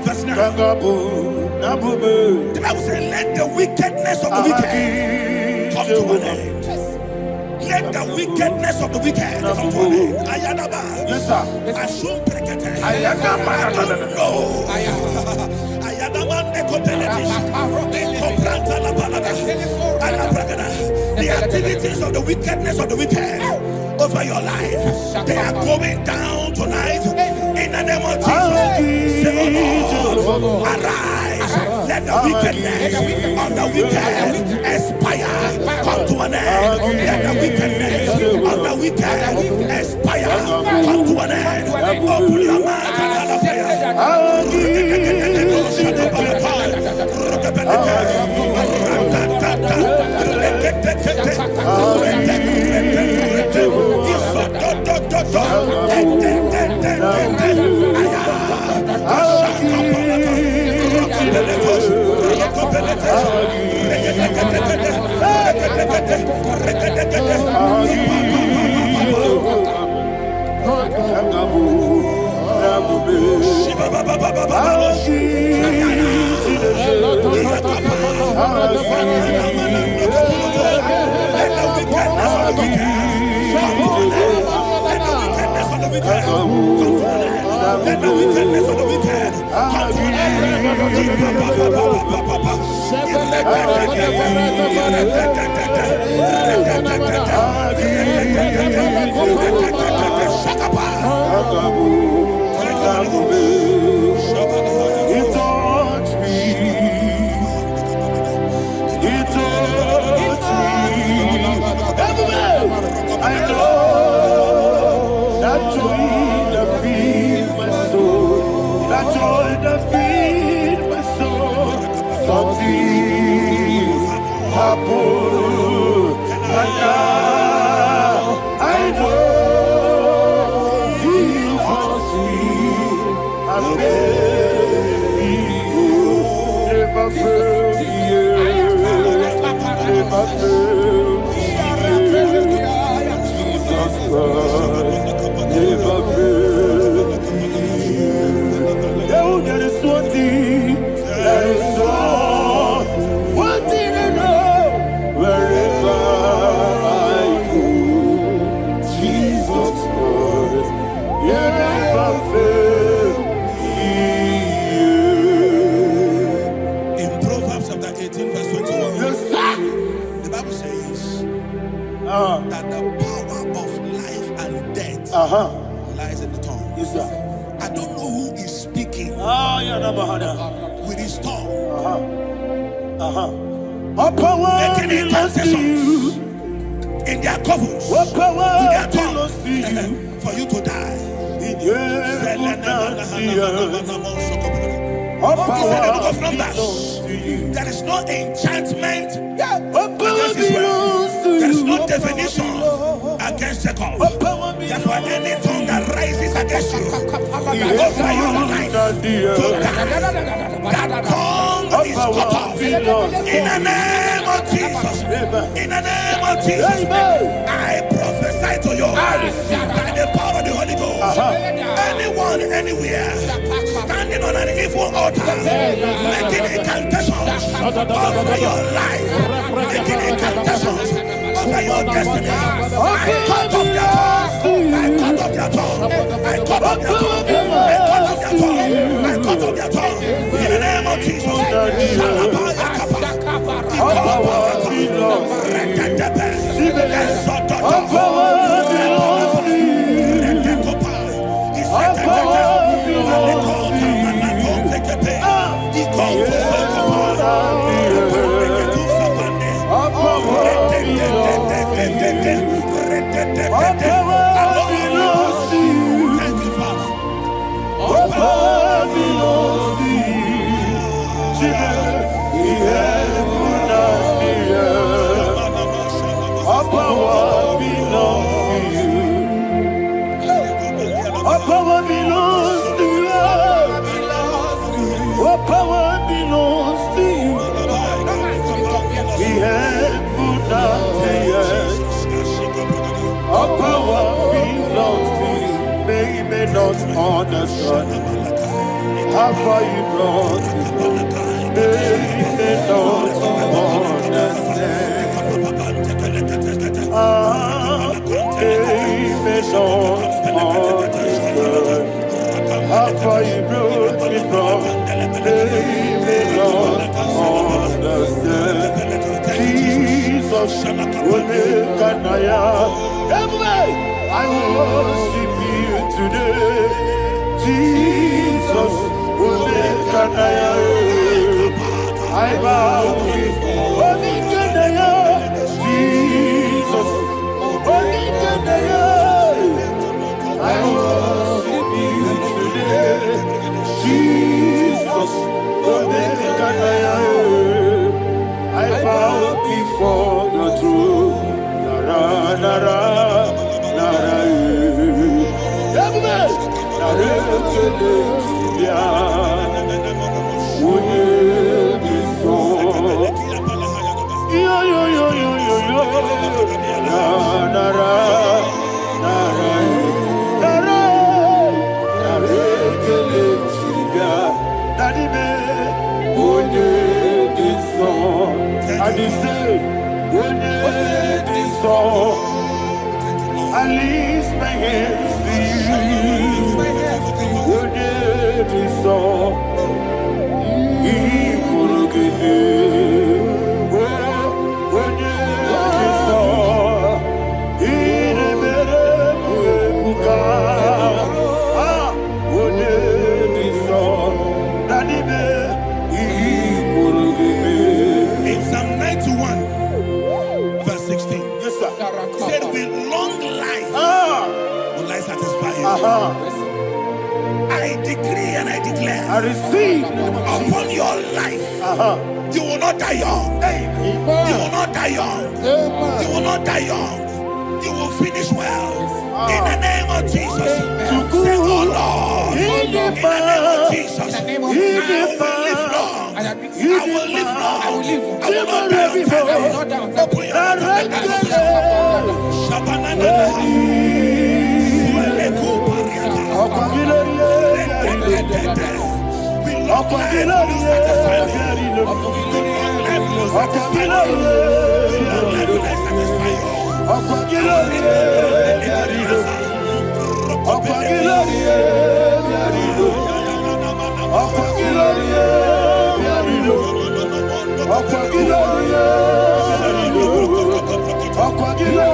Verse 9. The Bible says, let the wickedness of the wicked come to an end. Let the wickedness of the wicked come to an end. Ayadaba. Yes, sir. Assume prekete. Ayadaba. No. Ayadamande kopeletis. Kopranta la balada. Alabrakada. The activities of the wickedness of the wicked over your life, they are going down tonight in the name of Jesus. Say, oh Lord, arise. Let the wickedness of the wicked expire. Come to an end. Let the wickedness of the wicked expire. Come to an end. Open your mouth and have a prayer. Let the wickedness of the wicked come to an that the power of life and death lies in the tongue. Yes, sir. I don't know who is speaking with his tongue. Making intercessions in their covens with their tongue for you to die. He said the book of Numbers, there is no enchantment against Israel. There is no definition against Jacob. Therefore, any tongue that rises against you over your life to die, that tongue is cut off. In the name of Jesus. In the name of Jesus. I prophesy to you by the power of the Holy Ghost. Anyone, anywhere, standing on an evil altar, making incantations over your life, making incantations over your destiny, I cut off their tongue. I cut off their tongue. I cut off their tongue. I cut off their tongue. I cut off their tongue. In the name of Jesus. All power belongs to you. All power belongs to you. All power belongs to you. All power belongs to you. Thank you, Father. All power belongs to you. All power belongs to you. All power belongs to you. All power belongs to you. All power belongs to you. They may not understand how far you brought me from. They may not understand. They may not understand how far you brought me from. They may not understand. Jesus, Naija, I worship you today. Jesus, Naija, I bow before Naija. Jesus, Naija, I worship you today. Jesus, Naija, I bow before the throne. Nara, nara, nara, I lift my hands to you. In Psalm 91, verse 16, yes, sir. Said, with long life will I satisfy you. I decree and I declare, I receive upon your life, you will not die young. You will not die young. You will not die young. You will finish well. In the name of Jesus. Say, oh Lord, in the name of Jesus, I will live long. I will live long. I will not die young. Open your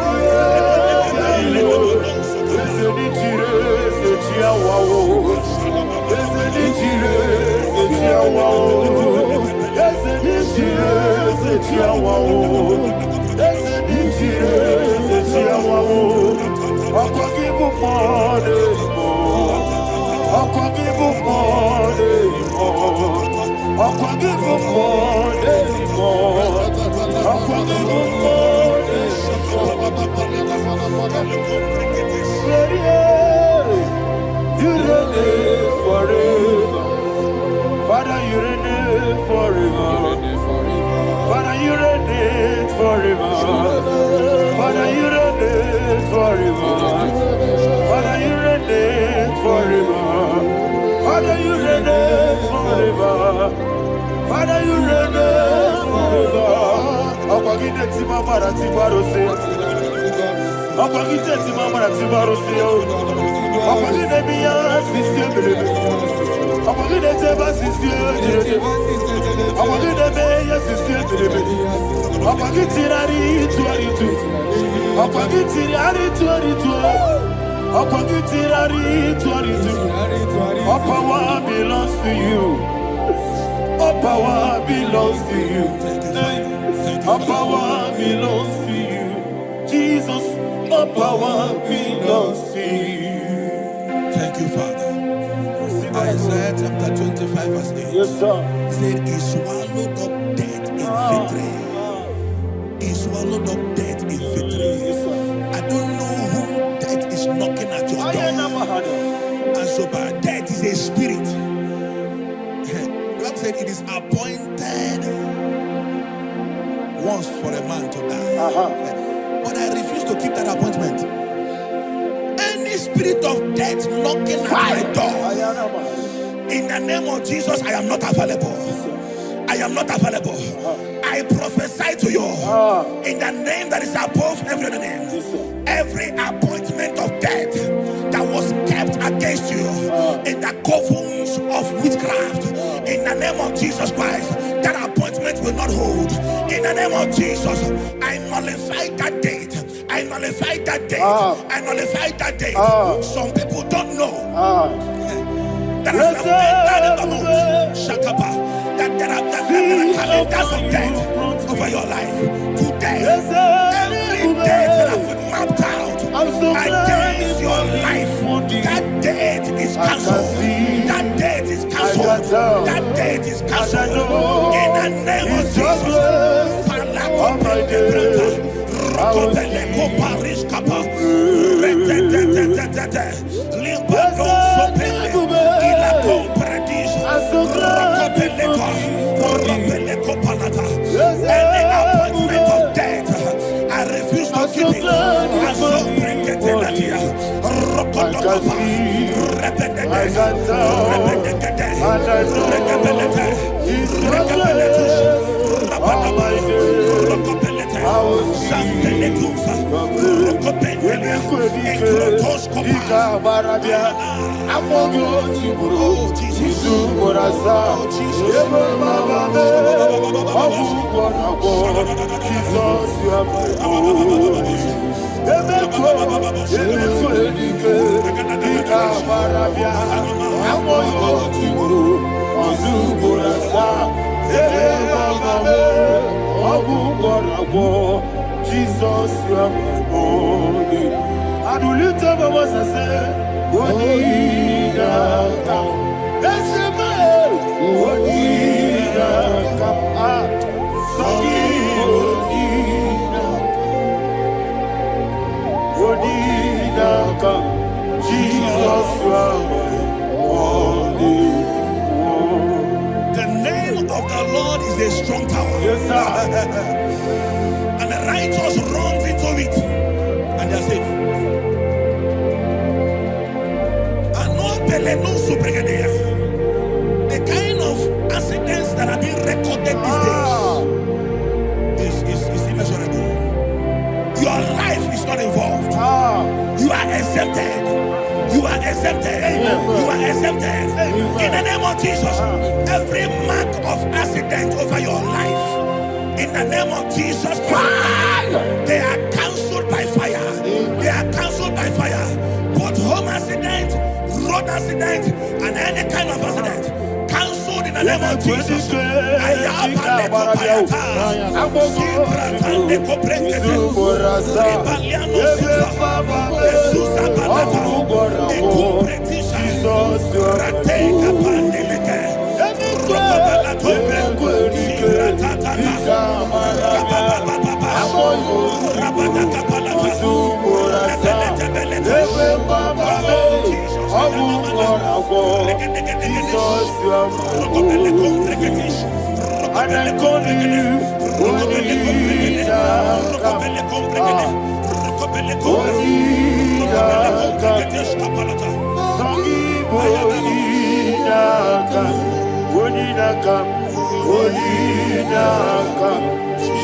Father, you reign forever. Father, you reign forever. Father, you reign forever. Father, you reign forever. Father, you reign forever. Father, you reign forever. Akwagide ti mama na ti barose. Akwagide ti mama na ti barose. Akwagide biya sisi belebe. Akwagide te ba sisi belebe. Akwagide be ya sisi belebe. Akwagide rari tu ari tu. All power belongs to you. All power belongs to you. All power belongs to you. Jesus, all power belongs to you. Thank you, Father. Isaiah chapter 25 verse 8. Yes, sir. Said he swallowed up death in victory. He swallowed up death in victory. I don't know who death is knocking at your door. And so but death is a spirit. God said it is appointed once for a man to die. But I refuse to keep that appointment. Any spirit of death knocking at my door, in the name of Jesus, I am not available. I am not available. I prophesy to you in the name that is above every other name. Every appointment of death that was kept against you in the covens of witchcraft, in the name of Jesus Christ, that appointment will not hold. In the name of Jesus, I nullify that date. I nullify that date. I nullify that date. Some people don't know that as of Shakapa, that there are calendars of death over your life. Today, every date that I've mapped out against your life, that date is cancelled. That date is cancelled. That date is cancelled. In the name of Jesus. Any appointment of death, I refuse to keep it. I so bring it in the year. Jesus, you are my only. I do lift up my voice and say, Bonina come. Let's say my head. Bonina come. Sorry, Bonina come. Jesus, you are my only. The name of the Lord is a strong tower. Yes, sir. And the righteous runs into it and they are safe. The kind of accidents that are being recorded these days is immeasurable. Your life is not involved. You are exempted. You are exempted. You are exempted. In the name of Jesus, every mark of accident over your life, in the name of Jesus Christ, they are cancelled by fire. They are cancelled by fire. Both home accident, road accident, and any kind of accident, cancelled in the name of Jesus.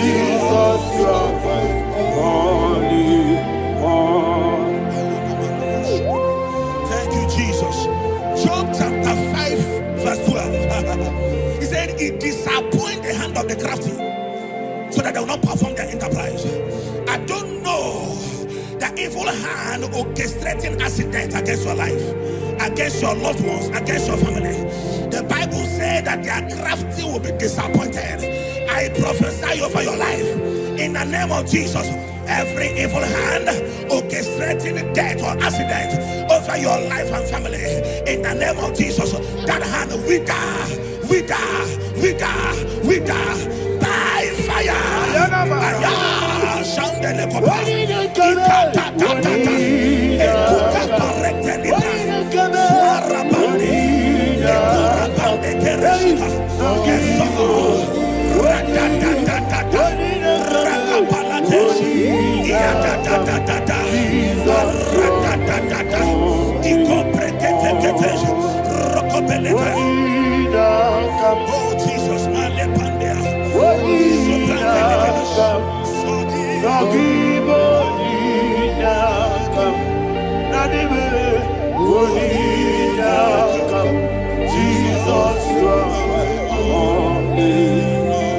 Jesus, you are my only one. Thank you, Jesus. Job chapter 5, verse 12. He said, it disappoints the hand of the crafty so that they will not perform their enterprise. I don't know evil hand orchestrating accidents against your life, against your loved ones, against your family. The Bible said that their crafty will be disappointed. I prophesy over your life in the name of Jesus. Every evil hand orchestrating death or accident over your life and family, in the name of Jesus, that hand wither by fire. Oh Jesus,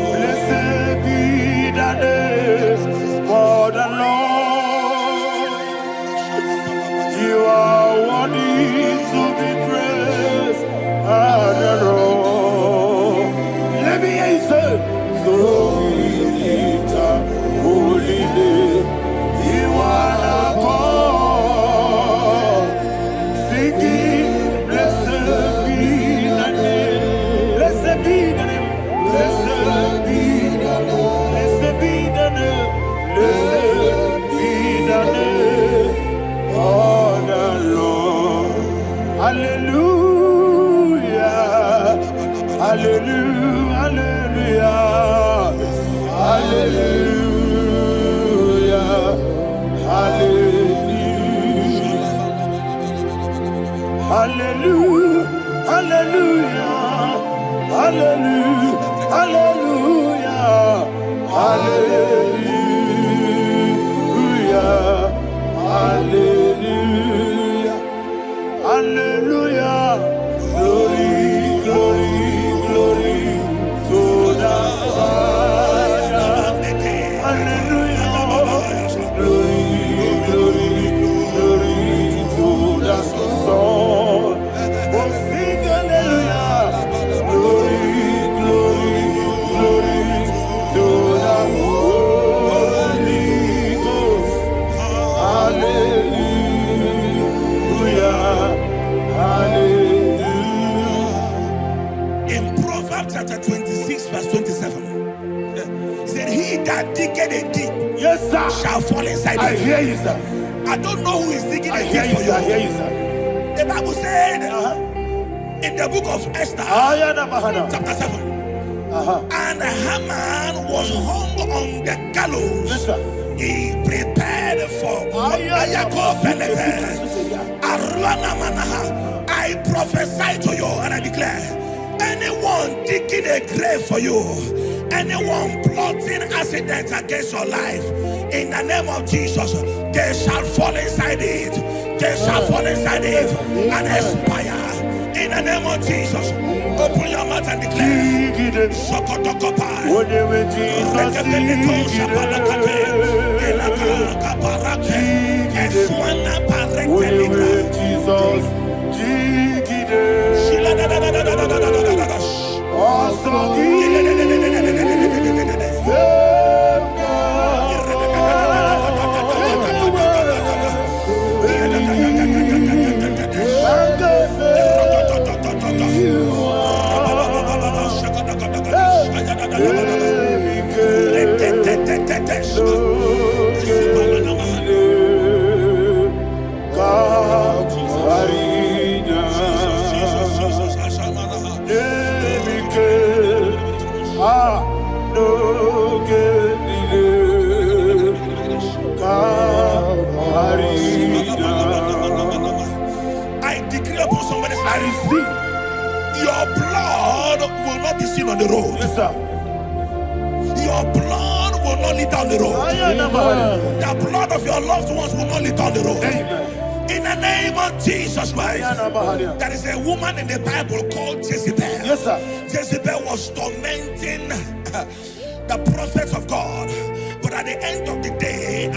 blessed be the name for the Lord. You are worthy to be praised and adored. Let me hear you say, so we lift up holy name. You are the God. Singing, blessed be the name. Blessed be the name. Blessed be the name. Blessed be the name. Blessed be the name of the Lord. Hallelujah. Hallelujah. Hallelujah. Hallelujah. Hallelujah. Hallelujah. Hallelujah. Hallelujah. Hallelujah. Hallelujah. Hallelujah. Glory, glory, glory to the Father. Hallelujah. Glory, glory, glory to the Son. Oh, sing hallelujah. Glory, glory, glory to the Holy Ghost. Hallelujah. Hallelujah. in Proverbs chapter 26 verse 27, he said, he that diggeth a deep, Yes, sir. shall fall inside I it. hear you, sir. I don't know who is digging I a hear deep you, for sir. I hear you. you, sir. The Bible said in the book of Esther, chapter 7, and Haman was hung on the gallows. Yes, sir. He prepared for I prophesy to you and I declare, anyone digging a grave for you, anyone plotting accidents against your life, in the name of Jesus, they shall fall inside it. They shall fall inside it and expire. In the name of Jesus, open your mouth and declare. Shokotokopai. I decree upon somebody's life, your blood will not be seen on the road. Yes, sir. Your blood will not lead down the road. The blood of your loved ones will not lead down the road. Amen. In the name of Jesus Christ. There is a woman in the Bible called Jezebel. Yes, sir. Jezebel was tormenting the prophets of God. But But at the end of the day,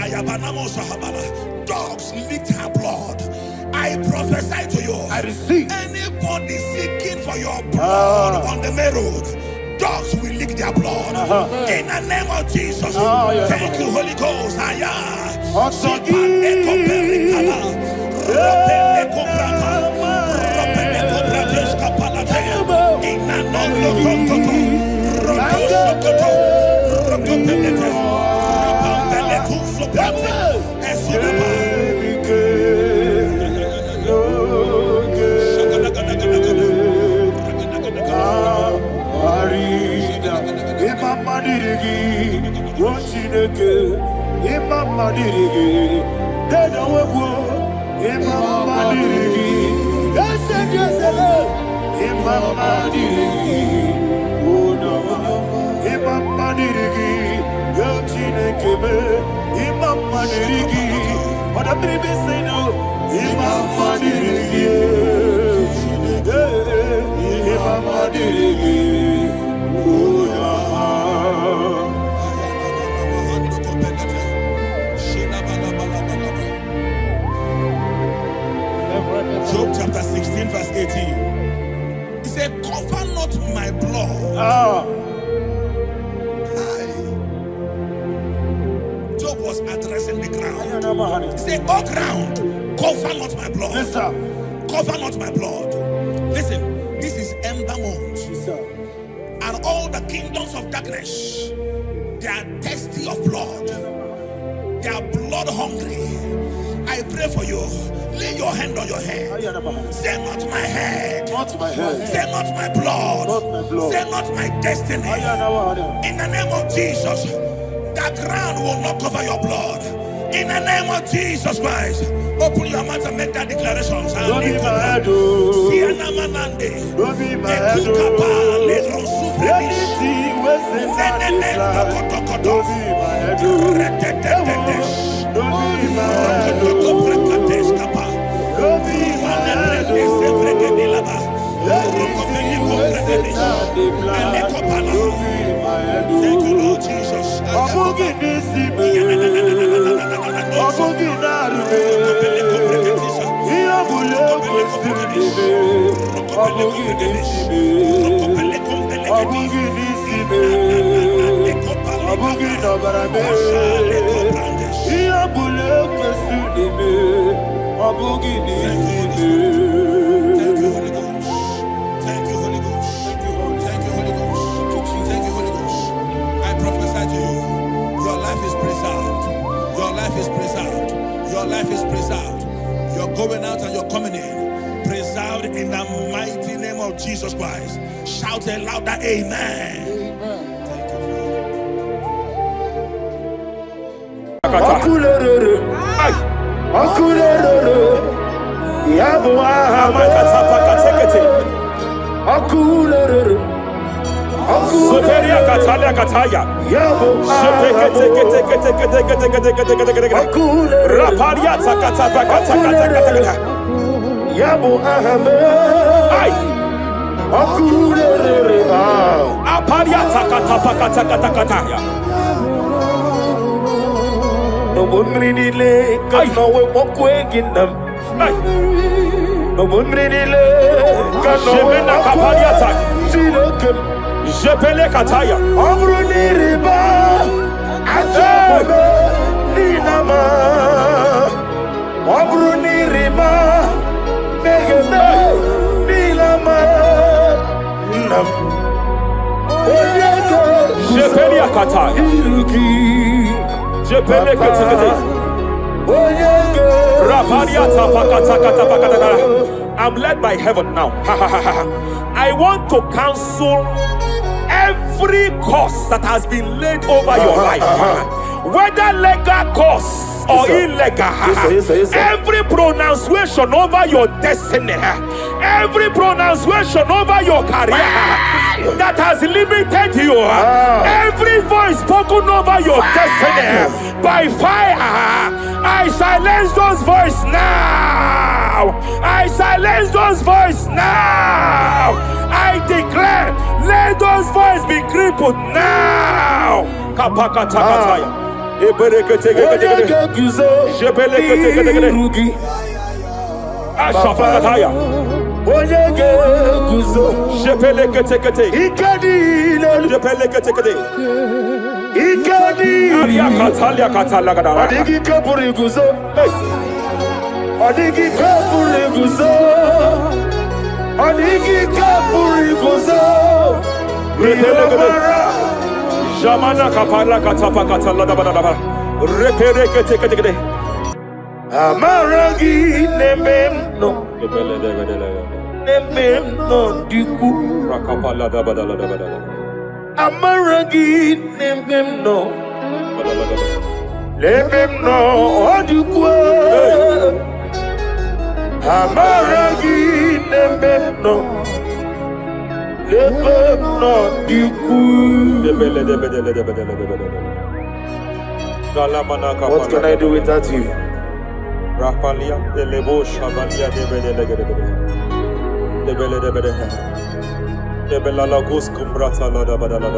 dogs licked her blood. I prophesy to you. I receive. Anybody seeking for your blood on the main road, dogs will lick their blood. In the name of Jesus. Thank you, Holy Ghost. Job chapter 16 verse 18. He said, cover not my blood. Job was addressing the ground. He said, oh ground, cover not my blood. Yes, sir. Cover not my blood. Listen, this is ember mound. Yes, sir. And all the kingdoms of darkness, they are thirsty of blood. They are blood hungry. I pray for you. Lay your hand on your head. Say not my head. Not my head. Say not my blood. Not my blood. Say not my destiny. In the name of Jesus, that ground will not cover your blood. In the name of Jesus Christ, open your mouth and make that declaration. Don't be my head. Don't be my head. Anything was in that don't be my head. Don't be my head. Don't be my head. Thank you, Lord Jesus. Your life is preserved. You're going out and you're coming in. Preserved in the mighty name of Jesus Christ. Shout a louder amen. Thank you. Soteria Katalia Kataya. Raparia Takata Kata. Yabu Ahame. Aparia Takata Kataya. No one really lay, cause no way walk away in them. No one really lay, cause no way walk away. Jepele Kataya. Obruni riba, ajabe, ninama. Obruni riba, megene, nilama. Nam. Jepele Kataya. Jepele Kataya. I'm led by heaven now. I want to counsel every curse that has been laid over your life, whether legal curse or illegal. Every pronunciation over your destiny, every pronunciation over your career that has limited you, every voice spoken over your destiny by fire, I silence those voices now. I silence those voices now. I declare, let those voices be crippled now. Ashafakataya. Shepelekete. Shepelekete. Aria katalia katalagadara. Adigi kapuri guzo. Adigi kapuri guzo. Adigi kapuri guzo. Jamana kapala katapa katalada. Reperekete. Amaragi nememno. Nememno diku. Rakapala da badala. Amaragi nememno. Nememno diku. Amaragi nememno. Nememno diku. What can I do without you? Rapalia, the Lebo Shabalia, the Belalagus Cumbrata, the Badala,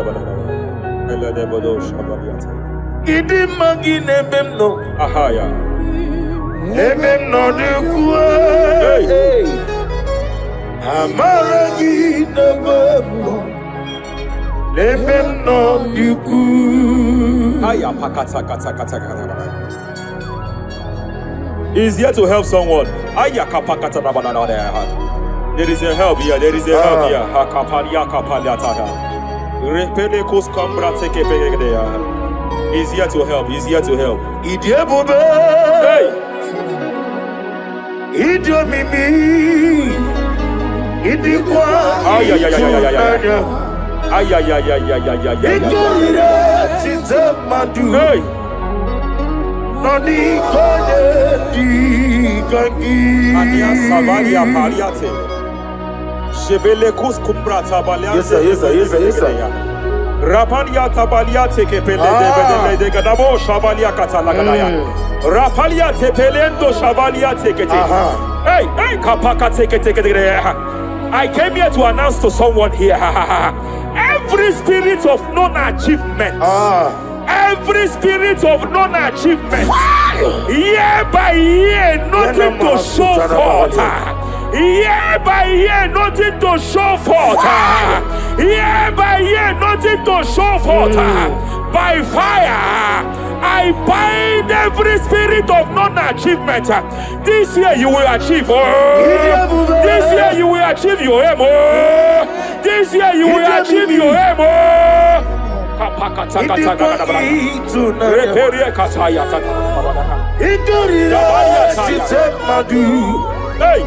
the Bodo Shabaliata. Idi magi nebemno. Ahaya. Nebemno de kue. Amaragi nebemno. Nebemno de kue. Aya pakata kata. He's here to help someone. Aya kapakata rabana. There is a help here. There is a help here. Hakapalia kapaliata. Repelekos Cambra take a. He's here to help. He's here to help. Idiabobe. Hey. Idio mimi. Idikwa. Ay. Idiira tizamadu. Hey. Noni kone di kangi. Ania Savalia Paliate. Shebelekus Cumbra Tabalia. Yes sir. Rapalia Tabalia take pele de Gadabo Shabalia Catalagadaya. Rapalia Tepelendo Shabalia take it. Hey, Kapaka take it. I came here to announce to someone here. Every spirit of non-achievement. Every spirit of non-achievement. Year by year, nothing to show forth. Year by year, nothing to show forth. Year by year, nothing to show forth. By fire, I bind every spirit of non-achievement. This year you will achieve. This year you will achieve your aim. This year you will achieve your aim. Hey.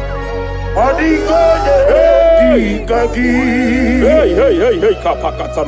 Hey, Kapakata.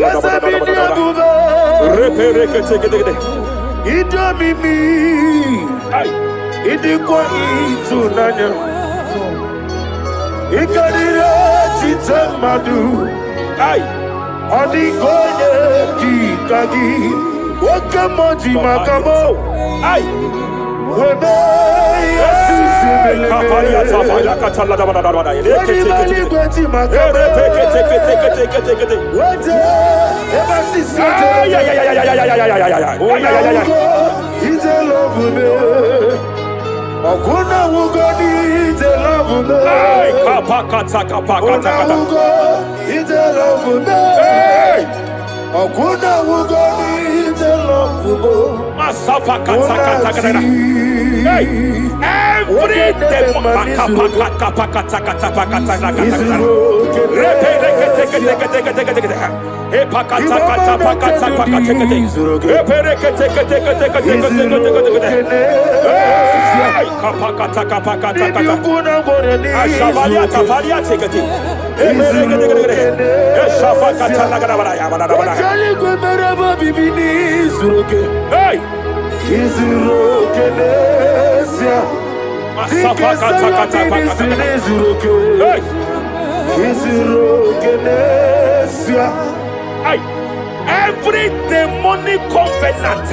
Every demonic covenant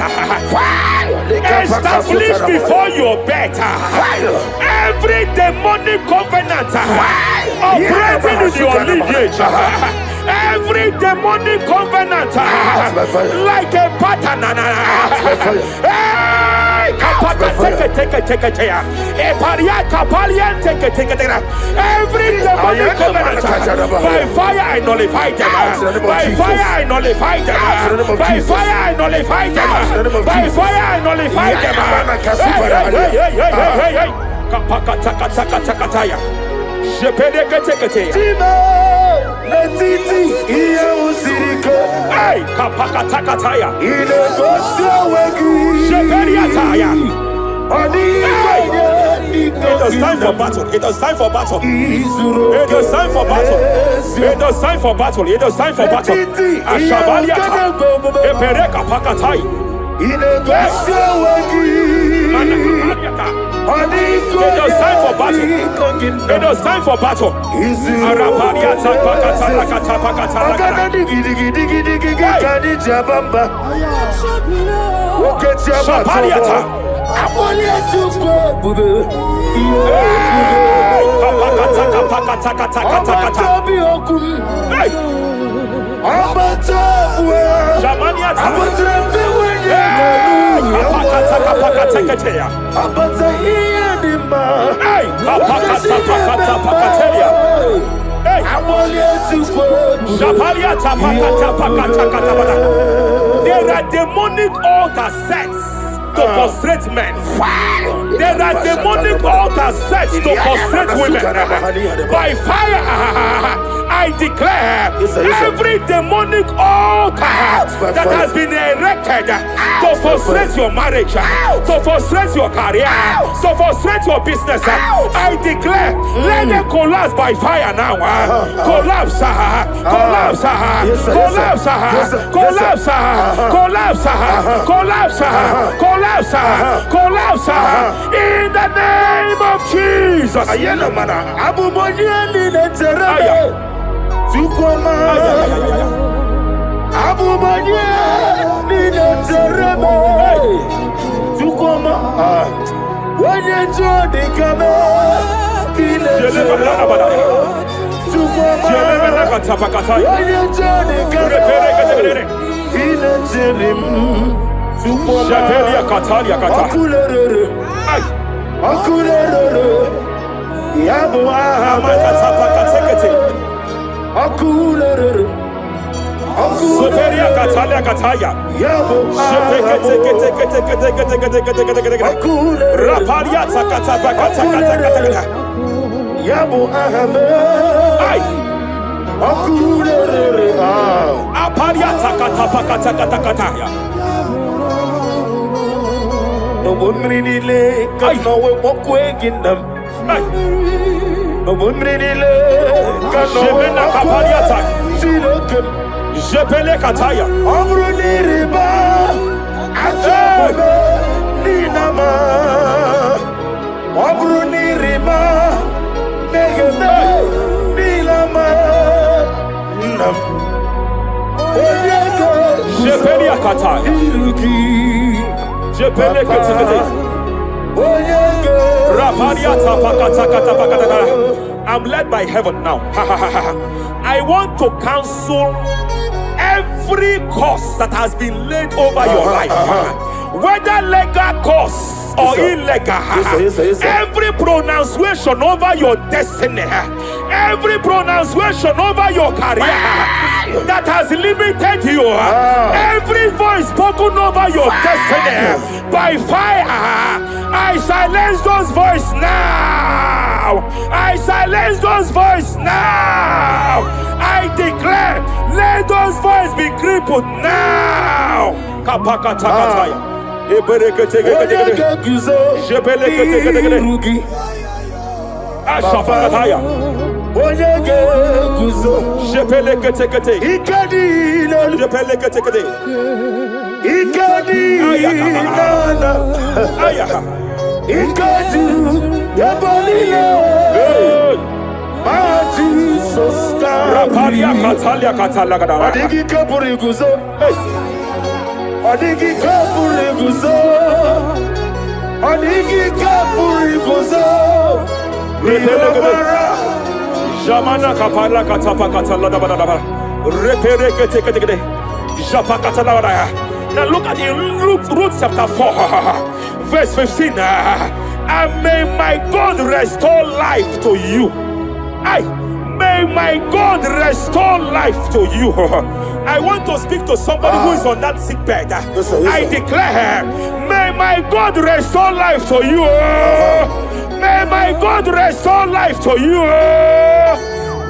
established before your bed, every demonic covenant operating in your lineage, every demonic covenant like a pattern. Every demonic covenant by fire I nullify them. By fire I nullify them. By fire I nullify them. By fire I nullify them. It is time for battle. It is time for battle. It is time for battle. It is time for battle. It is time for battle. Ashavaliata. Epereka pakatai. It is time for battle. It is time for battle. Arapariata pakata pakata. Shapariata. There are demonic altar sets to frustrate men. There are demonic altars set to frustrate women. By fire, I declare every demonic altar that has been erected to frustrate your marriage, to frustrate your career, to frustrate your business, I declare, let them collapse by fire now. Collapse, collapse, collapse, collapse, collapse, collapse, collapse, collapse, in the name of Jesus. Jepele kataya. Amruniriba. Ajabe. Ninama. Amruniriba. Negene. Nilama. Nam. Jepele kataya. Jepele kataya. I'm led by heaven now. I want to cancel every curse that has been laid over your life, whether legal curse or illegal. Every pronunciation over your destiny, every pronunciation over your career that has limited you, every voice spoken over your destiny, by fire, I silence those voices now. I silence those voices now. I declare, let those voices be crippled now. Kapakatakataya. Ashafakataya. Jepelekete. Jepelekete. Raparia Katalia Katalaga. Adigi Kapuriguzo. Adigi Kapuriguzo. Adigi Kapuriguzo. Jamana Kapara Katapa Katalada. Now look at it, Ruth chapter 4, verse 15. And may my God restore life to you. May my God restore life to you. I want to speak to somebody who is on that sick bed. I declare, may my God restore life to you. May my God restore life to you.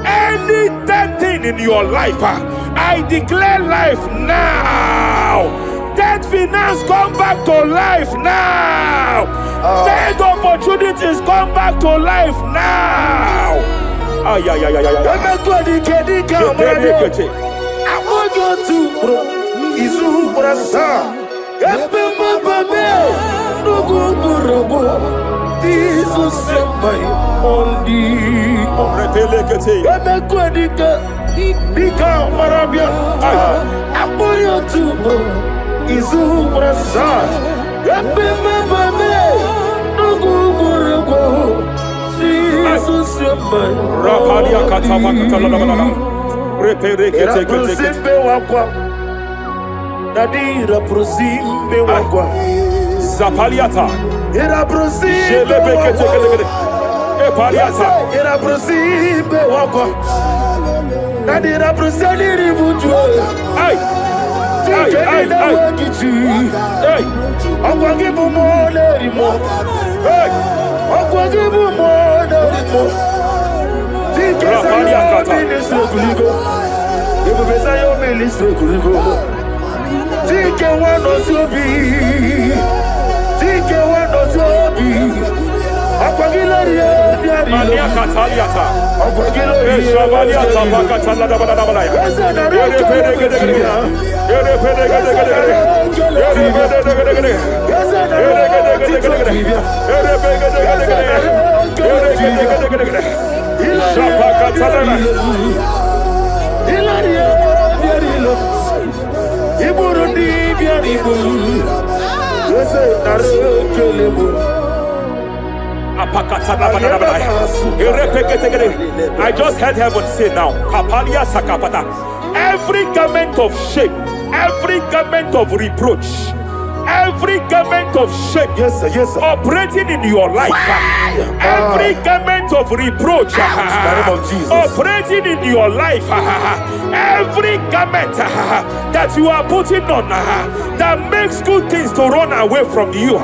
Any dead thing in your life, I declare life now. Dead finance come back to life now. Dead opportunities come back to life now. I want you to Zapaliata. Era prosime era prosime wakwa. Nadira prosali ribuju. Ay. Hey. Akwagibu mole rimo. Hey. Akwagibu mole rimo. Zapaliata. Ibu besa yo ministro kuligo. Tike wano sobi. Tike wano sobi. Akwagilari Mania Cataliata. Shavaliata Bacatala Dabalaya. I just heard heaven say now, Kapalia Sakapata. Every garment of shame, every garment of reproach, every garment of shame, yes, sir, operating in your life, every garment of reproach, operating in your life, every garment that you are putting on that makes good things to run away from you,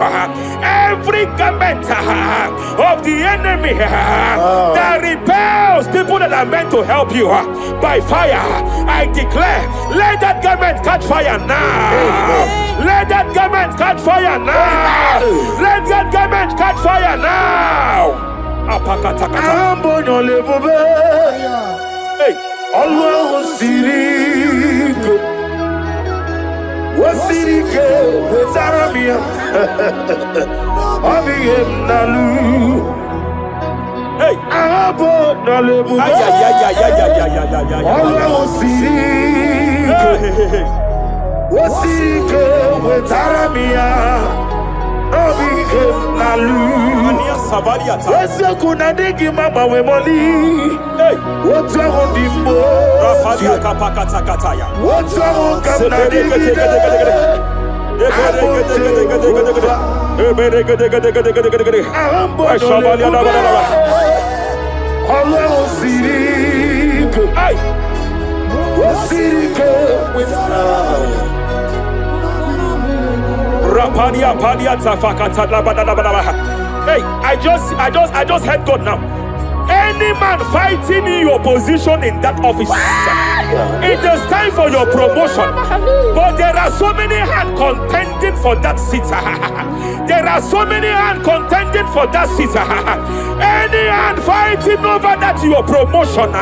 every garment of the enemy that repels people that are meant to help you by fire, I declare, let that garment catch fire now. Let that garment catch fire now. Let that garment catch fire now. Hey, Allah Sirike, Wasirike, Zaramia, Abiyem Nalu. Hey, Abo Nalebu, Allah Sirike, Wasirike, Zaramia. Wese kuna digi mama we moli. Wotu aho dimbo. Rafalia kapakata kataya. Wotu aho kamna digi. Hey, I just heard God now. Any man fighting in your position in that office, it is time for your promotion. But there are so many hands contending for that seat. There are so many hands contending for that seat. Any hand fighting over that your promotion,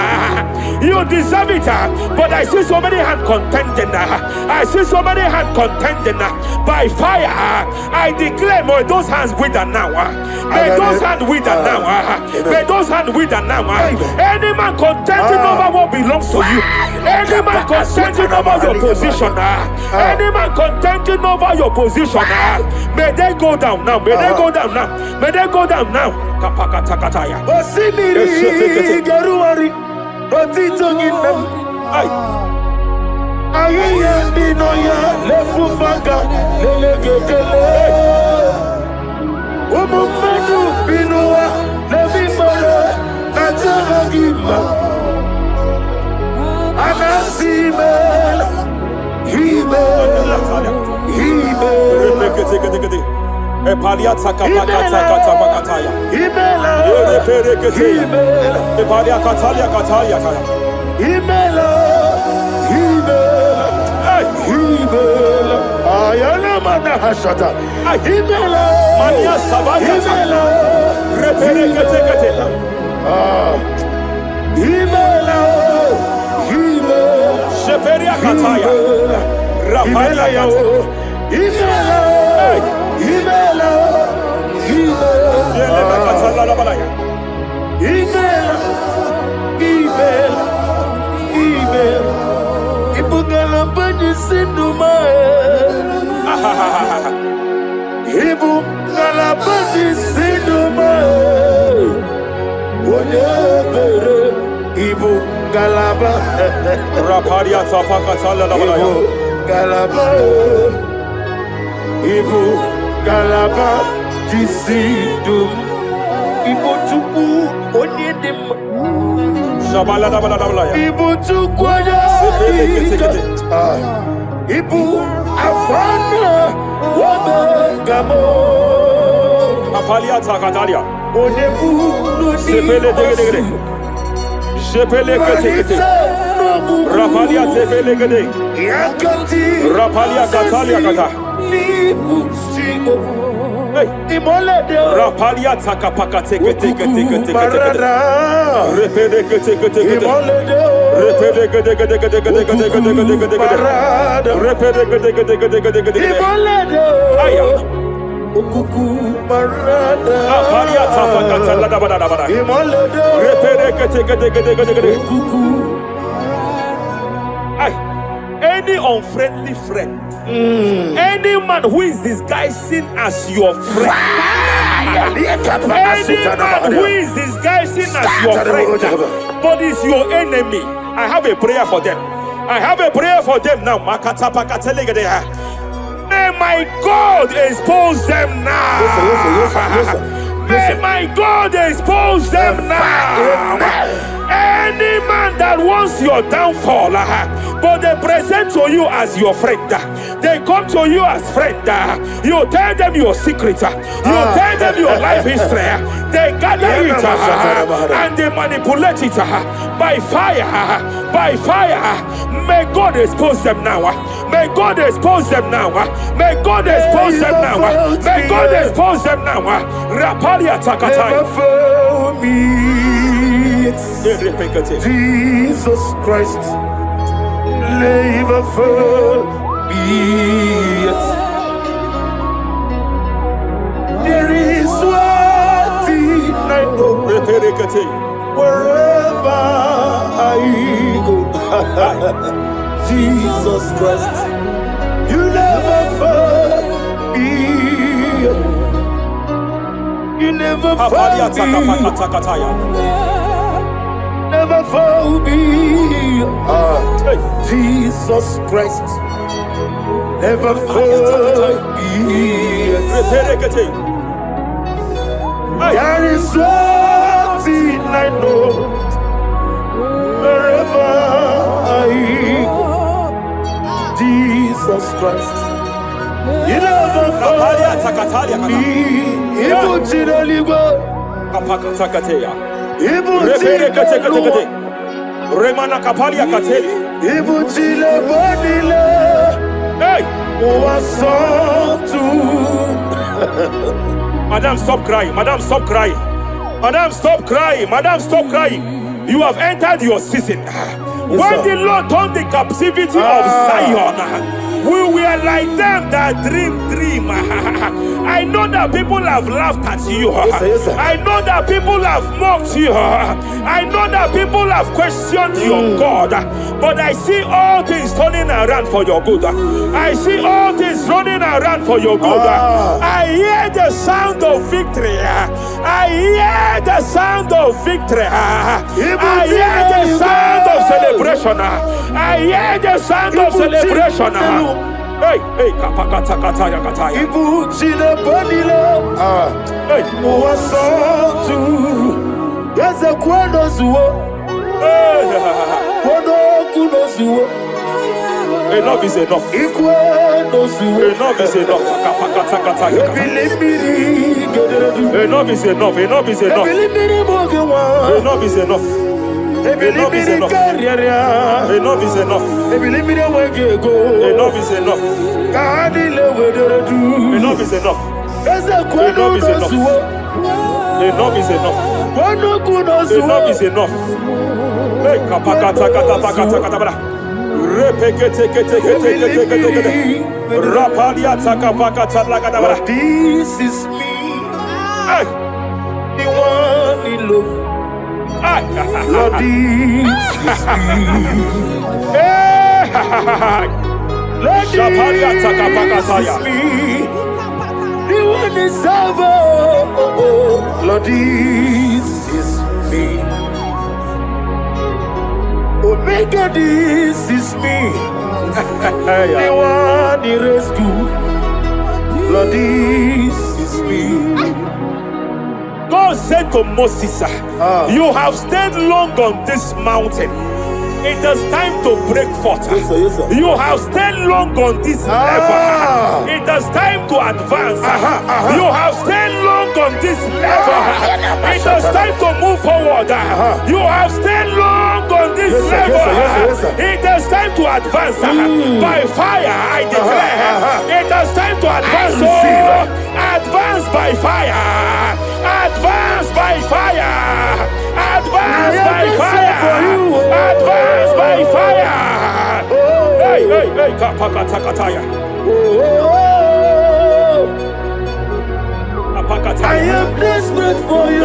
you deserve it. But I see so many hands contending. I see so many hands contending by fire. I declare, may those hands wither now. May those hands wither now. May those hands wither now. Any man contending over what belongs to you. Any man contending over your position. Any man contending over your position. May they go down now. May they go down now. May they go down now. Kapakatakataya. Aye, Dinoya, Lefufaga, Lelegele. Umumenu, Binoa, Levimala, Najaragima. Anasimel, Himel. Epalia takapakataya. Himela. Epalia katalia kataya. Himela. Himela. Ayana manahashata. Himela. Mania sabaya. Himela. Reperekete. Himela. Himela. Sheperia kataya. Rapalia kataya. Himela. Himela. Yele bakatala la balaya. Ibugala bani sinduma. Ibugala bani sinduma. Wonyebere Ibugalaba. Rapalia tapakatala la balaya. Galaba. Ibugalaba jisidum. Ibutuku onyedim. Shabala la balaya. Ibutuku Ibu afana wabagamo. Apalia takatalia. Onebu Sepele degede. Sepele kete. Rapalia tepele gede. Yakati. Rapalia katalia kata. Hey. Rapalia takapaka teke. Repede kete. Repede gede. Aya. Rapalia tapakata la bada. Repede kete. Any unfriendly friend, any man who is disguising as your friend, any man who is disguising as your friend, but is your enemy, I have a prayer for them. Now. May my God expose them now. May my God expose them now. Any man that wants your downfall, but they present to you as your friend, they come to you as friend, you tell them your secret, you tell them your life history, they gather it and they manipulate it by fire. May God expose them now. May God expose them now. May God expose them now. May God expose them now. Rapalia takataya. Jesus Christ, never forget. There is one thing I know. Wherever I go, Jesus Christ, you never forget. You never forget. Never found me. Jesus Christ, never found me. There is one thing I know. Wherever I go, Jesus Christ, you never found me. Remana kapalia kateli. Hey! Madam, stop crying. You have entered your season. When the Lord turned the captivity of Zion, we were like them that dream. I know that people have laughed at you. I know that people have mocked you. I know that people have questioned your God. But I see all things turning around for your good. I see all things running around for your good. I hear the sound of victory. I hear the sound of celebration. celebration. I hear the sound of celebration. Hey, hey, kapakata kataya kataya. Ibu chile bonilo. Hey, Muwasotu. Yeze kwendo zuo. Kwendo kuno zuo. enough is enough. Ikwendo zuo. Enough is enough. Kapakata kataya. Enough is enough. Enough is enough. Enough is enough. Enough is enough. Enough is enough. Enough is enough. Enough is enough. Enough is enough. Enough is enough. Enough is enough. Hey, kapakata katapakata katabara. Repekete kete kete kete kete kete. Rapalia takapakata lakatabara. This is me. Hey, The one in love. Lord, this is me. Lord, Shapalia takapakataya. this is me. The one is ever. Lord, this is me. Omega, this is me. The one in rescue. Lord, this is me. God said to Moses, you have stayed long on this mountain. It is time to break forth. Yes, sir, yes, sir. You have stayed long on this level. It is time to advance. You have stayed long on this level. It is time to move forward. You have stayed long on this Yes, sir, level. yes, sir, yes, sir, yes, sir. It is time to advance. By fire, I declare. It is time to advance. Advance by fire. Advance by fire. Advance by fire. Advance by fire. Hey, hey, hey, kapakatakataya. I am desperate for you.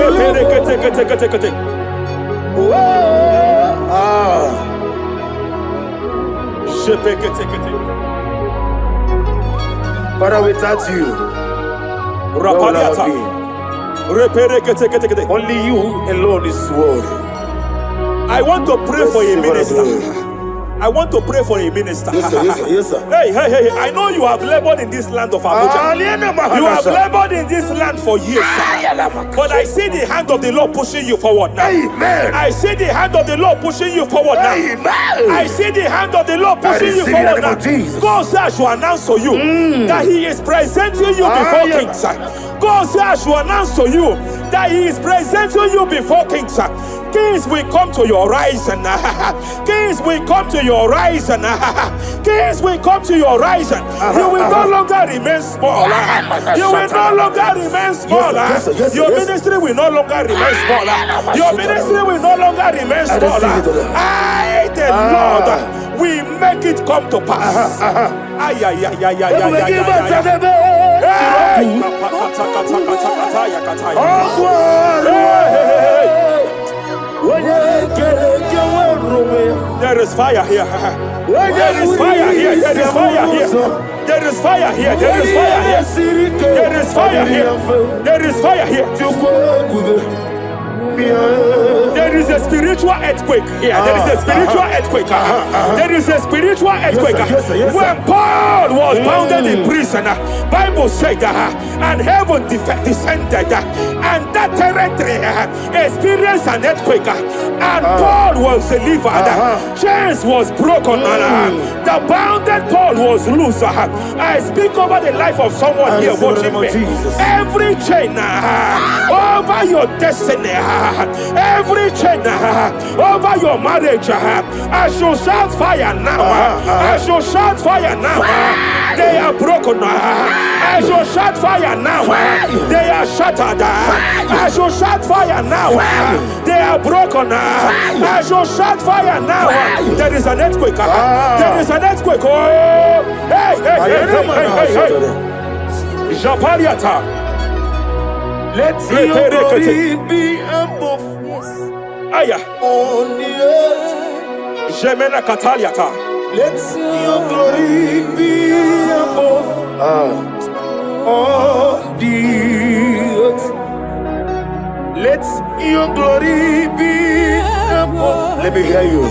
Father, without you, where will I be? Only you alone is worthy. I want to pray for a minister. I want to pray for a minister. Yes, sir, yes, sir, yes, sir. Hey, hey, hey, I know you have labored in this land of Abuja. You have labored in this land for years. But I see the hand of the Lord pushing you forward now. Amen. I see the hand of the Lord pushing you forward now. Amen. I see the hand of the Lord pushing you receive it in forward the name now. of Jesus. God says I should announce to you that He is presenting you before kings. God says I should announce to you that He is presenting you before kings. Kings will come to your rising. Kings will come to your rising. Kings will come to your rising. You will no longer remain small. You will no longer remain small. Your ministry will no longer remain small. Your ministry will no longer remain small. I, the Lord, will make it come to pass. Ay, ay, ay, ay, ay, ay, there is fire here. There is fire here. There is fire here. There is fire here. There is fire here. There is fire here. There is fire here. There is a spiritual earthquake here. There is a spiritual earthquake. There is a spiritual earthquake. When Paul was bounded in prison, Bible said, and heaven descended, and that territory experienced an earthquake, and Paul was delivered. Chains was broken. The bounded Paul was loose. I speak over the life of someone here watching me. Every chain over your destiny, every chain over your marriage, I shall shout fire now. I shall shout fire now. They are broken. I shall shout fire now. They are shattered. I shall shout fire now. They are broken. I shall shout fire now. There is an earthquake. There is an earthquake. Oh, hey, hey, hey, hey, hey, hey. Japariata. Let your glory be above Aya. on the earth. Jemena Kataliata. Let your glory be above on the earth. Let your glory be above. Let me hear you.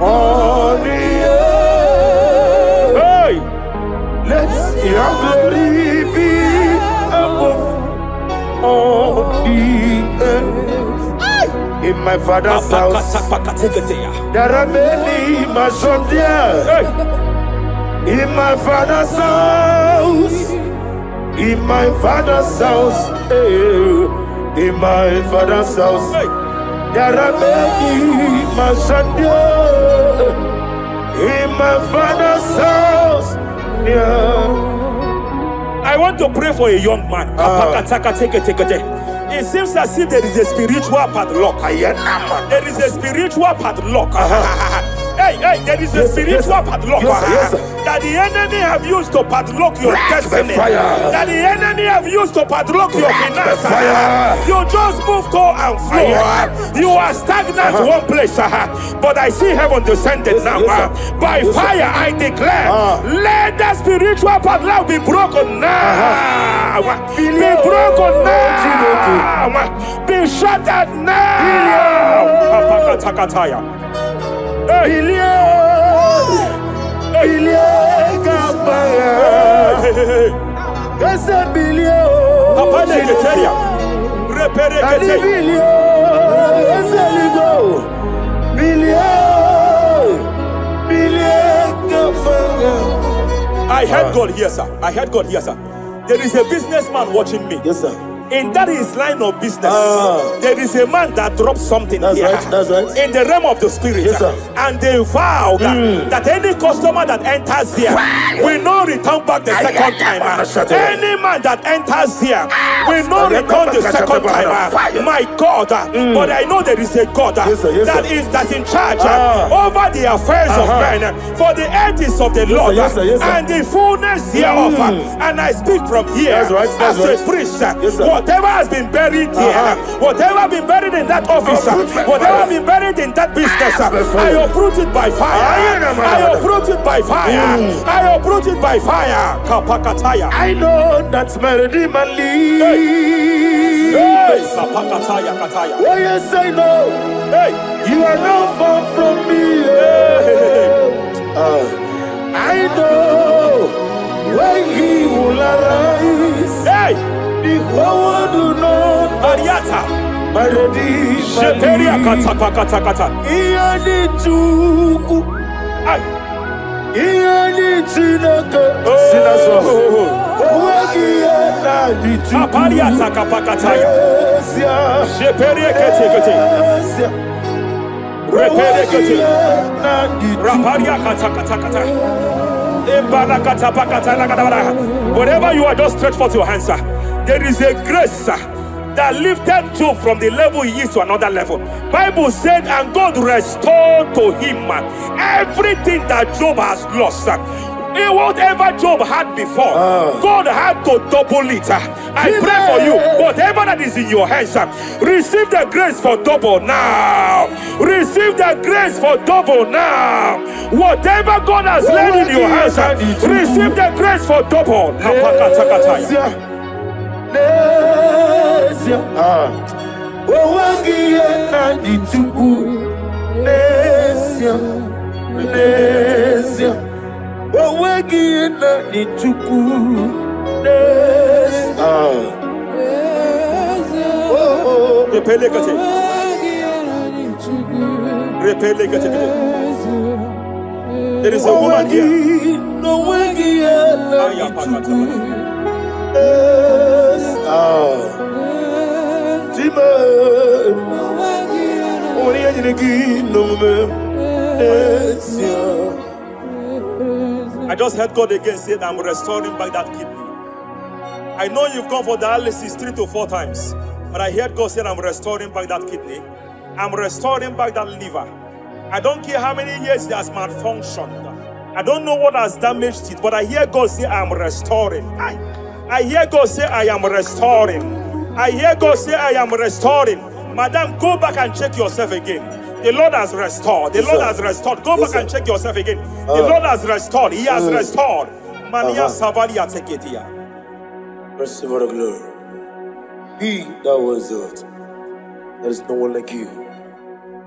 on the earth. Hey, Let your glory be above all the earth. In my father's house, there are many mansions there. hey, In my father's house, in my father's house, in my father's house, hey. there are many mansions there. In my father's house, yeah. I want to pray for a young man. It seems as if there is a spiritual padlock. There is a spiritual padlock. Hey, there is a spiritual padlock that the enemy have used to padlock your destiny. That the enemy have used to padlock your finances. You just move to and fro. You are stagnant one place, but I see heaven descended now. By fire, I declare, let the spiritual padlock be broken now. Be broken now. Be shattered now. I heard God here, sir. I heard God here, sir. There is a businessman watching me. Yes, sir. In that his line of business, there is a man that dropped something That's here. right, that's right. In the realm of the spirit. Yes, sir. And they vow that any customer that enters here will not return back the second time. Any man that enters here will not return the second time. My God, but I know there is a God Yes, sir, yes, that's in charge over the affairs of men. For the earth is of the Lord yes, sir, yes, sir. and the fullness hereof. And I speak from here That's right, that's as right. a priest. Yes, sir. Whatever has been buried here, whatever been buried in that office, whatever been buried in that business, I uproot it by fire. I uproot it by fire. I uproot it by fire. Kapakataya. I know that's my Redeemer lives. Hey, Kapakataya, Kataya. Oh yes, I know. Hey, You are not far from me. I know when He will arise. hey, The whole world will know Ariata. my Redeemer Sheperia lives. kata. Iya ni Chukwu, Ay. iya ni Chineke. Sing that song. Onwegi ihe na ni Chukwu. Apariata kapakataya. Esia, Sheperia kete. esia. Repere Onwegi kete. ihe na ni Chukwu. Raparia kata. Wherever you are, just stretch forth your hands, sir. There is a grace, sir, that lifted Job from the level he is to another level. Bible said, and God restored to him everything that Job has lost, sir. Whatever Job had before, God had to double it. I pray for you, whatever that is in your hands, receive the grace for double now. Receive the grace for double now. Whatever God has laid in your hands, receive the grace for double. Esia, esia. Onwegi ihe na ni Chukwu. Esia, esia. Onwegi ihe na ni Chukwu. Esia. Repele kete. There is a woman here. Onwegi ihe na ni Chukwu. Esia. Time. Onwegi ihe na Esia. I just heard God again say that I'm restoring back that kidney. I know you've gone for dialysis 3 to 4 times, but I heard God say I'm restoring back that kidney. I'm restoring back that liver. I don't care how many years it has malfunctioned. I don't know what has damaged it, but I hear God say I'm restoring. I hear God say I am restoring. I hear God say I am restoring. Madam, go back and check yourself again. The Lord has restored. The Lord has restored. Go back and check yourself again. The Lord has restored. He has restored. Mania Savalia Teketia. Receive all the glory. He that was it. There is no one like you.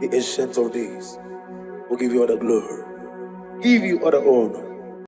The ancient of days. We'll give you all the glory. Give you all the honor.